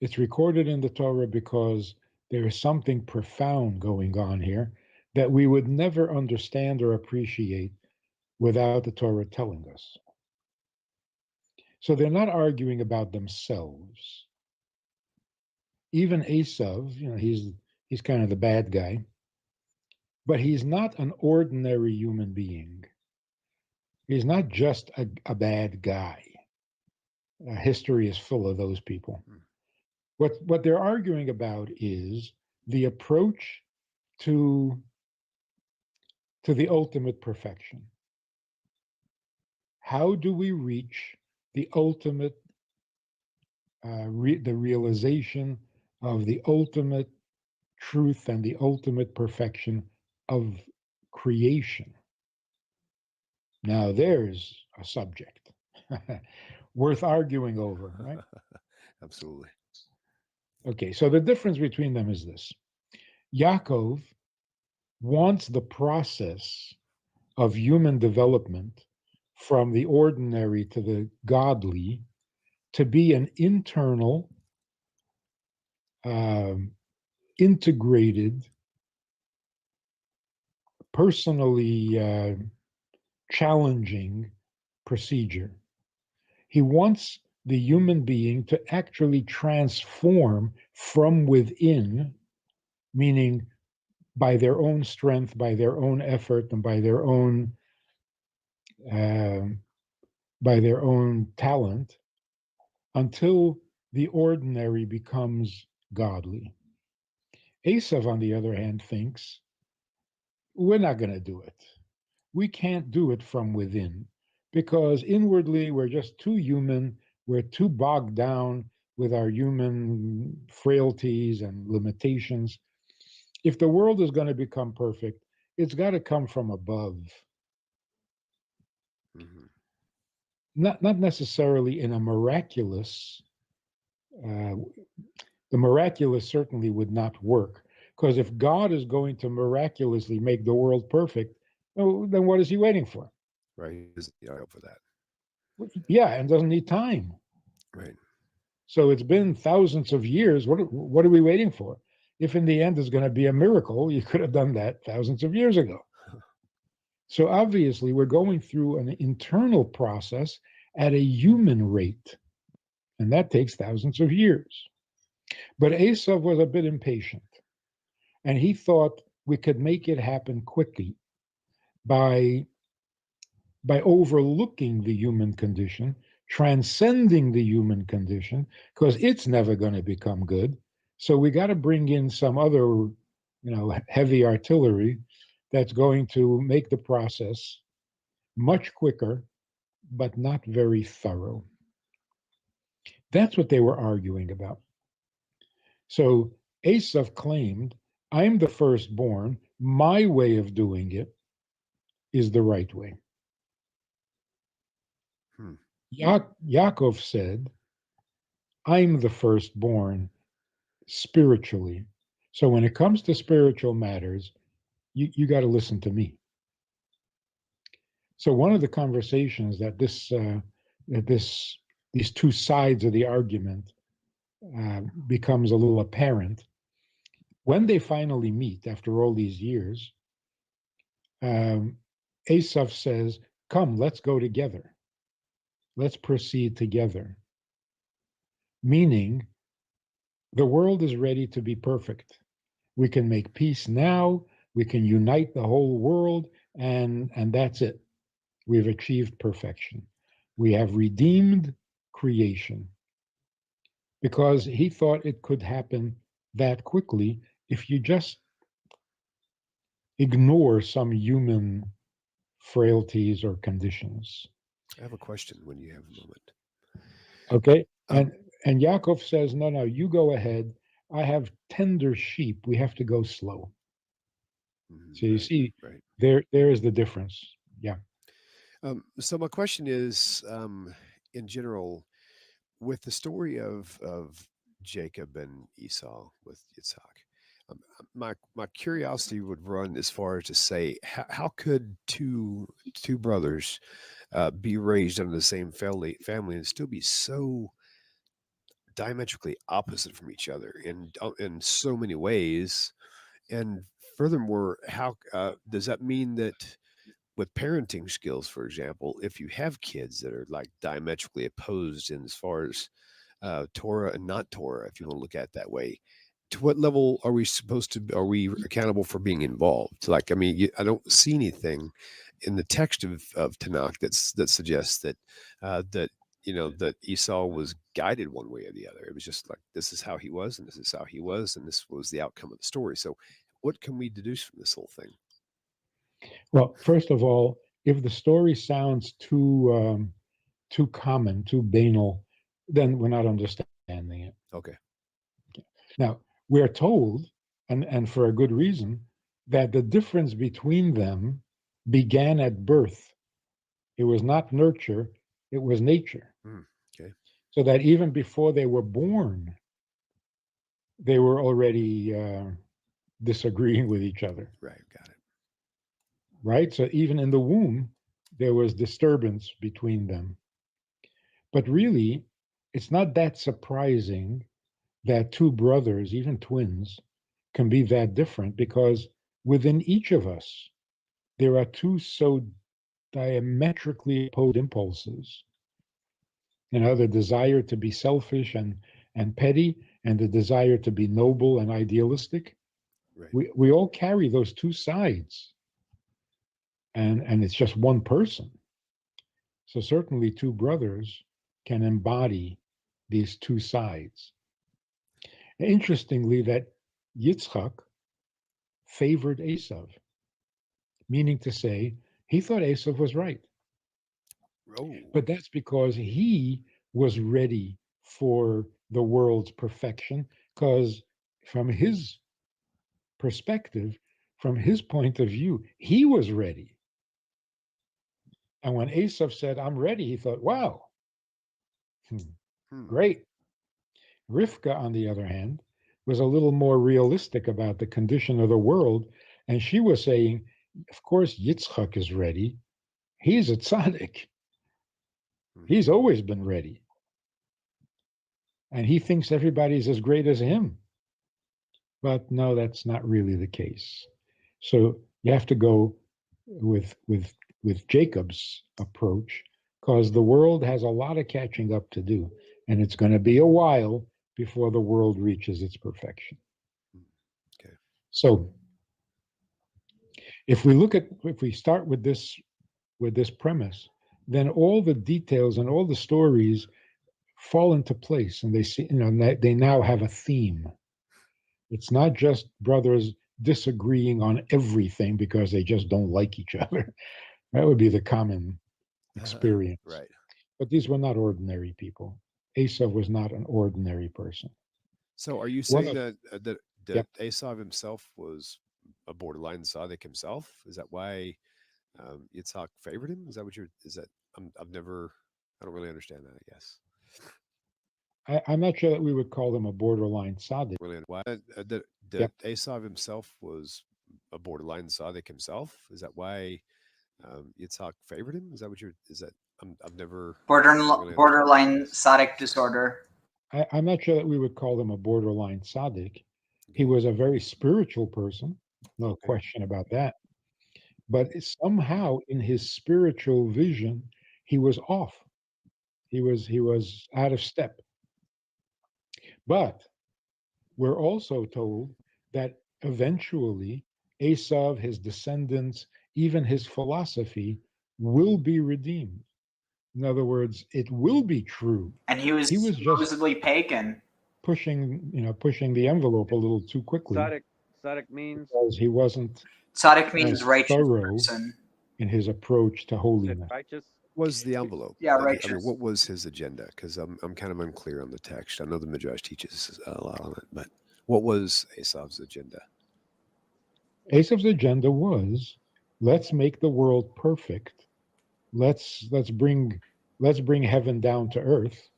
It's recorded in the Torah because there is something profound going on here that we would never understand or appreciate without the Torah telling us. So they're not arguing about themselves. Even Esav, he's kind of the bad guy, but he's not an ordinary human being. He's not just a bad guy. History is full of those people. What they're arguing about is the approach to the ultimate perfection. How do we reach the ultimate, the realization of the ultimate truth and the ultimate perfection of creation? Now there's a subject. worth arguing over, right? Absolutely. Okay, so the difference between them is this. Yaakov wants the process of human development from the ordinary to the godly to be an internal, integrated, personally challenging procedure. He wants the human being to actually transform from within, meaning by their own strength, by their own effort, and by their own talent, until the ordinary becomes godly. Esav, on the other hand, thinks we're not going to do it. We can't do it from within because inwardly we're just too human. We're too bogged down with our human frailties and limitations. If the world is going to become perfect, it's got to come from above. Mm-hmm. Not necessarily in a miraculous. The miraculous certainly would not work, because if God is going to miraculously make the world perfect, well, then what is he waiting for? Right. He's for that. Yeah, and doesn't need time. Right. So it's been thousands of years. What are we waiting for? If in the end there's going to be a miracle, you could have done that thousands of years ago. So obviously we're going through an internal process at a human rate, and that takes thousands of years. But Esav was a bit impatient, and he thought we could make it happen quickly by overlooking the human condition, transcending the human condition, because it's never going to become good. So we got to bring in some other, heavy artillery that's going to make the process much quicker, but not very thorough. That's what they were arguing about. So Esav claimed, I'm the firstborn. My way of doing it is the right way. Yaakov said, I'm the firstborn spiritually. So when it comes to spiritual matters, you got to listen to me. So one of the conversations that these two sides of the argument becomes a little apparent when they finally meet after all these years. Esav says, come, let's go together. Let's proceed together. Meaning, the world is ready to be perfect. We can make peace now. We can unite the whole world, and that's it. We've achieved perfection. We have redeemed creation. Because he thought it could happen that quickly if you just ignore some human frailties or conditions. I have a question when you have a moment. Okay. And Yaakov says, no, you go ahead. I have tender sheep. We have to go slow. Mm-hmm. So you see, there is the difference. Yeah. So my question is, in general, with the story of Jacob and Esau with Yitzhak, my curiosity would run as far as to say, how could two brothers be raised under the same family and still be so diametrically opposite from each other in so many ways? And furthermore, how does that mean that with parenting skills, for example, if you have kids that are like diametrically opposed in as far as Torah and not Torah, if you want to look at it that way, to what level are we accountable for being involved? Like, I mean, I don't see anything in the text of Tanakh that suggests that that Esau was guided one way or the other. It was just like, this is how he was, and this is how he was, and this was the outcome of the story. So what can we deduce from this whole thing? Well, first of all, if the story sounds too common, too banal, then we're not understanding it. Okay. Now, we're told, and for a good reason, that the difference between them began at birth. It was not nurture, It was nature. Okay. So that even before they were born, they were already disagreeing with each other. Right. Got it. Right? So even in the womb, there was disturbance between them. But really, it's not that surprising that two brothers, even twins, can be that different, because within each of us, there are two so diametrically opposed impulses. The desire to be selfish and petty, and the desire to be noble and idealistic. Right. We all carry those two sides. And it's just one person. So certainly two brothers can embody these two sides. Interestingly, that Yitzchak favored Esav, meaning to say he thought Esav was right. Oh. But that's because he was ready for the world's perfection, because from his perspective, from his point of view, he was ready. And when Esav said, I'm ready, he thought, wow, great. Rivka, on the other hand, was a little more realistic about the condition of the world. And she was saying, of course, Yitzchak is ready. He's a tzaddik. He's always been ready. And he thinks everybody's as great as him. But no, that's not really the case. So you have to go with Jacob's approach, because the world has a lot of catching up to do. And it's going to be a while before the world reaches its perfection. Okay. So if we start with this premise, then all the details and all the stories fall into place, and they now have a theme. It's not just brothers disagreeing on everything because they just don't like each other. That would be the common experience. Right. But these were not ordinary people. Esav was not an ordinary person. So are you saying that Esav himself was a borderline tzaddik himself? Is that why Yitzhak favored him? Is that what I don't really understand that, I guess. I'm not sure that we would call them a borderline tzaddik. Really, why Esav himself was a borderline tzaddik himself? Is that why Yitzhak favored him? Is that what I've never borderline tzaddik disorder. I'm not sure that we would call him a borderline tzaddik. He was a very spiritual person, no question about that. But somehow in his spiritual vision, he was off. He was out of step. But we're also told that eventually Esav, his descendants, even his philosophy will be redeemed. In other words, it will be true. And he was supposedly just pagan, pushing the envelope a little too quickly. Tzaddik means, because he wasn't tzaddik means righteous thorough person in his approach to holiness. Righteous was the envelope. Yeah, righteous. righteous. What was his agenda? Because I'm kind of unclear on the text. I know the Midrash teaches a lot on it, but what was Esav's agenda? Esav's agenda was, let's make the world perfect. Let's bring heaven down to earth,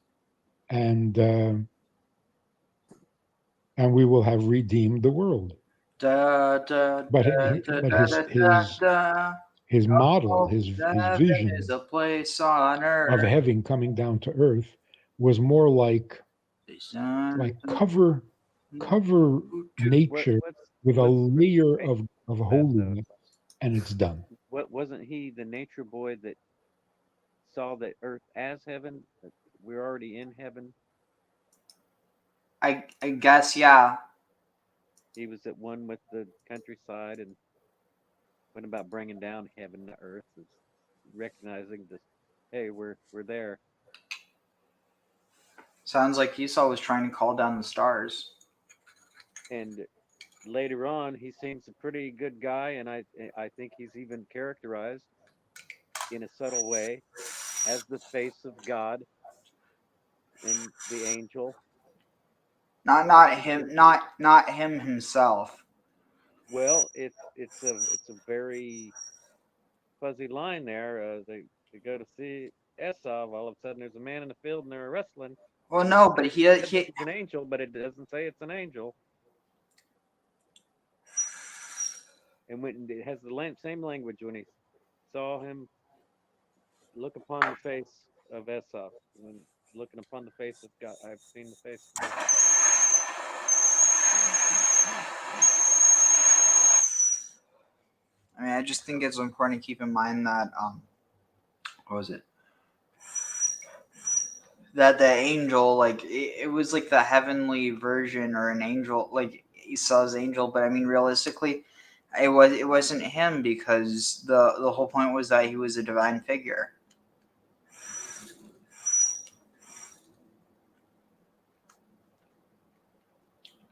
and we will have redeemed the world. But his model, his vision is a place on earth of heaven coming down to earth was more like cover nature with a layer of holiness, and it's done. What wasn't he the nature boy that saw the earth as heaven? We're already in heaven. I guess, yeah. He was at one with the countryside and went about bringing down heaven to earth, recognizing that, hey, we're there. Sounds like Esau was trying to call down the stars. And later on, he seems a pretty good guy, and I think he's even characterized in a subtle way as the face of God and the angel. Not him himself. Well, it's a very fuzzy line there. They go to see Esau, all of a sudden there's a man in the field and they're wrestling. Well, no, but It's an angel, but it doesn't say it's an angel. And when it has the same language when he saw him look upon the face of Esau, when looking upon the face of God, I've seen the face of God. I mean, I just think it's important to keep in mind that what was it? That the angel, like it was like the heavenly version or an angel, like Esau's angel. But I mean, realistically, it wasn't him, because the whole point was that he was a divine figure.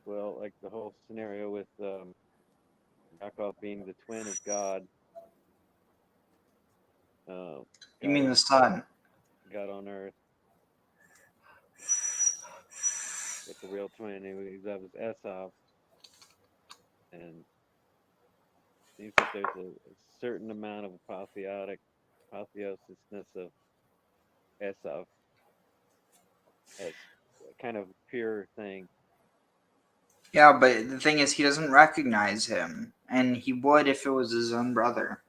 Well, like the whole scenario with Yaakov being the twin of God. You mean the son? God on earth. With the real twin, that was Esau. And it seems that there's a certain amount of apotheosisness of Esau as kind of pure thing. Yeah, but the thing is, he doesn't recognize him, and he would if it was his own brother.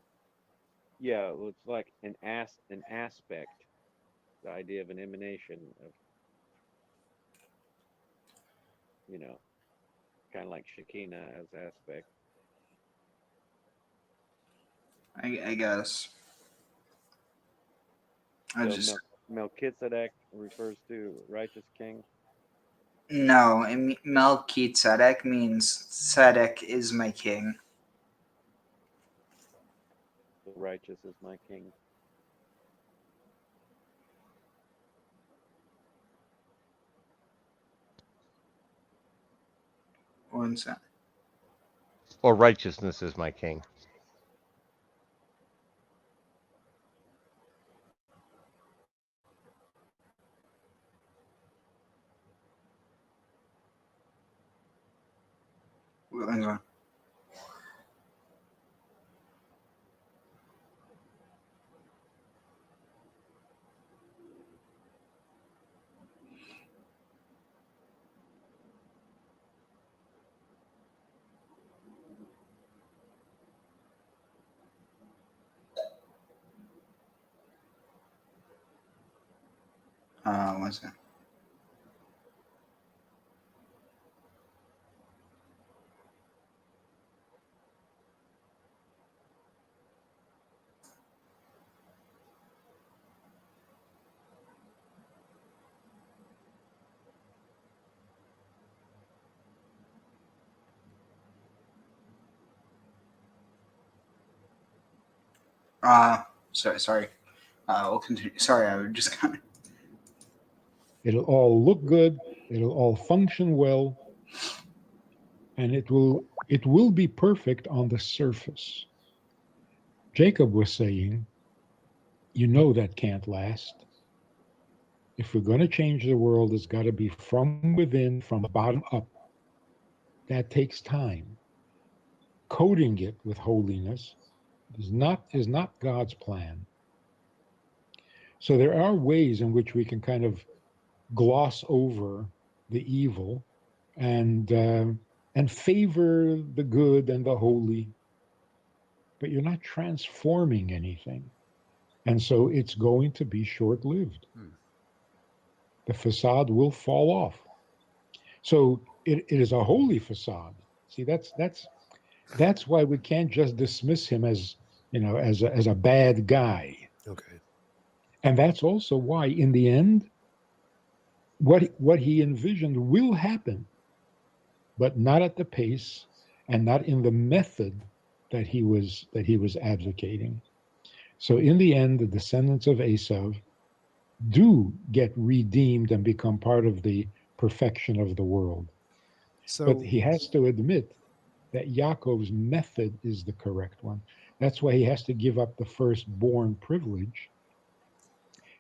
Yeah, well, it's like an aspect, the idea of an emanation of, kind of like Shekinah as aspect. I guess. So Melchizedek refers to righteous king. No, Melchizedek means Tzedek is my king. The righteous is my king. One second. Or righteousness is my king. Hang on. One second. Sorry. We'll continue. Sorry, I would just kind of. It'll all look good. It'll all function well. And it will be perfect on the surface. Jacob was saying, that can't last. If we're going to change the world, it's got to be from within, from the bottom up. That takes time. Coating it with holiness is not God's plan. So there are ways in which we can kind of gloss over the evil and favor the good and the holy, but you're not transforming anything. And so it's going to be short-lived. The facade will fall off. So it is a holy facade. See, that's why we can't just dismiss him as a bad guy. Okay. And that's also why, in the end, what he envisioned will happen, but not at the pace and not in the method that he was advocating. So in the end, the descendants of Esau do get redeemed and become part of the perfection of the world. But he has to admit that Yaakov's method is the correct one. That's why he has to give up the firstborn privilege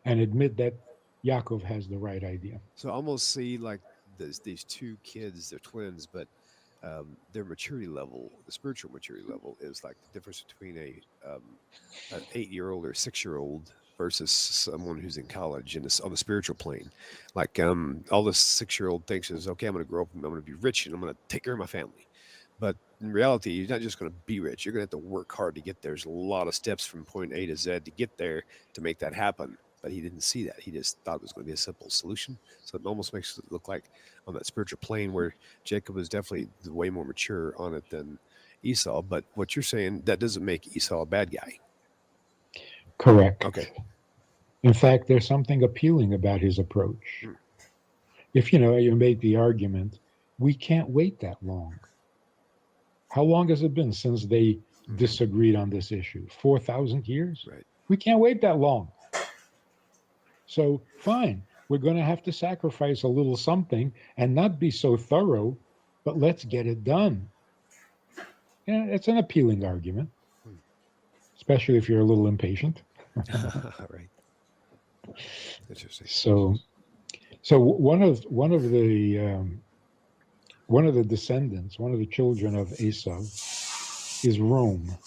and admit that Yaakov has the right idea. So I almost see like these two kids, they're twins, but their maturity level, the spiritual maturity level, is like the difference between an 8-year-old or 6-year-old versus someone who's in college and on the spiritual plane. Like all this 6-year-old thinks is, okay, I'm going to grow up and I'm going to be rich and I'm going to take care of my family. But in reality, you're not just going to be rich. You're going to have to work hard to get there. There's a lot of steps from point A to Z to get there to make that happen. But he didn't see that. He just thought it was going to be a simple solution. So it almost makes it look like on that spiritual plane where Jacob was definitely way more mature on it than Esau. But what you're saying, that doesn't make Esau a bad guy. Correct. Okay. In fact, there's something appealing about his approach. If you make the argument, we can't wait that long. How long has it been since they disagreed on this issue? 4,000 years? Right. We can't wait that long. So fine, we're going to have to sacrifice a little something and not be so thorough, but let's get it done. Yeah, it's an appealing argument, especially if you're a little impatient. Right. Interesting. So one of the descendants, one of the children of Esau, is Rome,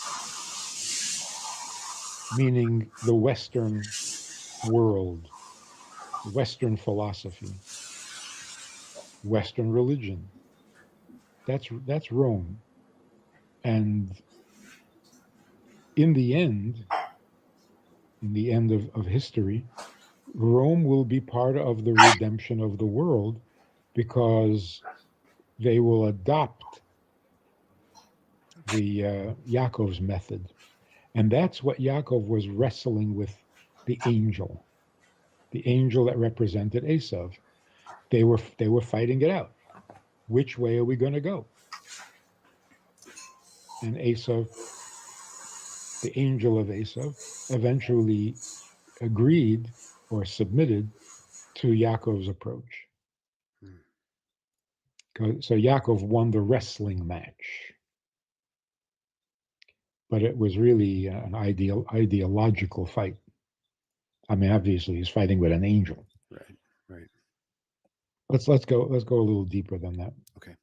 meaning the Western world, Western philosophy, Western religion. That's Rome. And in the end of history, Rome will be part of the redemption of the world because they will adopt the Yaakov's method. And that's what Yaakov was wrestling with the angel that represented Esau. They were fighting it out. Which way are we going to go? And Esau, the angel of Esau, eventually agreed or submitted to Yaakov's approach. So Yaakov won the wrestling match. But it was really an ideological fight. I mean, obviously, he's fighting with an angel. Right. Let's go a little deeper than that. Okay.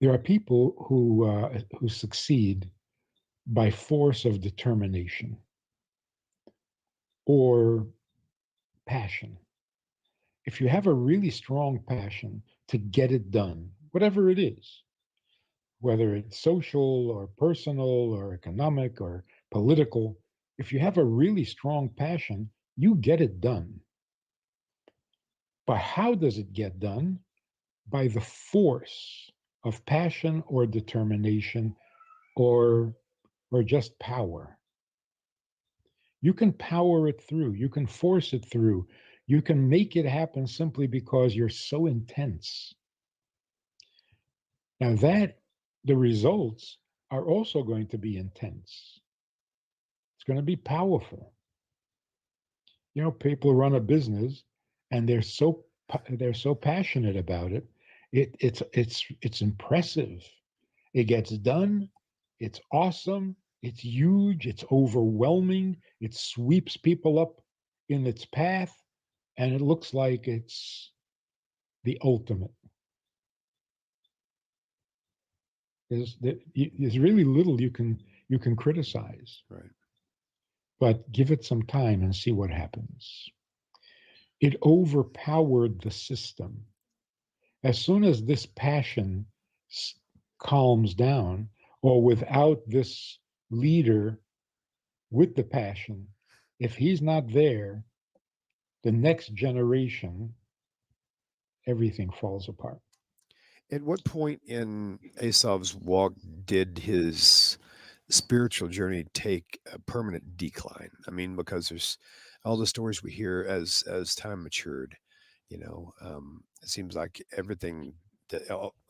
There are people who succeed by force of determination or passion. If you have a really strong passion to get it done, whatever it is, whether it's social or personal or economic or political, if you have a really strong passion, you get it done. But how does it get done? By the force of passion or determination or just power. You can power it through. You can force it through. You can make it happen simply because you're so intense. Now the results are also going to be intense. It's going to be powerful. People run a business and they're so passionate about it. It's impressive. It gets done. It's awesome. It's huge. It's overwhelming. It sweeps people up in its path, and it looks like it's the ultimate. There's really little you can criticize. Right. But give it some time and see what happens. It overpowered the system. As soon as this passion calms down, or without this leader with the passion, if he's not there, the next generation, everything falls apart. At what point in Esau's walk did his spiritual journey take a permanent decline? I mean, because there's all the stories we hear as time matured, it seems like everything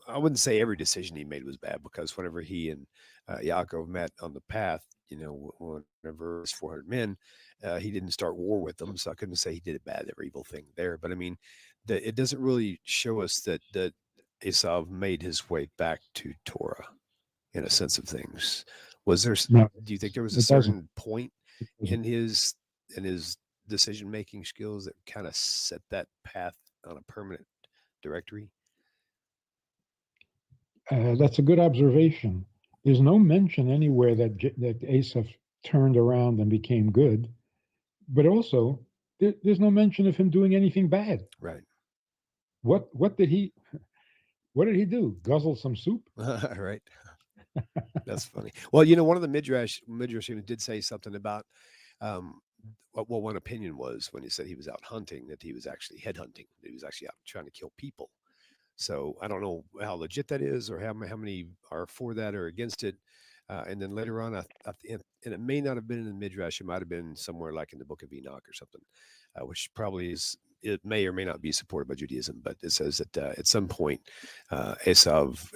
I wouldn't say every decision he made was bad, because whenever he and Yaakov met on the path, whenever it was 400 men, he didn't start war with them. So I couldn't say he did a bad or evil thing there. But I mean, it doesn't really show us that Esau made his way back to Torah in a sense of things. Was there? No, do you think there was a it doesn't. certain point in his decision-making skills that kind of set that path on a permanent directory? That's a good observation. There's no mention anywhere that Esau turned around and became good. But also, there's no mention of him doing anything bad. Right. What did he do? Guzzle some soup? Right. That's funny. Well, you know, one of the midrashim did say something about what one opinion was when he said he was out hunting, that he was actually headhunting, that he was actually out trying to kill people. So I don't know how legit that is, or how many are for that or against it. And then later on, and it may not have been in the midrash; it might have been somewhere like in the Book of Enoch or something, which probably is. It may or may not be supported by Judaism, but it says that at some point, Esav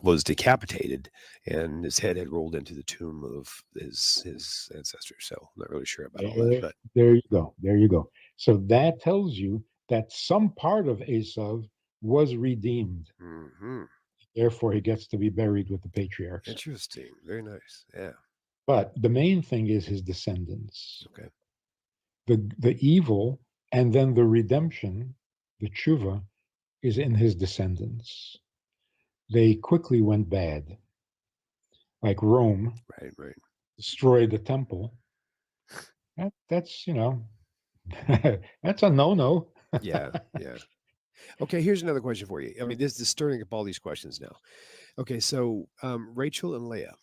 was decapitated, and his head had rolled into the tomb of his ancestors. So I'm not really sure about all that. But There you go. There you go. So that tells you that some part of Esav was redeemed. Mm-hmm. Therefore, he gets to be buried with the patriarchs. Interesting. Very nice. Yeah. But the main thing is his descendants. Okay. The evil and then the redemption, the tshuva, is in his descendants. They quickly went bad. Like Rome, right, destroyed the temple. That's that's a no-no. Yeah. Okay, here's another question for you. I mean, this is stirring up all these questions now. Okay, so Rachel and Leah.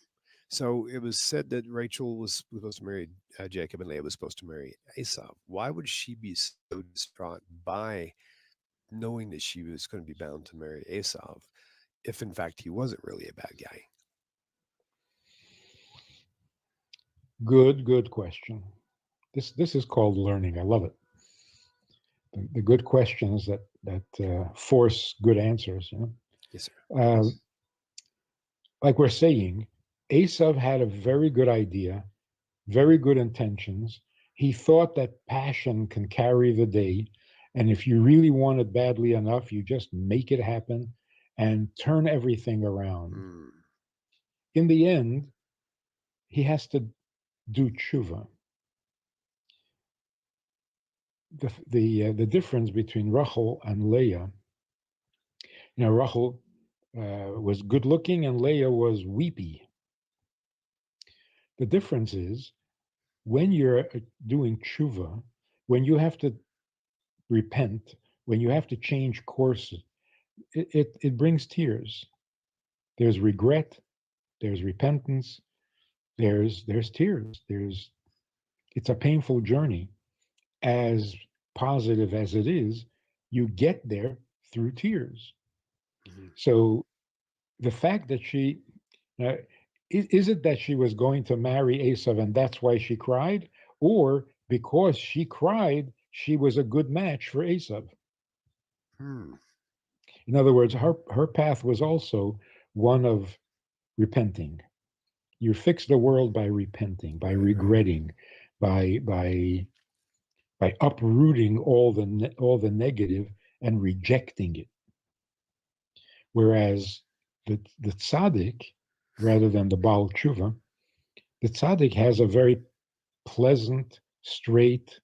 So it was said that Rachel was supposed to marry Jacob, and Leah was supposed to marry Esau. Why would she be so distraught by knowing that she was going to be bound to marry Esau, if in fact he wasn't really a bad guy? Good question. This is called learning. I love it. The good questions that force good answers. Yes, sir. Like we're saying, Esav had a very good idea, very good intentions. He thought that passion can carry the day, and if you really want it badly enough, you just make it happen and turn everything around. In the end, he has to do tshuva. The difference between Rachel and Leah, Rachel was good looking and Leah was weepy. The difference is when you're doing tshuva, when you have to repent, when you have to change course, it brings tears. There's regret, there's repentance, there's tears. It's a painful journey. As positive as it is, you get there through tears. Mm-hmm. So the fact that she, is it that she was going to marry Esav and that's why she cried? Or because she cried, she was a good match for Esav? In other words, her path was also one of repenting. You fix the world by repenting, by regretting, by uprooting all the negative and rejecting it. Whereas the tzaddik, rather than the Baal Tshuva, the tzaddik has a very pleasant, straight,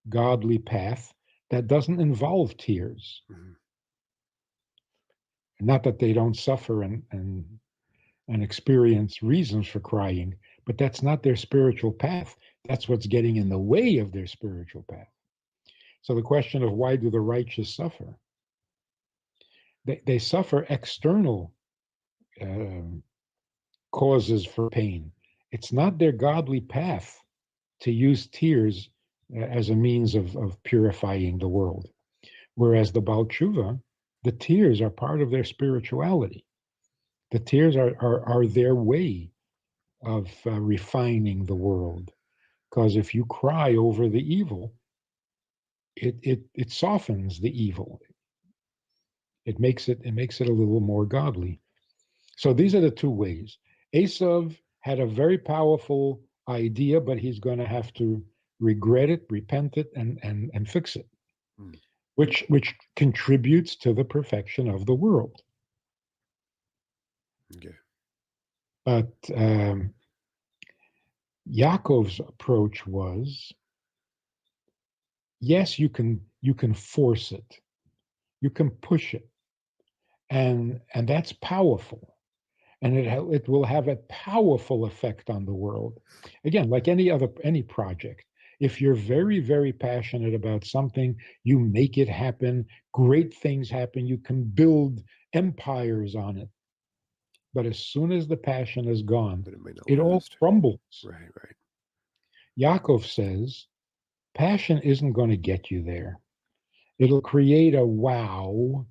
godly path that doesn't involve tears. Mm-hmm. Not that they don't suffer and experience reasons for crying, but that's not their spiritual path. That's what's getting in the way of their spiritual path. So the question of why do the righteous suffer? They suffer external causes for pain. It's not their godly path to use tears as a means of purifying the world. Whereas the Baal Tshuva, the tears are part of their spirituality. The tears are their way of refining the world. Because if you cry over the evil, it softens the evil. It makes it a little more godly. So these are the two ways. Esav had a very powerful idea, but he's going to have to regret it, repent it, and fix it, which contributes to the perfection of the world. Okay. But Yaakov's approach was, yes, you can force it, you can push it, and that's powerful, and it will have a powerful effect on the world. Again, like any project, If you're very, very passionate about something, you make it happen. Great things happen. You can build empires on it. But as soon as the passion is gone, it all crumbles. Right, right. Yaakov says, passion isn't going to get you there. It'll create a wow,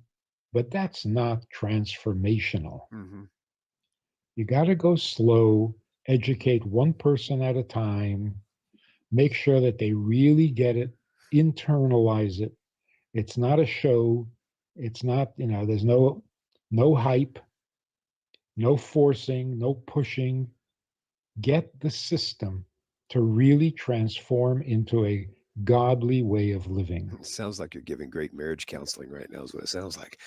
but that's not transformational. Mhm. You got to go slow, educate one person at a time, make sure that they really get it, internalize it. It's not a show. It's not, there's no hype, no forcing, no pushing. Get the system to really transform into a godly way of living. It sounds like you're giving great marriage counseling right now, is what it sounds like.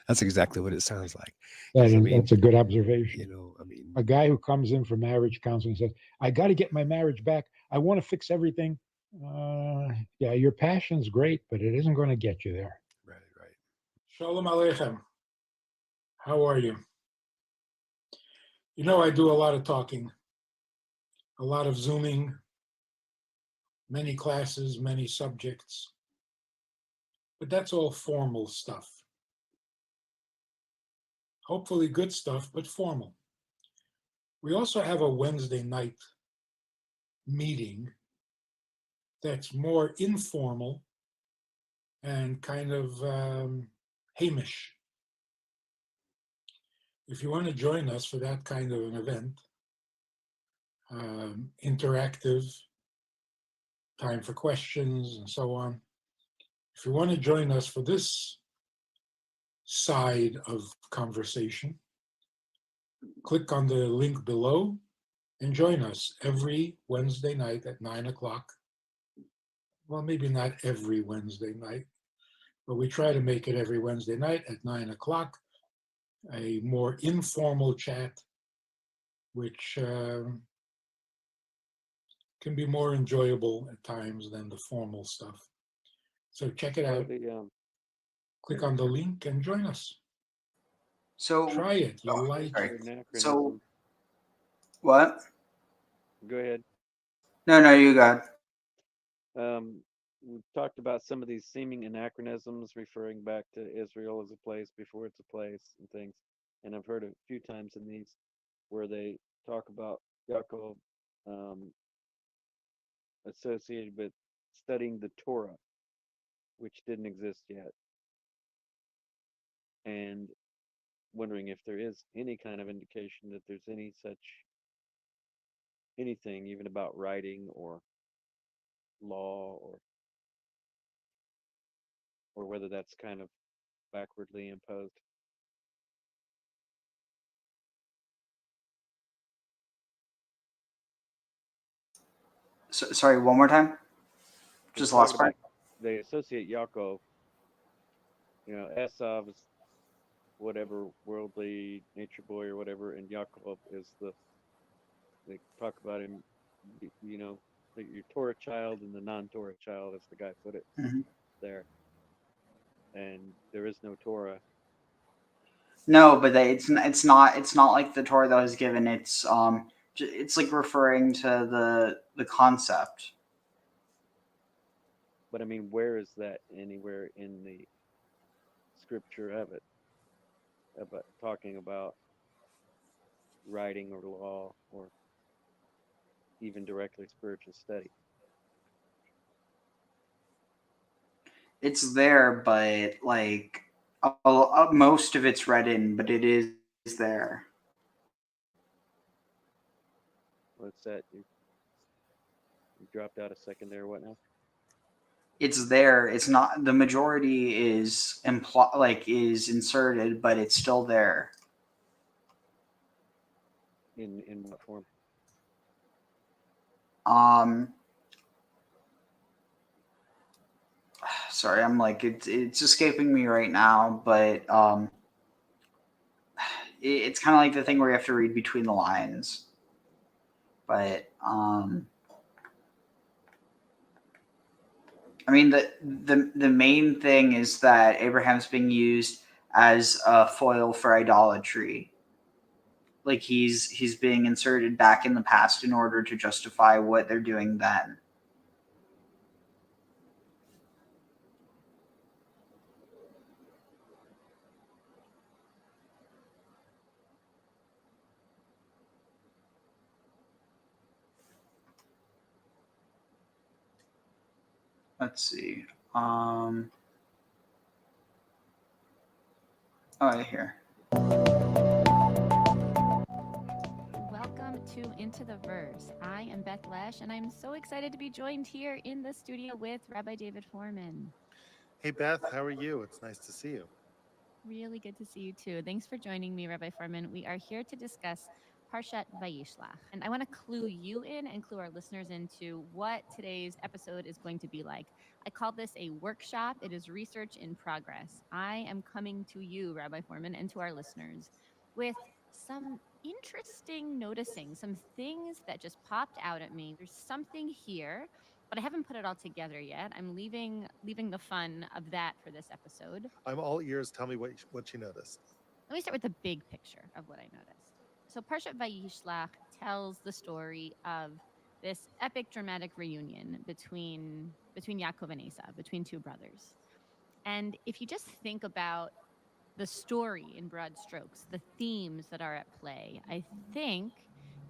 That's exactly what it sounds like. 'Cause, That's a good observation. I mean, A guy who comes in for marriage counseling says, I got to get my marriage back. I want to fix everything. Yeah, your passion's great, but it isn't going to get you there. right, right. Shalom Aleichem. How are you? I do a lot of talking, a lot of Zooming, many classes, many subjects. But that's all formal stuff. Hopefully good stuff, but formal. We also have a Wednesday night meeting that's more informal and kind of Hamish. If you want to join us for that kind of an event, interactive, time for questions and so on. If you want to join us for this side of conversation, click on the link below and join us every Wednesday night at 9 o'clock. Well, maybe not every Wednesday night, but we try to make it every Wednesday night at 9 o'clock, a more informal chat, which can be more enjoyable at times than the formal stuff. So check it out. Click on the link and join us. So try it. You'll like sorry. it. So what? Go ahead. No, you got. We've talked about some of these seeming anachronisms referring back to Israel as a place before it's a place and things. And I've heard a few times in these where they talk about Yaakov associated with studying the Torah, which didn't exist yet. And wondering if there is any kind of indication that there's anything even about writing or law or whether that's kind of backwardly imposed. So, sorry, one more time. Just the last part. They associate Yaakov, Esav is whatever worldly nature boy or whatever, and Yaakov is they talk about him, your Torah child and the non-Torah child, as the guy put it there. And there is no Torah. No, but it's not like the Torah that was given. It's like referring to the concept. But I mean, where is that anywhere in the scripture of it? About talking about writing or law or even directly spiritual study. It's there, but like most of it's read in, but it is there. What's that? You dropped out a second there. What now? It's there. It's not, the majority is is inserted, but it's still there. In what form? Sorry, I'm like it's escaping me right now, but it's kind of like the thing where you have to read between the lines. But I mean, the main thing is that Abraham's being used as a foil for idolatry. Like he's being inserted back in the past in order to justify what they're doing then. Let's see. Oh, here. Welcome to Into the Verse. I am Beth Lesh, and I'm so excited to be joined here in the studio with Rabbi David Foreman. Hey, Beth, how are you? It's nice to see you. Really good to see you too. Thanks for joining me, Rabbi Foreman. We are here to discuss Parshat Vayishlach. And I want to clue you in and clue our listeners into what today's episode is going to be like. I call this a workshop. It is research in progress. I am coming to you, Rabbi Foreman, and to our listeners with some interesting noticing, some things that just popped out at me. There's something here, but I haven't put it all together yet. I'm leaving the fun of that for this episode. I'm all ears. Tell me what you noticed. Let me start with the big picture of what I noticed. So Parshat Vayishlach tells the story of this epic dramatic reunion between Yaakov and Esau, between two brothers. And if you just think about the story in broad strokes, the themes that are at play, I think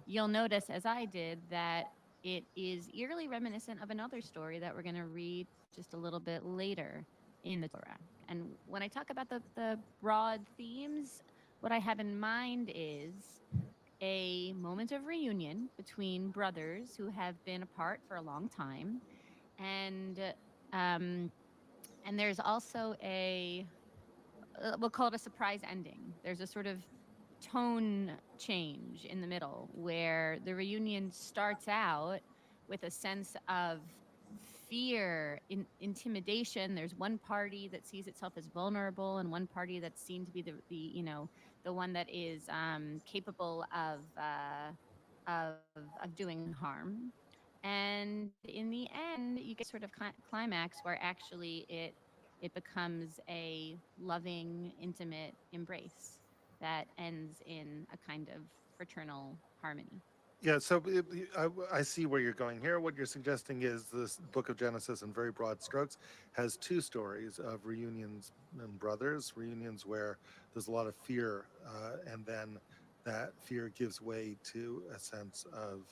you'll notice, as I did, that it is eerily reminiscent of another story that we're going to read just a little bit later in the Torah. And when I talk about the broad themes, what I have in mind is a moment of reunion between brothers who have been apart for a long time. And there's also we'll call it a surprise ending. There's a sort of tone change in the middle where the reunion starts out with a sense of fear, intimidation. There's one party that sees itself as vulnerable and one party that's seen to be the one that is capable of doing harm. And in the end, you get sort of climax where actually it becomes a loving, intimate embrace that ends in a kind of fraternal harmony. Yeah, so I see where you're going here. What you're suggesting is this book of Genesis, in very broad strokes, has two stories of reunions and brothers, reunions where there's a lot of fear, and then that fear gives way to a sense of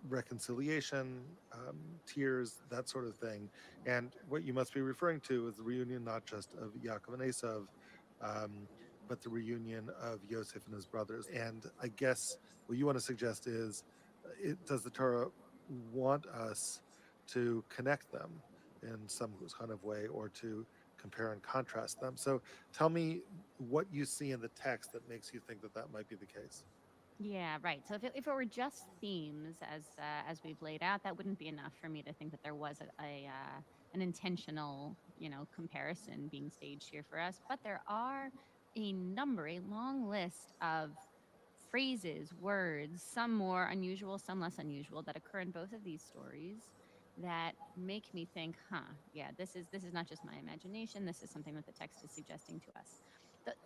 reconciliation, tears, that sort of thing. And what you must be referring to is the reunion not just of Yaakov and Esau, but the reunion of Yosef and his brothers. And I guess what you want to suggest is, does the Torah want us to connect them in some kind of way, or to compare and contrast them? So tell me what you see in the text that makes you think that might be the case. Yeah, right. So if it were just themes as we've laid out, that wouldn't be enough for me to think that there was an intentional, comparison being staged here for us. But there are a long list of phrases, words, some more unusual, some less unusual, that occur in both of these stories that make me think, yeah, this is not just my imagination. This is something that the text is suggesting to us.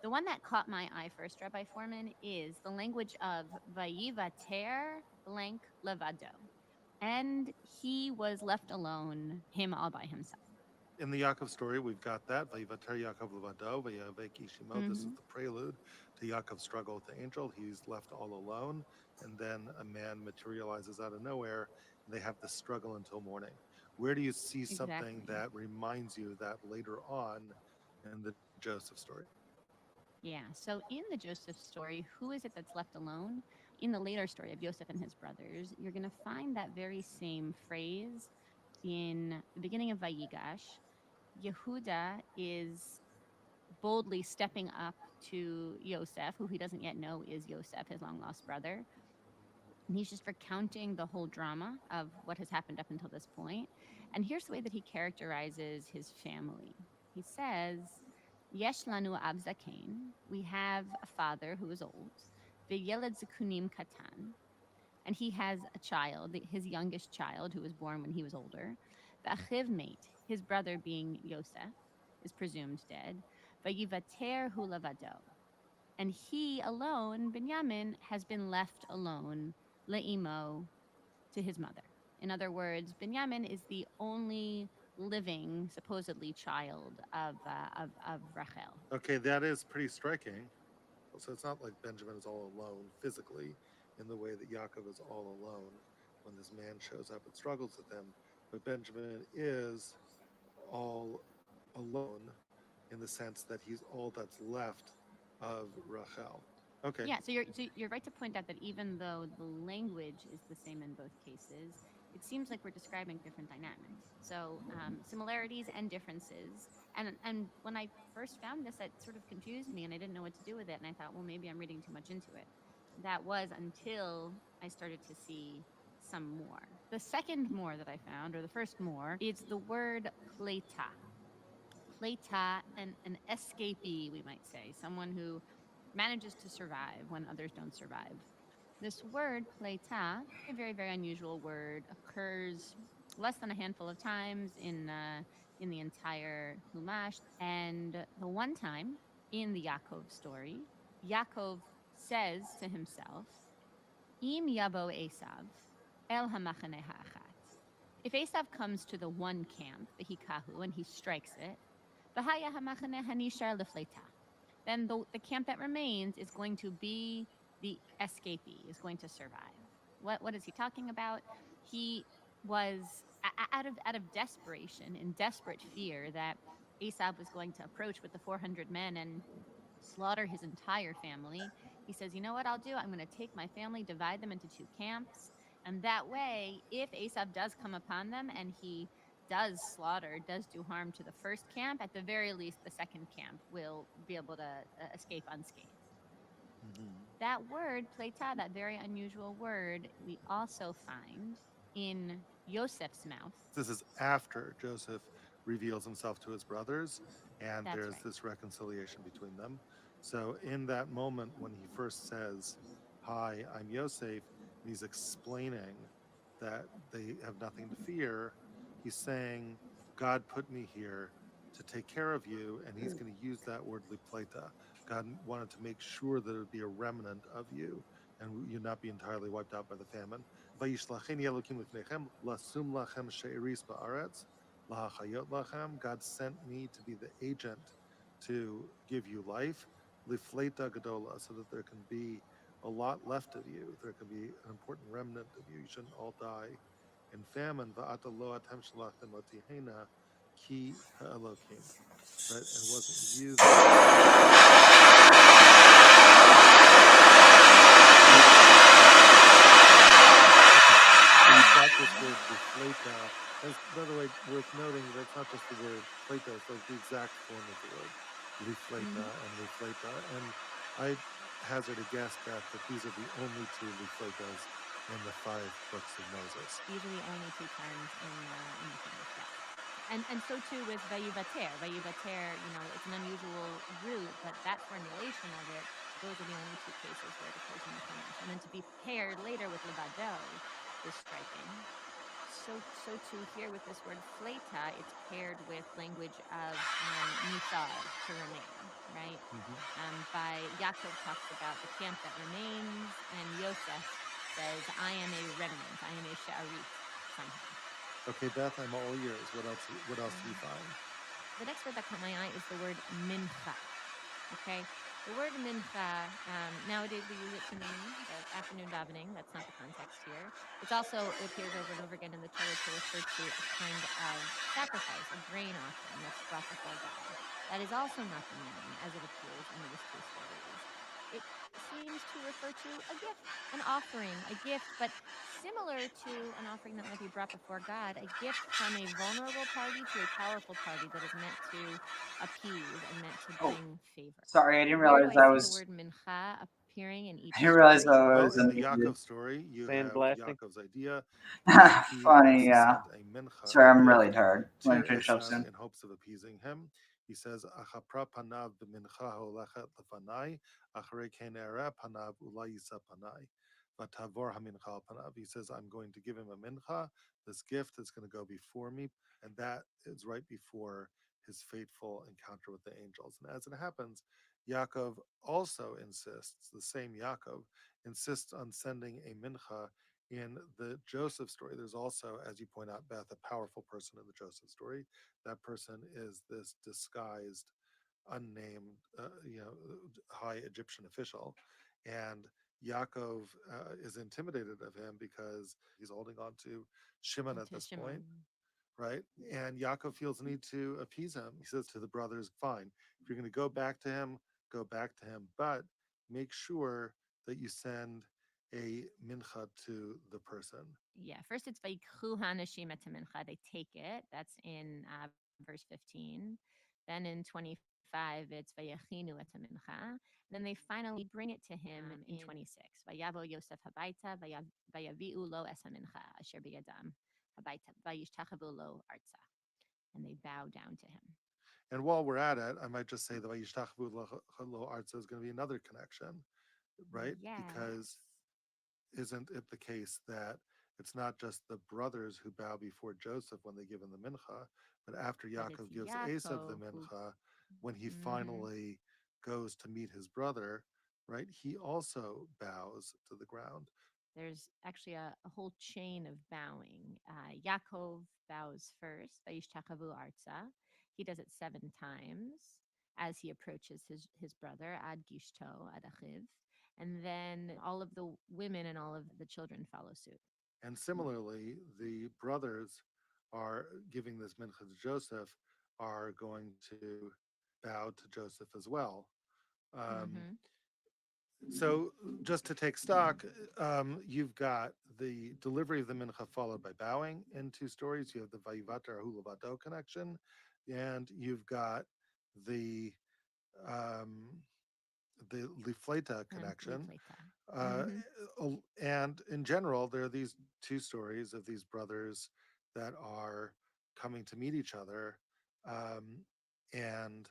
The one that caught my eye first, Rabbi Foreman, is the language of Vayivater blank levado. And he was left alone, him all by himself. In the Yaakov story, we've got that. Vayivater Yaakov levado, vayavek ishimo. This is the prelude to Yaakov's struggle with the angel. He's left all alone, and then a man materializes out of nowhere, and they have this struggle until morning. Where do you see something that reminds you that later on in the Joseph story? Yeah, so in the Joseph story, who is it that's left alone? In the later story of Joseph and his brothers, you're going to find that very same phrase in the beginning of Vayigash. Yehuda is boldly stepping up to Yosef, who he doesn't yet know is Yosef, his long-lost brother. And he's just recounting the whole drama of what has happened up until this point. And here's the way that he characterizes his family. He says, Yesh lanu av zaken, we have a father who is old, v'yeled zekunim katan, and he has a child, his youngest child, who was born when he was older. V'achiv mate, his brother being Yosef, is presumed dead. Vayivater hu levado, And he alone, Binyamin, has been left alone, le'imo, to his mother. In other words, Binyamin is the only living, supposedly, child of Rachel. Okay, that is pretty striking. So it's not like Benjamin is all alone physically in the way that Yaakov is all alone when this man shows up and struggles with him. But Benjamin is all alone in the sense that he's all that's left of Rachel. Okay. Yeah, so you're right to point out that even though the language is the same in both cases, it seems like we're describing different dynamics. So similarities and differences. And when I first found this, it sort of confused me, and I didn't know what to do with it. And I thought, well, maybe I'm reading too much into it. That was until I started to see some more. The second more that I found, or the first more, is the word pleta. Pleta, an escapee, we might say, someone who manages to survive when others don't survive. This word, pleta, a very, very unusual word, occurs less than a handful of times in the entire Chumash. And the one time in the Yaakov story, Yaakov says to himself, Im yabo Esav el hamachane ha'achat. If Esav comes to the one camp, the Hikahu, and he strikes it, v'haya hamachane hanishar lefleta, then the camp that remains is going to be the escapee, is going to survive. What is he talking about? He was out of desperation, in desperate fear that Esau was going to approach with the 400 men and slaughter his entire family. He says, you know what I'll do? I'm going to take my family, divide them into two camps, and that way, if Esau does come upon them and he does slaughter, does do harm to the first camp, at the very least, the second camp will be able to escape unscathed. That word, pleta, that very unusual word, we also find in Joseph's mouth. This is after Joseph reveals himself to his brothers, and That's there's right. this reconciliation between them. So in that moment when he first says, hi, I'm Yosef, and he's explaining that they have nothing to fear, he's saying, God put me here to take care of you, and he's going to use that word lipleta. God wanted to make sure that it would be a remnant of you, and you not be entirely wiped out by the famine. Vayishlacheni Elokim lifnechem lasum lachem she'eris ba'aretz lahachayot lachem. God sent me to be the agent to give you life, lifleta gadola, so that there can be a lot left of you. There can be an important remnant of you. You shouldn't all die in famine. Va'ata lo atem shalachtem otihena ki ha'elokim. Right, and it wasn't used. We've got this word deflata. As, by the way, worth noting that's not just the word plata, it's like the exact form of the word deflata and reflata. And I hazard a guess, Beth, that these are the only two reflatas in the 5 books of Moses. These are the only two terms in the English text. And so too with Vayivater. Vayivater, it's an unusual root, but that formulation of it, those are the only two cases where it occurs in the Chumash. And then to be paired later with Levado is striking. So too here with this word fleta, it's paired with language of nisar, to remain, right? By Yaakov talks about the camp that remains, and Yosef says, I am a remnant, I am a sha'arit, somehow. Okay, Beth, I'm all yours. What else do you find? The next word that caught my eye is the word mincha. Okay, the word mincha, nowadays we use it to mean afternoon davening. That's not the context here. It appears over and over again in the Torah to refer to a kind of sacrifice, a grain offering that's brought before God. That is also not the meaning as it appears in these two stories. It seems to refer to a gift, an offering, a gift, but similar to an offering that might be brought before God, a gift from a vulnerable party to a powerful party that is meant to appease and meant to bring favor. Sorry, I didn't Where realize do I I see the was. word mincha appearing in each I didn't realize story? I Well, was in the unmuted. Yaakov story, you have Sandblasting. Yaakov's idea. Funny, yeah. Sent a mincha, Sorry, I'm a really gift, tired. I'm to gonna finish up Esav soon. in hopes of appeasing him. He says, "Achapra panav b'mincha holechet lefanai, acharei ken era panav ulai yisa panai, vatavor hamincha al panav." He says, "I'm going to give him a mincha, this gift that's going to go before me," and that is right before his fateful encounter with the angels. And as it happens, Yaakov also insists, the same Yaakov insists on sending a mincha in the Joseph story. There's also, as you point out, Beth, a powerful person in the Joseph story. That person is this disguised, unnamed, high Egyptian official, and Yaakov is intimidated of him because he's holding on to Shimon at this point, right? And Yaakov feels the need to appease him. He says to the brothers, "Fine, if you're going to go back to him, go back to him, but make sure that you send a mincha to the person." Yeah, first it's Vayikhu Hanashim et mincha. They take it. That's in verse 15. Then in 25, it's Vayachinu et mincha. Then they finally bring it to him in 26. Vayavo Yosef habaita, vayaviu lo es mincha asher biyadam habaita, vayishtachavu lo arza. And they bow down to him. And while we're at it, I might just say the Vayishtachavu lo arza is going to be another connection, right? Yes. Because isn't it the case that it's not just the brothers who bow before Joseph when they give him the mincha, but after Yaakov gives Esav the mincha, when he finally goes to meet his brother, right, he also bows to the ground. There's actually a whole chain of bowing. Yaakov bows first, Vayishtachavu arza. He does it 7 times as he approaches his brother, ad gishto, ad achiv. And then all of the women and all of the children follow suit. And similarly, the brothers are giving this mincha to Joseph, are going to bow to Joseph as well. So just to take stock, you've got the delivery of the mincha followed by bowing in 2 stories. You have the Vayivatar Hulavado connection, and you've got the Lifleta connection. And in general, there are these 2 stories of these brothers that are coming to meet each other, and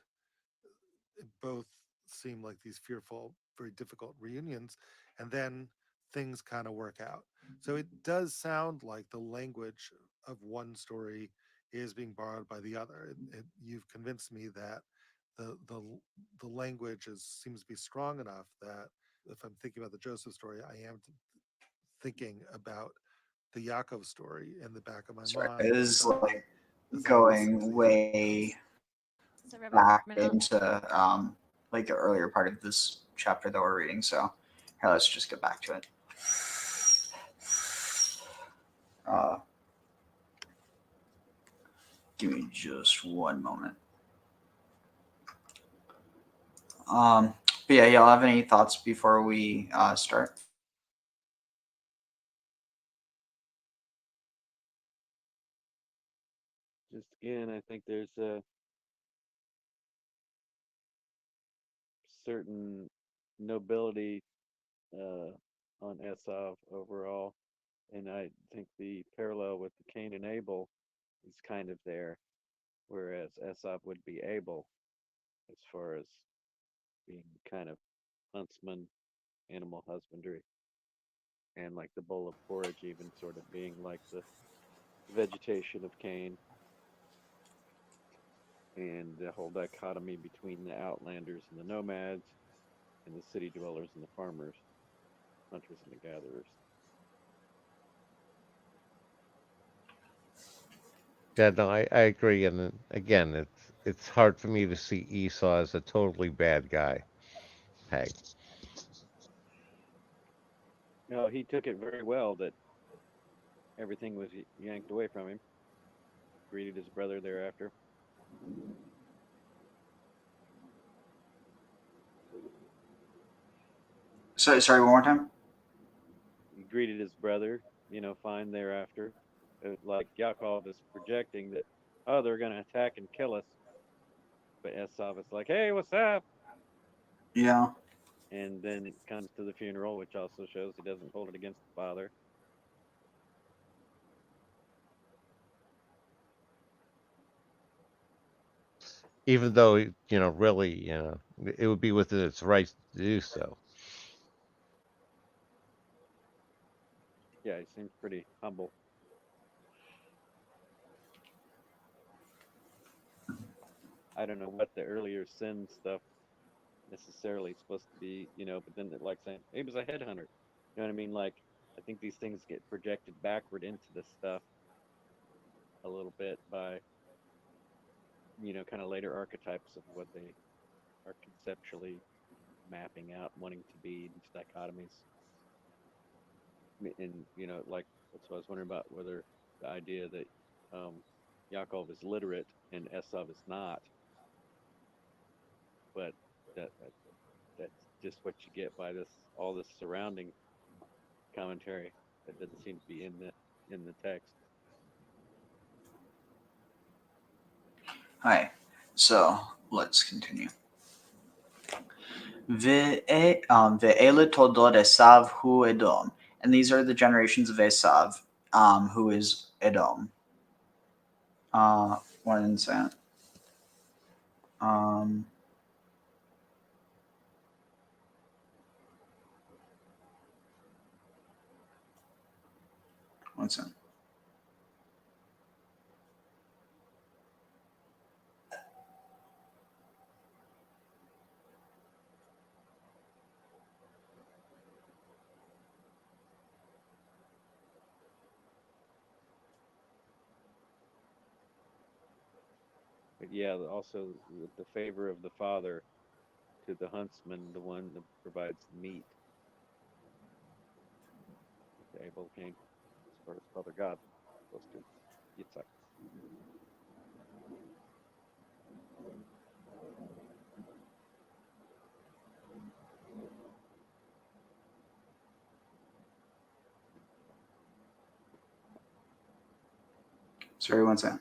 both seem like these fearful, very difficult reunions, and then things kind of work out. So it does sound like the language of one story is being borrowed by the other. You've convinced me that the language seems to be strong enough that if I'm thinking about the Joseph story, I am thinking about the Yaakov story in the back of my mind. It is like going way back into like the earlier part of this chapter that we're reading. So here, let's just get back to it. Give me just one moment. But yeah, y'all have any thoughts before we start? Just again, I think there's a certain nobility on Esav overall, and I think the parallel with the Cain and Abel is kind of there, whereas Esav would be Abel as far as being kind of huntsman, animal husbandry, and like the bowl of porridge even sort of being like the vegetation of Cain, and the whole dichotomy between the outlanders and the nomads, and the city dwellers and the farmers, hunters and the gatherers. Yeah, no, I agree. And again, it's hard for me to see Esau as a totally bad guy. Hey. No, he took it very well that everything was yanked away from him. Greeted his brother thereafter. Sorry, one more time. He greeted his brother, fine thereafter. Like Yaakov is projecting that, oh, they're going to attack and kill us. But Esav is like, hey, what's up? Yeah. And then comes to the funeral, which also shows he doesn't hold it against the father. Even though, really, it would be within its rights to do so. Yeah, he seems pretty humble. I don't know what the earlier sin stuff necessarily supposed to be, but then they're like saying he was a headhunter. You know what I mean? Like, I think these things get projected backward into this stuff a little bit by, kind of later archetypes of what they are conceptually mapping out, wanting to be, these dichotomies. And, like, that's what I was wondering about, whether the idea that Yaakov is literate and Esav is not, but that's just what you get by all this surrounding commentary that doesn't seem to be in the text. Hi. So let's continue. Ve'ele toldot Esav hu Edom. And these are the generations of Esav, who is Edom. One second. One second. But yeah, also with the favor of the father to the huntsman, the one that provides the meat. Abel came as far as Father God goes to Yitzhak. Sorry, one second.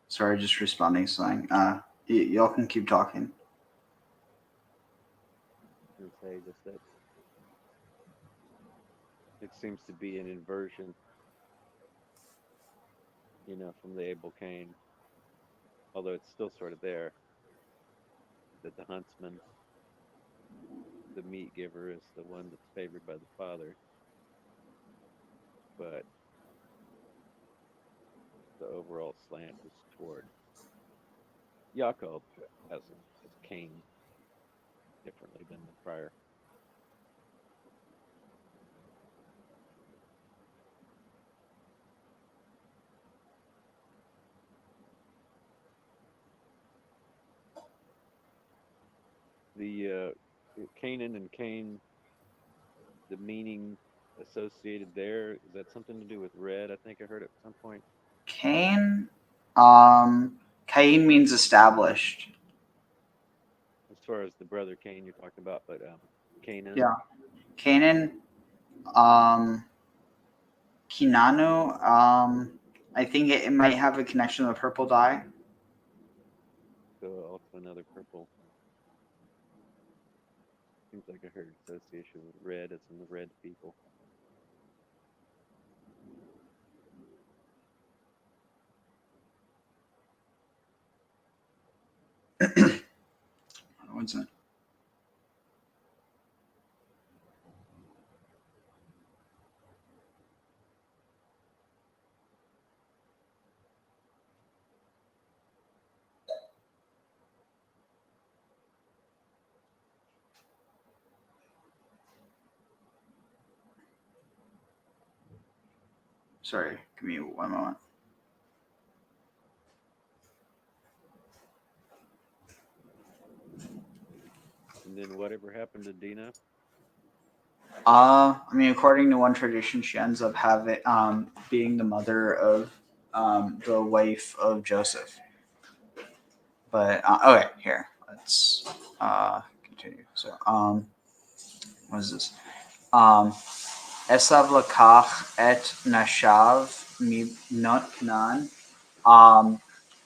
Sorry, just responding to something. Y'all can keep talking. And say just that it seems to be an inversion, from the Abel Cain, although it's still sort of there, that the huntsman, the meat giver, is the one that's favored by the father, but the overall slant is toward Yaakov as Cain, differently than the prior. The Canaan and Cain, the meaning associated there, is that something to do with red? I think I heard at some point. Cain? Cain means established. As far as the brother Cain you're talking about, but Canaan. Yeah. Canaan, Kinanu, I think it might have a connection to the purple dye. So also another purple. Seems like I heard association with red, as in the red people. What's that? Sorry, give me one moment. And then whatever happened to Dinah? According to one tradition, she ends up being the mother of the wife of Joseph. But okay, here let's continue. So what is this? Esav lakach et nashav mibnot Canaan.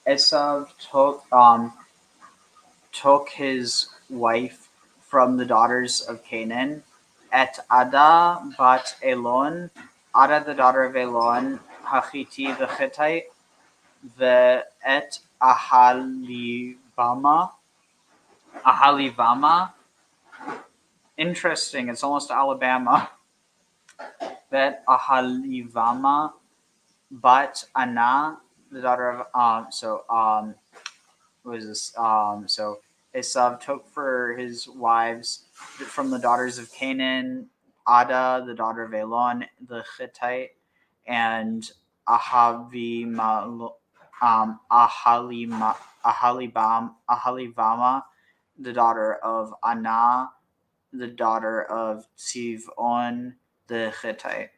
Esav took his wife from the daughters of Canaan. Et Ada bat Elon, Ada the daughter of Elon, Hachiti the Hittite, the et Ahalibama, Ahalivama. Interesting. It's almost Alabama. Bet Ahalivama Bat Anna, the daughter of what is this? So Esav took for his wives from the daughters of Canaan, Ada, the daughter of Elon, the Hittite, and Ahalivama, the daughter of Anna, the daughter of Tzivon, the Hittite.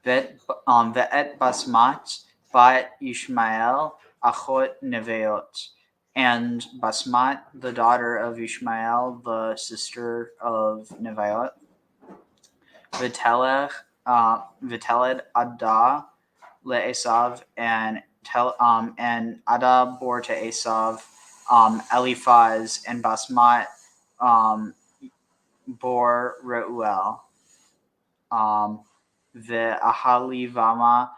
Ve'et Basmat, Bat Ishmael, Achot Neveot, and Basmat, the daughter of Ishmael, the sister of Neveot. Viteled Adah le'Esav, and Adah bore to Esav Eliphaz, and Basmat bore Reuel. The Ahalivama,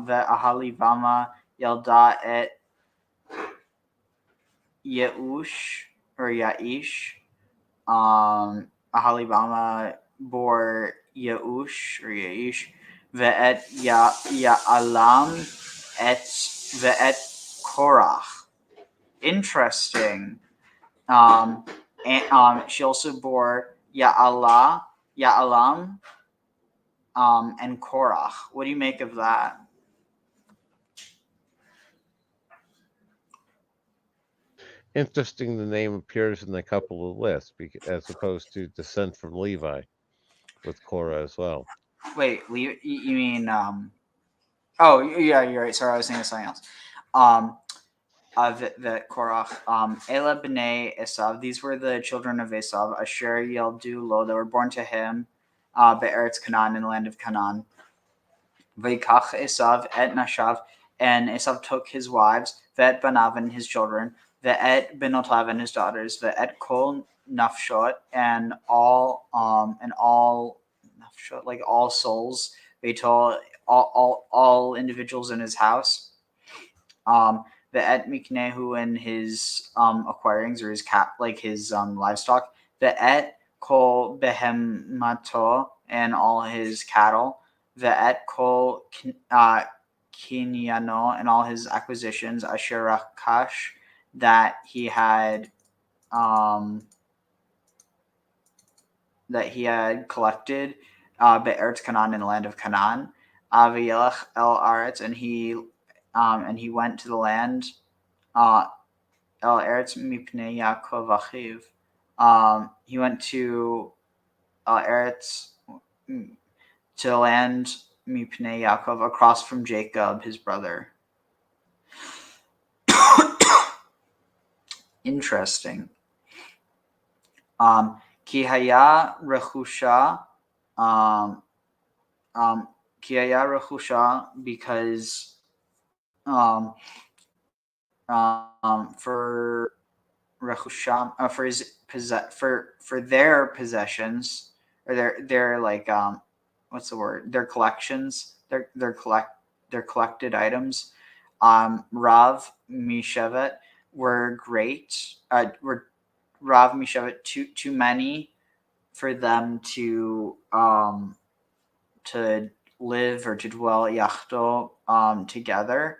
the Ahalivama Yelda et Yeush or Yaish. Ahalivama bore Yeush or Yaish. Ve'et Ya'alam et ve'et Korach. Interesting. And she also bore Ya'alam, and Korach. What do you make of that? Interesting, the name appears in a couple of lists as opposed to descent from Levi with Korah as well. Wait, you mean oh yeah, you're right. Sorry, I was thinking of something else. The Korach, Ela b'nei Esav. These were the children of Esav. Asher Yeldu Lo. They were born to him, be'eretz Canaan, in the land of Canaan. Vayikach Esav et Nashav, and Esav took his wives, ve'et banav, and his children, ve'et benotav, and his daughters, ve'et kol nafshot, and all nafshot, like all souls. Ve'tol, all individuals in his house. Ve'et miknehu, and his acquirings, or his his livestock. Ve'et kol behemato, and all his cattle. Ve'et kol kinyano, and all his acquisitions. Asher rakash, that he had collected. Be'eretz Canaan, in the land of Canaan. Vayishlach el aretz, and he went to the land, El Eretz Mipnei Yaakov Achiv. He went to El Eretz, to the land Mipnei Yaakov, across from Jacob, his brother. Interesting. Ki haya rechusha, because for Rechusham, for their possessions, or their what's the word? Their collections, their collected items. Rav Mishevet were great. Were Rav Mishevet too many for them to live or to dwell yachdo together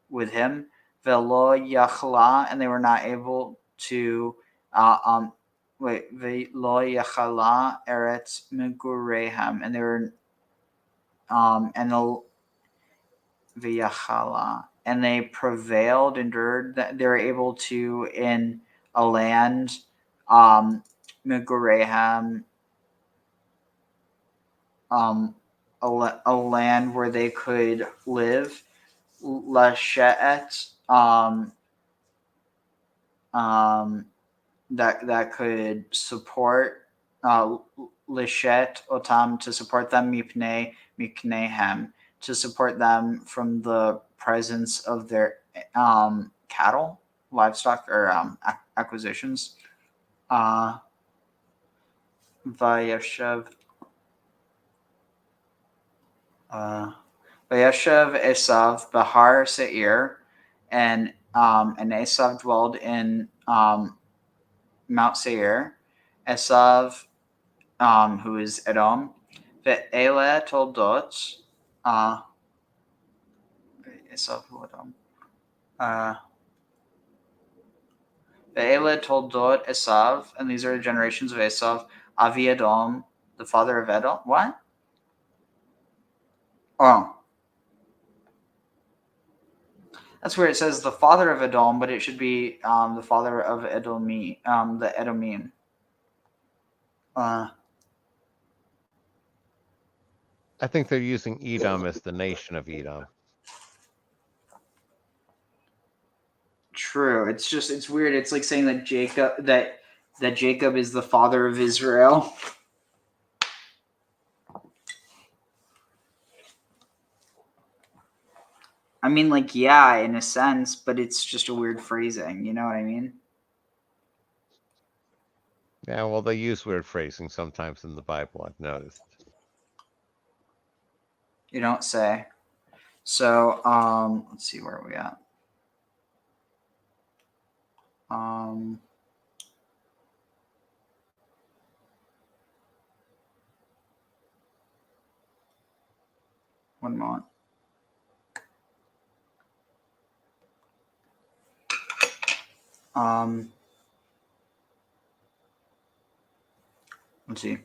with him. Velo yachla, and they were not able to velo yachala eretz megurehem, and they were and they prevailed, endured, that they were able to, in a land megurehem, a land where they could live. Lashet, that could support, lishet otam, to support them, mipnei miknehem, to support them from the presence of their cattle, livestock, or acquisitions. Vayeshev Vayeshev Esav Bahar Seir, and Esav dwelled in Mount Seir. Esav, who is Edom, Ve'ele Toldot, Esav who Edom, Ve'ele Toldot Esav, and these are the generations of Esav. Avi Edom, the father of Edom. What? Oh. That's where it says the father of Edom, but it should be the father of Edomi, the Edomim. I think they're using Edom as the nation of Edom. True. It's weird. It's like saying that Jacob is the father of Israel. I mean, like, yeah, in a sense, but it's just a weird phrasing. You know what I mean? Yeah, well, they use weird phrasing sometimes in the Bible, I've noticed. You don't say. So, let's see, where are we at? One moment. Let's see.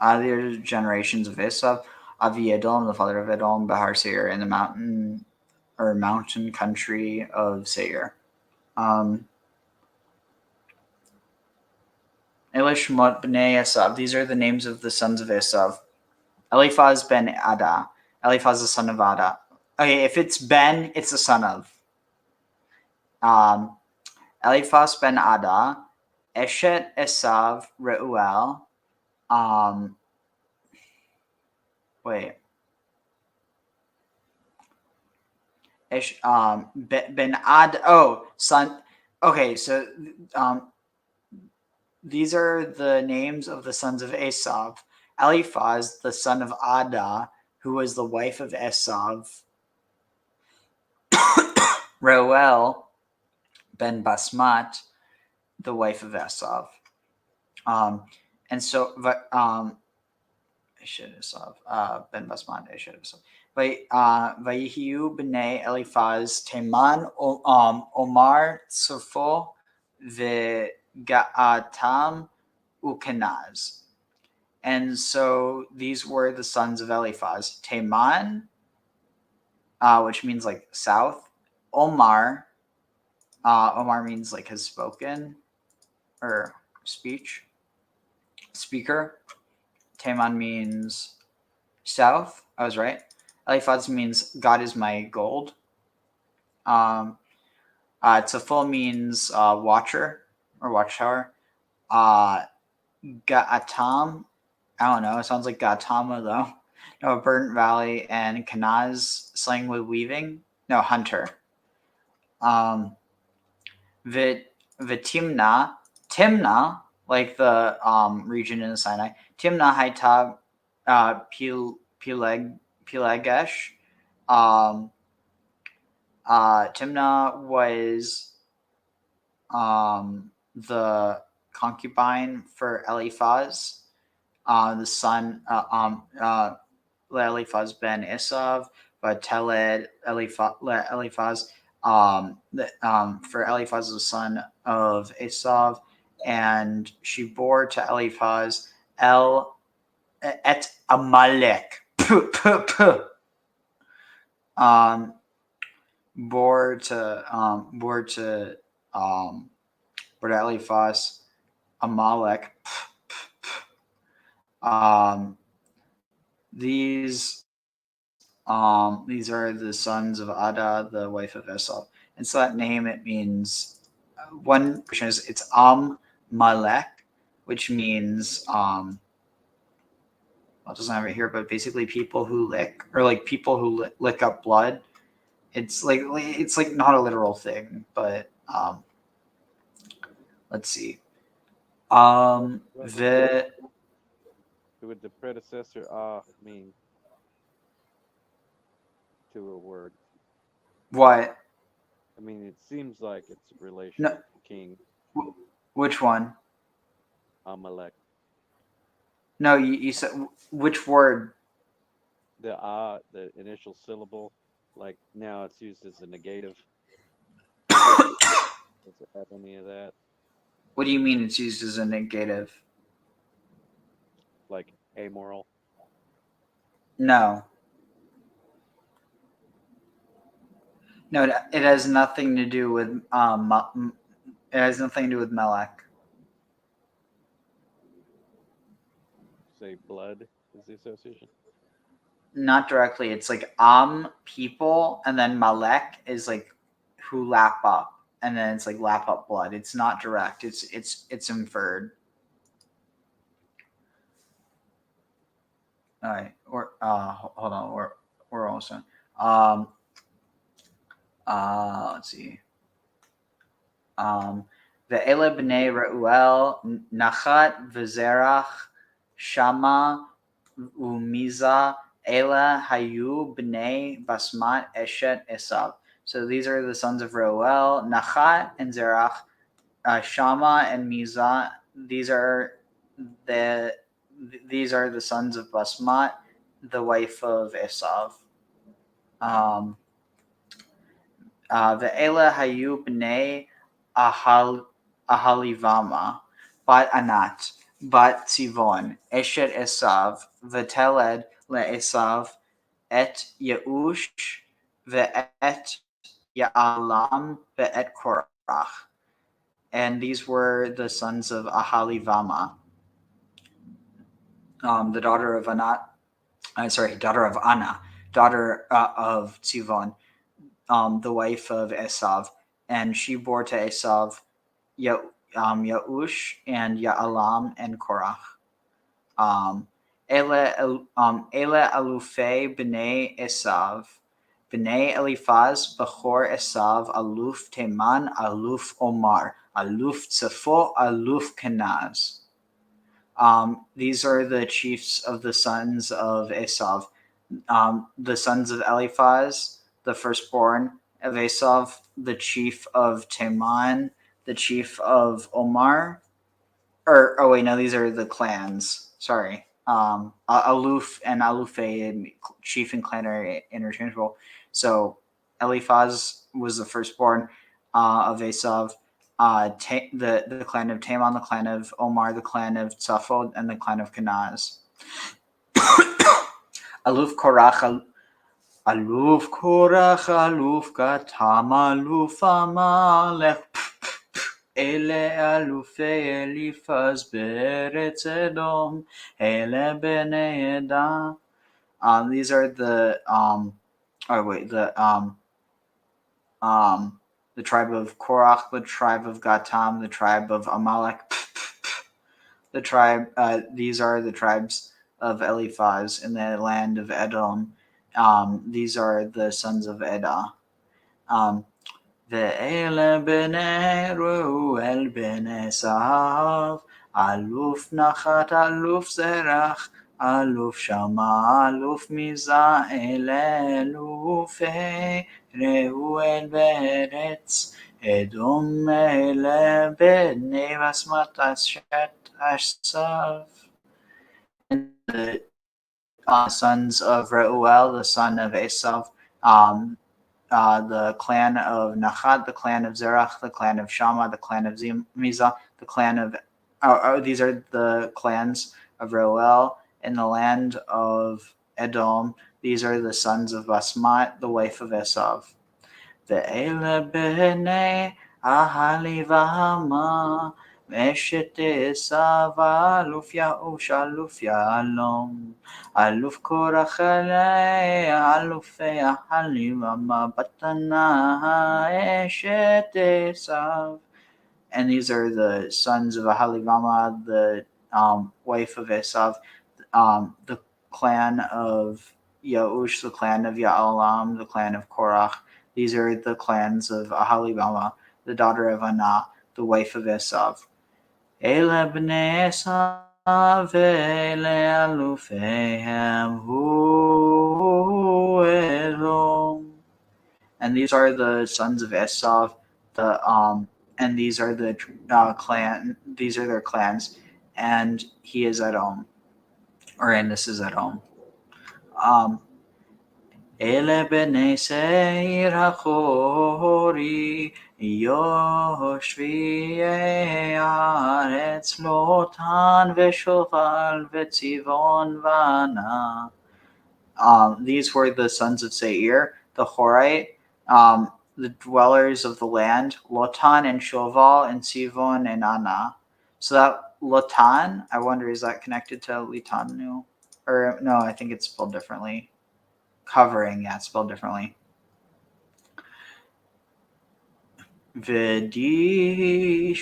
The generations of Esav, Avi Edom, the father of Edom, Bahar Seir, in the mountain country of Seir. Elishmot b'nei Esav. These are the names of the sons of Esav. Eliphaz ben Ada. Eliphaz the son of Ada. Okay, if it's Ben, it's the son of. Eliphaz ben Ada, Eshet Esav Reuel. Wait. Ben Ad. Oh, son. Okay, so these are the names of the sons of Esav. Eliphaz, the son of Ada, who was the wife of Esav. Reuel ben Basmat, the wife of Esav. And so, Esav, ben Basmat, Esav. Vayihiu b'nei Eliphaz Teman, Omar Tzufo, Ve'ga'atam Ukenaz. And so these were the sons of Eliphaz. Teman, which means like south. Omar, Omar means like has spoken or speaker. Teman means south. I was right. Eliphaz means God is my gold. Tzaful means watcher or watchtower. Ga'atam, I don't know. It sounds like Gautama though. No, Burnt Valley, and Kanaz, slang with weaving. No, hunter. Vitimna, Timna, like the region in the Sinai. Timna Haita Pilegesh. Timna was the concubine for Eliphaz, the son Eliphaz ben Esav, but Teled Eliphaz for Eliphaz the son of Esav, and she bore to Eliphaz et Amalek. Bore to Eliphaz Amalek. These are the sons of Ada, the wife of Esau. And so that name, it means, one version is it's Malek, which means it doesn't have it here, but basically people who lick, or like people who lick up blood. It's like not a literal thing, but let's see. What would the predecessor mean? to a word. What? I mean, it seems like it's a relation No. to the king, Which one? Amalek. No, you said which word? The initial syllable, like now it's used as a negative. Does it have any of that? What do you mean it's used as a negative? Like amoral? No. No, it has nothing to do with it has nothing to do with Melech. Say blood is the association. Not directly. It's like people, and then Malek is like who lap up, and then it's like lap up blood. It's not direct. It's inferred. All right. Hold on. We're also let's see. Ve'ele b'nei Reuel Nachat v'Zerach Shama umiza Ela hayu b'nei Basmat Eshet Esav. So these are the sons of Reuel, Nachat and Zerach, Shama and Miza. These are the sons of Basmat, the wife of Esav. Ve'ela hayu b'nei Ahalivama, bat Anat, bat Tzivon, Eshet Esav, v'teled le'Esav, et Yeush, ve'et Ya'alam, ve'et Korach. And these were the sons of Ahalivama, the daughter of Anat. Daughter of Anna, daughter of Tzivon, the wife of Esav, and she bore to Esav Yaush and Ya'alam and Korach. Ele alufei b'nei Esav, b'nei Eliphaz, b'chor Esav, aluf Teman, aluf Omar, aluf Tzefo, aluf Kenaz. These are the chiefs of the sons of Esav. The sons of Eliphaz, the firstborn of Esav, the chief of Teman, the chief of Omar. These are the clans. Sorry. Aluf and Alufe, chief and clan are interchangeable. So Eliphaz was the firstborn of Esav. The clan of Teman, the clan of Omar, the clan of Tzafod, and the clan of Kenaz. Aluf Korach, aluf Gatam, aluf Amalek, ele alufei Eliphaz beretz Edom, ele bnei Eda. These are the the tribe of Korach, the tribe of Gatam, the tribe of Amalek. These are the tribes of Eliphaz in the land of Edom. These are the sons of Edah. Ve'ele b'nei Reuel b'nei Esav, aluf Nachat, aluf Zerach, aluf Shama, aluf Miza, ele alufei Reuel be'eretz Edom, ele b'nei Basmat Eshet Esav. And the sons of Reuel, the son of Esav, the clan of Nachat, the clan of Zerach, the clan of Shama, the clan of Miza, the clan of these are the clans of Reuel. In the land of Edom, these are the sons of Basmat, the wife of Esav. Ve'ele b'nei Ahalivama, Eshet Esav, aluf Yaush, aluf Ya'alom, aluf Korach, alufei Ahalivama, batana Eshet Esav. And these are the sons of Ahalivama, the wife of Esav, the clan of Yaush, the clan of Ya'alam, the clan of Korach. These are the clans of Ahalibama, the daughter of Anah, the wife of Esav. Ele b'nei Esav, ולאלופיהם הוא אלוהים. And these are the sons of Esau, and these are the clan. These are their clans, and he is Edom, and this is Edom. Ele bnei seir hachori yoshvi haaretz Lotan v'Shoval v'Tzivon v'Ana. These were the sons of Seir, the Horite, the dwellers of the land, Lotan and Shoval and Sivon and Ana. So that Lotan, I wonder, is that connected to Litanu? Or no, I think it's spelled differently. Covering, yeah, it's spelled differently. ודishon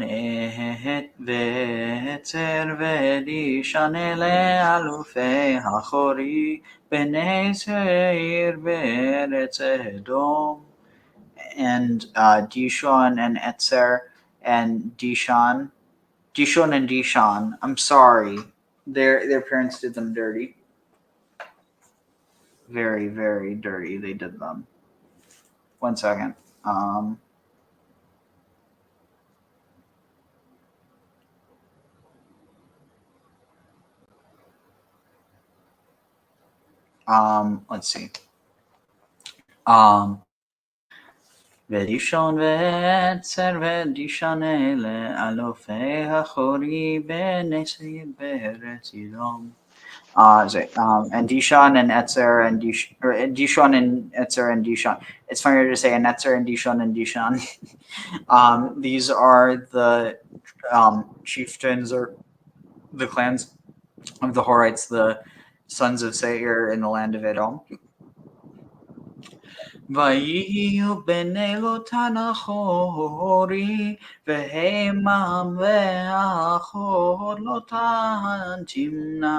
et ve'etzer ודishon ele alufei hachori bnei seir be'eretz Edom. And Dishon and Etzer and Dishon. I'm sorry, their parents did them dirty. Very, very dirty. They did them. 1 second. Let's see. ודishon ve'etzer ודishon ele alofei hachori bnei seir be'eretz Edom. And Dishon and Etzer and Dishon and Etzer and Dishon. It's funnier to say an Etzer and Dishon and Dishon. These are the chieftains or the clans of the Horites, the sons of Seir in the land of Edom. ויהיו בני לוטן אחורי והימם ואחור לוטן תמנע.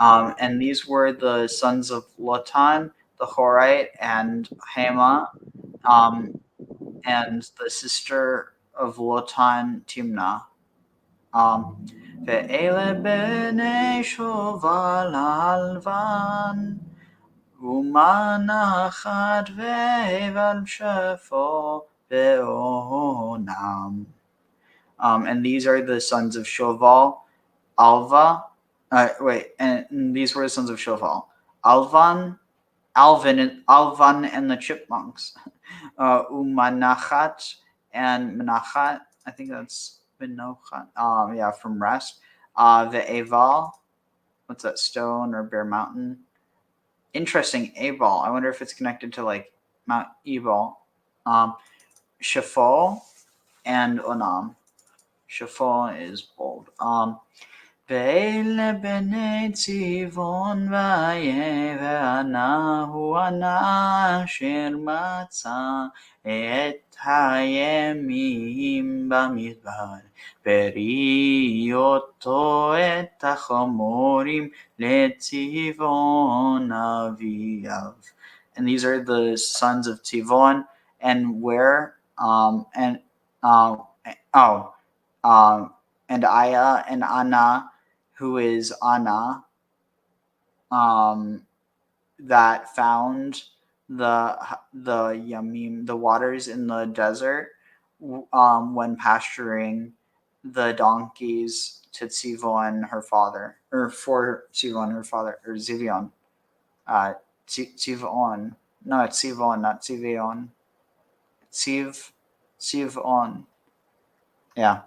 And these were the sons of Lotan, the Horite, and Hema, and the sister of Lotan, Timnah. ואלה בני שובל הלבן ומנחת ואבל שפו ואונם. And these are the sons of Shoval, Alva. And these were the sons of Shoval: Alvan, and the chipmunks. Umanachat and Menachat. I think that's Menochat. Yeah, from rest. The Aval. What's that, stone or Bear Mountain? Interesting, Abal. I wonder if it's connected to like Mount Ebal. Shafal and Onam. Shafal is bold. ואלה בני ציבון וענה הוא ענה אשר מצא את הימים במדבר פרי אותו את החמורים לציבון אביו. And these are the sons of Tivon, and where and Aya and Anna, who is Anna, that found the Yamim, the waters in the desert, when pasturing the donkeys to Tzivon, her father, or for Tzivon, her father, or Zivion. Tzivon. No, it's Tzivon, not Tzivion. Tzivon. Yeah.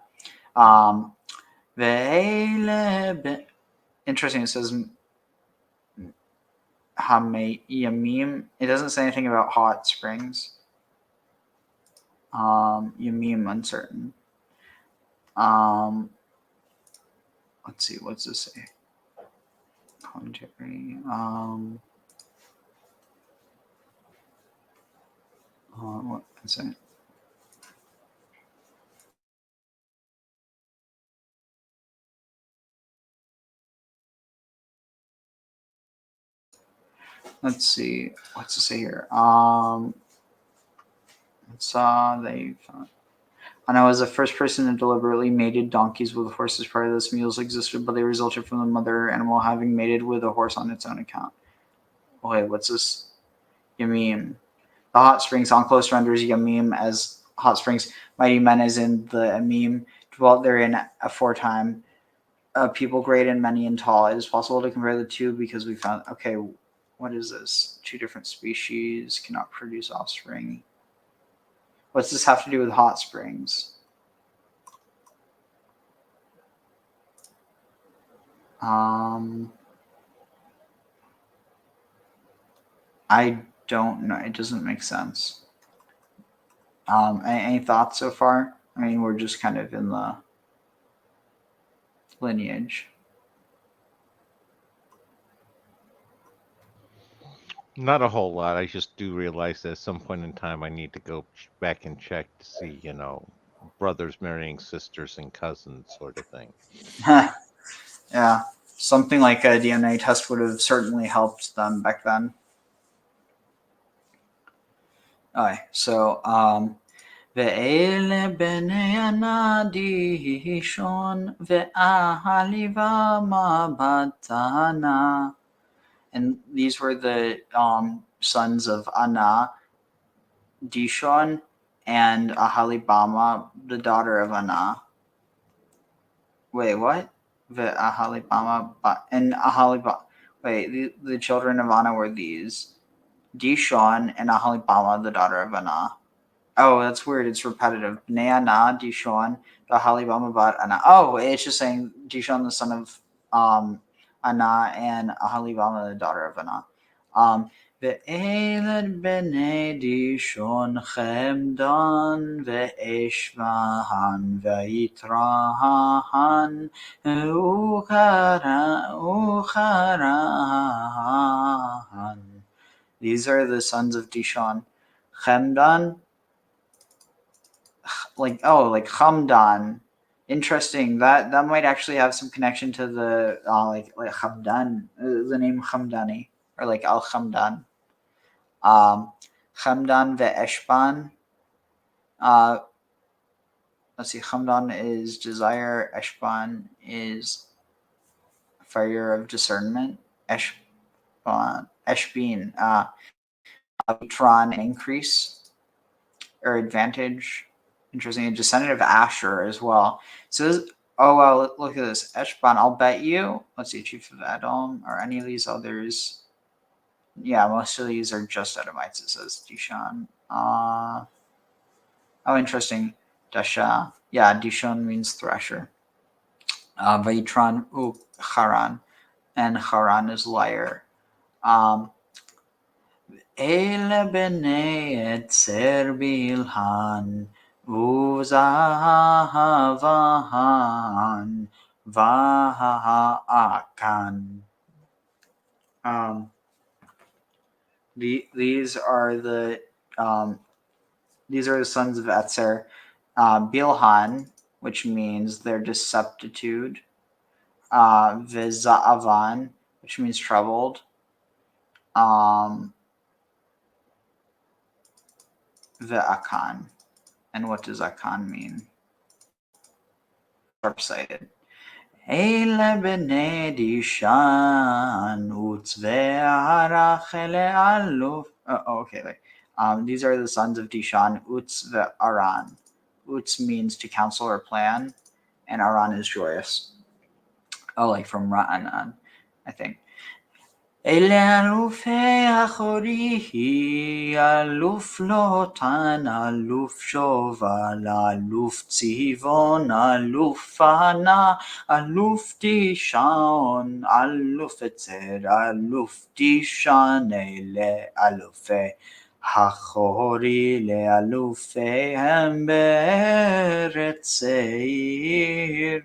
Interesting, it says Yamim. It doesn't say anything about hot springs. Yamim, uncertain. Let's see, what's this say? Commentary. What is it? Let's see. What's to say here? Anna was the first person who deliberately mated donkeys with horses. Prior to this, mules existed, but they resulted from the mother animal having mated with a horse on its own account. Oh, wait, what's this? Yamim. The hot springs on close renders Yamim as hot springs. Mighty men as in the Amim dwelt therein aforetime. People great and many and tall. It is possible to compare the two because we found, okay, what is this? Two different species cannot produce offspring. What's this have to do with hot springs? I don't know. It doesn't make sense. Any thoughts so far? I mean, we're just kind of in the lineage. Not a whole lot. I just do realize that at some point in time I need to go back and check to see, brothers marrying sisters and cousins sort of thing. Yeah, something like a DNA test would have certainly helped them back then. Okay, so ואלה בני הנדישון והעליבה מבטנה. And these were the sons of Anna, Dishon, and Ahalibama, the daughter of Anna. Wait, what? Ahalibama and Ahalibama. Wait, the children of Anna were these: Dishon and Ahalibama, the daughter of Anna. Oh, that's weird. It's repetitive. Bnei Anna, Dishon, Ahalibama bat Anna. Oh, it's just saying Dishon, the son of Anna, and Ahalibama, the daughter of Anna. ואלת בני דישון חמדן ואשבהן ויתרהן וחרהן. These are the sons of Dishon. Chemdan, like Chamdan. Interesting. That might actually have some connection to the like Chamdan, the name Chamdani, or like Al Chamdan. Chamdan ve'eshban. Let's see. Chamdan is desire. Eshban is fire of discernment. Eshbin. Tron increase or advantage. Interesting. A descendant of Asher as well. So this, oh wow, look at this. Eshban, I'll bet you. Let's see, chief of Edom or any of these others. Yeah, most of these are just Edomites, it says Dishon. Oh, interesting. Dasha. Yeah, Dishon means thresher. Vayitran, Haran. And Haran is liar. Ele bene etzer bilhan uzahavahan vahaakan. These are the sons of Etzer. Bilhan, which means their deceptitude. Vizaavan, which means troubled. Ve'akan. And what does Akan mean? Sharp-sighted. Eile b'nei dishan utzve'arach le'aluf. Oh, okay. Wait. These are the sons of Dishan, Utz ve'aran. Utz means to counsel or plan, and Aran is joyous. Oh, like from Ra'anan, I think. אלה אלופי אחורי, אלוף לוטן, אלוף שובל, אלוף צבעון, אלוף ענה, אלוף דישון, אלוף עצר, אלוף דישן, אלה אלופי אחורי, לאלופיהם בארץ שעיר.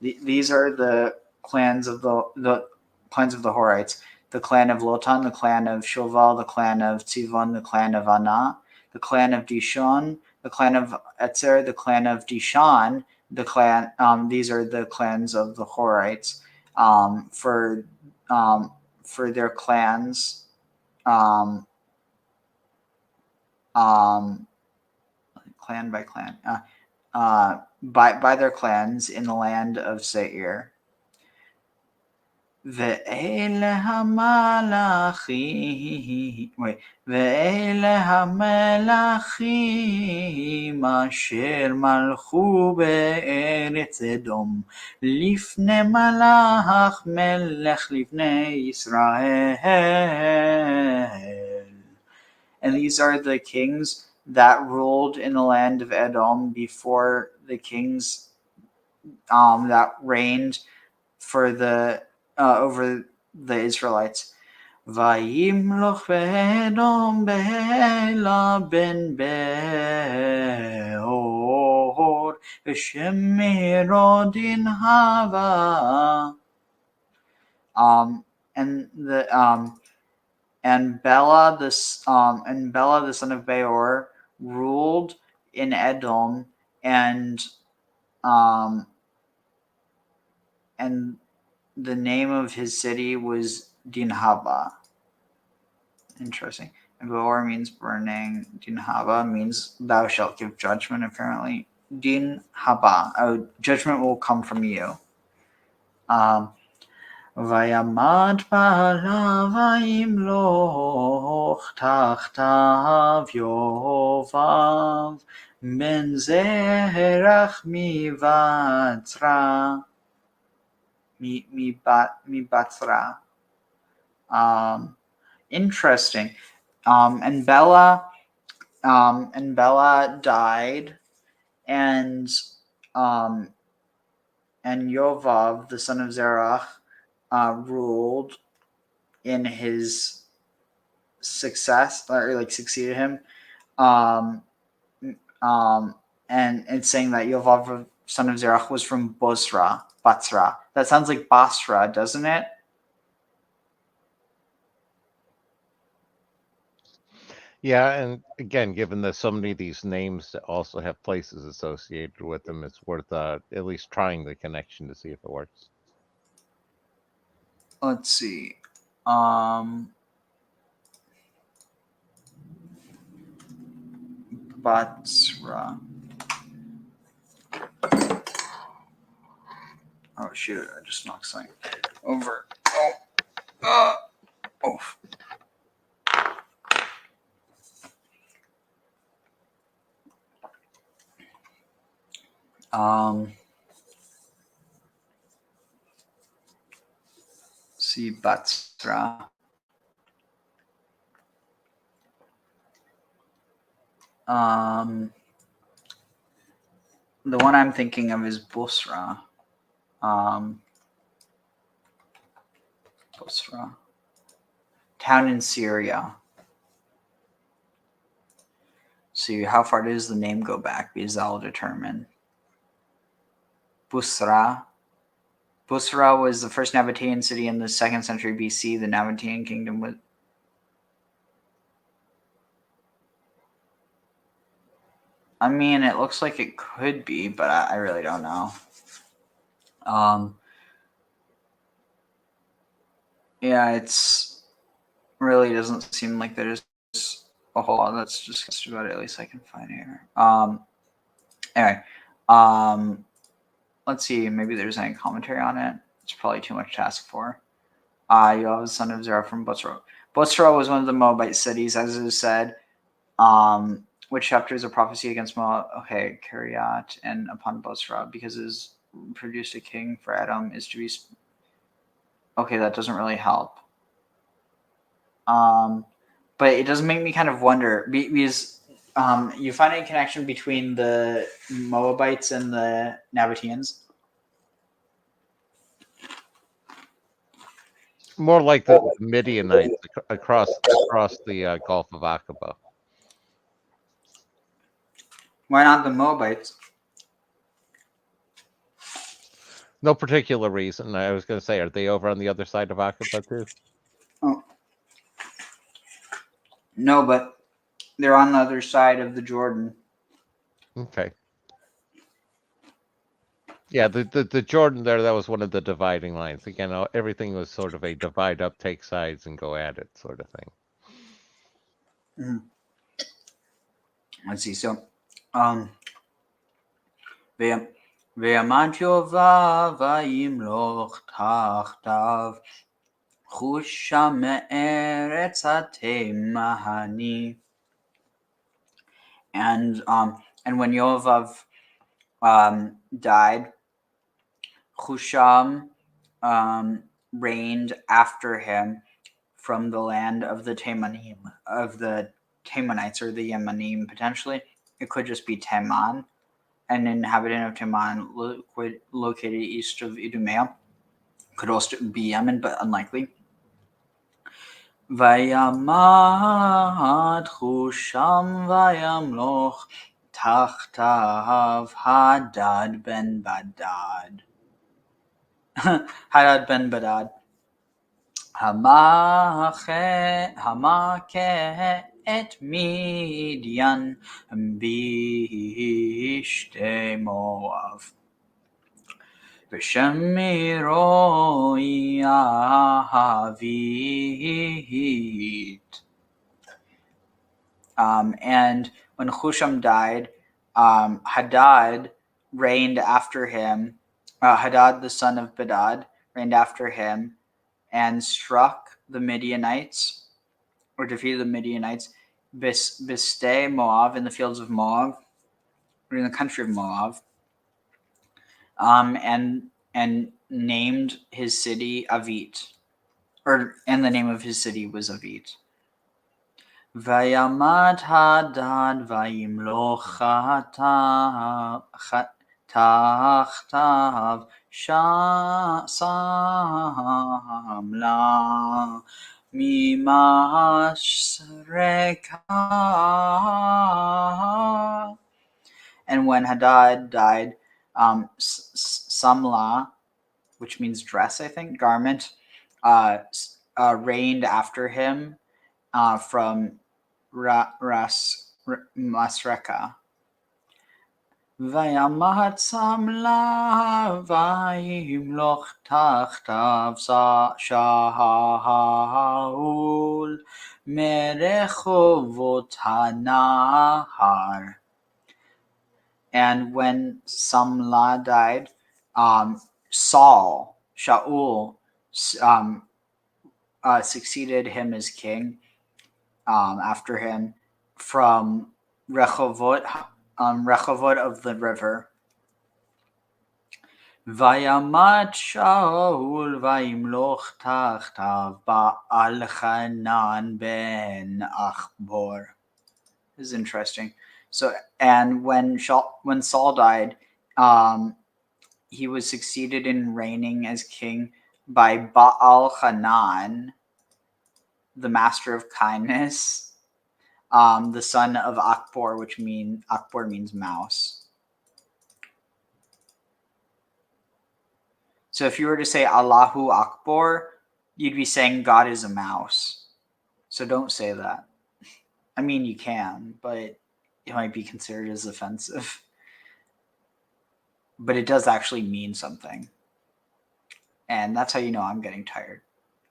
These are the clans of the clans of the Horites: the clan of Lotan, the clan of Shoval, the clan of Tzivon, the clan of Anah, the clan of Dishon, the clan of Etzer, the clan of Dishan, the clan. These are the clans of the Horites. For their clans, clan by clan, by their clans in the land of Seir. ואלה המלאכים אשר מלכו בארץ אדום לפני מלאך מלך לבני ישראל. And these are the kings that ruled in the land of Edom before the kings that reigned for the over the Israelites. Vayimloch be'edom be'ela ben Beor v'shemiro dinhava. And Bela the son of Beor ruled in Edom, and the name of his city was Dinhaba. Interesting. And Beor means burning. Dinhaba means thou shalt give judgment, apparently. Dinhaba. Oh, judgment will come from you. Vayamad ba'ala vayimloch tachtav yovav ben zerach mivatra. Mibatzra. Interesting. And Bela died, and Yovav, the son of Zerach, ruled in his success, or like succeeded him. And it's saying that Yovav, son of Zerach, was from Batzra. That sounds like Basra, doesn't it? Yeah, and again, given that so many of these names also have places associated with them, it's worth at least trying the connection to see if it works. Let's see. Batzra. Oh shoot! I just knocked something over. See Batzra. The one I'm thinking of is Busra. Busra. Town in Syria. See, how far does the name go back? Because that'll determine. Busra. Busra was the first Nabatean city in the 2nd century BC. The Nabatean kingdom was... I mean, it looks like it could be, but I really don't know. Yeah, it's really doesn't seem like there's a whole lot that's discussed about it, at least I can find here. Anyway, let's see, maybe there's any commentary on it. It's probably too much to ask for. You have the son of Zerah from Bozrah. Bozrah was one of the Moabite cities, as it is said. Which chapter is a prophecy against Moab? Okay, Kiryat and upon Bozrah, because it has produced a king for Edom, is to be... Okay, that doesn't really help. But it does make me kind of wonder, because you find any connection between the Moabites and the Nabateans? More like the Midianites across the Gulf of Aqaba. Why not the Moabites? No particular reason. I was going to say, are they over on the other side of Aqaba too? Oh. No, but they're on the other side of the Jordan. Okay. Yeah, the Jordan there, that was one of the dividing lines. Again, everything was sort of a divide up, take sides, and go at it sort of thing. Let's see. So ויעמד יהוה וימלוך תחתיו חושה מארץ התימני. And when Yovav died, Husham reigned after him from the land of the Temanites, or the Yemanim potentially. It could just be Teman, an inhabitant of Teman located east of Idumea. Could also be Yemen, but unlikely. וימד חושם וימלוך תחתיו hadad ben badad. hadad ben badad. המכה את מדיין בשתי מואב. ושמירו יהבית. And when Husham died, Hadad reigned after him. Hadad, the son of Bedad, reigned after him and struck the Midianites, or defeated the Midianites, Biste Moab, in the fields of Moab, or in the country of Moab. And named his city Avit, and the name of his city was Avit. Vayamad Hadad vayimloch tachtav samla mimasreka. And when Hadad died, Samla, which means dress, I think, garment, reigned after him from Masreka. Vayamat Samla vayimloch tachtav Shaul merechovot hanahar. And when Samla died, Shaul succeeded him as king after him from Rechovot of the river. Vayamat Shaul vayimloch tachtav ba'al Hanan ben Achbor. This is interesting. So, and when Saul died, he was succeeded in reigning as king by Baal Hanan, the master of kindness, the son of Akbor, Akbor means mouse. So if you were to say Allahu Akbar, you'd be saying God is a mouse. So don't say that. I mean, you can, but it might be considered as offensive. But it does actually mean something. And that's how you know I'm getting tired.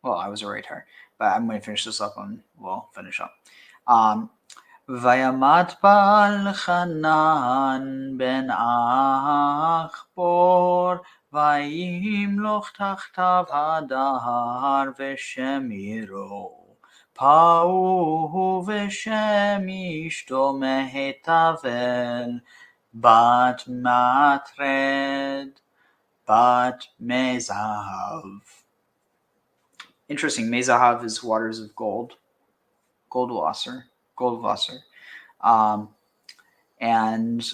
Well, I was already tired, but I'm going to finish this up and we'll finish up. Vayamat Baal Hanan ben Achbor vayimloch tachtav hadar v'shemiro pa'u v'shem ishto mehetavel bat matred bat mezahav. Interesting. Mezahav is waters of gold. Goldwasser. And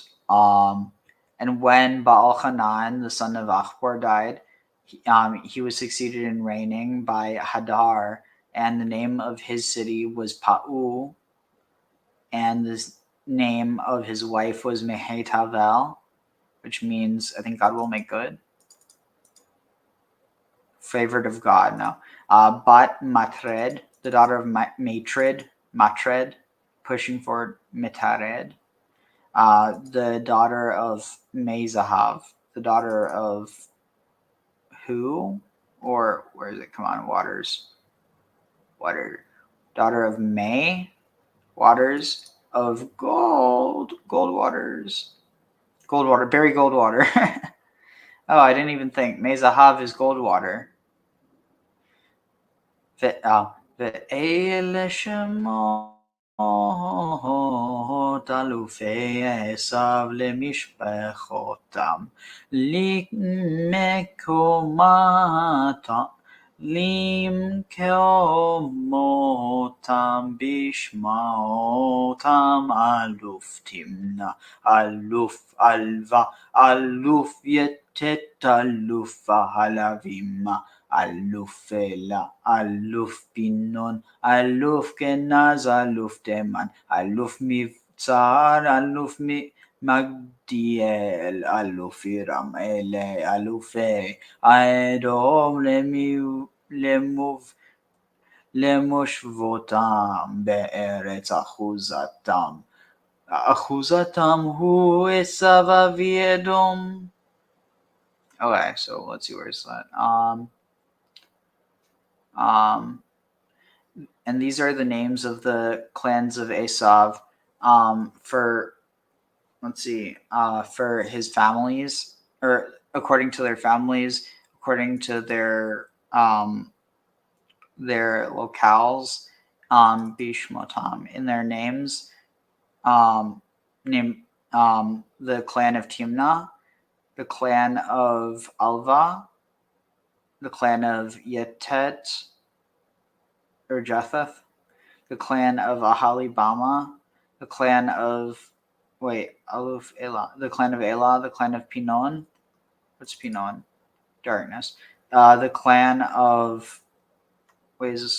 when Baal Hanan, the son of Achbor, died, he was succeeded in reigning by Hadar, and the name of his city was Pa'u, and the name of his wife was Mehetavel, which means, I think, God will make good. Favored of God, no. Bat Matred, the daughter of Matred, pushing forward Mitared, the daughter of Mezahav, the daughter of who? Or where does it come on? Waters. Daughter of May, waters of gold waters. Gold water, berry gold water. Oh, I didn't even think. Mezahav is gold water. ואלה שמות אלופי עשיו למשפחותם למקומותם בשמעותם אלוף תמנע, אלוף אלווה, אלוף יתת, אלוף הלווימה, אלוף אלה, אלוף פינון, אלוף כנז, אלוף תימן, אלוף מבצר, אלוף מגדיאל, אלוף עירם, אלה אלופי האדום למושבותם בארץ אחוזתם. אחוזתם הוא עשיו אבי אדום. Okay, so let's see, where is that? And these are the names of the clans of Esav, for, let's see, for his families, or according to their families, according to their locales, Bishmotam, in their names, the clan of Timnah, the clan of Alva, the clan of Yetet, or Jetheth, the clan of Ahalibama, the clan of, Aluf Elah, the clan of Elah, the clan of Pinon. What's Pinon? Darkness. The clan of, the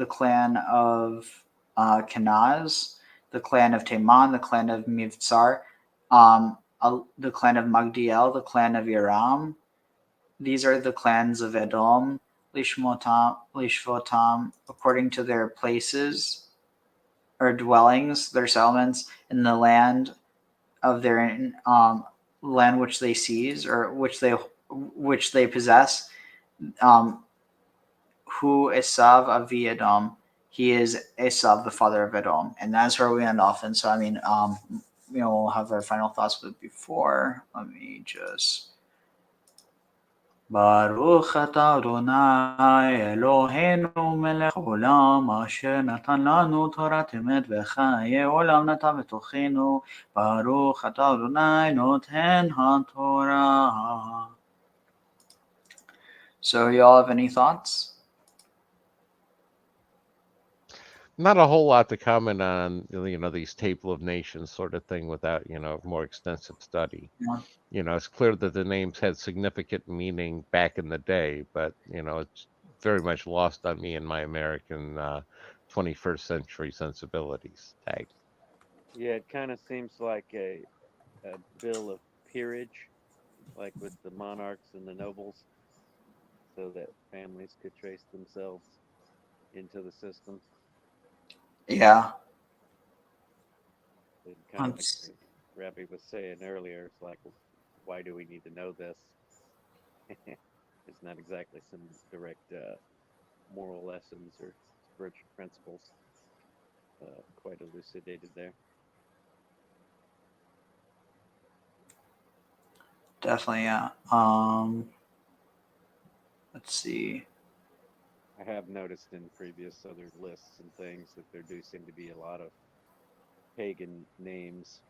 clan of Kenaz, the clan of Teman, the clan of Mivtsar, the clan of Magdiel, the clan of Iram. These are the clans of Edom, Lishvotam, according to their places or dwellings, their settlements in the land of their land which they seize or which they possess. Who Esav Avi Edom? He is Esav, the father of Edom, and that's where we end off. And so, I mean, we'll have our final thoughts, but before, let me just. ברוך אתה אדוני אלוהינו מלך העולם אשר נתן לנו תורת אמת וחיי עולם נטע בתוכנו ברוך אתה אדוני נותן התורה. So y'all have any thoughts? Not a whole lot to comment on, these table of nations sort of thing without, more extensive study. Yeah. It's clear that the names had significant meaning back in the day, but, it's very much lost on me in my American 21st century sensibilities. Tag. Yeah, it kind of seems like a bill of peerage, like with the monarchs and the nobles, so that families could trace themselves into the system. Yeah. And kind of like Rabbi was saying earlier, it's like, why do we need to know this? It's not exactly some direct moral lessons or spiritual principles quite elucidated there. Definitely, yeah. Let's see. I have noticed in previous other lists and things that there do seem to be a lot of pagan names.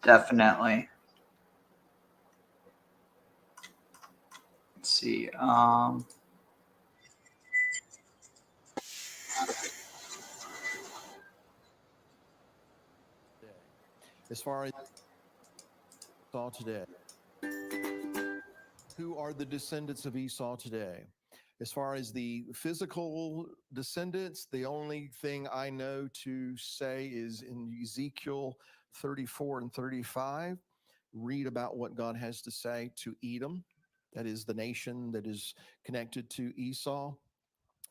Definitely. Let's see. As far as Esau today, who are the descendants of Esau today? As far as the physical descendants, the only thing I know to say is in Ezekiel 34 and 35, read about what God has to say to Edom. That is the nation that is connected to Esau.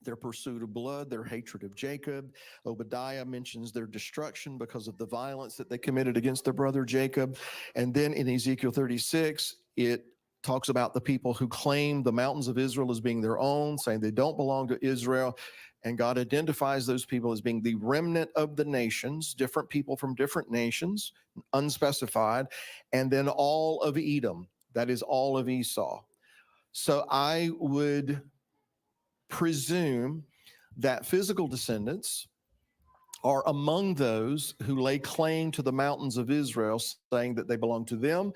Their pursuit of blood, their hatred of Jacob. Obadiah mentions their destruction because of the violence that they committed against their brother Jacob. And then in Ezekiel 36, it talks about the people who claim the mountains of Israel as being their own, saying they don't belong to Israel. And God identifies those people as being the remnant of the nations, different people from different nations, unspecified, and then all of Edom, that is all of Esau. So I would presume that physical descendants are among those who lay claim to the mountains of Israel, saying that they belong to them,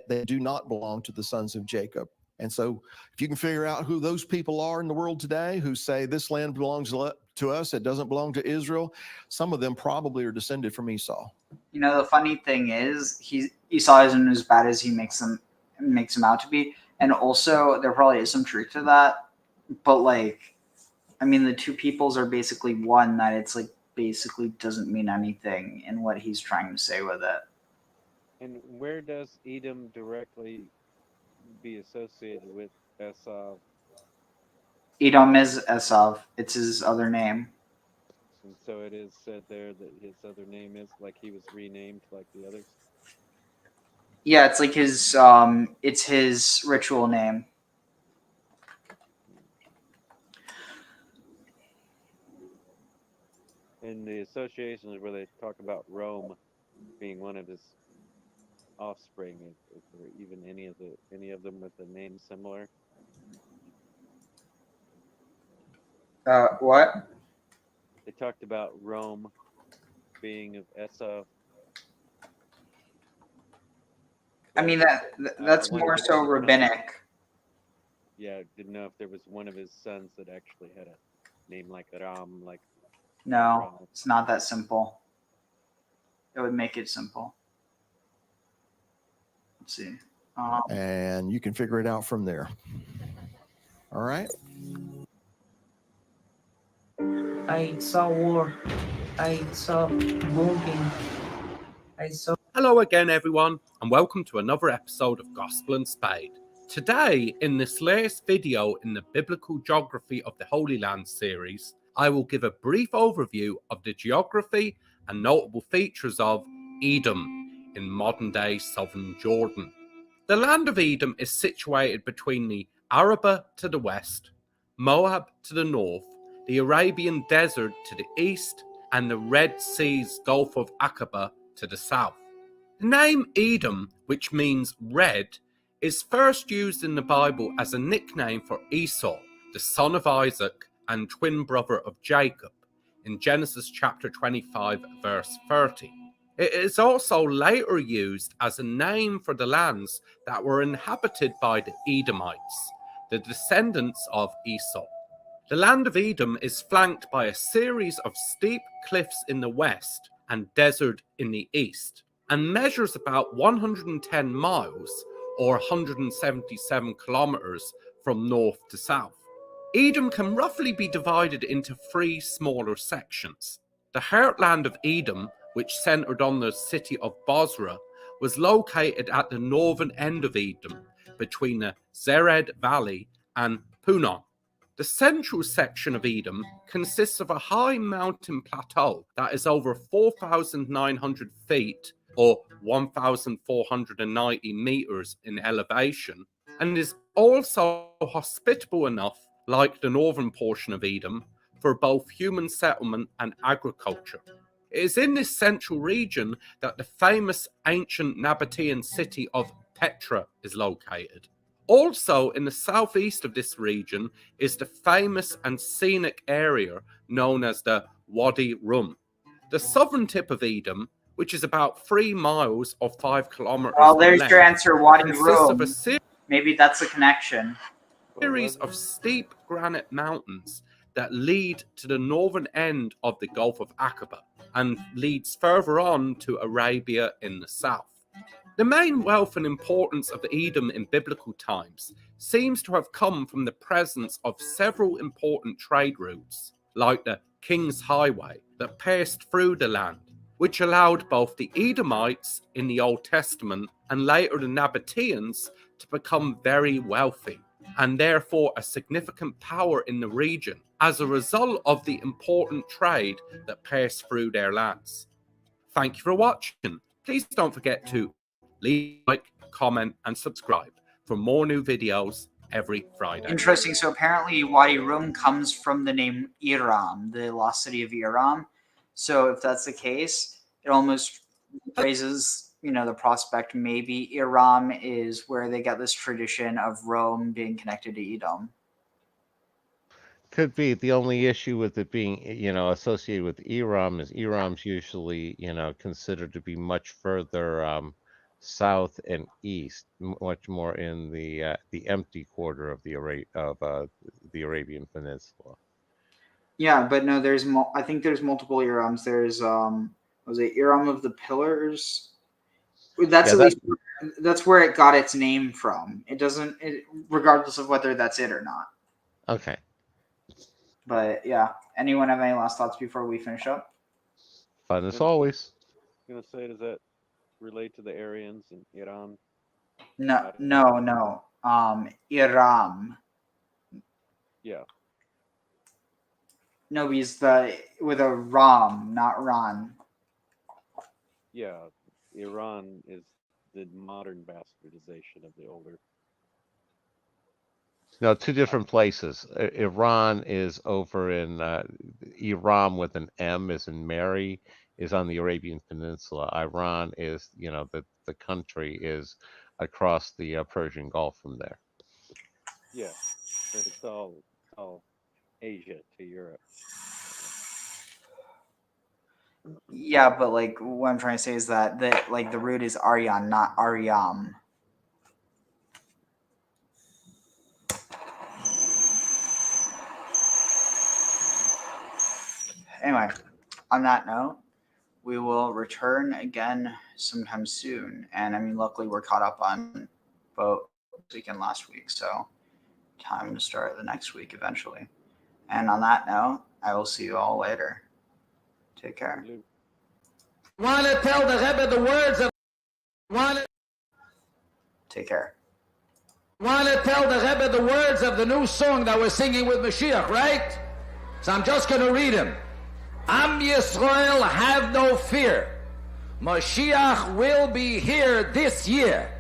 they do not belong to the sons of Jacob. And so if you can figure out who those people are in the world today who say this land belongs to us, it doesn't belong to Israel, some of them probably are descended from Esau. You know, the funny thing is, Esau isn't as bad as he makes him out to be. And also, there probably is some truth to that. But, like, I mean, the two peoples are basically one, that it's, like, basically doesn't mean anything in what he's trying to say with it. And where does Edom directly be associated with Esau? Edom is Esau. It's his other name. And so it is said there that his other name is like he was renamed like the others? Yeah, it's like his it's his ritual name. In the associations where they talk about Rome being one of his offspring, is there even any of them with a name similar? What? They talked about Rome being of Esau. I mean, that's more so rabbinic. Yeah, didn't know if there was one of his sons that actually had a name like Ram, like. No, it's not that simple. It would make it simple. Let's see. And you can figure it out from there. All right. I saw war. I saw moving. I saw. Hello again, everyone, and welcome to another episode of Gospel and Spade. Today, in this latest video in the Biblical Geography of the Holy Land series, I will give a brief overview of the geography and notable features of Edom in modern-day southern Jordan. The land of Edom is situated between the Arabah to the west, Moab to the north, the Arabian Desert to the east, and the Red Sea's Gulf of Aqaba to the south. The name Edom, which means red, is first used in the Bible as a nickname for Esau, the son of Isaac and twin brother of Jacob, in Genesis chapter 25, verse 30. It is also later used as a name for the lands that were inhabited by the Edomites, the descendants of Esau. The land of Edom is flanked by a series of steep cliffs in the west and desert in the east, and measures about 110 miles or 177 kilometers from north to south. Edom can roughly be divided into three smaller sections. The heartland of Edom, which centered on the city of Bozrah, was located at the northern end of Edom, between the Zered Valley and Punon. The central section of Edom consists of a high mountain plateau that is over 4,900 feet or 1,490 meters in elevation, and is also hospitable enough, like the northern portion of Edom, for both human settlement and agriculture. It is in this central region that the famous ancient Nabatean city of Petra is located. Also in the southeast of this region is the famous and scenic area known as the Wadi Rum. The southern tip of Edom, which is about 3 miles or 5 kilometers Well, there's length, your answer, Wadi consists of Rum. a Maybe that's the connection. series of steep granite mountains that lead to the northern end of the Gulf of Aqaba and leads further on to Arabia in the south. The main wealth and importance of Edom in biblical times seems to have come from the presence of several important trade routes, like the King's Highway that passed through the land, which allowed both the Edomites in the Old Testament and later the Nabateans to become very wealthy, and therefore a significant power in the region as a result of the important trade that passed through their lands. Thank you for watching. Please don't forget to leave a like, comment, and subscribe for more new videos every Friday. Interesting. So apparently Wadi Rum comes from the name Iram, the lost city of Iram. So if that's the case, it almost raises, the prospect maybe Iram is where they got this tradition of Rome being connected to Edom. Could be. The only issue with it being, associated with Iram is Iram's usually, considered to be much further south and east, much more in the empty quarter of the Arabian Peninsula. Yeah, but no, I think there's multiple Irams. There's was it Iram of the Pillars? That's that's where it got its name from. It doesn't, regardless of whether that's it or not. Okay. But yeah, anyone have any last thoughts before we finish up? Fun as always. I'm gonna say, does that relate to the Aryans in Iran? No. Iram. Yeah. No, he's with a Ram, not Ran. Yeah, Iran is the modern bastardization of the older. No, two different places. Iran is over in Iram with an M, as in Mary, is on the Arabian Peninsula. Iran is, the country is across the Persian Gulf from there. Yeah, but it's all Asia to Europe. Yeah, but what I'm trying to say is that the root is Aryan, not Aryam. Anyway, on that note, we will return again sometime soon. And luckily we're caught up on boat this week and last week, so time to start the next week eventually. And on that note, I will see you all later. Take care. Want to tell the Rebbe the words of... Take care. Want to tell the Rebbe the words of the new song that we're singing with Mashiach, right? So I'm just going to read him. Am Yisrael, have no fear. Mashiach will be here this year.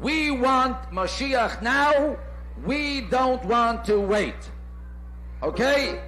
We want Mashiach now. We don't want to wait. Okay?